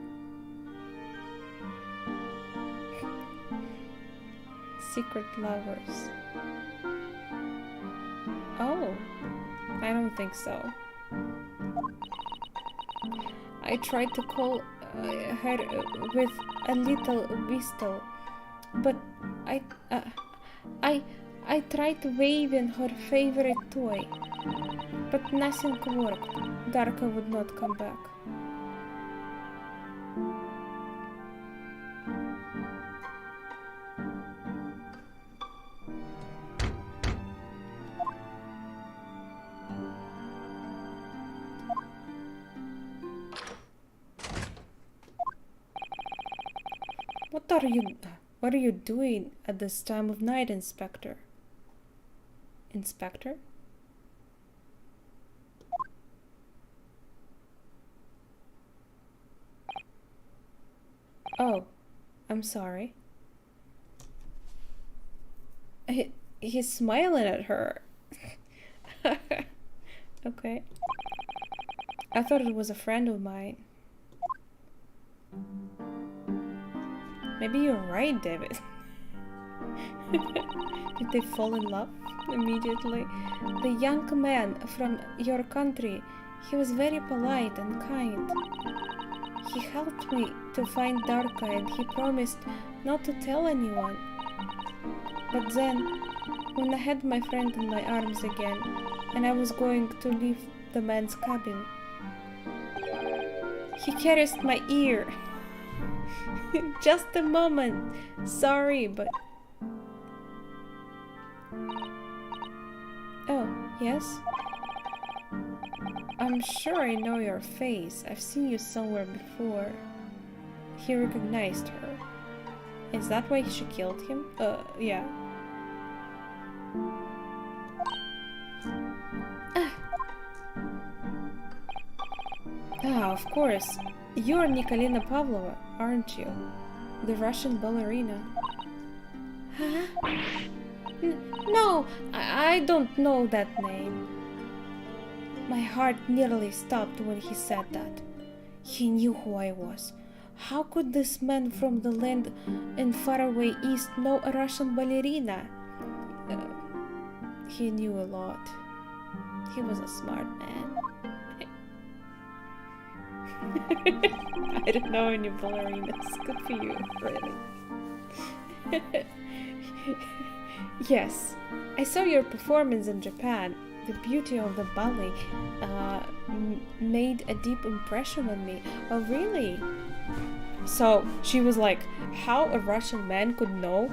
S1: Secret lovers. Oh, I don't think so. I tried to call her with a little whistle, but I tried waving her favorite toy, but nothing worked. Darka would not come back. What are you doing at this time of night, Inspector? Inspector? Oh, I'm sorry. He's smiling at her. Okay. I thought it was a friend of mine. Maybe you're right, David. Did they fall in love immediately? The young man from your country, he was very polite and kind. He helped me to find Darka and he promised not to tell anyone. But then, when I had my friend in my arms again, and I was going to leave the man's cabin, he caressed my ear. Just a moment. Sorry, but... Oh, yes? I'm sure I know your face. I've seen you somewhere before. He recognized her. Is that why she killed him? Yeah. Ah, of course. You're Nikolina Pavlova, aren't you? The Russian ballerina. Huh? No, I don't know that name. My heart nearly stopped when he said that. He knew who I was. How could this man from the land in faraway east know a Russian ballerina? He knew a lot. He was a smart man. I don't know any ballerinas. Good for you, really. Yes, I saw your performance in Japan. The beauty of the ballet made a deep impression on me. Oh, really? So she was like, how a Russian man could know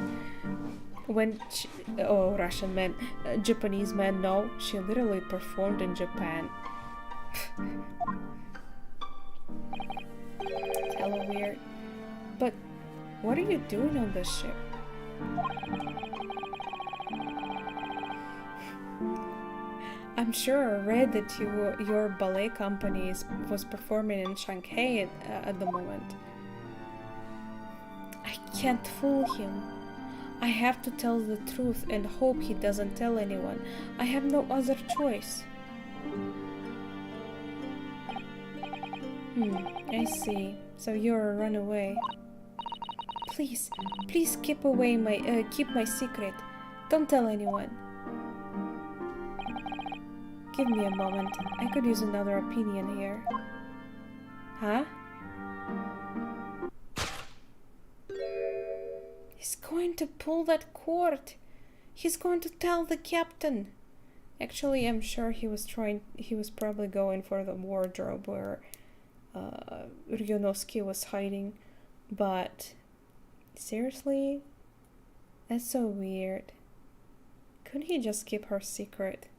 S1: when she, oh, Russian man, Japanese man, no, she literally performed in Japan. It's hella weird. But what are you doing on this ship? I'm sure I read that your ballet company was performing in Shanghai at the moment. I can't fool him. I have to tell the truth and hope he doesn't tell anyone. I have no other choice. I see. So you're a runaway. Please keep my secret. Don't tell anyone. Give me a moment. I could use another opinion here. Huh? He's going to pull that cord. He's going to tell the captain. Actually, I'm sure he was probably going for the wardrobe where Ryunosuke was hiding. But seriously? That's so weird. Couldn't he just keep her secret?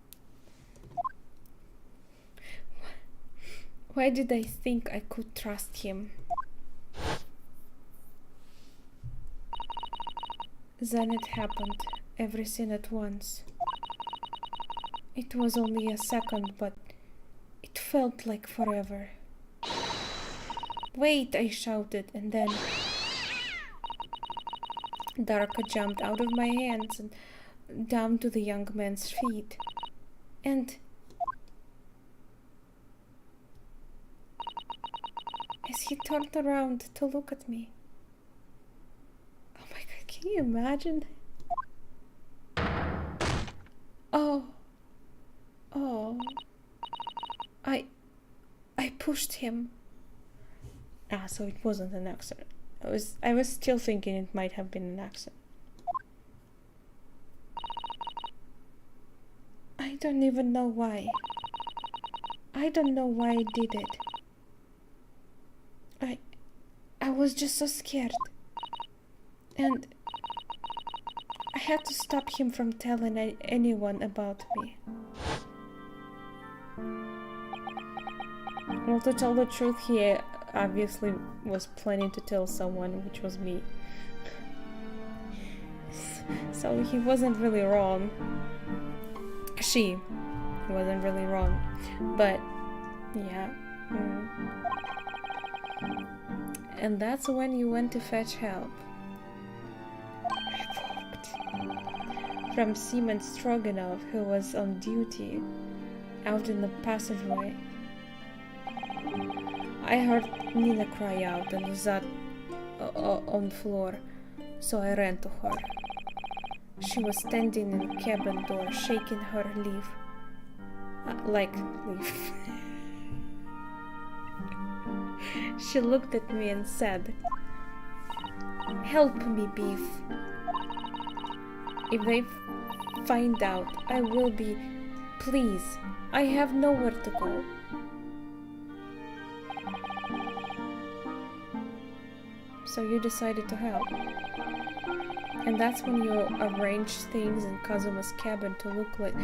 S1: Why did I think I could trust him? Then it happened, everything at once. It was only a second, but it felt like forever. Wait, I shouted, and then Darka jumped out of my hands and down to the young man's feet. And as he turned around to look at me. Oh my god, can you imagine? Oh. I pushed him. So it wasn't an accident. I was still thinking it might have been an accident. I don't even know why. I don't know why I did it. I was just so scared. And I had to stop him from telling anyone about me. Well, to tell the truth, he obviously was planning to tell someone, which was me. So he wasn't really wrong. She wasn't really wrong. But, yeah. And that's when you went to fetch help. From Seaman Stroganoff, who was on duty out in the passageway. I heard Nina cry out and was on the floor, so I ran to her. She was standing in the cabin door, shaking her leaf. Leaf. She looked at me and said, "Help me, Beef. If they find out, I will be... Please, I have nowhere to go." So you decided to help. And that's when you arranged things in Kazuma's cabin to look like...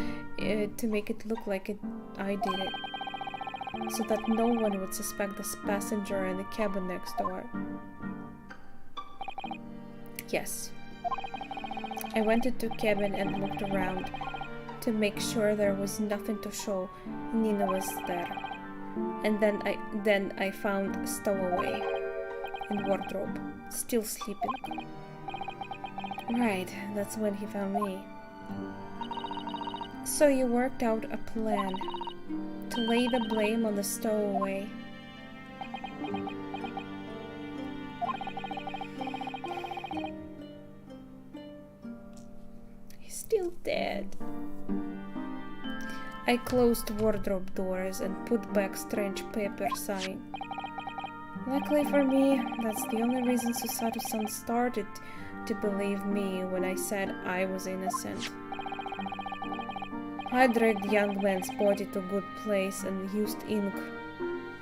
S1: to make it look like I did it. So that no one would suspect this passenger in the cabin next door. Yes. I went into the cabin and looked around to make sure there was nothing to show Nina was there. And then I found Stowaway and Wardrobe, still sleeping. Right, that's when he found me. So you worked out a plan to lay the blame on the Stowaway. He's still dead. I closed wardrobe doors and put back strange paper sign. Luckily for me, that's the only reason Susato-san started to believe me when I said I was innocent. I dragged the young man's body to a good place and used ink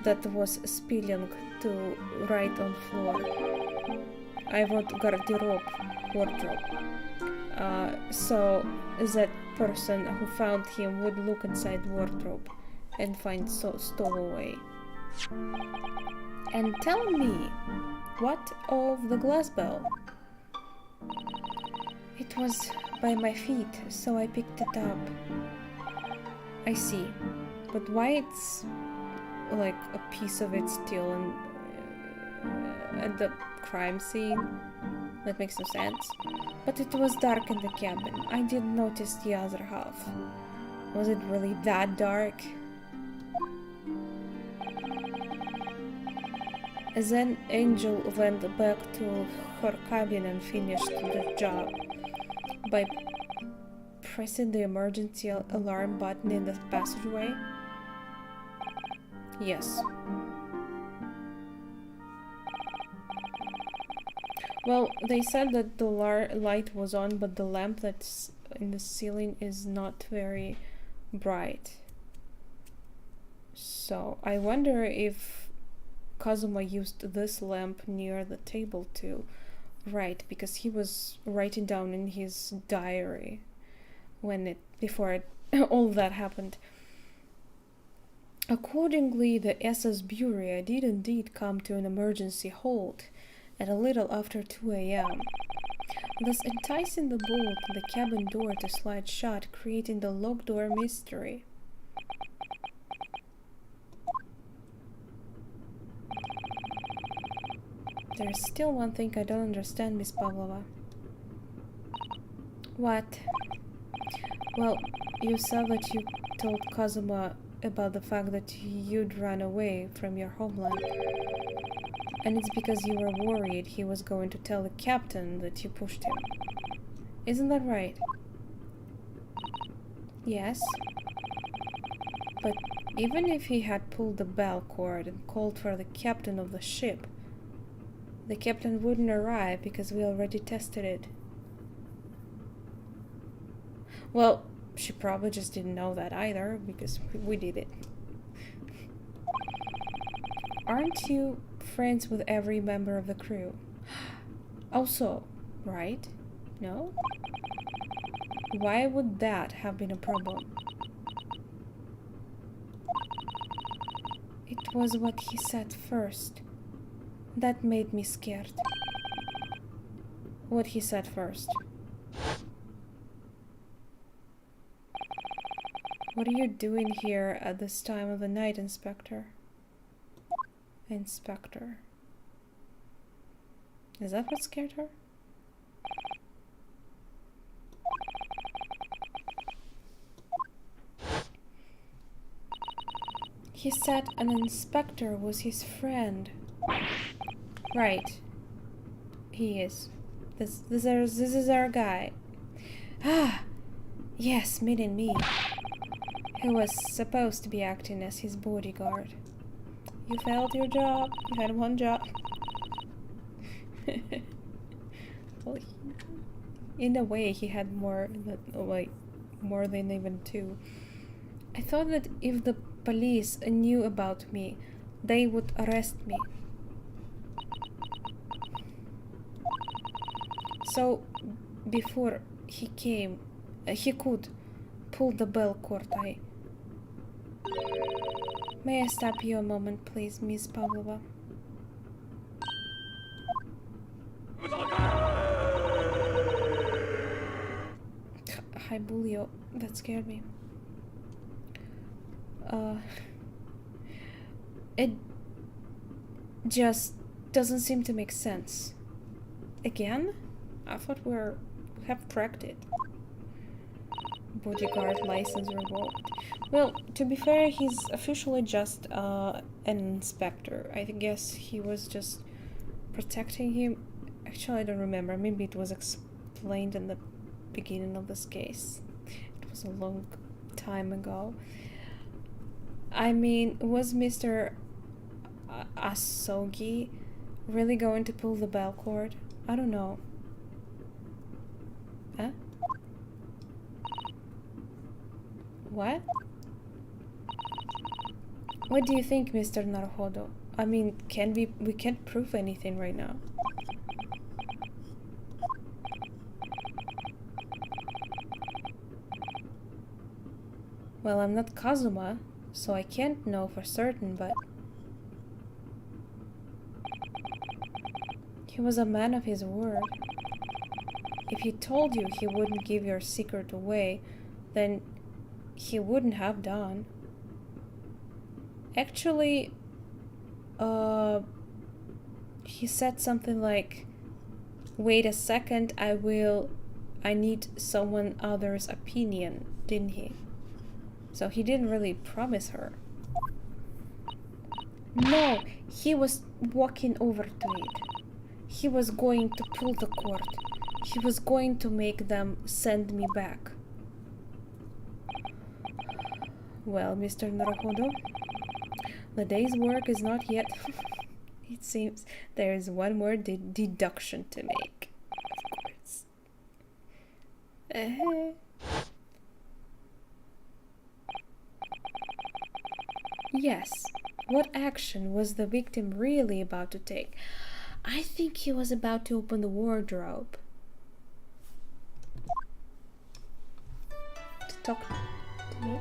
S1: that was spilling to write on floor. I wrote garderobe, wardrobe, so that person who found him would look inside wardrobe and find Stowaway. And tell me, what of the glass bell? It was by my feet, so I picked it up. I see, but why it's like a piece of it still at the crime scene? That makes no sense. But it was dark in the cabin. I didn't notice the other half. Was it really that dark? Then Angel went back to her cabin and finished the job by pressing the emergency alarm button in the passageway. Yes. Well, they said that the light was on, but the lamp that's in the ceiling is not very bright. So I wonder if Kazuma used this lamp near the table to write, because he was writing down in his diary before all that happened. Accordingly, the SS Bureau did indeed come to an emergency halt at a little after 2 a.m., thus enticing the bolt in the cabin door to slide shut, creating the locked door mystery. There's still one thing I don't understand, Miss Pavlova. What? Well, you said that you told Kazuma about the fact that you'd run away from your homeland. And it's because you were worried he was going to tell the captain that you pushed him. Isn't that right? Yes. But even if he had pulled the bell cord and called for the captain of the ship, the captain wouldn't arrive because we already tested it. Well, she probably just didn't know that either, because we did it. Aren't you friends with every member of the crew? Also, right? No? Why would that have been a problem? It was what he said first. That made me scared. What he said first. What are you doing here at this time of the night, Inspector? Inspector. Is that what scared her? He said an inspector was his friend. Right. He is. This is our guy. Ah! Yes, meaning me. Who was supposed to be acting as his bodyguard. You failed your job. You had one job. Well, in a way, he had more than even two. I thought that if the police knew about me, they would arrest me. So, before he came, he could pull the bell cord. May I stop you a moment, please, Miss Pavlova? Hi, Bulio. That scared me. It just doesn't seem to make sense. Again? I thought we have cracked it. Bodyguard license revoked. Well, to be fair, he's officially just an inspector. I guess he was just protecting him. Actually, I don't remember. Maybe it was explained in the beginning of this case. It was a long time ago. I mean, was Mr. Asogi really going to pull the bell cord? I don't know. Huh? What? What do you think, Mr. Naruhodo? I mean, we can't prove anything right now. Well, I'm not Kazuma, so I can't know for certain, but he was a man of his word. If he told you he wouldn't give your secret away, then he wouldn't have done. Actually, he said something like, wait a second, I need someone other's opinion, didn't he? So he didn't really promise her. No, he was walking over to it. He was going to pull the cord. He was going to make them send me back. Well, Mr. Naruhodo, the day's work is not yet. It seems there is one more deduction to make. Of course. Yes. What action was the victim really about to take? I think he was about to open the wardrobe. To talk to me.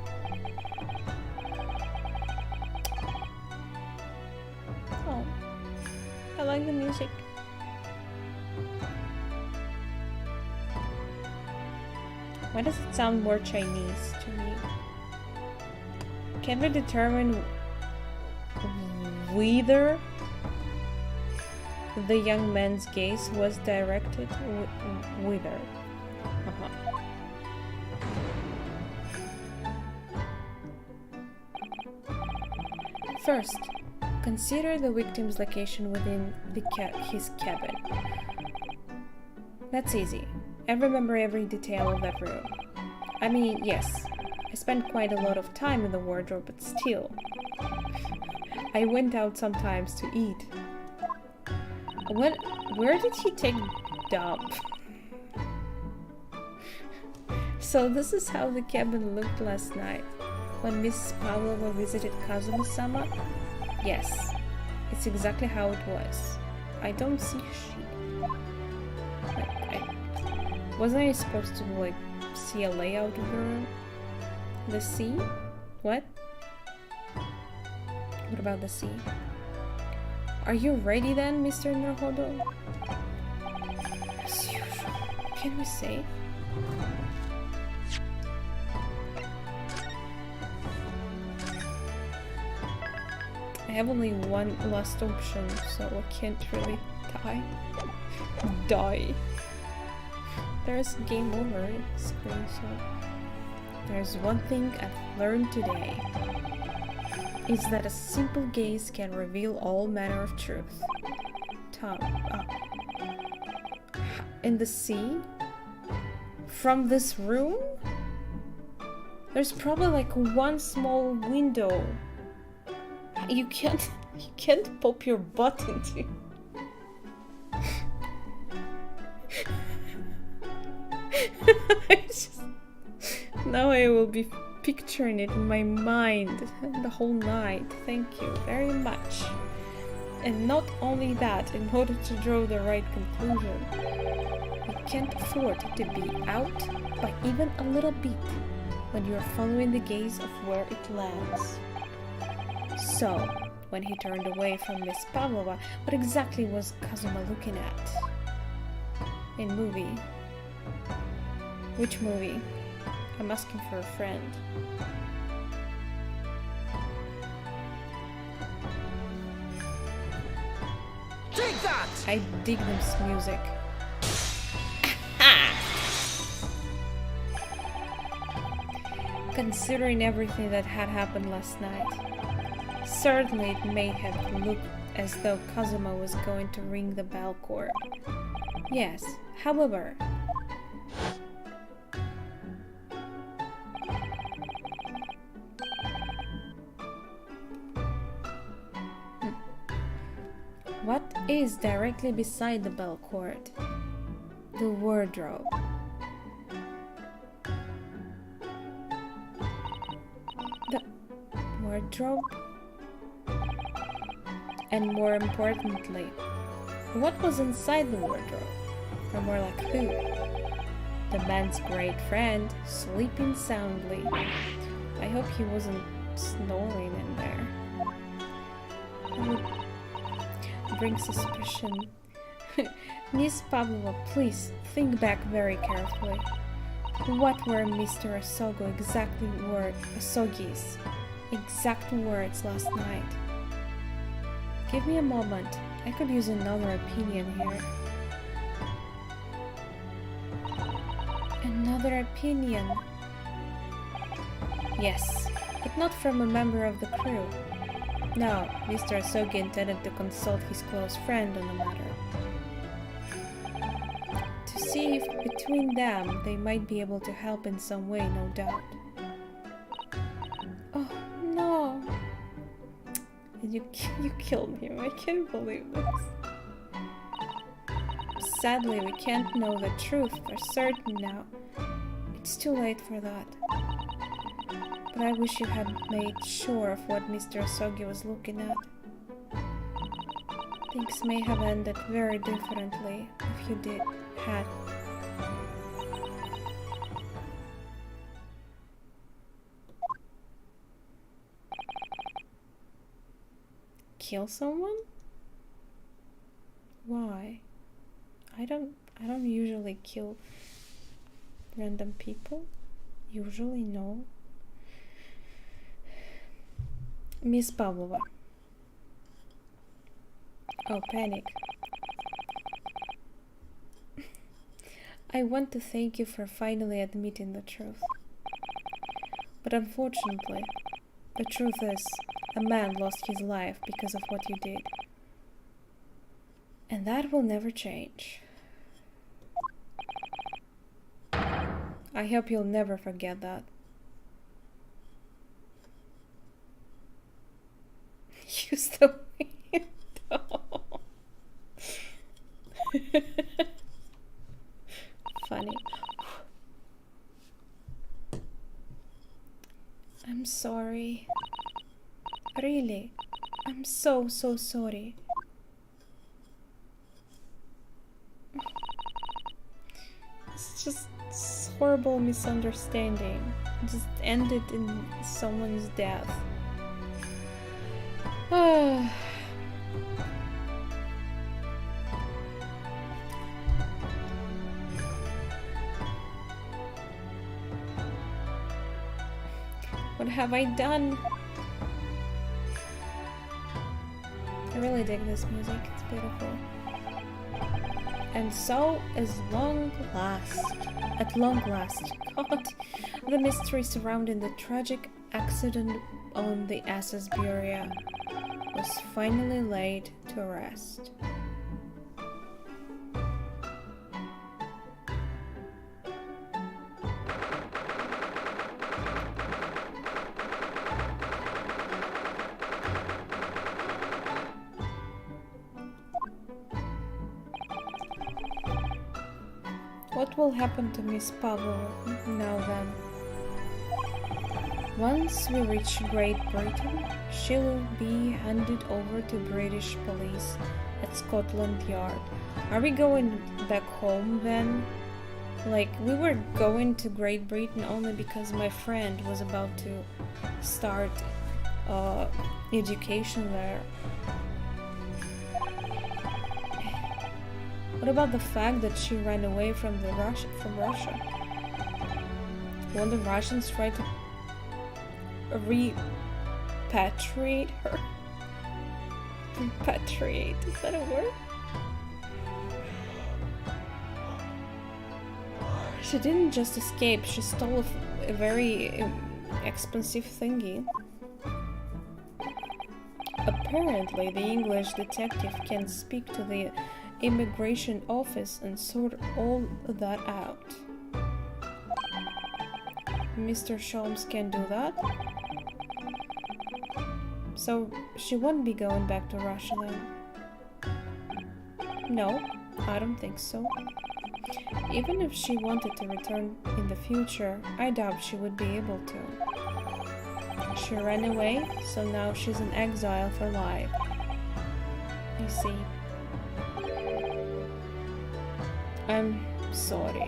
S1: Oh, I like the music. Why does it sound more Chinese to me? Can we determine whether the young man's gaze was directed whither? First, consider the victim's location within his cabin. That's easy. I remember every detail of that room. I mean, yes, I spent quite a lot of time in the wardrobe, but still. I went out sometimes to eat. Where did he take dump? So this is how the cabin looked last night, when Mrs. Pavlova visited Kazuma-sama? Yes, it's exactly how it was. I don't see a sheet. Wasn't I supposed to, see a layout of the room? The sea? What? What about the sea? Are you ready then, Mr. Naruhodo? As usual. Can we save? I have only one last option, so I can't really die. Die. There's game over screen, so... There's one thing I've learned today. Is that a simple gaze can reveal all manner of truth. Top up. In the sea? From this room? There's probably like one small window. You can't pop your butt into. Now I will be picturing it in my mind the whole night. Thank you very much. And not only that, in order to draw the right conclusion, you can't afford to be out by even a little bit when you're following the gaze of where it lands. So, when he turned away from Miss Pavlova, what exactly was Kazuma looking at? In movie? Which movie? I'm asking for a friend.
S2: Take that!
S1: I dig this music. Considering everything that had happened last night, certainly it may have looked as though Kazuma was going to ring the bell cord. Yes, however... What is directly beside the bell cord? The wardrobe. The wardrobe? And more importantly, what was inside the wardrobe? Or more like who? The man's great friend, sleeping soundly. I hope he wasn't snoring in there. It would bring suspicion. Miss Pavlova, please think back very carefully. What were Mr. Asogi's exact words last night? Give me a moment. I could use another opinion here. Another opinion? Yes, but not from a member of the crew. No, Mr. Asogi intended to consult his close friend on the matter. To see if between them they might be able to help in some way, no doubt. Oh, no! You killed him, I can't believe this. Sadly, we can't know the truth for certain now. It's too late for that. But I wish you had made sure of what Mr. Asogi was looking at. Things may have ended very differently if you had. Kill someone? Why? I don't usually kill random people. Usually, no. Miss Pavlova. Oh, panic. I want to thank you for finally admitting the truth. But unfortunately, the truth is, a man lost his life because of what you did. And that will never change. I hope you'll never forget that. Use the window. Funny. I'm sorry. Really, I'm so sorry. It's just horrible misunderstanding. It just ended in someone's death. What have I done? I really dig this music, it's beautiful. And so, at long last, God, the mystery surrounding the tragic accident on the Unbreakable was finally laid to rest. What will happen to Miss Pavlova now then? Once we reach Great Britain, she will be handed over to British police at Scotland Yard. Are we going back home then? Like, we were going to Great Britain only because my friend was about to start education there. What about the fact that she ran away from Russia? When the Russians tried to repatriate her? Repatriate, is that a word? She didn't just escape, she stole a very expensive thingy. Apparently, the English detective can speak to the immigration office and sort all that out. Mr. Sholmes can do that? So she won't be going back to Russia then? No, I don't think so. Even if she wanted to return in the future, I doubt she would be able to. She ran away, so now she's in exile for life. I see. I'm sorry.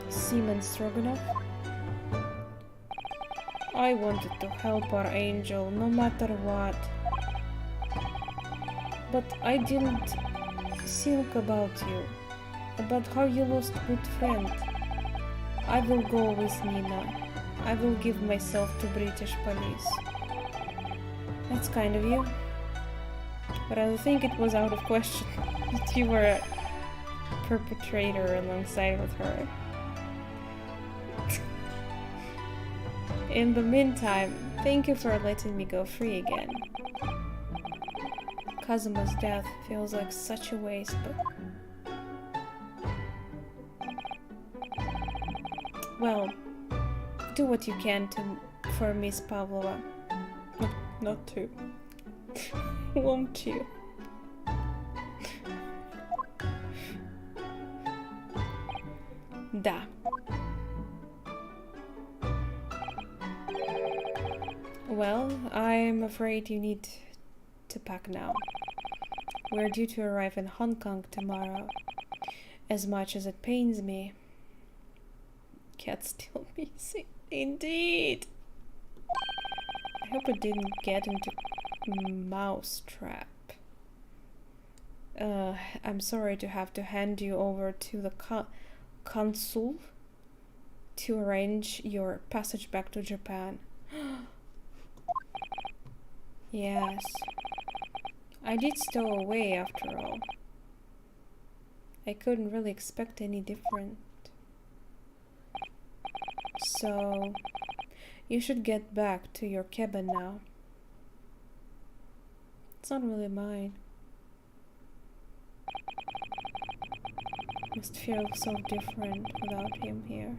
S1: Seaman Stroganoff? I wanted to help our angel, no matter what. But I didn't think about you, about how you lost a good friend. I will go with Nina. I will give myself to British police. That's kind of you. But I think it was out of question that you were a perpetrator alongside with her. In the meantime, thank you for letting me go free again. Kazuma's death feels like such a waste, but... Well, do what you can for Miss Pavlova. No, not to. Won't you? Da. Well, I'm afraid you need to pack now. We're due to arrive in Hong Kong tomorrow. As much as it pains me. Cat's still missing. Indeed! I hope it didn't get into mousetrap. I'm sorry to have to hand you over to the consul to arrange your passage back to Japan. Yes. I did stow away after all. I couldn't really expect any different. So, you should get back to your cabin now. It's not really mine. Must feel so different without him here.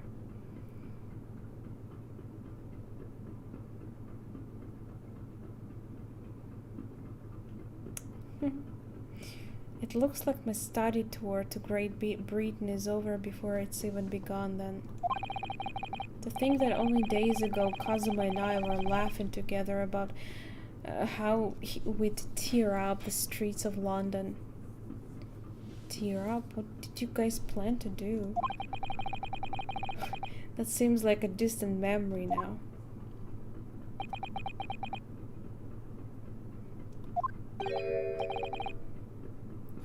S1: It looks like my study tour to Great Britain is over before it's even begun then. To think that only days ago Kazuma and I were laughing together about how we'd tear up the streets of London. Tear up? What did you guys plan to do? That seems like a distant memory now.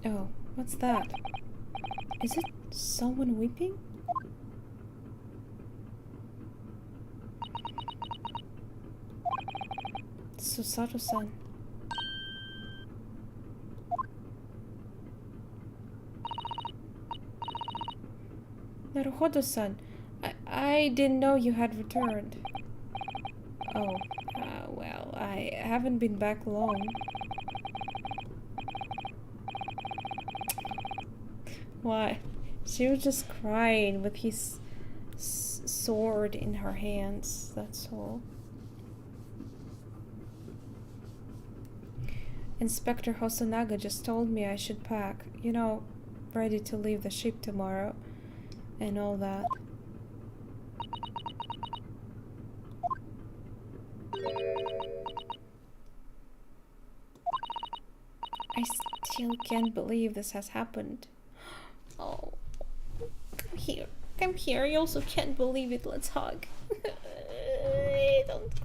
S1: Oh, what's that? Is it someone weeping? Susato-san. Naruhodo-san, I didn't know you had returned. Oh, well, I haven't been back long. Why? She was just crying with his sword in her hands, that's all. Inspector Hosonaga just told me I should pack, you know, ready to leave the ship tomorrow, and all that. I still can't believe this has happened. Oh, come here. Come here. I also can't believe it. Let's hug.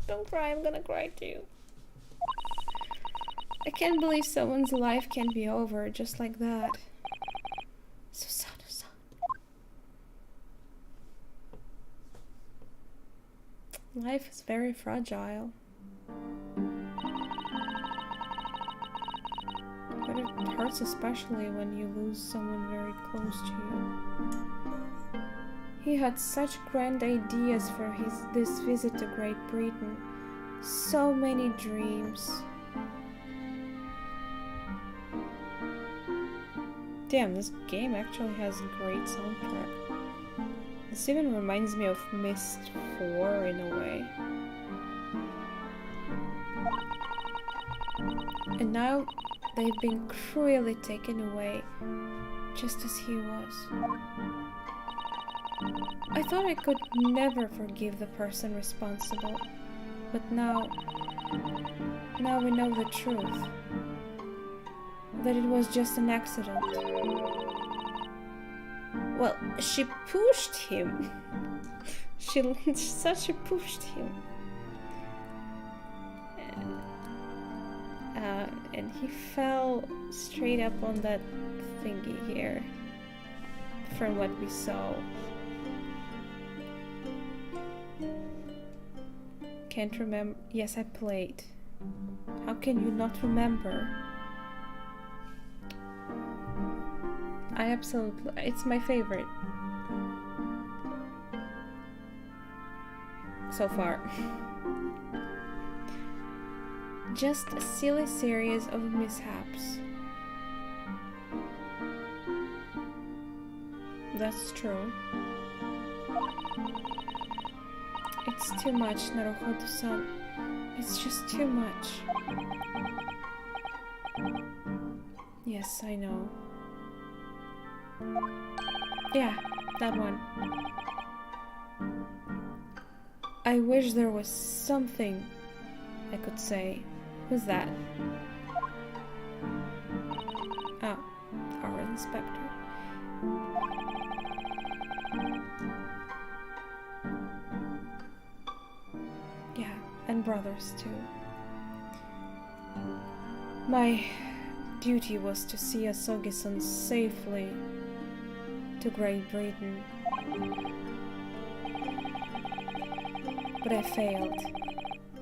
S1: Don't cry. I'm gonna cry too. I can't believe someone's life can be over just like that. Susanoo-san. Life is very fragile. But it hurts especially when you lose someone very close to you. He had such grand ideas for this visit to Great Britain. So many dreams. Damn, this game actually has a great soundtrack. This even reminds me of Myst 4 in a way. And now they've been cruelly taken away, just as he was. I thought I could never forgive the person responsible, but now we know the truth. That it was just an accident. Well, she pushed him. She pushed him. And he fell straight up on that thingy here, from what we saw. Can't remember. Yes, I played. How can you not remember? I absolutely... It's my favorite. So far. Just a silly series of mishaps. That's true. It's too much, Naruhodo-san. It's just too much. Yes, I know. Yeah, that one. I wish there was something I could say. Who's that? Oh, our inspector. Yeah, and brothers too. My duty was to see Asogi-san safely to Great Britain. But I failed,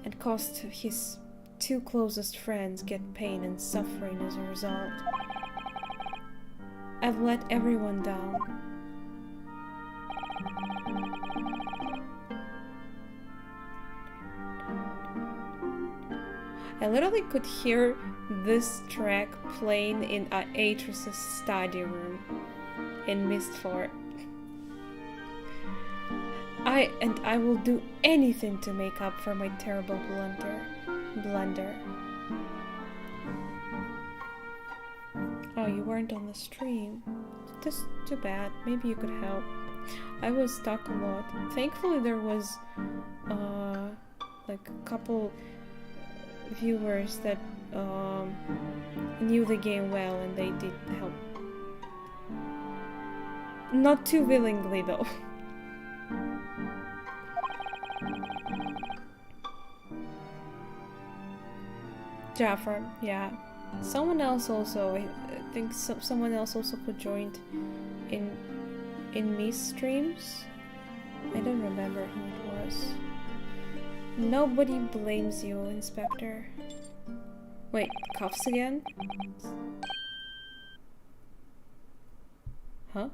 S1: and caused his two closest friends get pain and suffering as a result. I've let everyone down. I literally could hear this track playing in Atris's study room in Myst 4. I will do anything to make up for my terrible blunder. Oh, you weren't on the stream. That's too bad. Maybe you could help. I was stuck a lot. Thankfully there was like a couple viewers that knew the game well, and they did help. Not too willingly though. Jafar, yeah. Someone else also, I think someone else also could join in Myst streams. I don't remember who it was. Nobody blames you, Inspector. Wait, cuffs again? Huh?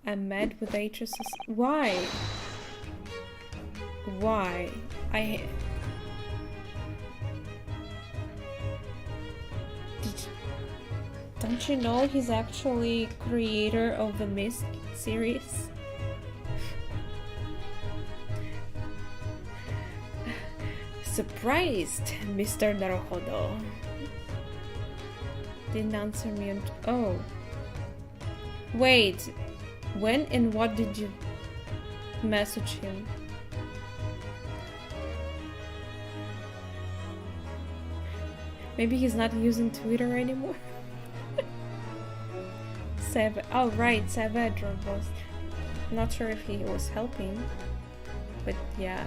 S1: I'm mad with aitresses. Why? Why? Don't you know he's actually creator of the Mist series? Surprised, Mr. Naruhodo. Didn't answer me on... Oh. Wait. When and what did you message him? Maybe he's not using Twitter anymore? Oh right, Saavedra was... Not sure if he was helping. But yeah.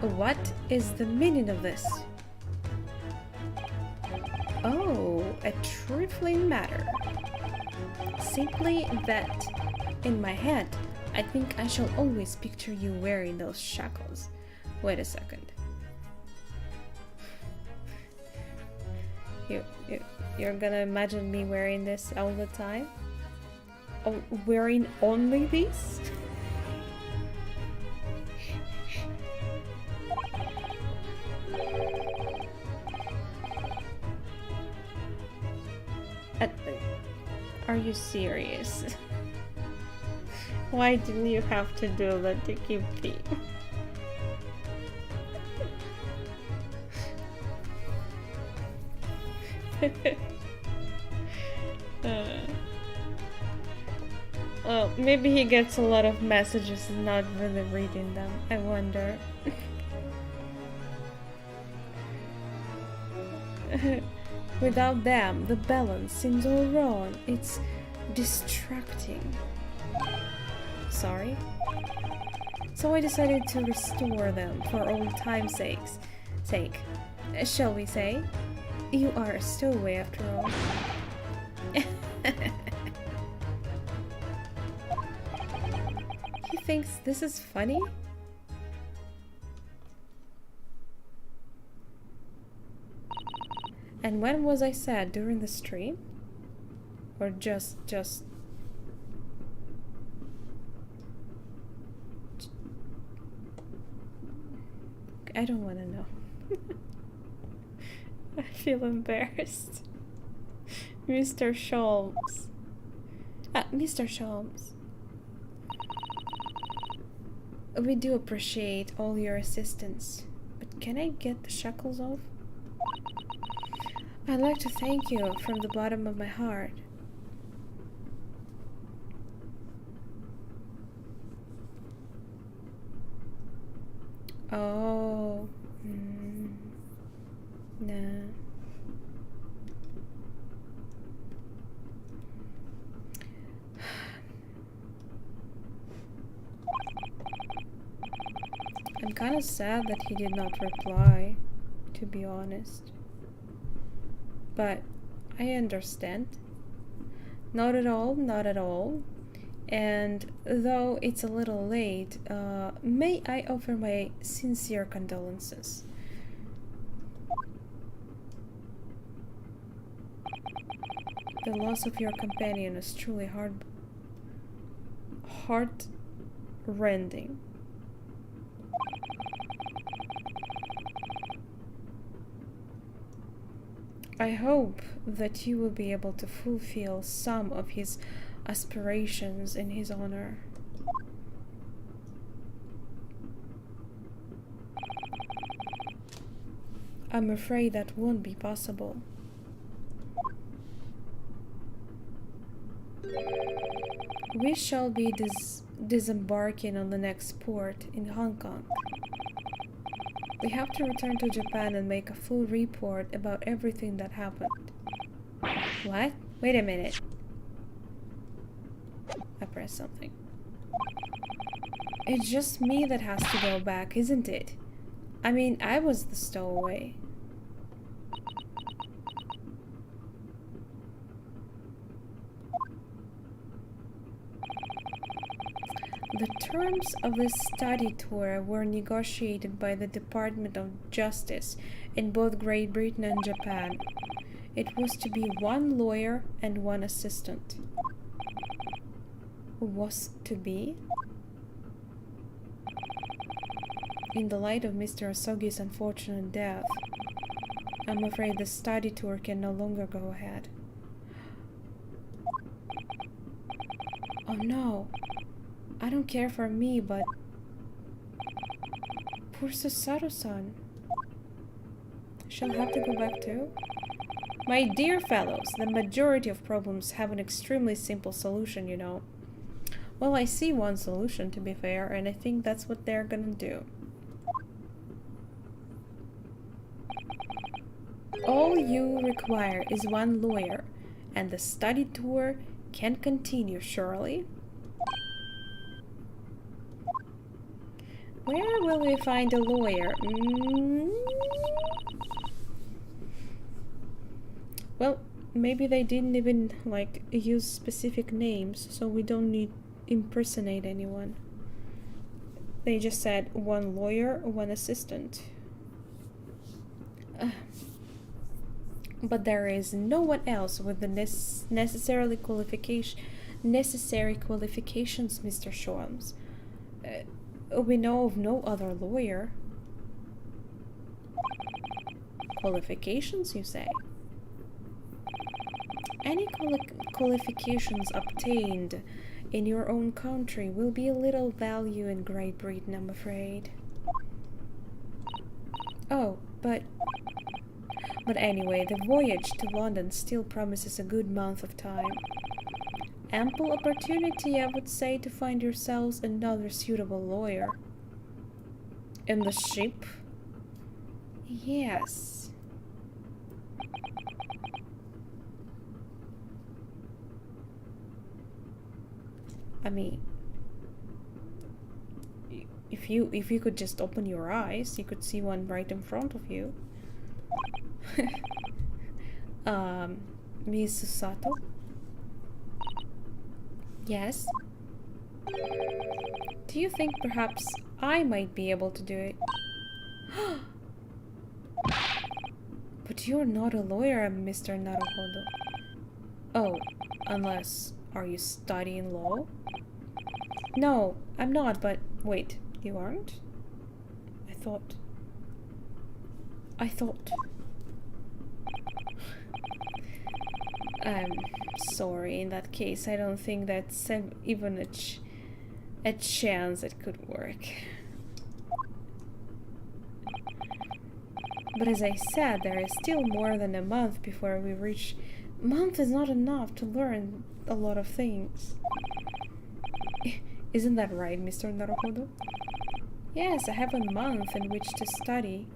S1: What is the meaning of this? Oh, a trifling matter. Simply that, in my head, I think I shall always picture you wearing those shackles. Wait a second. You're gonna imagine me wearing this all the time? Oh, wearing only these? Are you serious? Why didn't you have to do that to keep the... Well, maybe he gets a lot of messages and not really reading them. I wonder. Without them, the balance seems all wrong. It's distracting. Sorry? So I decided to restore them for old time's sake. Shall we say? You are a stowaway after all. He thinks this is funny? And when was I sad? During the stream? Or just... I don't want to know. I feel embarrassed. Mr. Sholmes. Mr. Sholmes. We do appreciate all your assistance, but can I get the shackles off? I'd like to thank you from the bottom of my heart. Oh. Nah. I'm kind of sad that he did not reply, to be honest. But I understand. Not at all, not at all. And though it's a little late, may I offer my sincere condolences. The loss of your companion is truly heart-rending. I hope that you will be able to fulfill some of his aspirations in his honor. I'm afraid that won't be possible. We shall be disembarking on the next port in Hong Kong. We have to return to Japan and make a full report about everything that happened. What? Wait a minute. I pressed something. It's just me that has to go back, isn't it? I mean, I was the stowaway. The terms of this study tour were negotiated by the Department of Justice in both Great Britain and Japan. It was to be 1 lawyer and 1 assistant. Was to be? In the light of Mr. Asogi's unfortunate death, I'm afraid the study tour can no longer go ahead. Oh no, I don't care for me, but poor Susaru-san. She'll have to go back too? My dear fellows, the majority of problems have an extremely simple solution, you know. Well, I see one solution, to be fair, and I think that's what they're gonna do. All you require is 1 lawyer, and the study tour can continue, surely. Where will we find a lawyer? Well, maybe they didn't even, like, use specific names, so we don't need impersonate anyone. They just said 1 lawyer, 1 assistant. But there is no one else with the necessary qualifications, Mr. Shorms. We know of no other lawyer. Qualifications, you say? Any qualifications obtained in your own country will be of little value in Great Britain, I'm afraid. Oh, but anyway, the voyage to London still promises a good month of time. Ample opportunity, I would say, to find yourselves another suitable lawyer. In the ship? Yes. I mean, if you could just open your eyes, you could see one right in front of you. Miss Susato? Yes? Do you think perhaps I might be able to do it? But you're not a lawyer, Mr. Naruhodo. Oh, unless... Are you studying law? No, I'm not, but... Wait, you aren't? I thought... I'm sorry, in that case, I don't think that's even a chance it could work. But as I said, there is still more than a month before we reach... Month is not enough to learn a lot of things. Isn't that right, Mr. Naruhodo? Yes, I have a month in which to study,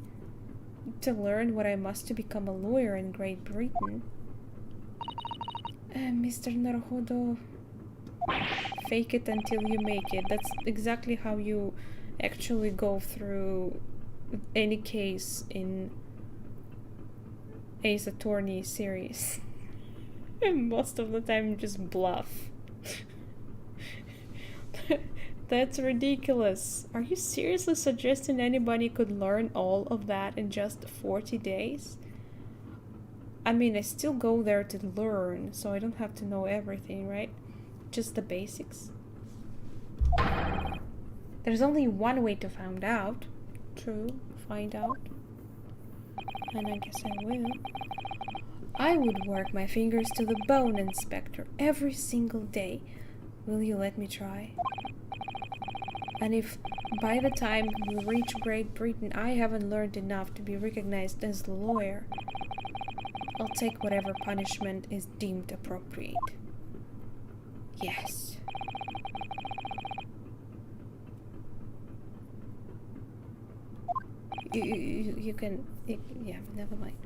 S1: to learn what I must to become a lawyer in Great Britain. Mr. Naruhodo, fake it until you make it. That's exactly how you actually go through any case in Ace Attorney series. And most of the time you just bluff. That's ridiculous. Are you seriously suggesting anybody could learn all of that in just 40 days? I mean, I still go there to learn, so I don't have to know everything, right? Just the basics. There's only one way to find out. True, find out. And I guess I will. I would work my fingers to the bone, Inspector, every single day. Will you let me try? And if by the time we reach Great Britain I haven't learned enough to be recognized as a lawyer, I'll take whatever punishment is deemed appropriate. Yes. You can... yeah, never mind.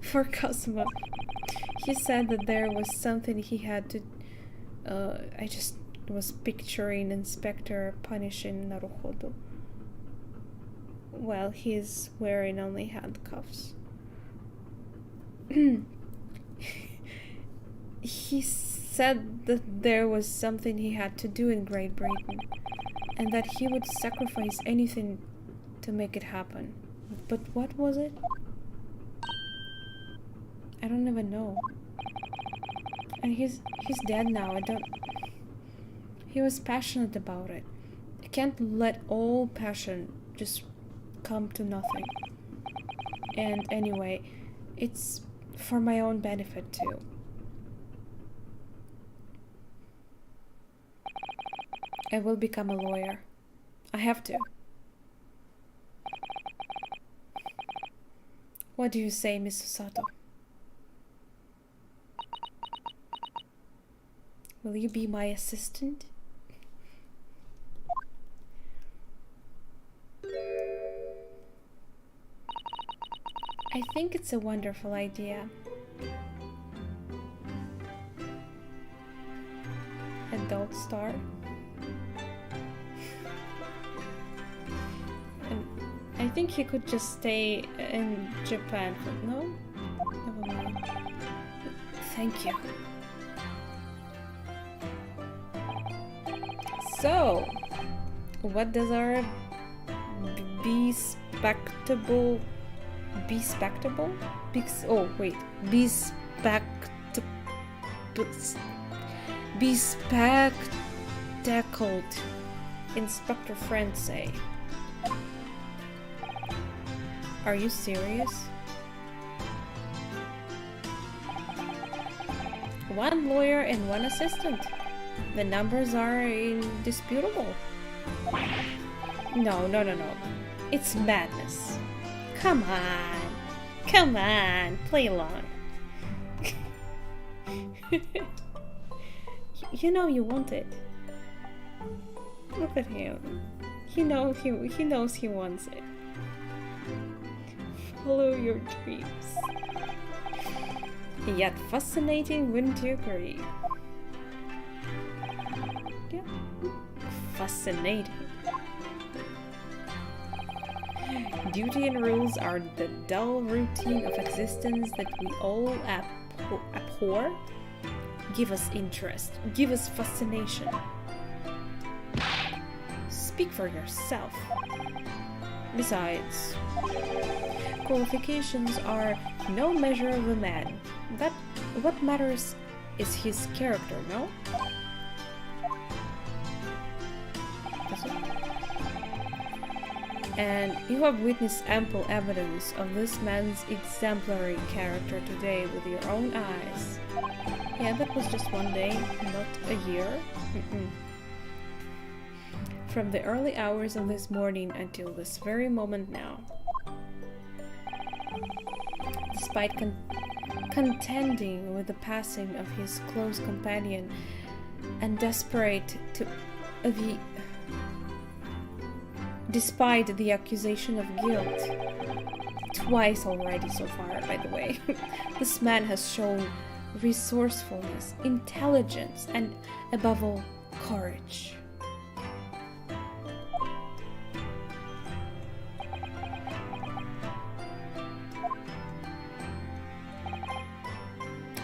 S1: For Cosmo, he said that there was something he had to... I just was picturing Inspector punishing Naruhodo. Well, he's wearing only handcuffs. He said that there was something he had to do in Great Britain. and that he would sacrifice anything to make it happen. But what was it? I don't even know. And he's dead now. He was passionate about it. I can't let all passion just come to nothing. And anyway, it's for my own benefit too. I will become a lawyer. I have to. What do you say, Miss Sato? Will you be my assistant? I think it's a wonderful idea. Adult star. And I think he could just stay in Japan. No? Never mind. Thank you. So, what does our bespectable? Bespectacled Inspector Friend say? Are you serious? One lawyer and one assistant. The numbers are indisputable. No. It's madness. Come on, play along. You know you want it. Look at him. He knows he wants it. Follow your dreams. Yet fascinating, wouldn't you agree? Yeah. Fascinating. Duty and rules are the dull routine of existence that we all abhor. Give us interest. Give us fascination. Speak for yourself. Besides, qualifications are no measure of a man. What matters is his character, no? And you have witnessed ample evidence of this man's exemplary character today with your own eyes. Yeah, that was just one day, not a year. From the early hours of this morning until this very moment now. Despite contending with the passing of his close companion and despite the accusation of guilt, twice already so far, by the way, this man has shown resourcefulness, intelligence, and above all, courage.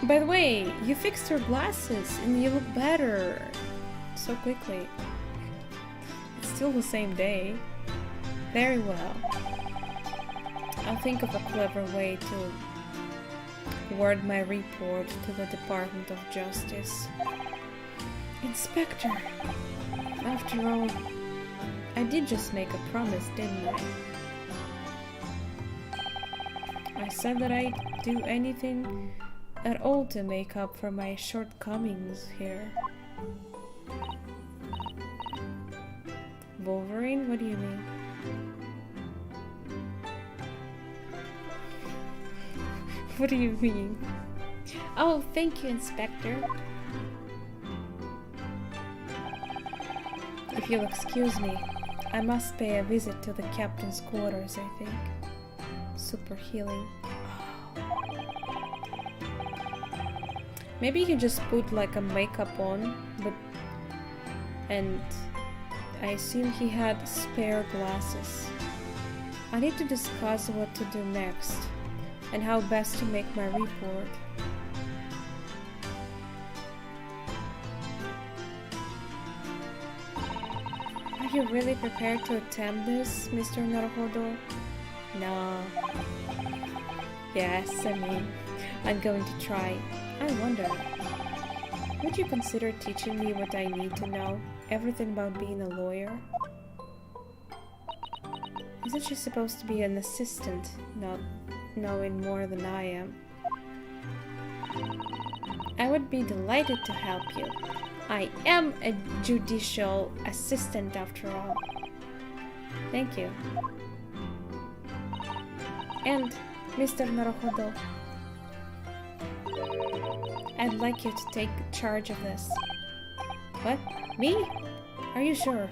S1: By the way, you fixed your glasses and you look better so quickly. It's still the same day. Very well. I'll think of a clever way to word my report to the Department of Justice. Inspector, after all, I did just make a promise, didn't I? I said that I'd do anything at all to make up for my shortcomings here. Wolverine? What do you mean? What do you mean? Oh, thank you, Inspector. If you'll excuse me, I must pay a visit to the captain's quarters, I think. Super healing. Maybe he just put like a makeup on, and I assume he had spare glasses. I need to discuss what to do next, and how best to make my report. Are you really prepared to attempt this, Mr. Naruhodo? No. Yes, I mean, I'm going to try. I wonder, would you consider teaching me what I need to know? Everything about being a lawyer? Isn't she supposed to be an assistant, not knowing more than I am? I would be delighted to help you. I am a judicial assistant after all. Thank you. And, Mr. Naruhodo, I'd like you to take charge of this. What? Me? Are you sure?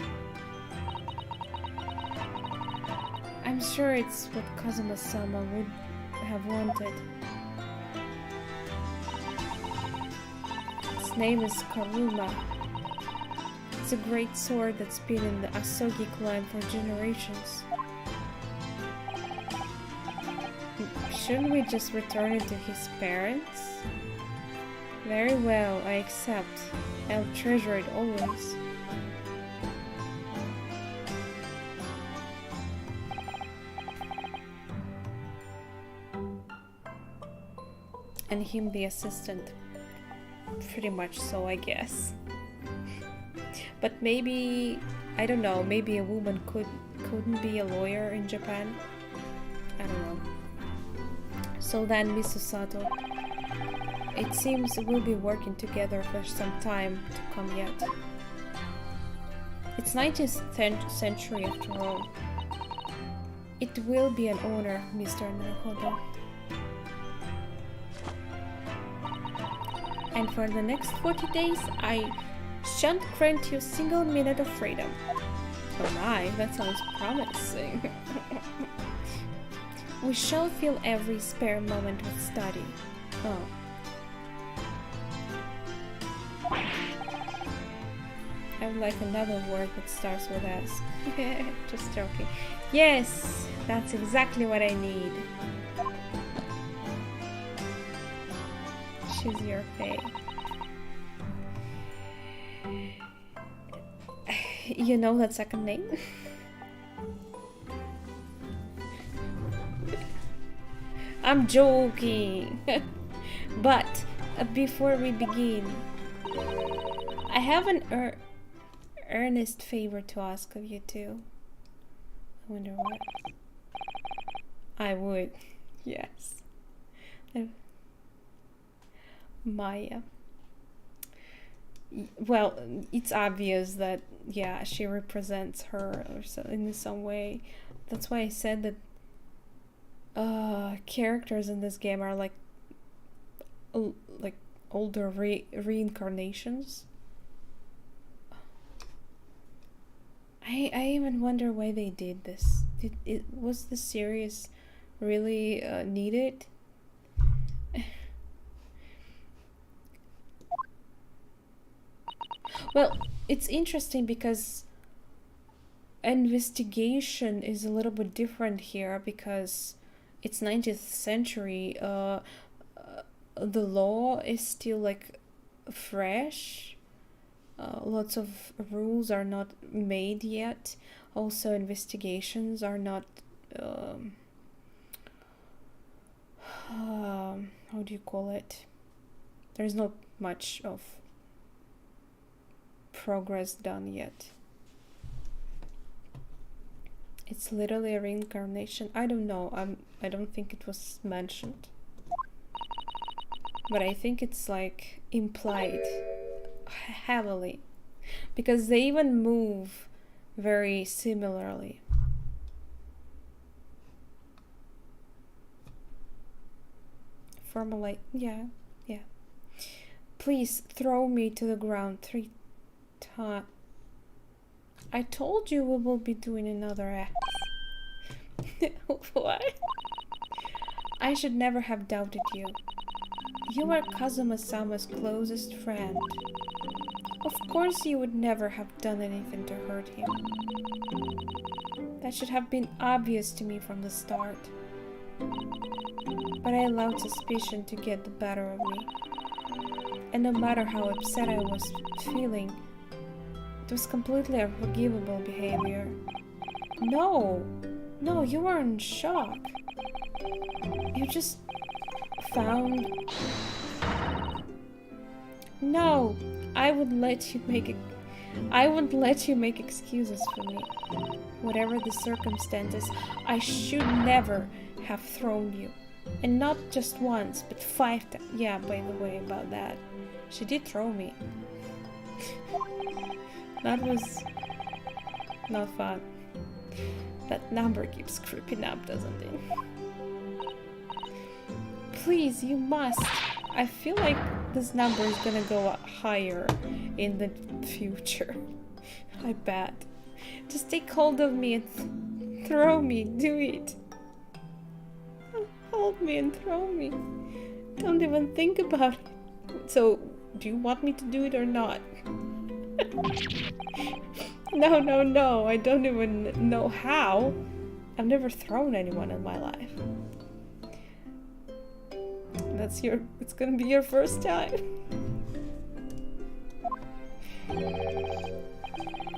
S1: I'm sure it's what Kazuma-sama would have wanted. Its name is Karuma. It's a great sword that's been in the Asogi clan for generations. Shouldn't we just return it to his parents? Very well, I accept. I'll treasure it always. And him the assistant. Pretty much so, I guess. But maybe, I don't know, maybe a woman couldn't be a lawyer in Japan? I don't know. So then, Miss Sato, it seems we'll be working together for some time to come yet. It's 19th century after all. It will be an honor, Mr. Naruhodo. And for the next 40 days, I shan't grant you a single minute of freedom. Oh my, that sounds promising. We shall fill every spare moment with study. Oh. I would like another word that starts with S. Just joking. Yes, that's exactly what I need. She's your fave. You know that second name? I'm joking. But before we begin, I have an earnest favor to ask of you two. I wonder what. I would. Yes. Maya. Well, it's obvious that, yeah, she represents her or so in some way. That's why I said that characters in this game are like older reincarnations. I even wonder why they did this. Was the series really needed? Well, it's interesting because investigation is a little bit different here because it's 19th century. The law is still like fresh. Lots of rules are not made yet. Also, investigations are not how do you call it? There's not much of progress done yet. It's literally a reincarnation. I don't know. I don't think it was mentioned, but I think it's like implied heavily because they even move very similarly. Formulate, yeah. Please throw me to the ground 3 times. I told you we will be doing another act. What? I should never have doubted you. You are Kazuma-sama's closest friend. Of course you would never have done anything to hurt him. That should have been obvious to me from the start. But I allowed suspicion to get the better of me. And no matter how upset I was feeling was completely unforgivable behavior. No! No, you were in shock. You just found... No! I would let you make excuses for me. Whatever the circumstances, I should never have thrown you. And not just once, but 5 times. Yeah, by the way, about that. She did throw me. That was not fun. That number keeps creeping up, doesn't it? Please, you must. I feel like this number is gonna go up higher in the future. I bet. Just take hold of me and throw me. Do it. Hold me and throw me. Don't even think about it. So, do you want me to do it or not? No, no, no. I don't even know how. I've never thrown anyone in my life. It's gonna be your first time.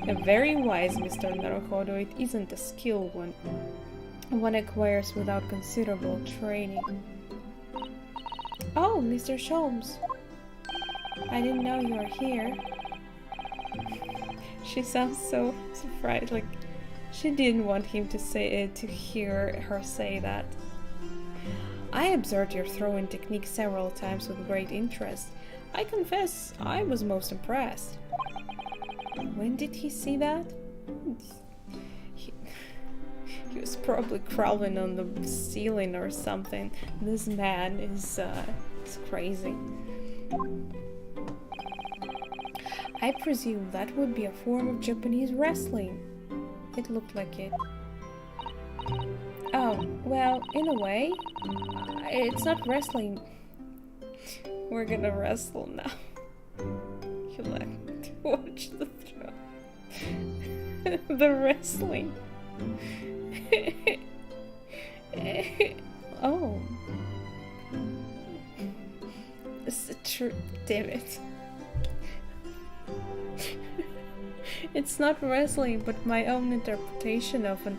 S1: A very wise Mr. Naruhodo. It isn't a skill one acquires without considerable training. Oh, Mr. Sholmes. I didn't know you were here. She sounds so surprised, like she didn't want him to hear her say that. I observed your throwing technique several times with great interest. I confess, I was most impressed. When did he see that? He was probably crawling on the ceiling or something. This man is crazy. I presume that would be a form of Japanese wrestling. It looked like it. Oh, well, in a way, it's not wrestling. We're gonna wrestle now. You like to watch the throw. The wrestling. Oh. It's the truth, damn it. It's not wrestling, but my own interpretation of an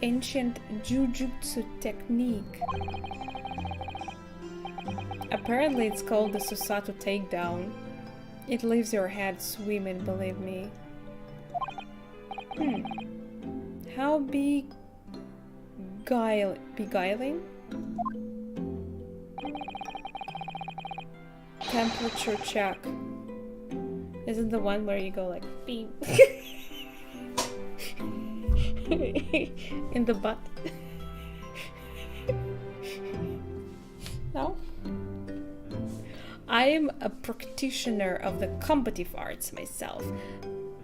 S1: ancient jujutsu technique. Apparently it's called the Susato takedown. It leaves your head swimming, believe me. How beguiling? Temperature check. Isn't the one where you go like beep in the butt? No? I am a practitioner of the combative arts myself.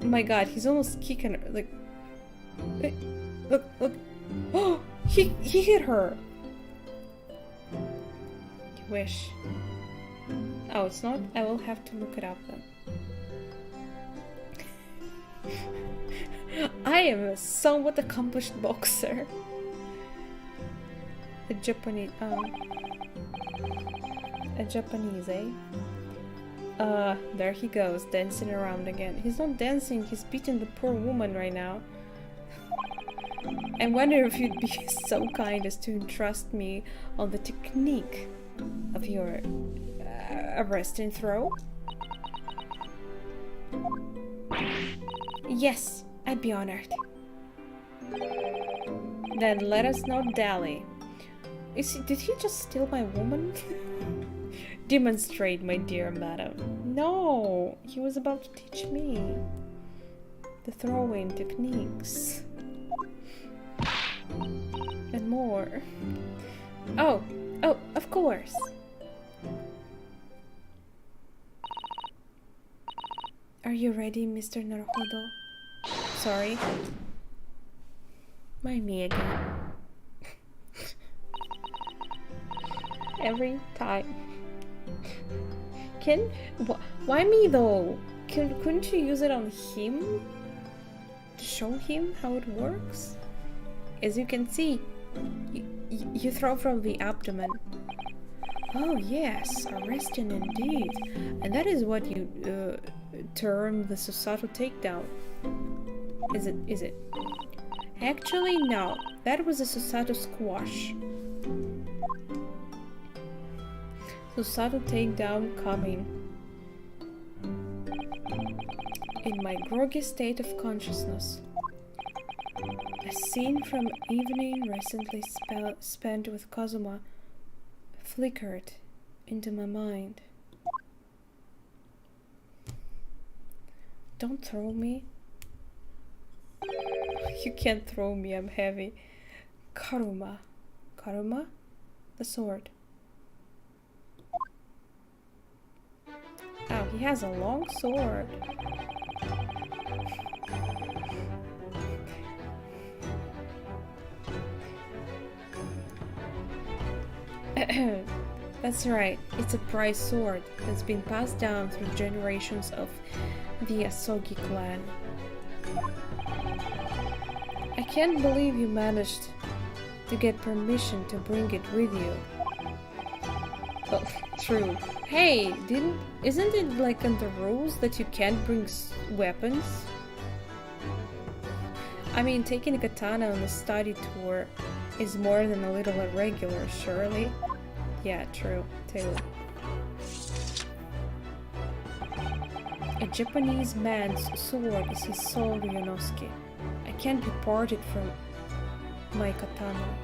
S1: My god, he's almost kicking her. Like, look. Oh, he hit her. You wish. Oh, it's not? I will have to look it up then. I am a somewhat accomplished boxer. A Japanese, eh? There he goes, dancing around again. He's not dancing, he's beating the poor woman right now. I wonder if you'd be so kind as to entrust me on the technique of your arrest and throw? Yes, I'd be honored. Then let us not dally. Did he just steal my woman? Demonstrate, my dear madam. No, he was about to teach me the throwing techniques. And more. Oh, of course. Are you ready, Mr. Naruhodo? Sorry. Mind me again. Every time. Why me though? Couldn't you use it on him? To show him how it works? As you can see, you throw from the abdomen. Oh yes, arresting indeed. And that is what you term the Susato takedown. Is it? Actually, no. That was a Susato squash. Susato takedown coming. In my groggy state of consciousness, a scene from evening recently spent with Kazuma flickered into my mind. Don't throw me. You can't throw me, I'm heavy. Karuma. Karuma? The sword. Oh, he has a long sword. That's right, it's a prized sword that's been passed down through generations of the Asogi clan. I can't believe you managed to get permission to bring it with you. Well, true. Hey, isn't it like in the rules that you can't bring weapons? I mean, taking a katana on a study tour is more than a little irregular, surely? Yeah, true, too. A Japanese man's sword is his sole Ryunosuke. I can't be parted from my katana.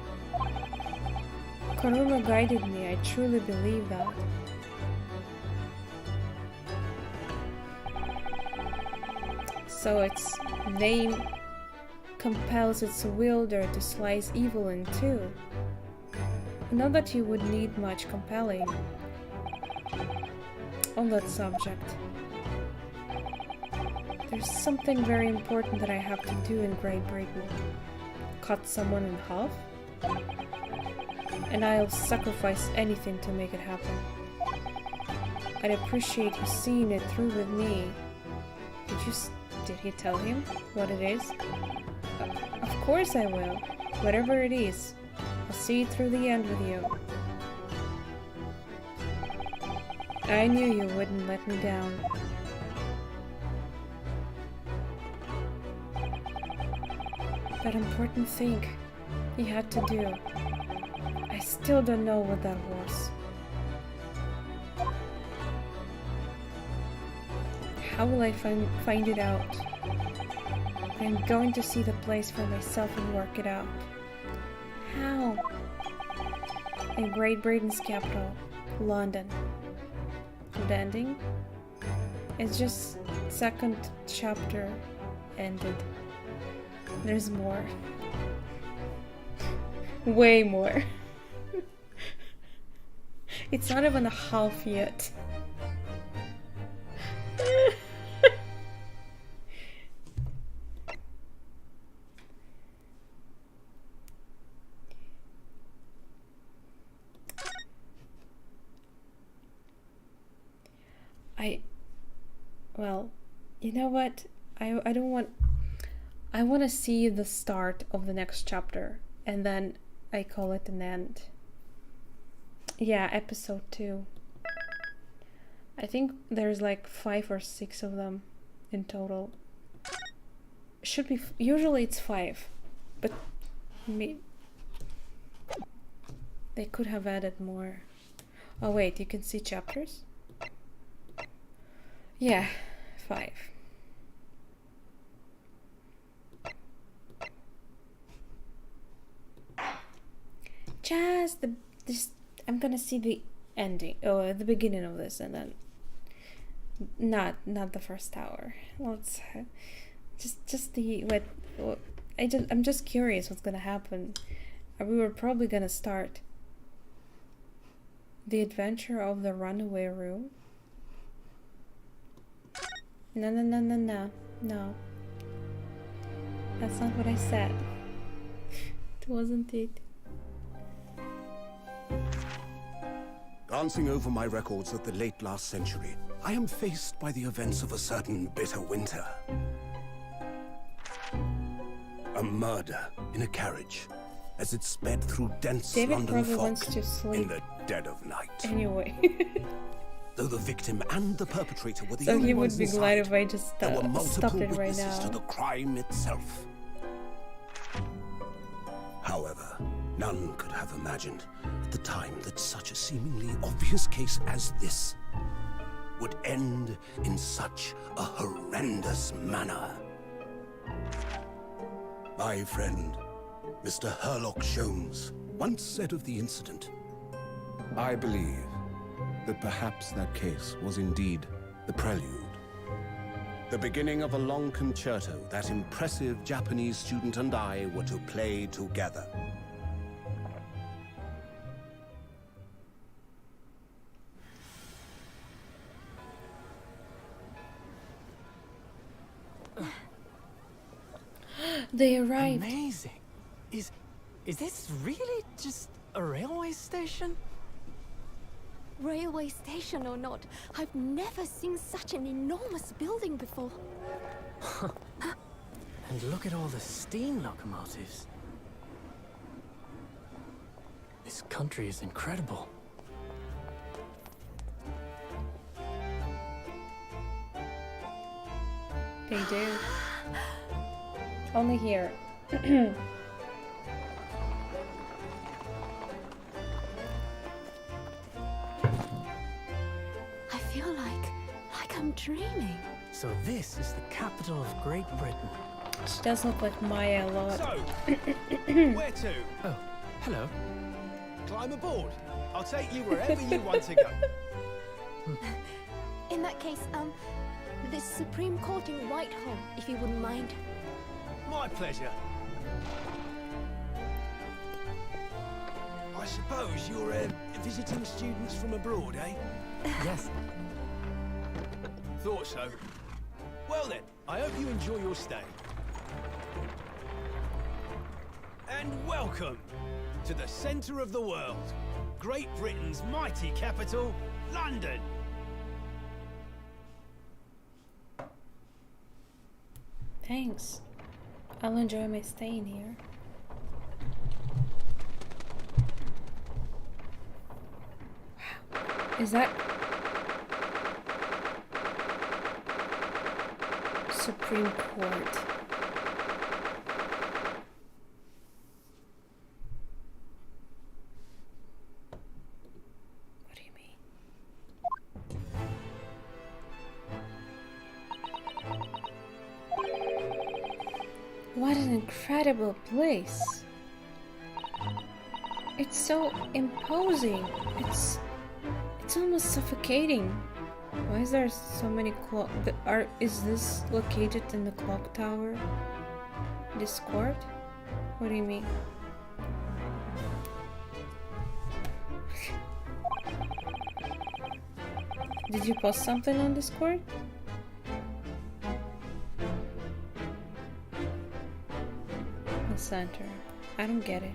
S1: Karuma guided me, I truly believe that. So its name compels its wielder to slice evil in two. Not that you would need much compelling on that subject. There's something very important that I have to do in Great Britain. Cut someone in half? And I'll sacrifice anything to make it happen. I'd appreciate you seeing it through with me. Did you tell him what it is? Of course I will. Whatever it is, I'll see it through the end with you. I knew you wouldn't let me down. That important thing he had to do. I still don't know what that was. How will I find it out? I'm going to see the place for myself and work it out. How? In Great Britain's capital, London. The ending? It's just second chapter ended. There's more. Way more. It's not even a half yet. Well, you know what? I don't want... I want to see the start of the next chapter, and then I call it an end. Yeah, episode 2. I think there's like 5 or 6 of them in total. Should be... Usually it's 5, but they could have added more. Oh wait, you can see chapters? Yeah, 5. I'm gonna see the ending, or the beginning of this, and then not the first hour. Let's just the what I'm just curious what's gonna happen. We were probably gonna start the adventure of the Runaway room. No. That's not what I said. It wasn't it.
S2: Glancing over my records of the late last century, I am faced by the events of a certain bitter winter. A murder in a carriage as it sped through dense
S1: David
S2: London
S1: probably
S2: fog
S1: wants to sleep
S2: in the dead of night.
S1: anyway.
S2: Though the victim and the perpetrator were the
S1: So
S2: only
S1: he
S2: ones
S1: would be
S2: inside,
S1: glad if I just
S2: there were
S1: stopped
S2: multiple
S1: it right
S2: witnesses to
S1: now.
S2: the crime itself. However, none could have imagined at the time that such a seemingly obvious case as this would end in such a horrendous manner. My friend, Mr. Herlock Sholmes, once said of the incident, "I believe that perhaps that case was indeed the prelude. The beginning of a long concerto that impressive Japanese student and I were to play together."
S1: They arrived.
S3: Amazing. Is this really just a railway station?
S4: Railway station or not, I've never seen such an enormous building before.
S3: And look at all the steam locomotives. This country is incredible.
S1: They do. Only here.
S4: I feel like I'm dreaming.
S3: So this is the capital of Great Britain.
S1: She does look like Maya a lot.
S5: So, where to?
S3: Oh, hello.
S5: Climb aboard. I'll take you wherever you want to go.
S4: In that case, the Supreme Court in Whitehall, if you wouldn't mind.
S5: My pleasure. I suppose you're visiting students from abroad, eh?
S3: Yes.
S5: Thought so. Well then, I hope you enjoy your stay. And welcome to the centre of the world, Great Britain's mighty capital, London.
S1: Thanks. I'll enjoy my stay in here. Wow. Is that Supreme Court? What do you mean? What an incredible place. It's so imposing. It's almost suffocating. Why is there so many clock? Is this located in the clock tower? This court? What do you mean? Did you post something on Discord? The center. I don't get it.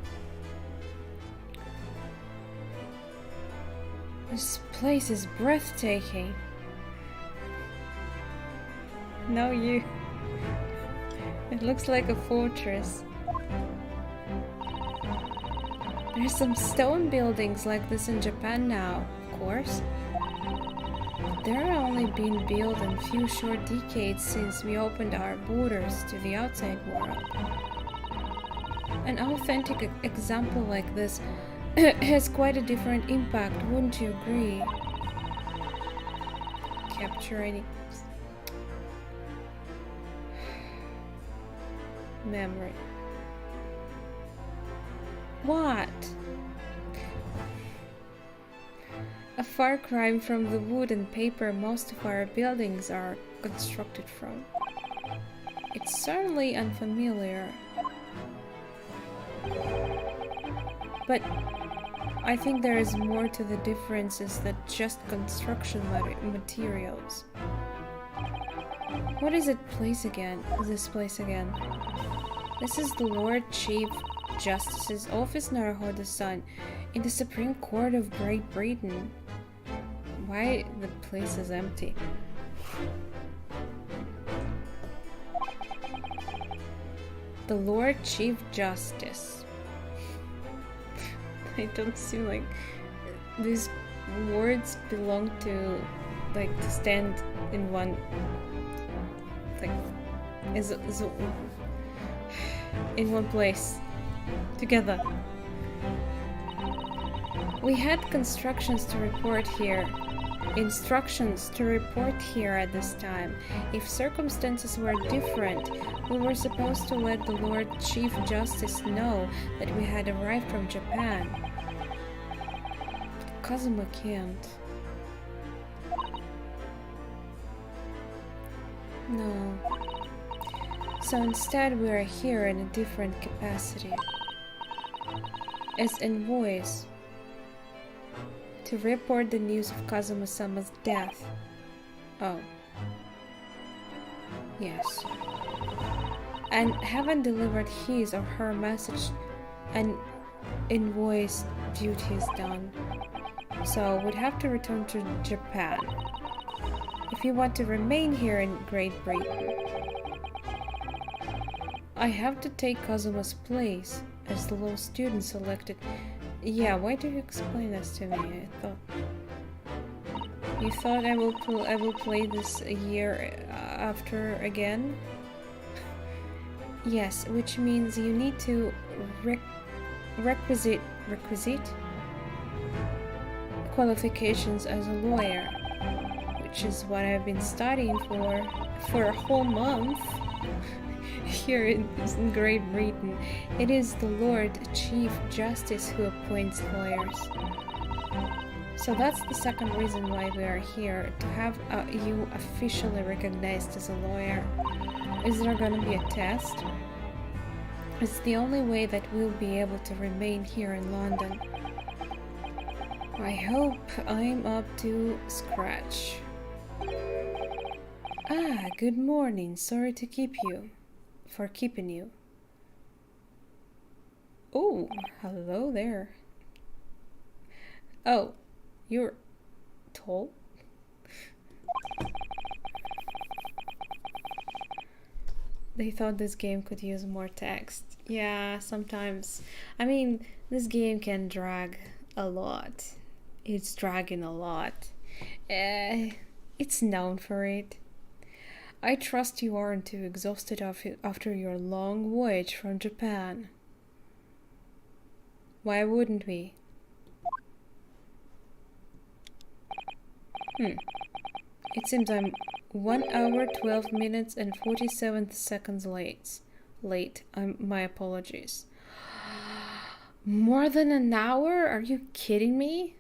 S1: This place is breathtaking. No, you. It looks like a fortress. There's some stone buildings like this in Japan now, of course. They're only being built in a few short decades since we opened our borders to the outside world. An authentic example like this has quite a different impact, wouldn't you agree? Capture any memory. What? A far cry from the wood and paper most of our buildings are constructed from. It's certainly unfamiliar. But I think there is more to the differences than just construction materials. What is this place again? This is the Lord Chief Justice's office, Naruhodo-san, in the Supreme Court of Great Britain. Why the place is empty? The Lord Chief Justice. I don't see like this words belong to, like, to stand in one, like, is in one place together. We had instructions to report here at this time. If circumstances were different, we were supposed to let the Lord Chief Justice know that we had arrived from Japan. But Kazuma can't. No. So instead we are here in a different capacity. As envoys. To report the news of Kazuma-sama's death. Oh. Yes. And haven't delivered his or her message and envoy's duty is done. So we'd have to return to Japan. If you want to remain here in Great Britain. I have to take Kazuma's place as the law student selected. Yeah, why do you explain this to me? I thought you thought I will play this a year after again. Yes, which means you need to requisite qualifications as a lawyer, which is what I've been studying for a whole month. Here in Great Britain, it is the Lord Chief Justice who appoints lawyers. So that's the second reason why we are here, to have you officially recognized as a lawyer. Is there gonna be a test? It's the only way that we'll be able to remain here in London. I hope I'm up to scratch. Ah, good morning. Sorry to keep you. For keeping you. Oh, hello there. Oh, you're tall? They thought this game could use more text. Yeah, sometimes. I mean, this game can drag a lot. It's dragging a lot. It's known for it. I trust you aren't too exhausted after your long voyage from Japan. Why wouldn't we? It seems I'm 1 hour, 12 minutes and 47 seconds late. My apologies. More than an hour? Are you kidding me?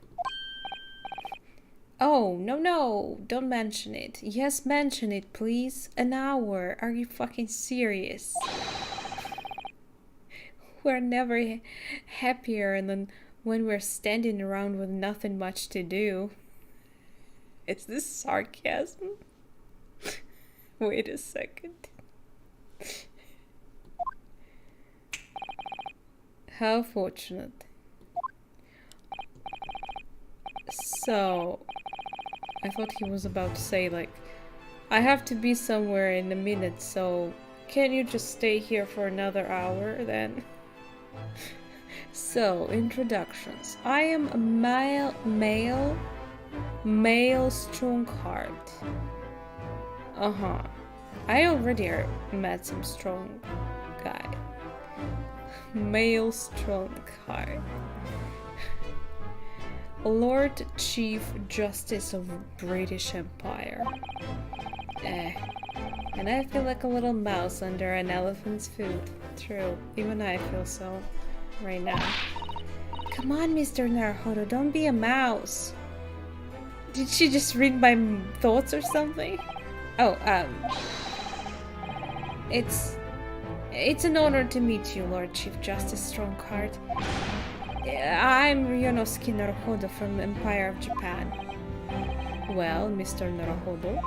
S1: Oh, no, don't mention it. Yes, mention it, please. An hour. Are you fucking serious? We're never happier than when we're standing around with nothing much to do. Is this sarcasm? Wait a second. How fortunate. So, I thought he was about to say, like, I have to be somewhere in a minute, so can you just stay here for another hour then? So, introductions. I am a male strongheart. I already met some strong guy. Male strongheart. Lord Chief Justice of British Empire. And I feel like a little mouse under an elephant's foot. True, even I feel so right now. Come on, Mr. Naruhodo, don't be a mouse. Did she just read my thoughts or something? Oh, it's an honor to meet you, Lord Chief Justice Strongheart. I'm Ryonosuke Naruhodo from the Empire of Japan. Well, Mr. Naruhodo.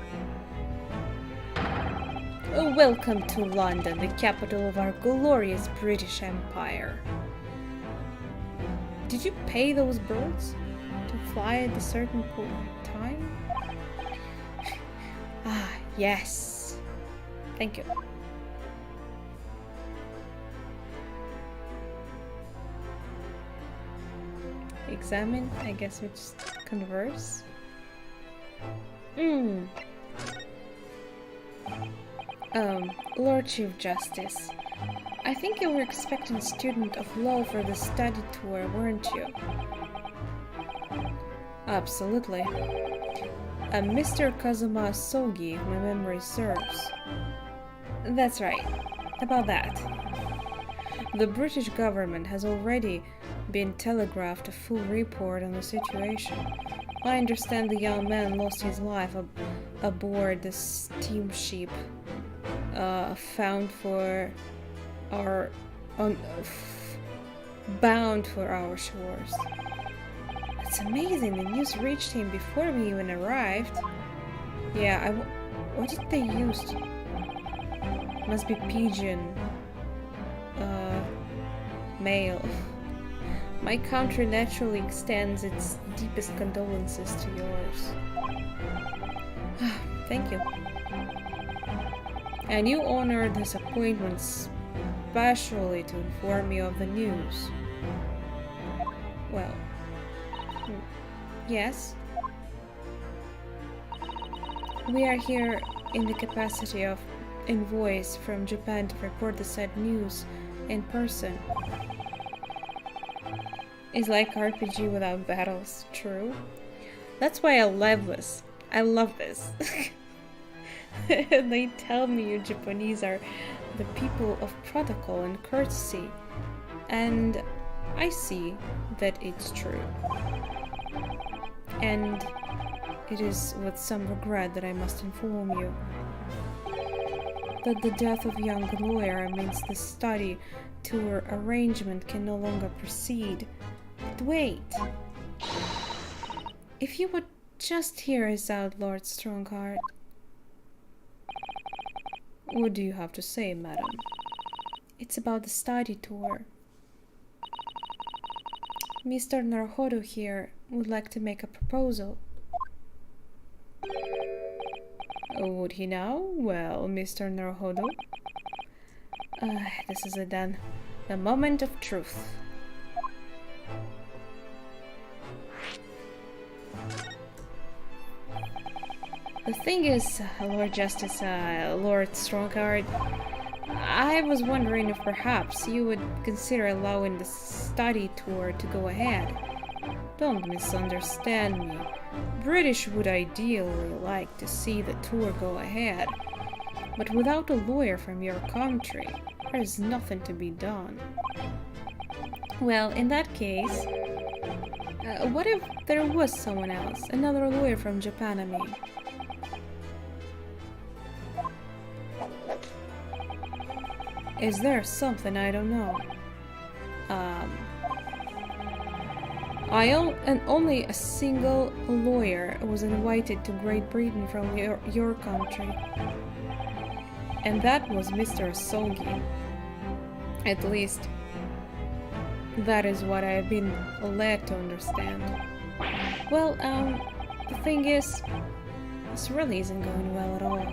S1: Welcome to London, the capital of our glorious British Empire. Did you pay those birds to fly at a certain time? Ah, yes. Thank you. Examine? I guess we just converse? Hmm. Lord Chief Justice, I think you were expecting a student of law for the study tour, weren't you? Absolutely. Mr. Kazuma Sogi, if my memory serves. That's right. About that. The British government has already been telegraphed a full report on the situation. I understand the young man lost his life aboard the steamship bound for our shores. It's amazing, the news reached him before we even arrived. Yeah, what did they use? Must be pigeon. Mail. My country naturally extends its deepest condolences to yours. Thank you. And you honored this appointment specially to inform me of the news. Well, yes. We are here in the capacity of envoys from Japan to report the said news in person. It's like RPG without battles, true? That's why I love this. I love this. They tell me you Japanese are the people of protocol and courtesy, and I see that it's true. And it is with some regret that I must inform you that the death of young lawyer means the study tour arrangement can no longer proceed. But wait! If you would just hear us out, Lord Strongheart. What do you have to say, madam? It's about the study tour. Mr. Naruhodo here would like to make a proposal. Would he now? Well, Mr. Naruhodo. This is it then. The moment of truth. The thing is, Lord Justice, Lord Strongheart, I was wondering if perhaps you would consider allowing the study tour to go ahead. Don't misunderstand me. British would ideally like to see the tour go ahead, but without a lawyer from your country, there is nothing to be done. Well, in that case, what if there was someone else, another lawyer from Japan, I mean? Is there something I don't know? Only a single lawyer was invited to Great Britain from your country. And that was Mr. Sogi. At least, that is what I have been led to understand. Well, the thing is, this really isn't going well at all.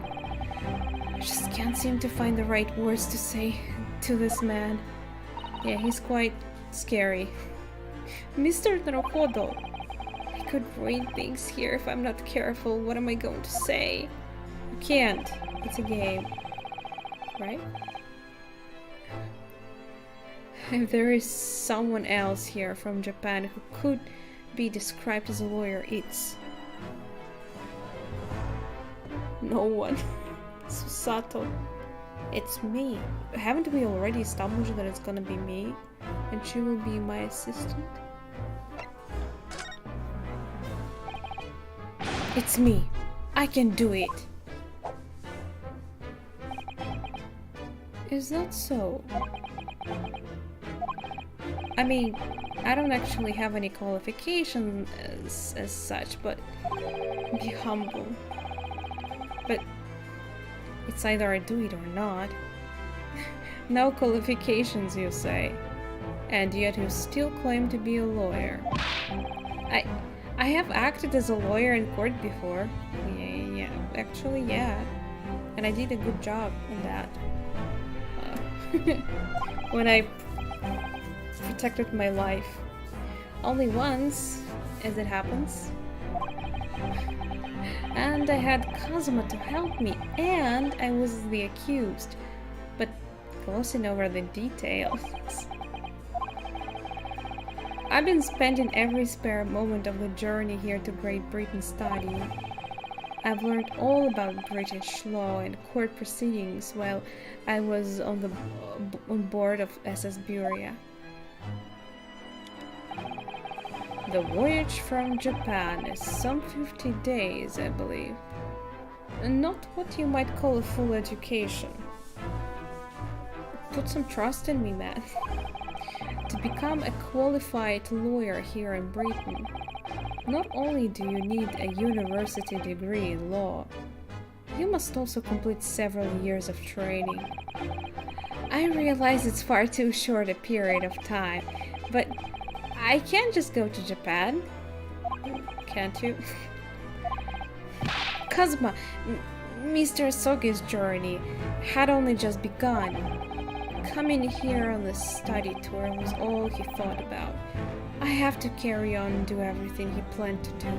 S1: I just can't seem to find the right words to say to this man. Yeah, he's quite scary. Mr. Naruhodo, I could ruin things here if I'm not careful. What am I going to say? You can't. It's a game. Right? If there is someone else here from Japan who could be described as a lawyer, it's... no one. Susato. It's me. Haven't we already established that it's gonna be me? And she will be my assistant? It's me. I can do it. Is that so? I mean, I don't actually have any qualifications as such, but be humble. But it's either I do it or not. No qualifications, you say, and yet you still claim to be a lawyer. I have acted as a lawyer in court before. Yeah, actually, yeah. And I did a good job in that. When I protected my life. Only once, as it happens. And I had Kazuma to help me, and I was the accused. But glossing over the details. I've been spending every spare moment of the journey here to Great Britain studying. I've learned all about British law and court proceedings while I was on board of SS Buria. The voyage from Japan is some 50 days, I believe. And not what you might call a full education. Put some trust in me, man. To become a qualified lawyer here in Britain, not only do you need a university degree in law, you must also complete several years of training. I realize it's far too short a period of time, but I can't just go to Japan. Can't you? Kazuma, Mr. Soge's journey had only just begun. Coming here on this study tour was all he thought about. I have to carry on and do everything he planned to do.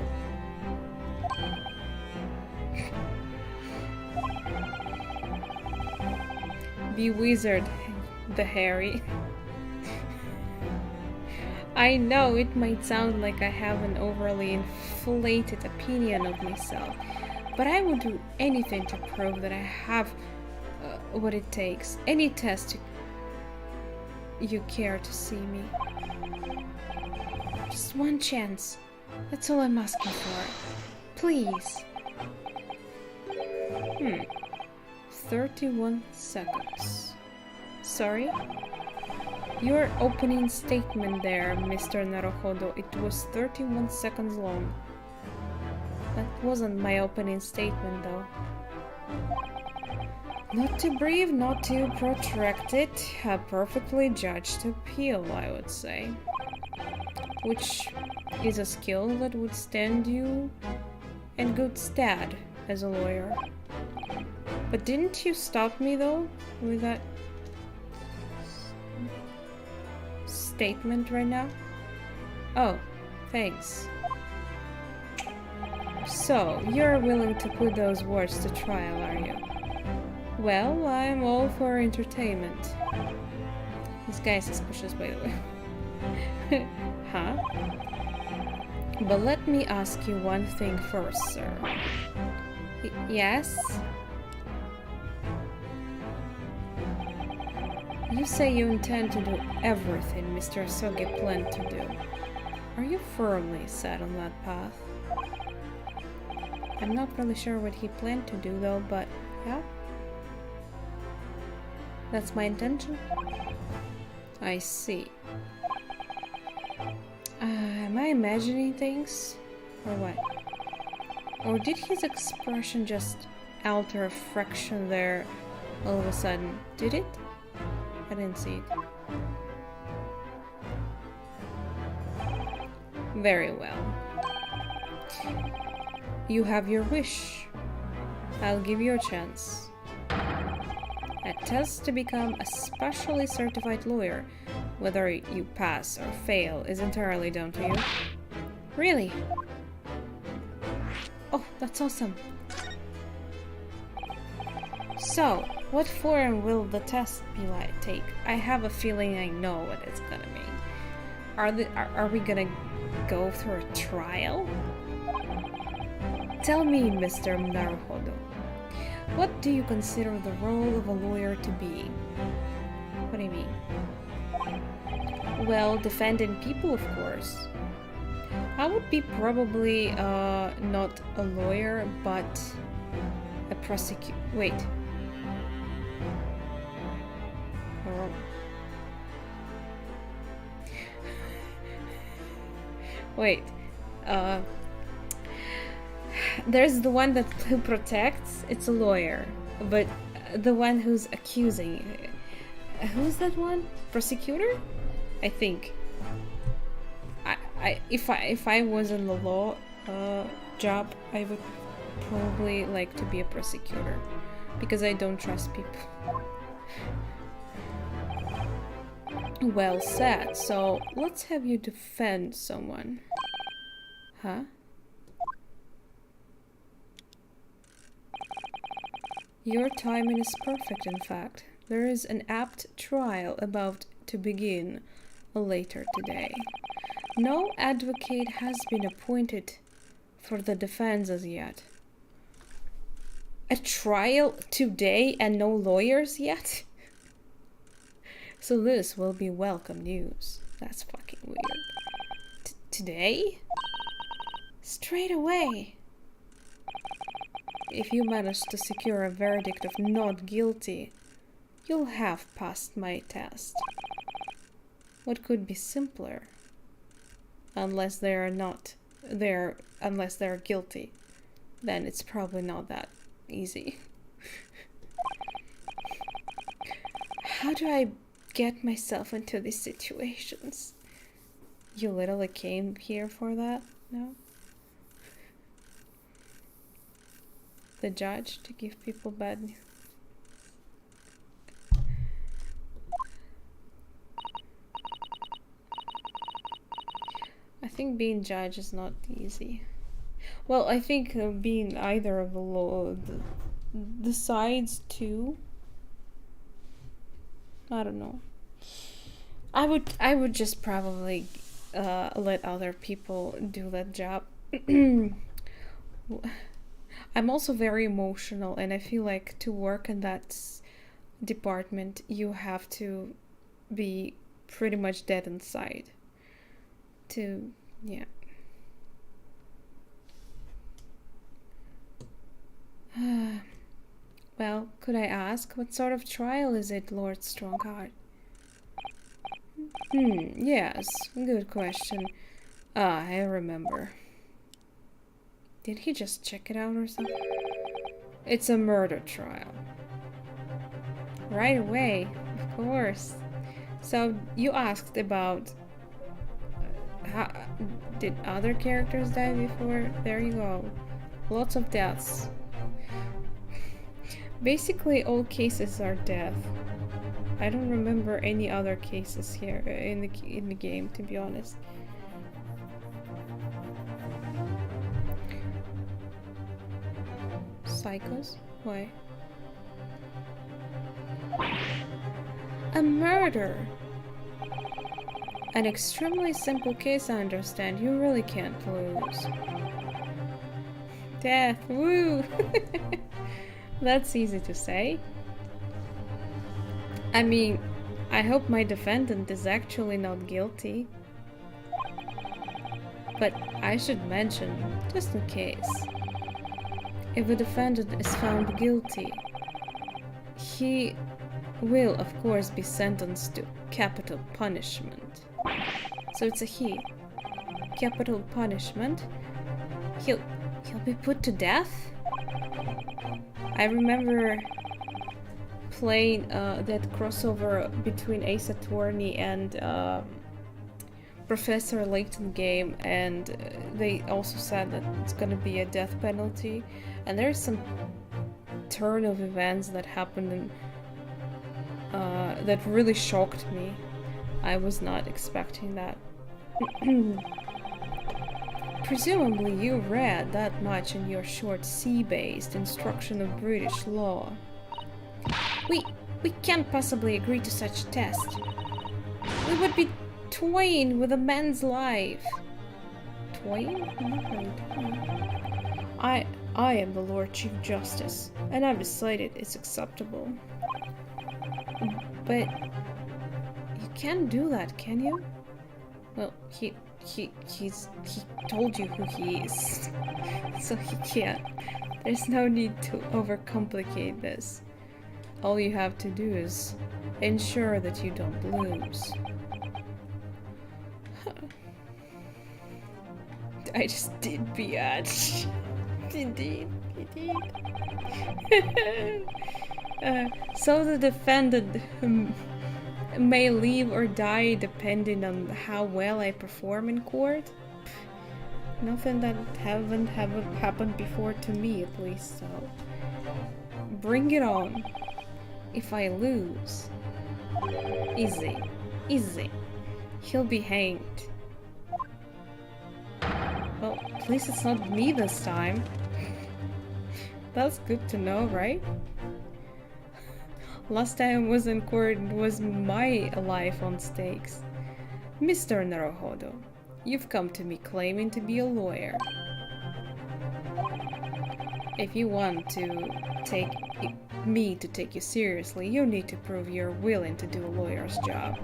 S1: Be wizard, the Harry. I know it might sound like I have an overly inflated opinion of myself, but I would do anything to prove that I have what it takes. Any test you care to see me. Just one chance. That's all I'm asking for. Please. 31 seconds. Sorry? Your opening statement there, Mr. Naruhodo, it was 31 seconds long. That wasn't my opening statement, though. Not too brief, not too protracted, a perfectly judged appeal, I would say. Which is a skill that would stand you in good stead as a lawyer. But didn't you stop me, though, with that statement right now? Oh, thanks. So, you're willing to put those words to trial, are you? Well, I'm all for entertainment. This guy is suspicious, by the way. Huh? But let me ask you one thing first, sir. Yes? You say you intend to do everything Mr. Soge planned to do. Are you firmly set on that path? I'm not really sure what he planned to do, though, but yeah? That's my intention? I see. Am I imagining things? Or what? Or did his expression just alter a fraction there all of a sudden? Did it? I didn't see it. Very well. You have your wish. I'll give you a chance. A test to become a specially certified lawyer. Whether you pass or fail is entirely down to you. Really? Oh, that's awesome. So, what form will the test be like take? I have a feeling I know what it's gonna mean. Are we gonna go through a trial? Tell me, Mr. Naruhodo, what do you consider the role of a lawyer to be? What do you mean? Well, defending people, of course. I would be probably not a lawyer, but a prosecutor. Wait. Wait. There's the one who protects. It's a lawyer, but the one who's accusing. Who's that one? Prosecutor? I think. If I was in the law job, I would probably like to be a prosecutor because I don't trust people. Well said. So let's have you defend someone. Huh? Your timing is perfect, in fact. There is an apt trial about to begin later today. No advocate has been appointed for the defense as yet. A trial today and no lawyers yet? So this will be welcome news. That's fucking weird. Today? Straight away. If you manage to secure a verdict of not guilty, you'll have passed my test. What could be simpler? Unless they're guilty, then it's probably not that easy. How do I get myself into these situations? You literally came here for that? No? The judge to give people bad news. I think being judge is not easy. Well, I think being either of the sides too. I don't know. I would just probably let other people do that job. I'm also very emotional, and I feel like to work in that department, you have to be pretty much dead inside. Yeah. Well, could I ask, what sort of trial is it, Lord Strongheart? Yes, good question. Ah, I remember. Did he just check it out or something? It's a murder trial. Right away, of course. So, you asked about... how did other characters die before? There you go. Lots of deaths. Basically, all cases are death. I don't remember any other cases here in the game, to be honest. Psychos? Why? A murder! An extremely simple case, I understand. You really can't lose. Death! Woo! That's easy to say. I mean, I hope my defendant is actually not guilty. But I should mention, just in case, if the defendant is found guilty, he will, of course, be sentenced to capital punishment. So it's a he. Capital punishment. He'll be put to death? I remember playing that crossover between Ace Attorney and Professor Layton game, and they also said that it's gonna be a death penalty, and there's some turn of events that happened in, that really shocked me. I was not expecting that. Presumably you read that much in your short sea-based instruction of British law. We can't possibly agree to such a test. We would be toying with a man's life. Toying? I am the Lord Chief Justice, and I've decided it's acceptable. But you can't do that, can you? Well, he told you who he is, so he can't. There's no need to overcomplicate this. All you have to do is ensure that you don't lose. I just did biatch. Indeed. So the defendant may live or die depending on how well I perform in court. Nothing that haven't happened before to me, at least, so bring it on. If I lose, easy, he'll be hanged. Well, at least it's not me this time. That's good to know, right? Last time I was in court was my life on stakes. Mr. Naruhodo, you've come to me claiming to be a lawyer. If you want to take me to take you seriously, you need to prove you're willing to do a lawyer's job.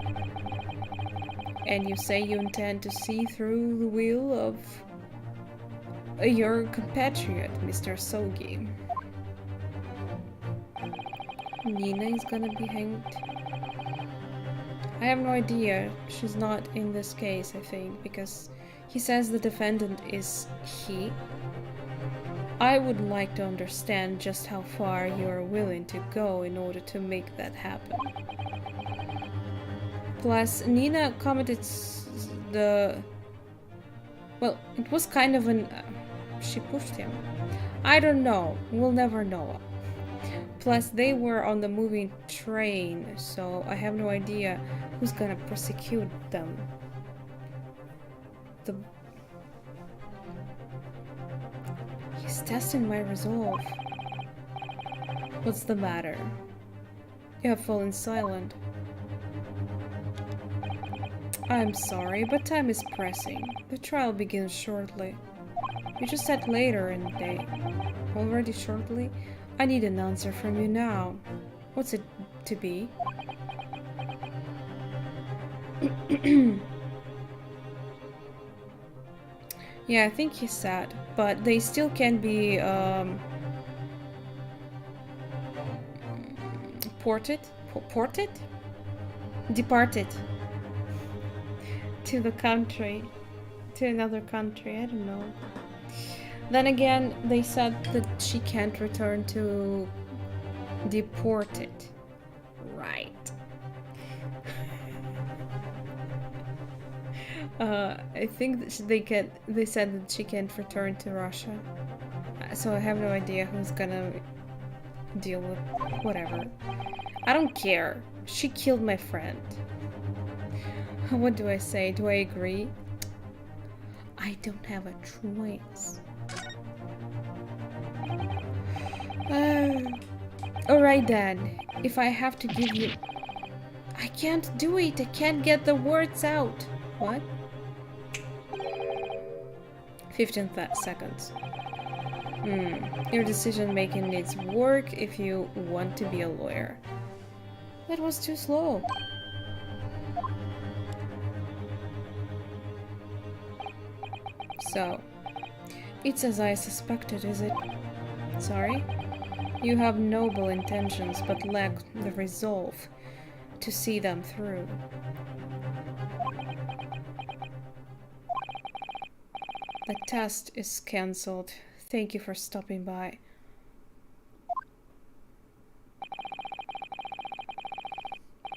S1: And you say you intend to see through the will of your compatriot, Mr. Sogi. Nina is gonna be hanged. I have no idea. She's not in this case, I think, because he says the defendant is he. I would like to understand just how far you are willing to go in order to make that happen. Plus, Nina commented well, it was kind of an... she pushed him. I don't know. We'll never know. Plus, they were on the moving train, so I have no idea who's gonna prosecute them. He's testing my resolve. What's the matter? You have fallen silent. I'm sorry, but time is pressing. The trial begins shortly. You just said later in the day. Already shortly? I need an answer from you now. What's it to be? Yeah, I think he's sad, but they still can be departed to the country, to another country. I don't know. Then again, they said that she can't return to deported. Right. I think that they said that she can't return to Russia. So I have no idea who's gonna deal with whatever. I don't care. She killed my friend. What do I say? Do I agree? I don't have a choice. Alright then. If I have to give you... I can't do it. I can't get the words out. What? 15 seconds. Your decision making needs work if you want to be a lawyer. That was too slow. So, it's as I suspected, is it? Sorry? You have noble intentions, but lack the resolve to see them through. The test is cancelled. Thank you for stopping by.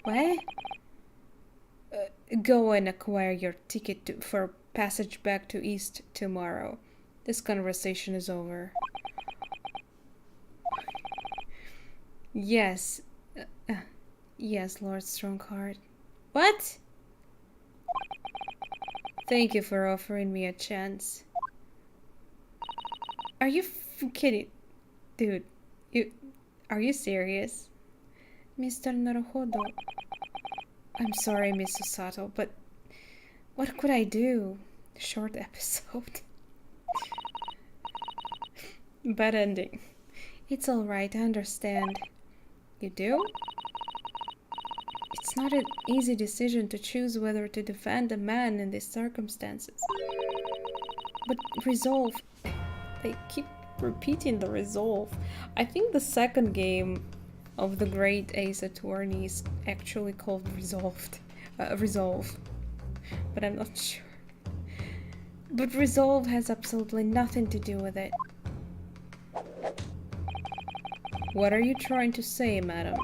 S1: What? Go and acquire your ticket for passage back to East tomorrow. This conversation is over. Yes. Yes, Lord Strongheart. What? Thank you for offering me a chance. Are you kidding? Dude, are you serious? Mr. Naruhodo. I'm sorry, Miss Susato, but what could I do? Short episode. Bad ending. It's alright, I understand. You do? It's not an easy decision to choose whether to defend a man in these circumstances. But resolve. They keep repeating the resolve. I think the second game of the Great Ace Attorney is actually called Resolve. But I'm not sure. But resolve has absolutely nothing to do with it. What are you trying to say, madam?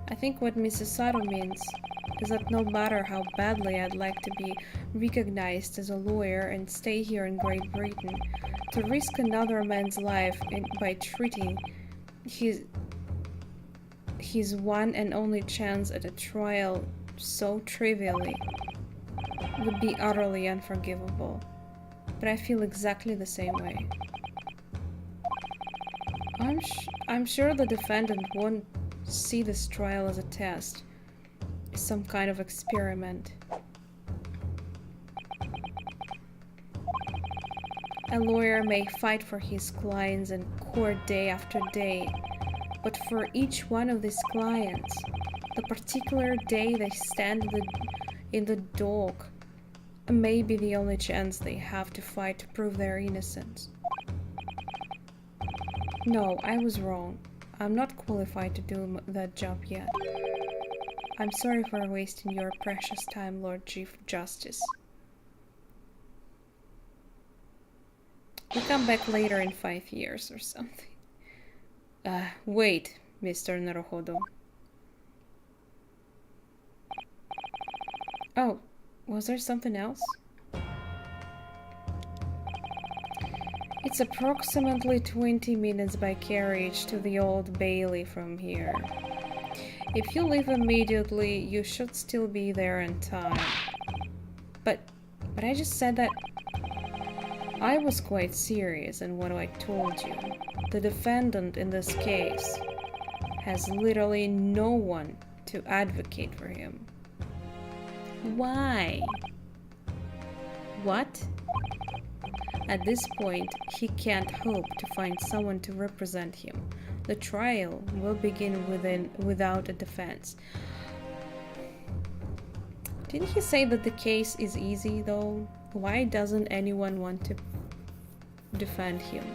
S1: I think what Mrs. Sato means is that no matter how badly I'd like to be recognized as a lawyer and stay here in Great Britain, to risk another man's life by treating his one and only chance at a trial so trivially would be utterly unforgivable. But I feel exactly the same way. I'm sure the defendant won't see this trial as a test, some kind of experiment. A lawyer may fight for his clients in court day after day, but for each one of these clients, the particular day they stand in the dock may be the only chance they have to fight to prove their innocence. No, I was wrong. I'm not qualified to do that job yet. I'm sorry for wasting your precious time, Lord Chief Justice. We'll come back later in 5 years or something. Wait, Mr. Naruhodo. Oh, was there something else? It's approximately 20 minutes by carriage to the Old Bailey from here. If you leave immediately, you should still be there in time. But I just said that I was quite serious in what I told you. The defendant in this case has literally no one to advocate for him. Why? What? At this point, he can't hope to find someone to represent him. The trial will begin without a defense. Didn't he say that the case is easy, though? Why doesn't anyone want to defend him?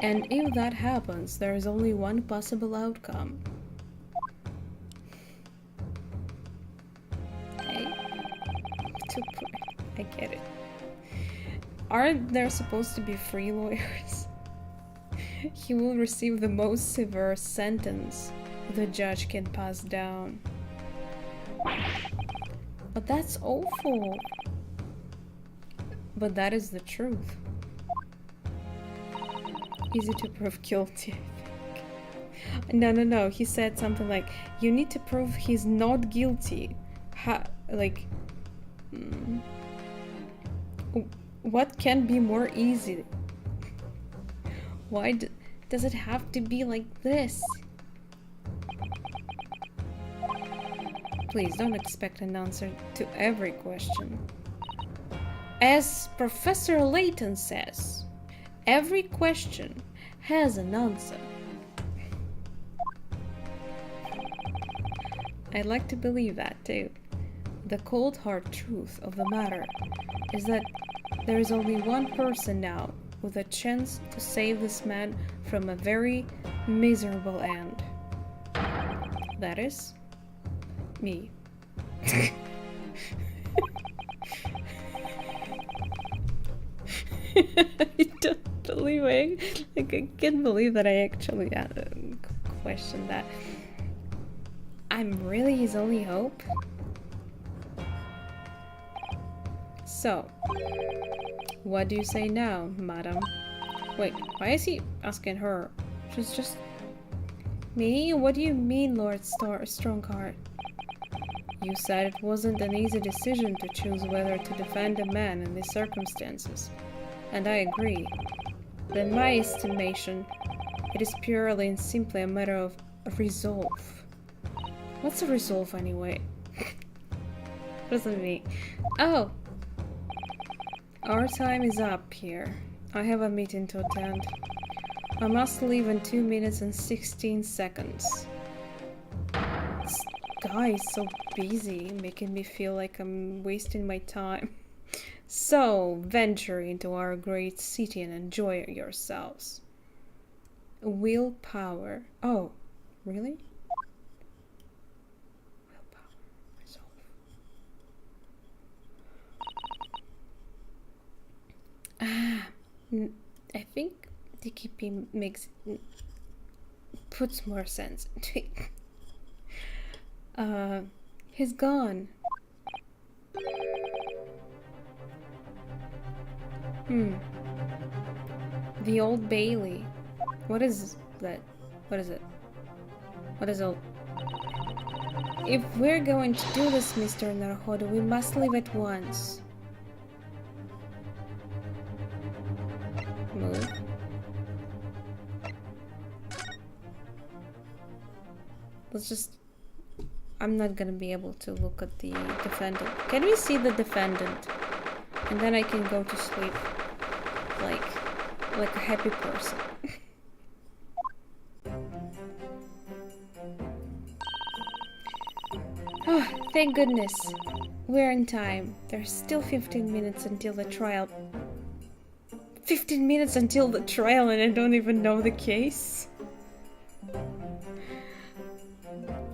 S1: And if that happens, there is only one possible outcome. Okay? I get it. Aren't there supposed to be free lawyers? He will receive the most severe sentence the judge can pass down. But that's awful. But that is the truth. Easy to prove guilty, I think. No. He said something like, you need to prove he's not guilty. What can be more easy? Why does it have to be like this? Please don't expect an answer to every question. As Professor Layton says, every question has an answer. I'd like to believe that too. The cold hard truth of the matter is that there is only one person now with a chance to save this man from a very miserable end. That is me. I don't believe I can't believe that I actually questioned that. I'm really his only hope? So, what do you say now, madam? Wait, why is he asking her? She's just... Me? What do you mean, Lord Strongheart? You said it wasn't an easy decision to choose whether to defend a man in these circumstances. And I agree. But in my estimation, it is purely and simply a matter of resolve. What's a resolve anyway? What does it mean? Oh! Our time is up here. I have a meeting to attend. I must leave in 2 minutes and 16 seconds. This guy is so busy, making me feel like I'm wasting my time. So, venture into our great city and enjoy yourselves. Willpower. Oh, really? Willpower. Resolve. I think DKP puts more sense into it. He's gone. The Old Bailey. What is that? What is it? What is all? If we're going to do this, Mr. Naruhodo, we must leave at once. Move. Let's just... I'm not gonna be able to look at the defendant. Can we see the defendant? And then I can go to sleep like a happy person. Oh, thank goodness. We're in time. There's still 15 minutes until the trial. 15 minutes until the trial and I don't even know the case?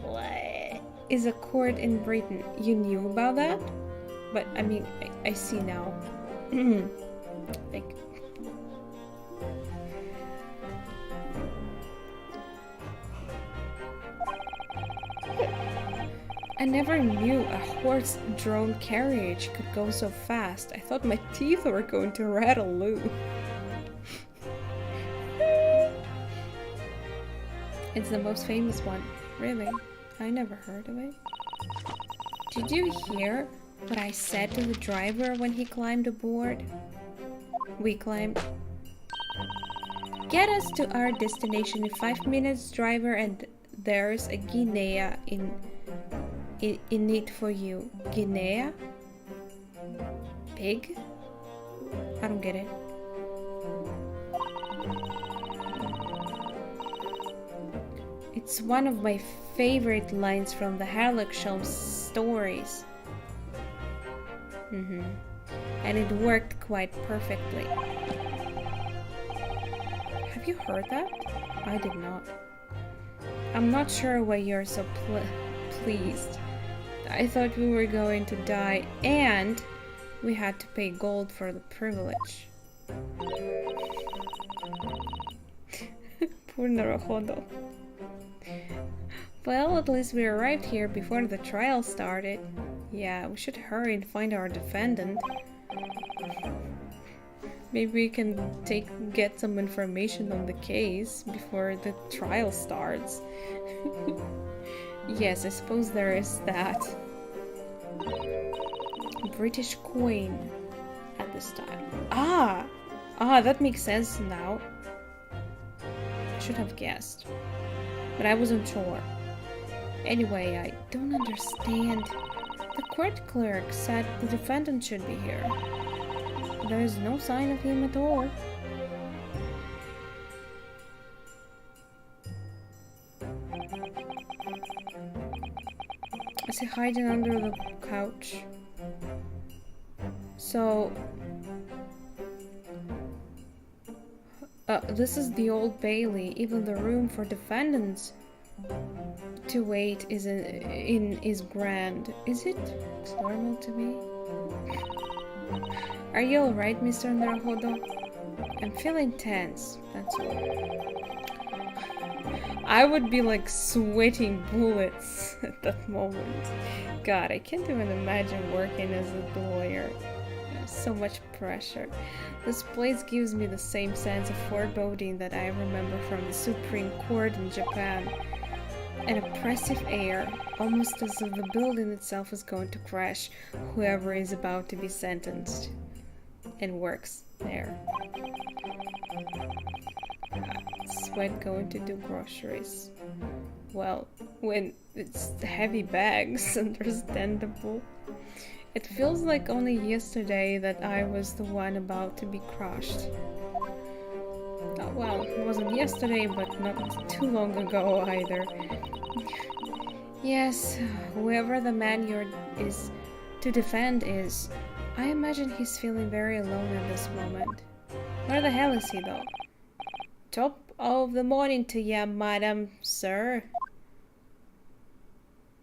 S1: What is a court in Britain? You knew about that? But, I mean, I see now. Like... I never knew a horse-drawn carriage could go so fast. I thought my teeth were going to rattle loose. It's the most famous one. Really? I never heard of it. Did you hear what I said to the driver when he climbed aboard? We climbed. Get us to our destination in 5 minutes, driver, and there's a guinea in it for you. Guinea? Pig? I don't get it. It's one of my favorite lines from the Sherlock Holmes stories. And it worked quite perfectly. Have you heard that? I did not. I'm not sure why you're so pleased. I thought we were going to die and we had to pay gold for the privilege. Poor Naruhodo. Well, at least we arrived here before the trial started. Yeah, we should hurry and find our defendant. Maybe we can get some information on the case before the trial starts. Yes, I suppose there is that. British Queen at this time. Ah, that makes sense now. I should have guessed, but I wasn't sure. Anyway, I don't understand. The court clerk said the defendant should be here. There is no sign of him at all. Is he hiding under the couch? So... this is the Old Bailey. Even the room for defendants to wait is grand. Is it? It's normal to me. Are you alright, Mr. Naruhodo? I'm feeling tense, that's all. I would be like sweating bullets at that moment. God, I can't even imagine working as a lawyer. There's so much pressure. This place gives me the same sense of foreboding that I remember from the Supreme Court in Japan. An oppressive air, almost as if the building itself is going to crash whoever is about to be sentenced and works there. Sweat going to do groceries. Well, when it's heavy bags, understandable. It feels like only yesterday that I was the one about to be crushed. Well, it wasn't yesterday, but not too long ago either. Yes, whoever the man is to defend is, I imagine he's feeling very alone at this moment. Where the hell is he though? Top of the morning to ya, madam, sir.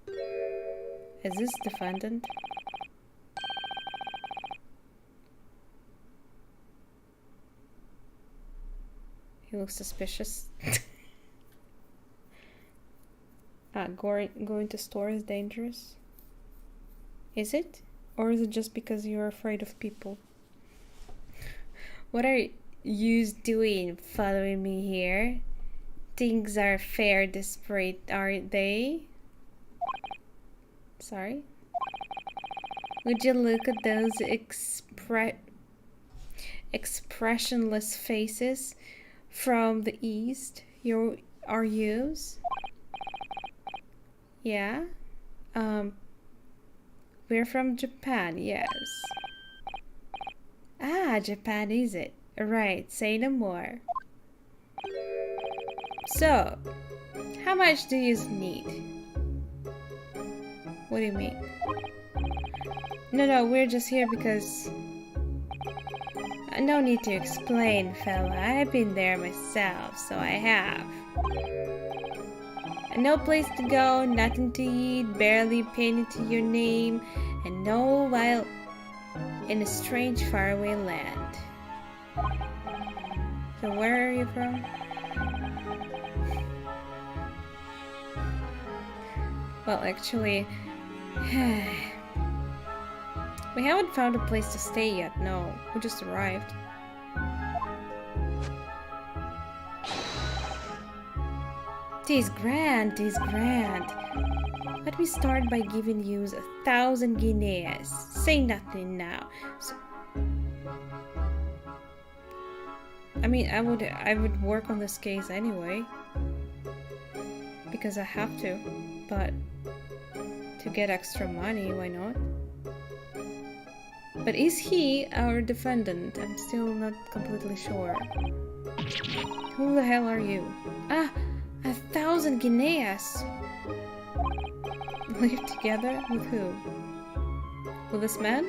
S1: Is this defendant? He looks suspicious. Going to store is dangerous. Is it? Or is it just because you're afraid of people? What are you doing following me here? Things are fair desperate, aren't they? Sorry? Would you look at those expressionless faces from the east? Are yous? Yeah. We're from Japan, yes. Ah, Japan is it? Right, say no more. So, how much do you need? What do you mean? No, we're just here because... No need to explain, fella. I've been there myself, so I have. No place to go, nothing to eat, barely a penny to your name, and no while in a strange faraway land. So where are you from? Well, actually, we haven't found a place to stay yet, no. We just arrived. Tis grand, tis grand. Let me start by giving you 1,000 guineas. Say nothing now. So, I mean, I would work on this case anyway. Because I have to. But to get extra money, why not? But is he our defendant? I'm still not completely sure. Who the hell are you? Ah! 1,000 guineas! Live together? With who? With this man?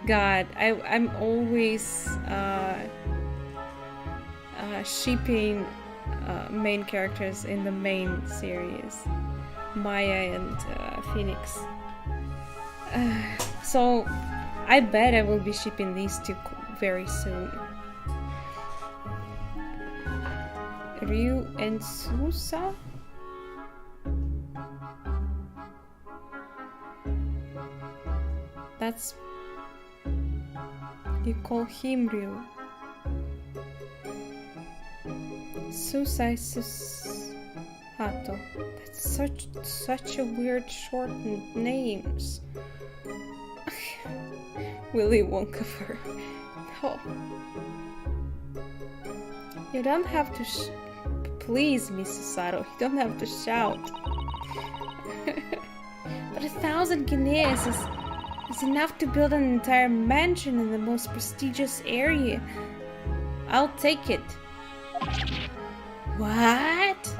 S1: God, I'm always shipping main characters in the main series. Maya and Phoenix. So, I bet I will be shipping these two very soon. Ryu and Susa? That's... You call him Ryu. Susa is Susato. That's such a weird shortened names. Willy Wonka for... No. You don't have to please, Miss Susato. You don't have to shout. But 1,000 guineas is enough to build an entire mansion in the most prestigious area. I'll take it. What?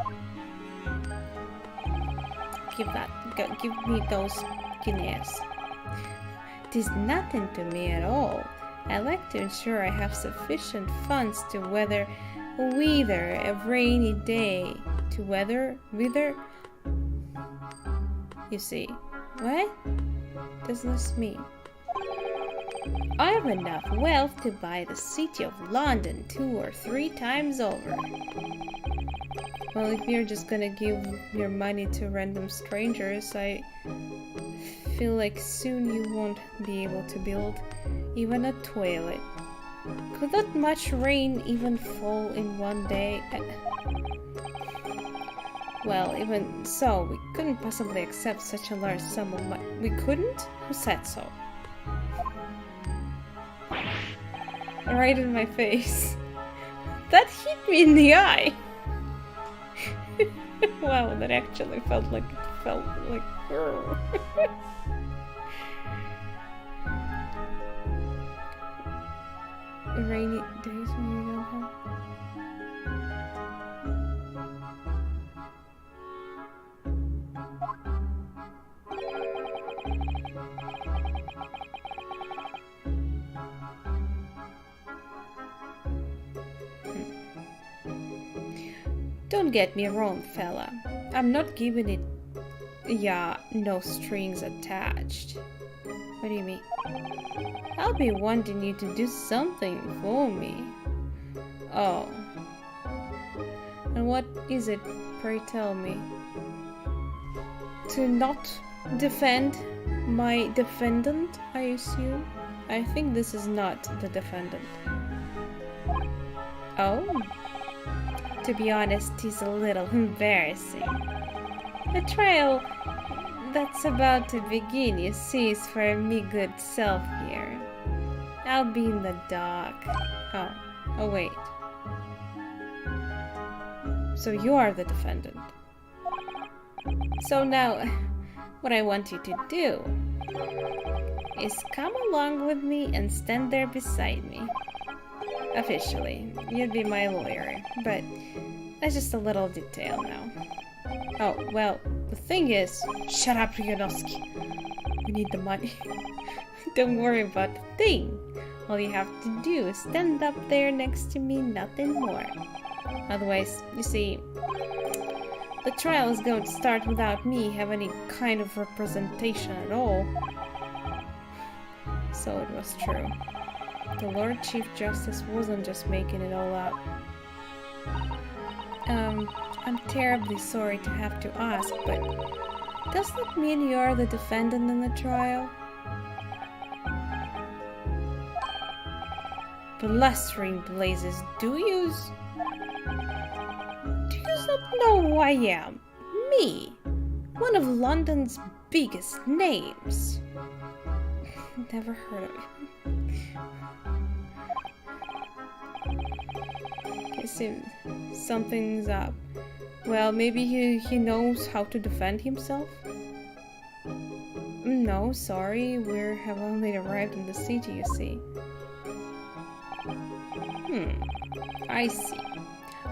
S1: Give me those guineas. It is nothing to me at all. I like to ensure I have sufficient funds to weather a rainy day. To weather? You see. What does this mean? I have enough wealth to buy the city of London 2 or 3 times over. Well, if you're just gonna give your money to random strangers, I feel like soon you won't be able to build even a toilet. Could that much rain even fall in one day? Well, even so, we couldn't possibly accept such a large sum of money. We couldn't? Who said so? Right in my face. That hit me in the eye! Wow, that actually felt like rainy days when you don't have... Don't get me wrong, fella. I'm not giving it... Yeah, no strings attached. What do you mean? I'll be wanting you to do something for me. Oh. And what is it, pray tell me? To not defend my defendant, I assume? I think this is not the defendant. Oh. To be honest, it's a little embarrassing. The trial that's about to begin, you see, is for me good self here. I'll be in the dock. Oh wait. So you are the defendant. So now, what I want you to do is come along with me and stand there beside me. Officially, you'd be my lawyer, but that's just a little detail now. Oh, well, the thing is... Shut up, Ryunosuke. We need the money. Don't worry about the thing. All you have to do is stand up there next to me, nothing more. Otherwise, you see, the trial is going to start without me having any kind of representation at all. So it was true. The Lord Chief Justice wasn't just making it all up. I'm terribly sorry to have to ask, but does that mean you are the defendant in the trial? Blustering blazes, do you not know who I am? Me, one of London's biggest names. Never heard of it. Okay, so something's up. Well, maybe he knows how to defend himself? No, sorry, we have only arrived in the city, you see. I see.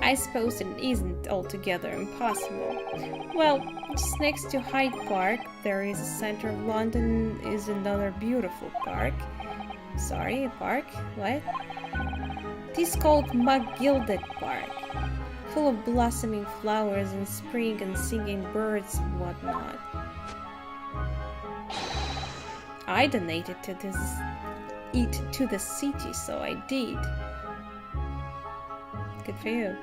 S1: I suppose it isn't altogether impossible. Well, just next to Hyde Park, there is a center of London, is another beautiful park. Sorry, park? What? It is called McGilded Park, full of blossoming flowers in spring and singing birds and whatnot. I donated to the city, so I did. Good for you.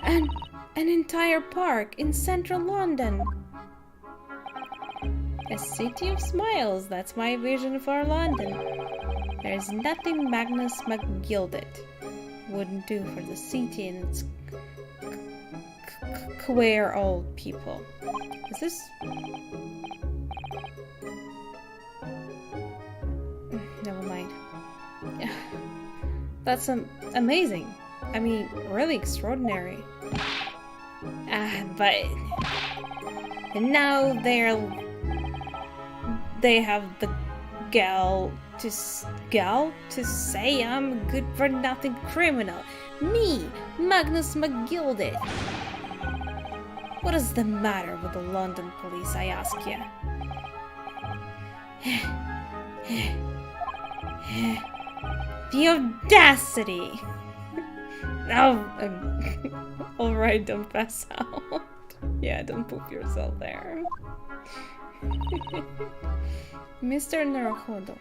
S1: And an entire park in central London. A city of smiles, that's my vision for London. There's nothing Magnus McGilded wouldn't do for the city and its queer old people. Is this... Never mind. That's amazing. I mean, really extraordinary. But... And now they have the gall to say I'm a good-for-nothing criminal. Me, Magnus McGilded. What is the matter with the London police, I ask you? The audacity! Oh, alright, don't pass out. Yeah, don't poop yourself there. Mr. Naruhodo.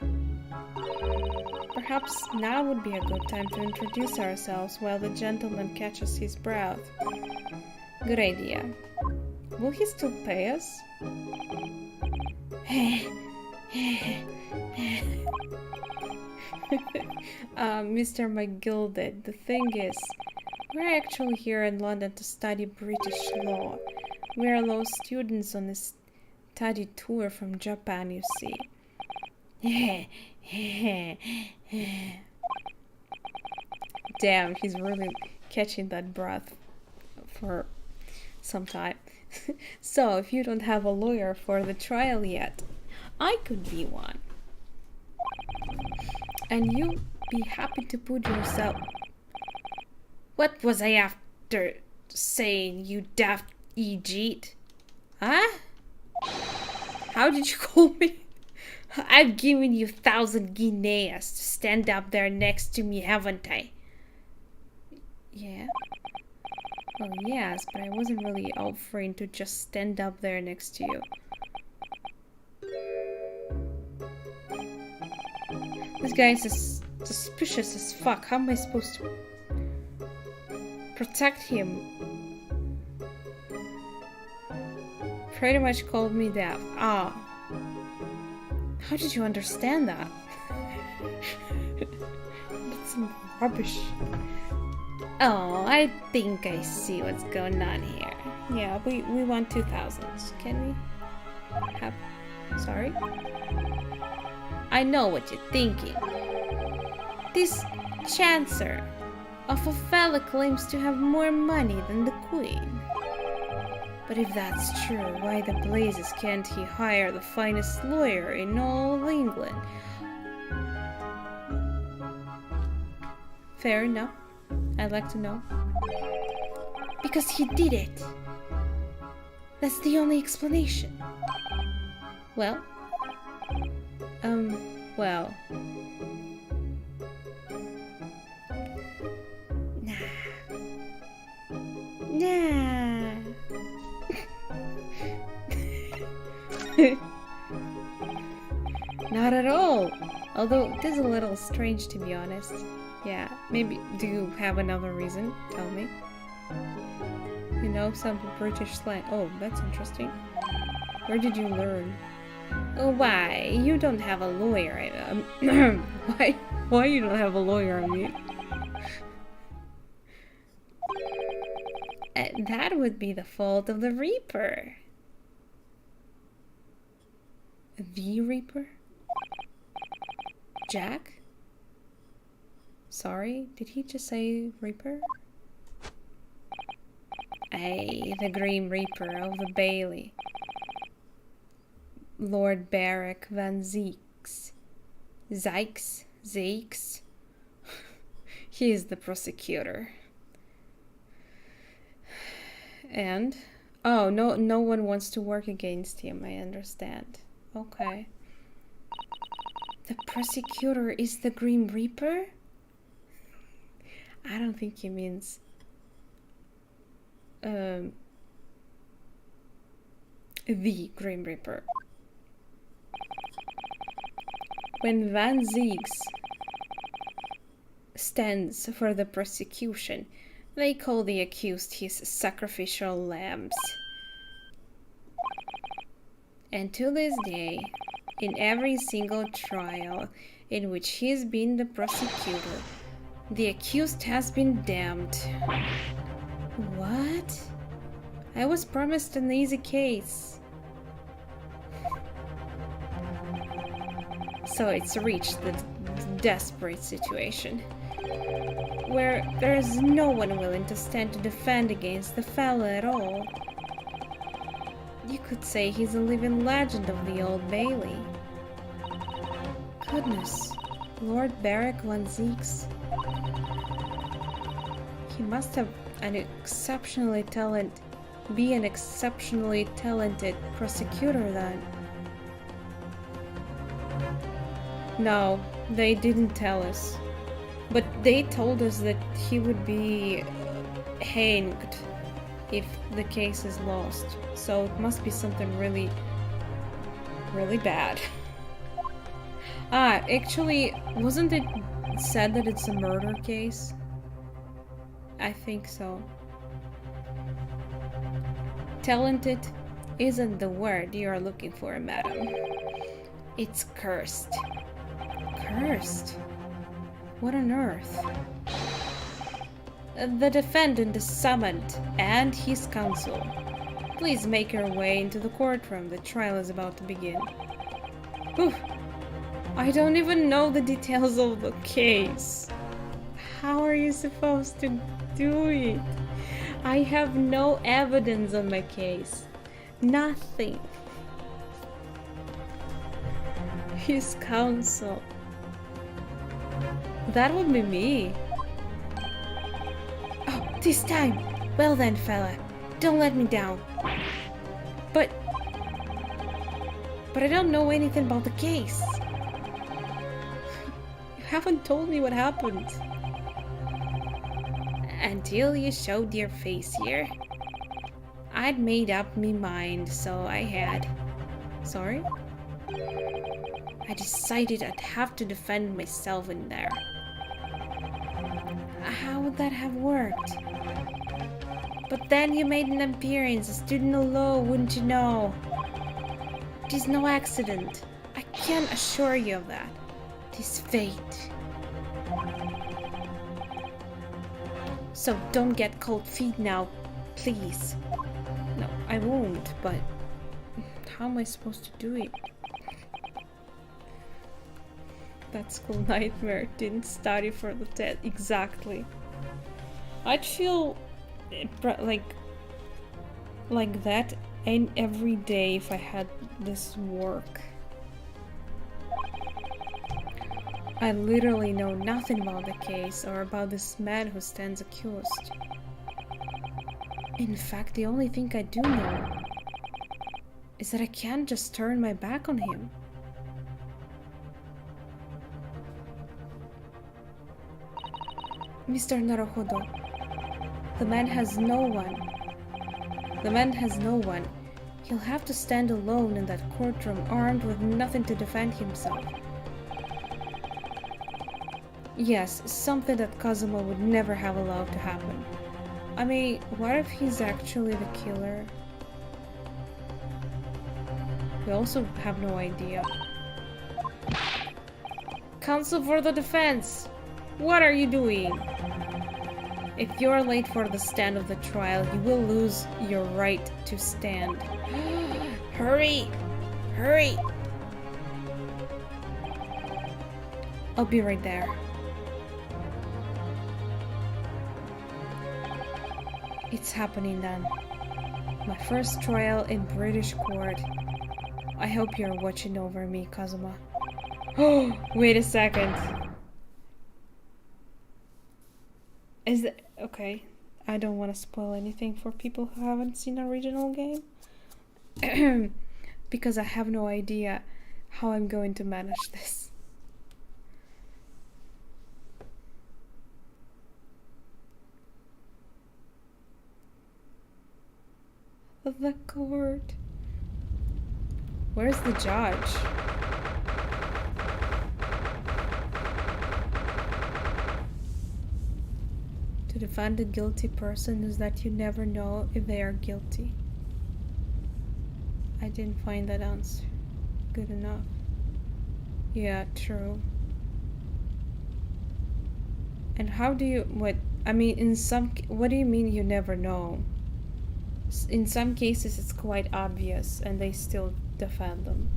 S1: Perhaps now would be a good time to introduce ourselves while the gentleman catches his breath. Good idea. Will he still pay us? Mr. McGilded, the thing is, we're actually here in London to study British law. We're law students on a study tour from Japan, you see. Damn, he's really catching that breath for some time. So, if you don't have a lawyer for the trial yet, I could be one. And you'd be happy to put yourself... What was I after saying, you daft Ejeet? Huh? How did you call me? I've given you 1,000 guineas to stand up there next to me, haven't I? Yeah? Well, yes, but I wasn't really offering to just stand up there next to you. This guy is suspicious as fuck. How am I supposed to protect him? Pretty much called me that. Ah. How did you understand that? That's some rubbish. Oh, I think I see what's going on here. Yeah, we want 2,000. Can we have... Sorry? I know what you're thinking. This chancer of a fella claims to have more money than the queen. But if that's true, why the blazes can't he hire the finest lawyer in all England? Fair enough. I'd like to know. Because he did it. That's the only explanation. Well. Well. Nah. Not at all. Although it is a little strange, to be honest. Yeah, maybe. Do you have another reason? Tell me. You know some British slang. Oh, that's interesting. Where did you learn? Oh, why? You don't have a lawyer. Why you don't have a lawyer? I mean, that would be the fault of the Reaper. The Reaper? Jack? Sorry, did he just say Reaper? Aye, the Grim Reaper of the Bailey. Lord Barrack Van Zeeks. Zeeks? He is the prosecutor. And? Oh, no one wants to work against him, I understand. Okay. The prosecutor is the Grim Reaper? I don't think he means the Grim Reaper. When Van Zeeks stands for the prosecution, they call the accused his sacrificial lambs. And to this day, in every single trial in which he's been the prosecutor, the accused has been damned. What? I was promised an easy case. So it's reached the desperate situation where there's no one willing to stand to defend against the fella at all. You could say he's a living legend of the Old Bailey. Goodness, Lord Barrack Van Zeeks. He must have an exceptionally talented prosecutor then. No, they didn't tell us. But they told us that he would be hanged if the case is lost. So it must be something really, really bad. Actually, wasn't it said that it's a murder case? I think so. Talented isn't the word you're looking for, madam. It's cursed. Cursed? What on earth? The defendant is summoned, and his counsel. Please make your way into the courtroom. The trial is about to begin. Whew. I don't even know the details of the case. How are you supposed to do it? I have no evidence on my case. Nothing. His counsel. That would be me. Oh, this time! Well then, fella, don't let me down. But I don't know anything about the case. You haven't told me what happened. Until you showed your face here. I'd made up me mind, so I had. Sorry? I decided I'd have to defend myself in there. How would that have worked? But then you made an appearance, a student of law, wouldn't you know? It is no accident. I can assure you of that. It is fate. So don't get cold feet now, please. No, I won't, but how am I supposed to do it? That school nightmare. Didn't study for the test. Exactly. I'd feel like that and every day if I had this work. I literally know nothing about the case or about this man who stands accused. In fact, the only thing I do know is that I can't just turn my back on him. Mr. Naruhodo, the man has no one. The man has no one. He'll have to stand alone in that courtroom, armed with nothing to defend himself. Yes, something that Kazuma would never have allowed to happen. I mean, what if he's actually the killer? We also have no idea. Counsel for the defense! What are you doing? If you're late for the stand of the trial, you will lose your right to stand. Hurry! Hurry! I'll be right there. It's happening then. My first trial in British court. I hope you're watching over me, Kazuma. Oh, wait a second. Is it okay? I don't want to spoil anything for people who haven't seen the original game. Because I have no idea how I'm going to manage this. The court. Where's the judge? To defend a guilty person is that you never know if they are guilty. I didn't find that answer good enough. Yeah, true. And how do you, what do you mean you never know? In some cases it's quite obvious and they still defend them.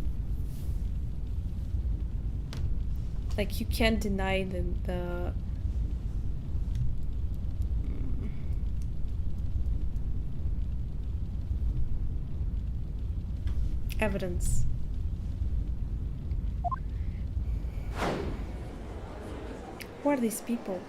S1: Like, you can't deny the evidence. Who are these people?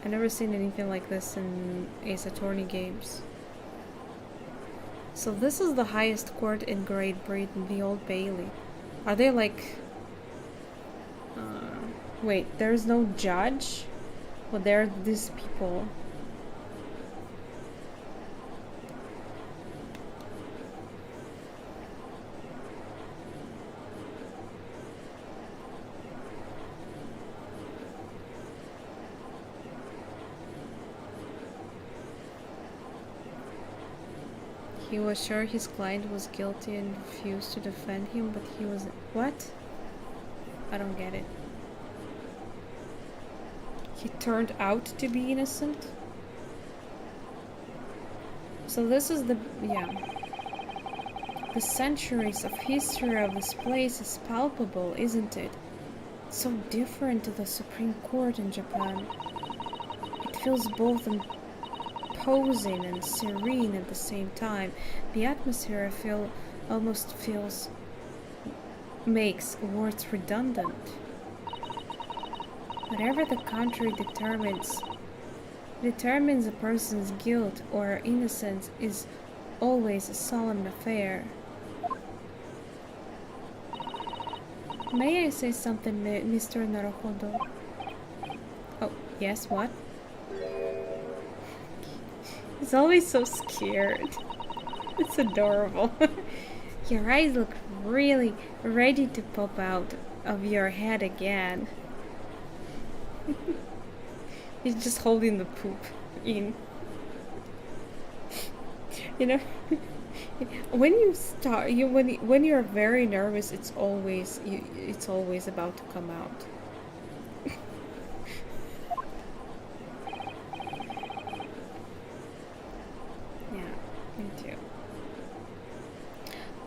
S1: I've never seen anything like this in Ace Attorney games. So this is the highest court in Great Britain, the Old Bailey. Are they like... wait, there's no judge? Well, there are these people. He was sure his client was guilty and refused to defend him, but he was... What? I don't get it. He turned out to be innocent? So this is the... yeah. The centuries of history of this place is palpable, isn't it? It's so different to the Supreme Court in Japan. It feels both imposing and serene at the same time. The atmosphere almost makes words redundant. Whatever the country determines a person's guilt or innocence is always a solemn affair. May I say something, Mr. Naruhodo? Oh, yes, what? He's always so scared. It's adorable. Your eyes look really ready to pop out of your head again. He's just holding the poop in. You know, when you start, when you're very nervous, it's always about to come out.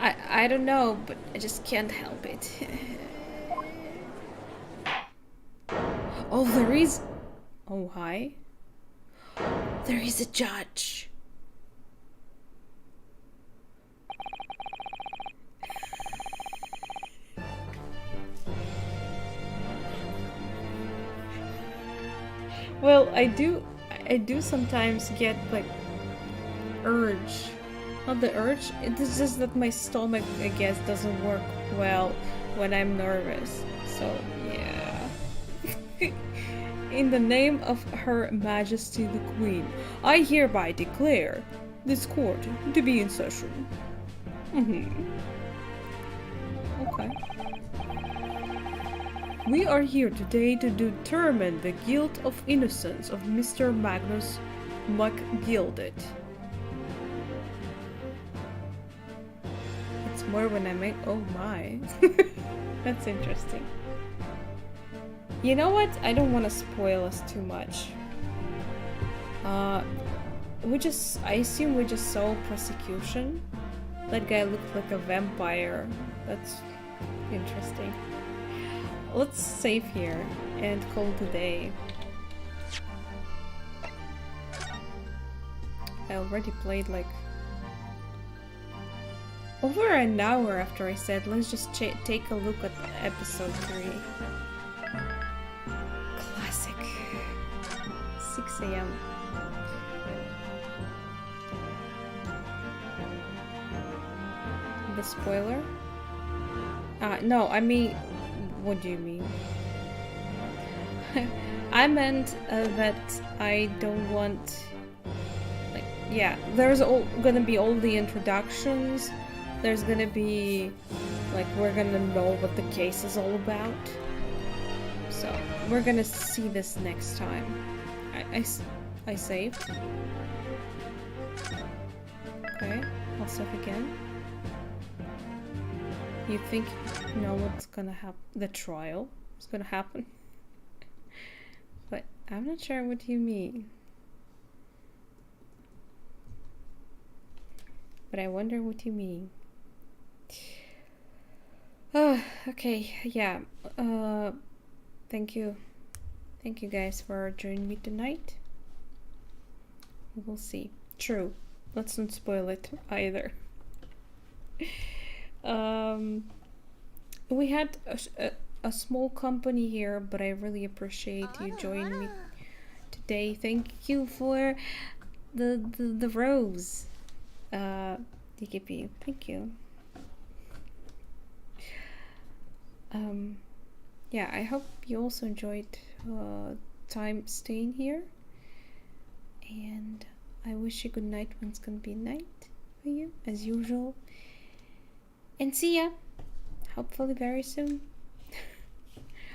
S1: I don't know, but I just can't help it. Oh, there is... Oh, hi. There is a judge. Well, I do sometimes get like urge. Not the urge, it's just that my stomach, I guess, doesn't work well when I'm nervous. So, yeah. In the name of Her Majesty the Queen, I hereby declare this court to be in session. Okay. We are here today to determine the guilt of innocence of Mr. Magnus McGilded. It's more when I make... Oh my. That's interesting. You know what? I don't want to spoil us too much. I assume we just saw prosecution. That guy looked like a vampire. That's interesting. Let's save here and call it a day. I already played like over an hour after I said let's just take a look at episode 3. Classic. 6 a.m. The spoiler? No, I mean, what do you mean? I meant that I don't want, like, yeah, there's gonna be all the introductions. There's gonna be, like, we're gonna know what the case is all about. So, we're gonna see this next time. I saved. Okay, I'll save again. You think you know what's gonna happen? The trial is gonna happen. But I'm not sure what you mean. But I wonder what you mean. Oh, okay, yeah. Thank you. Thank you guys for joining me tonight. We'll see. True. Let's not spoil it either. We had a small company here, but I really appreciate you joining me today. Thank you for the rose, DKP. Thank you. Yeah, I hope you also enjoyed time staying here, and I wish you good night when it's gonna be night for you, as usual. And see ya, hopefully very soon.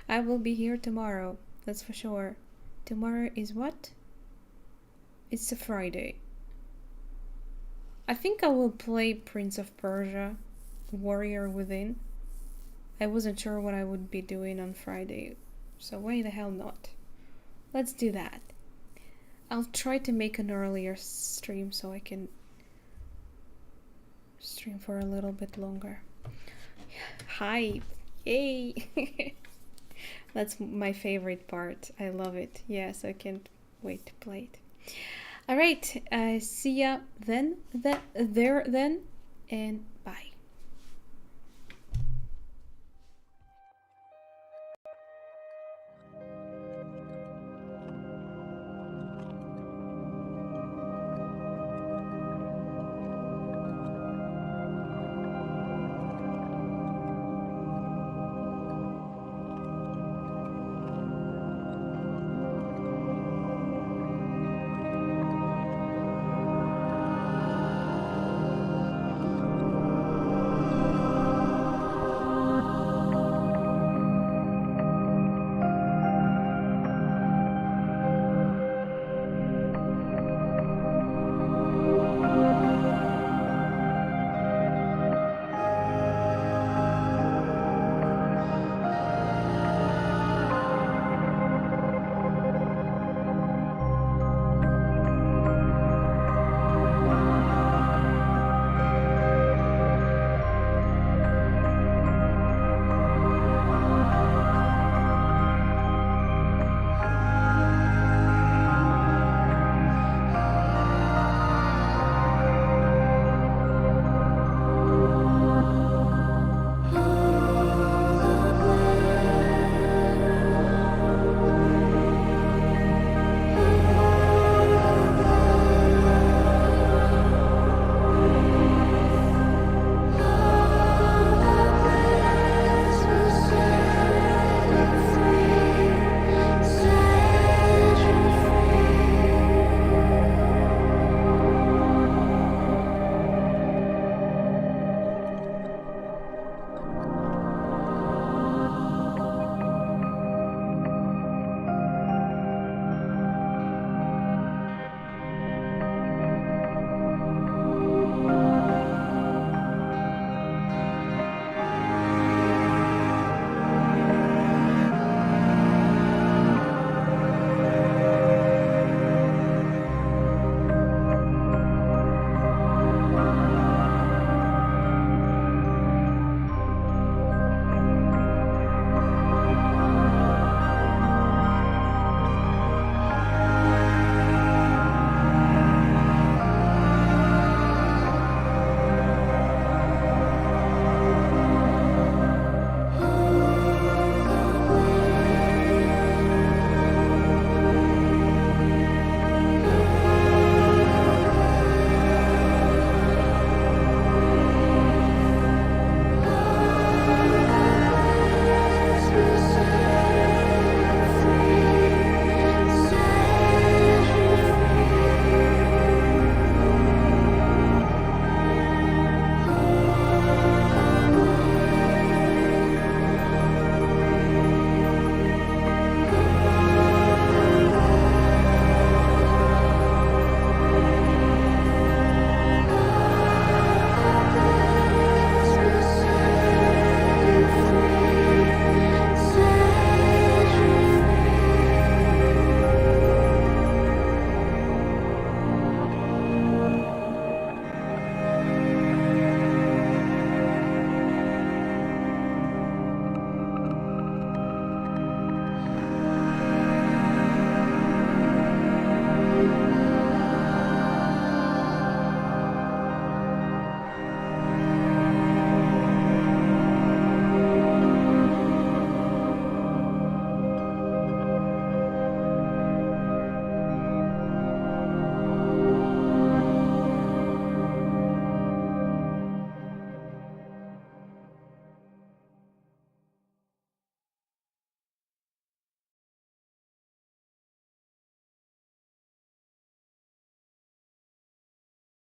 S1: I will be here tomorrow, that's for sure. Tomorrow is what? It's a Friday. I think I will play Prince of Persia, Warrior Within. I wasn't sure what I would be doing on Friday, so why the hell not? Let's do that. I'll try to make an earlier stream so I can stream for a little bit longer. Hype! Yay! That's my favorite part. I love it. Yes, I can't wait to play it. Alright, see ya then, and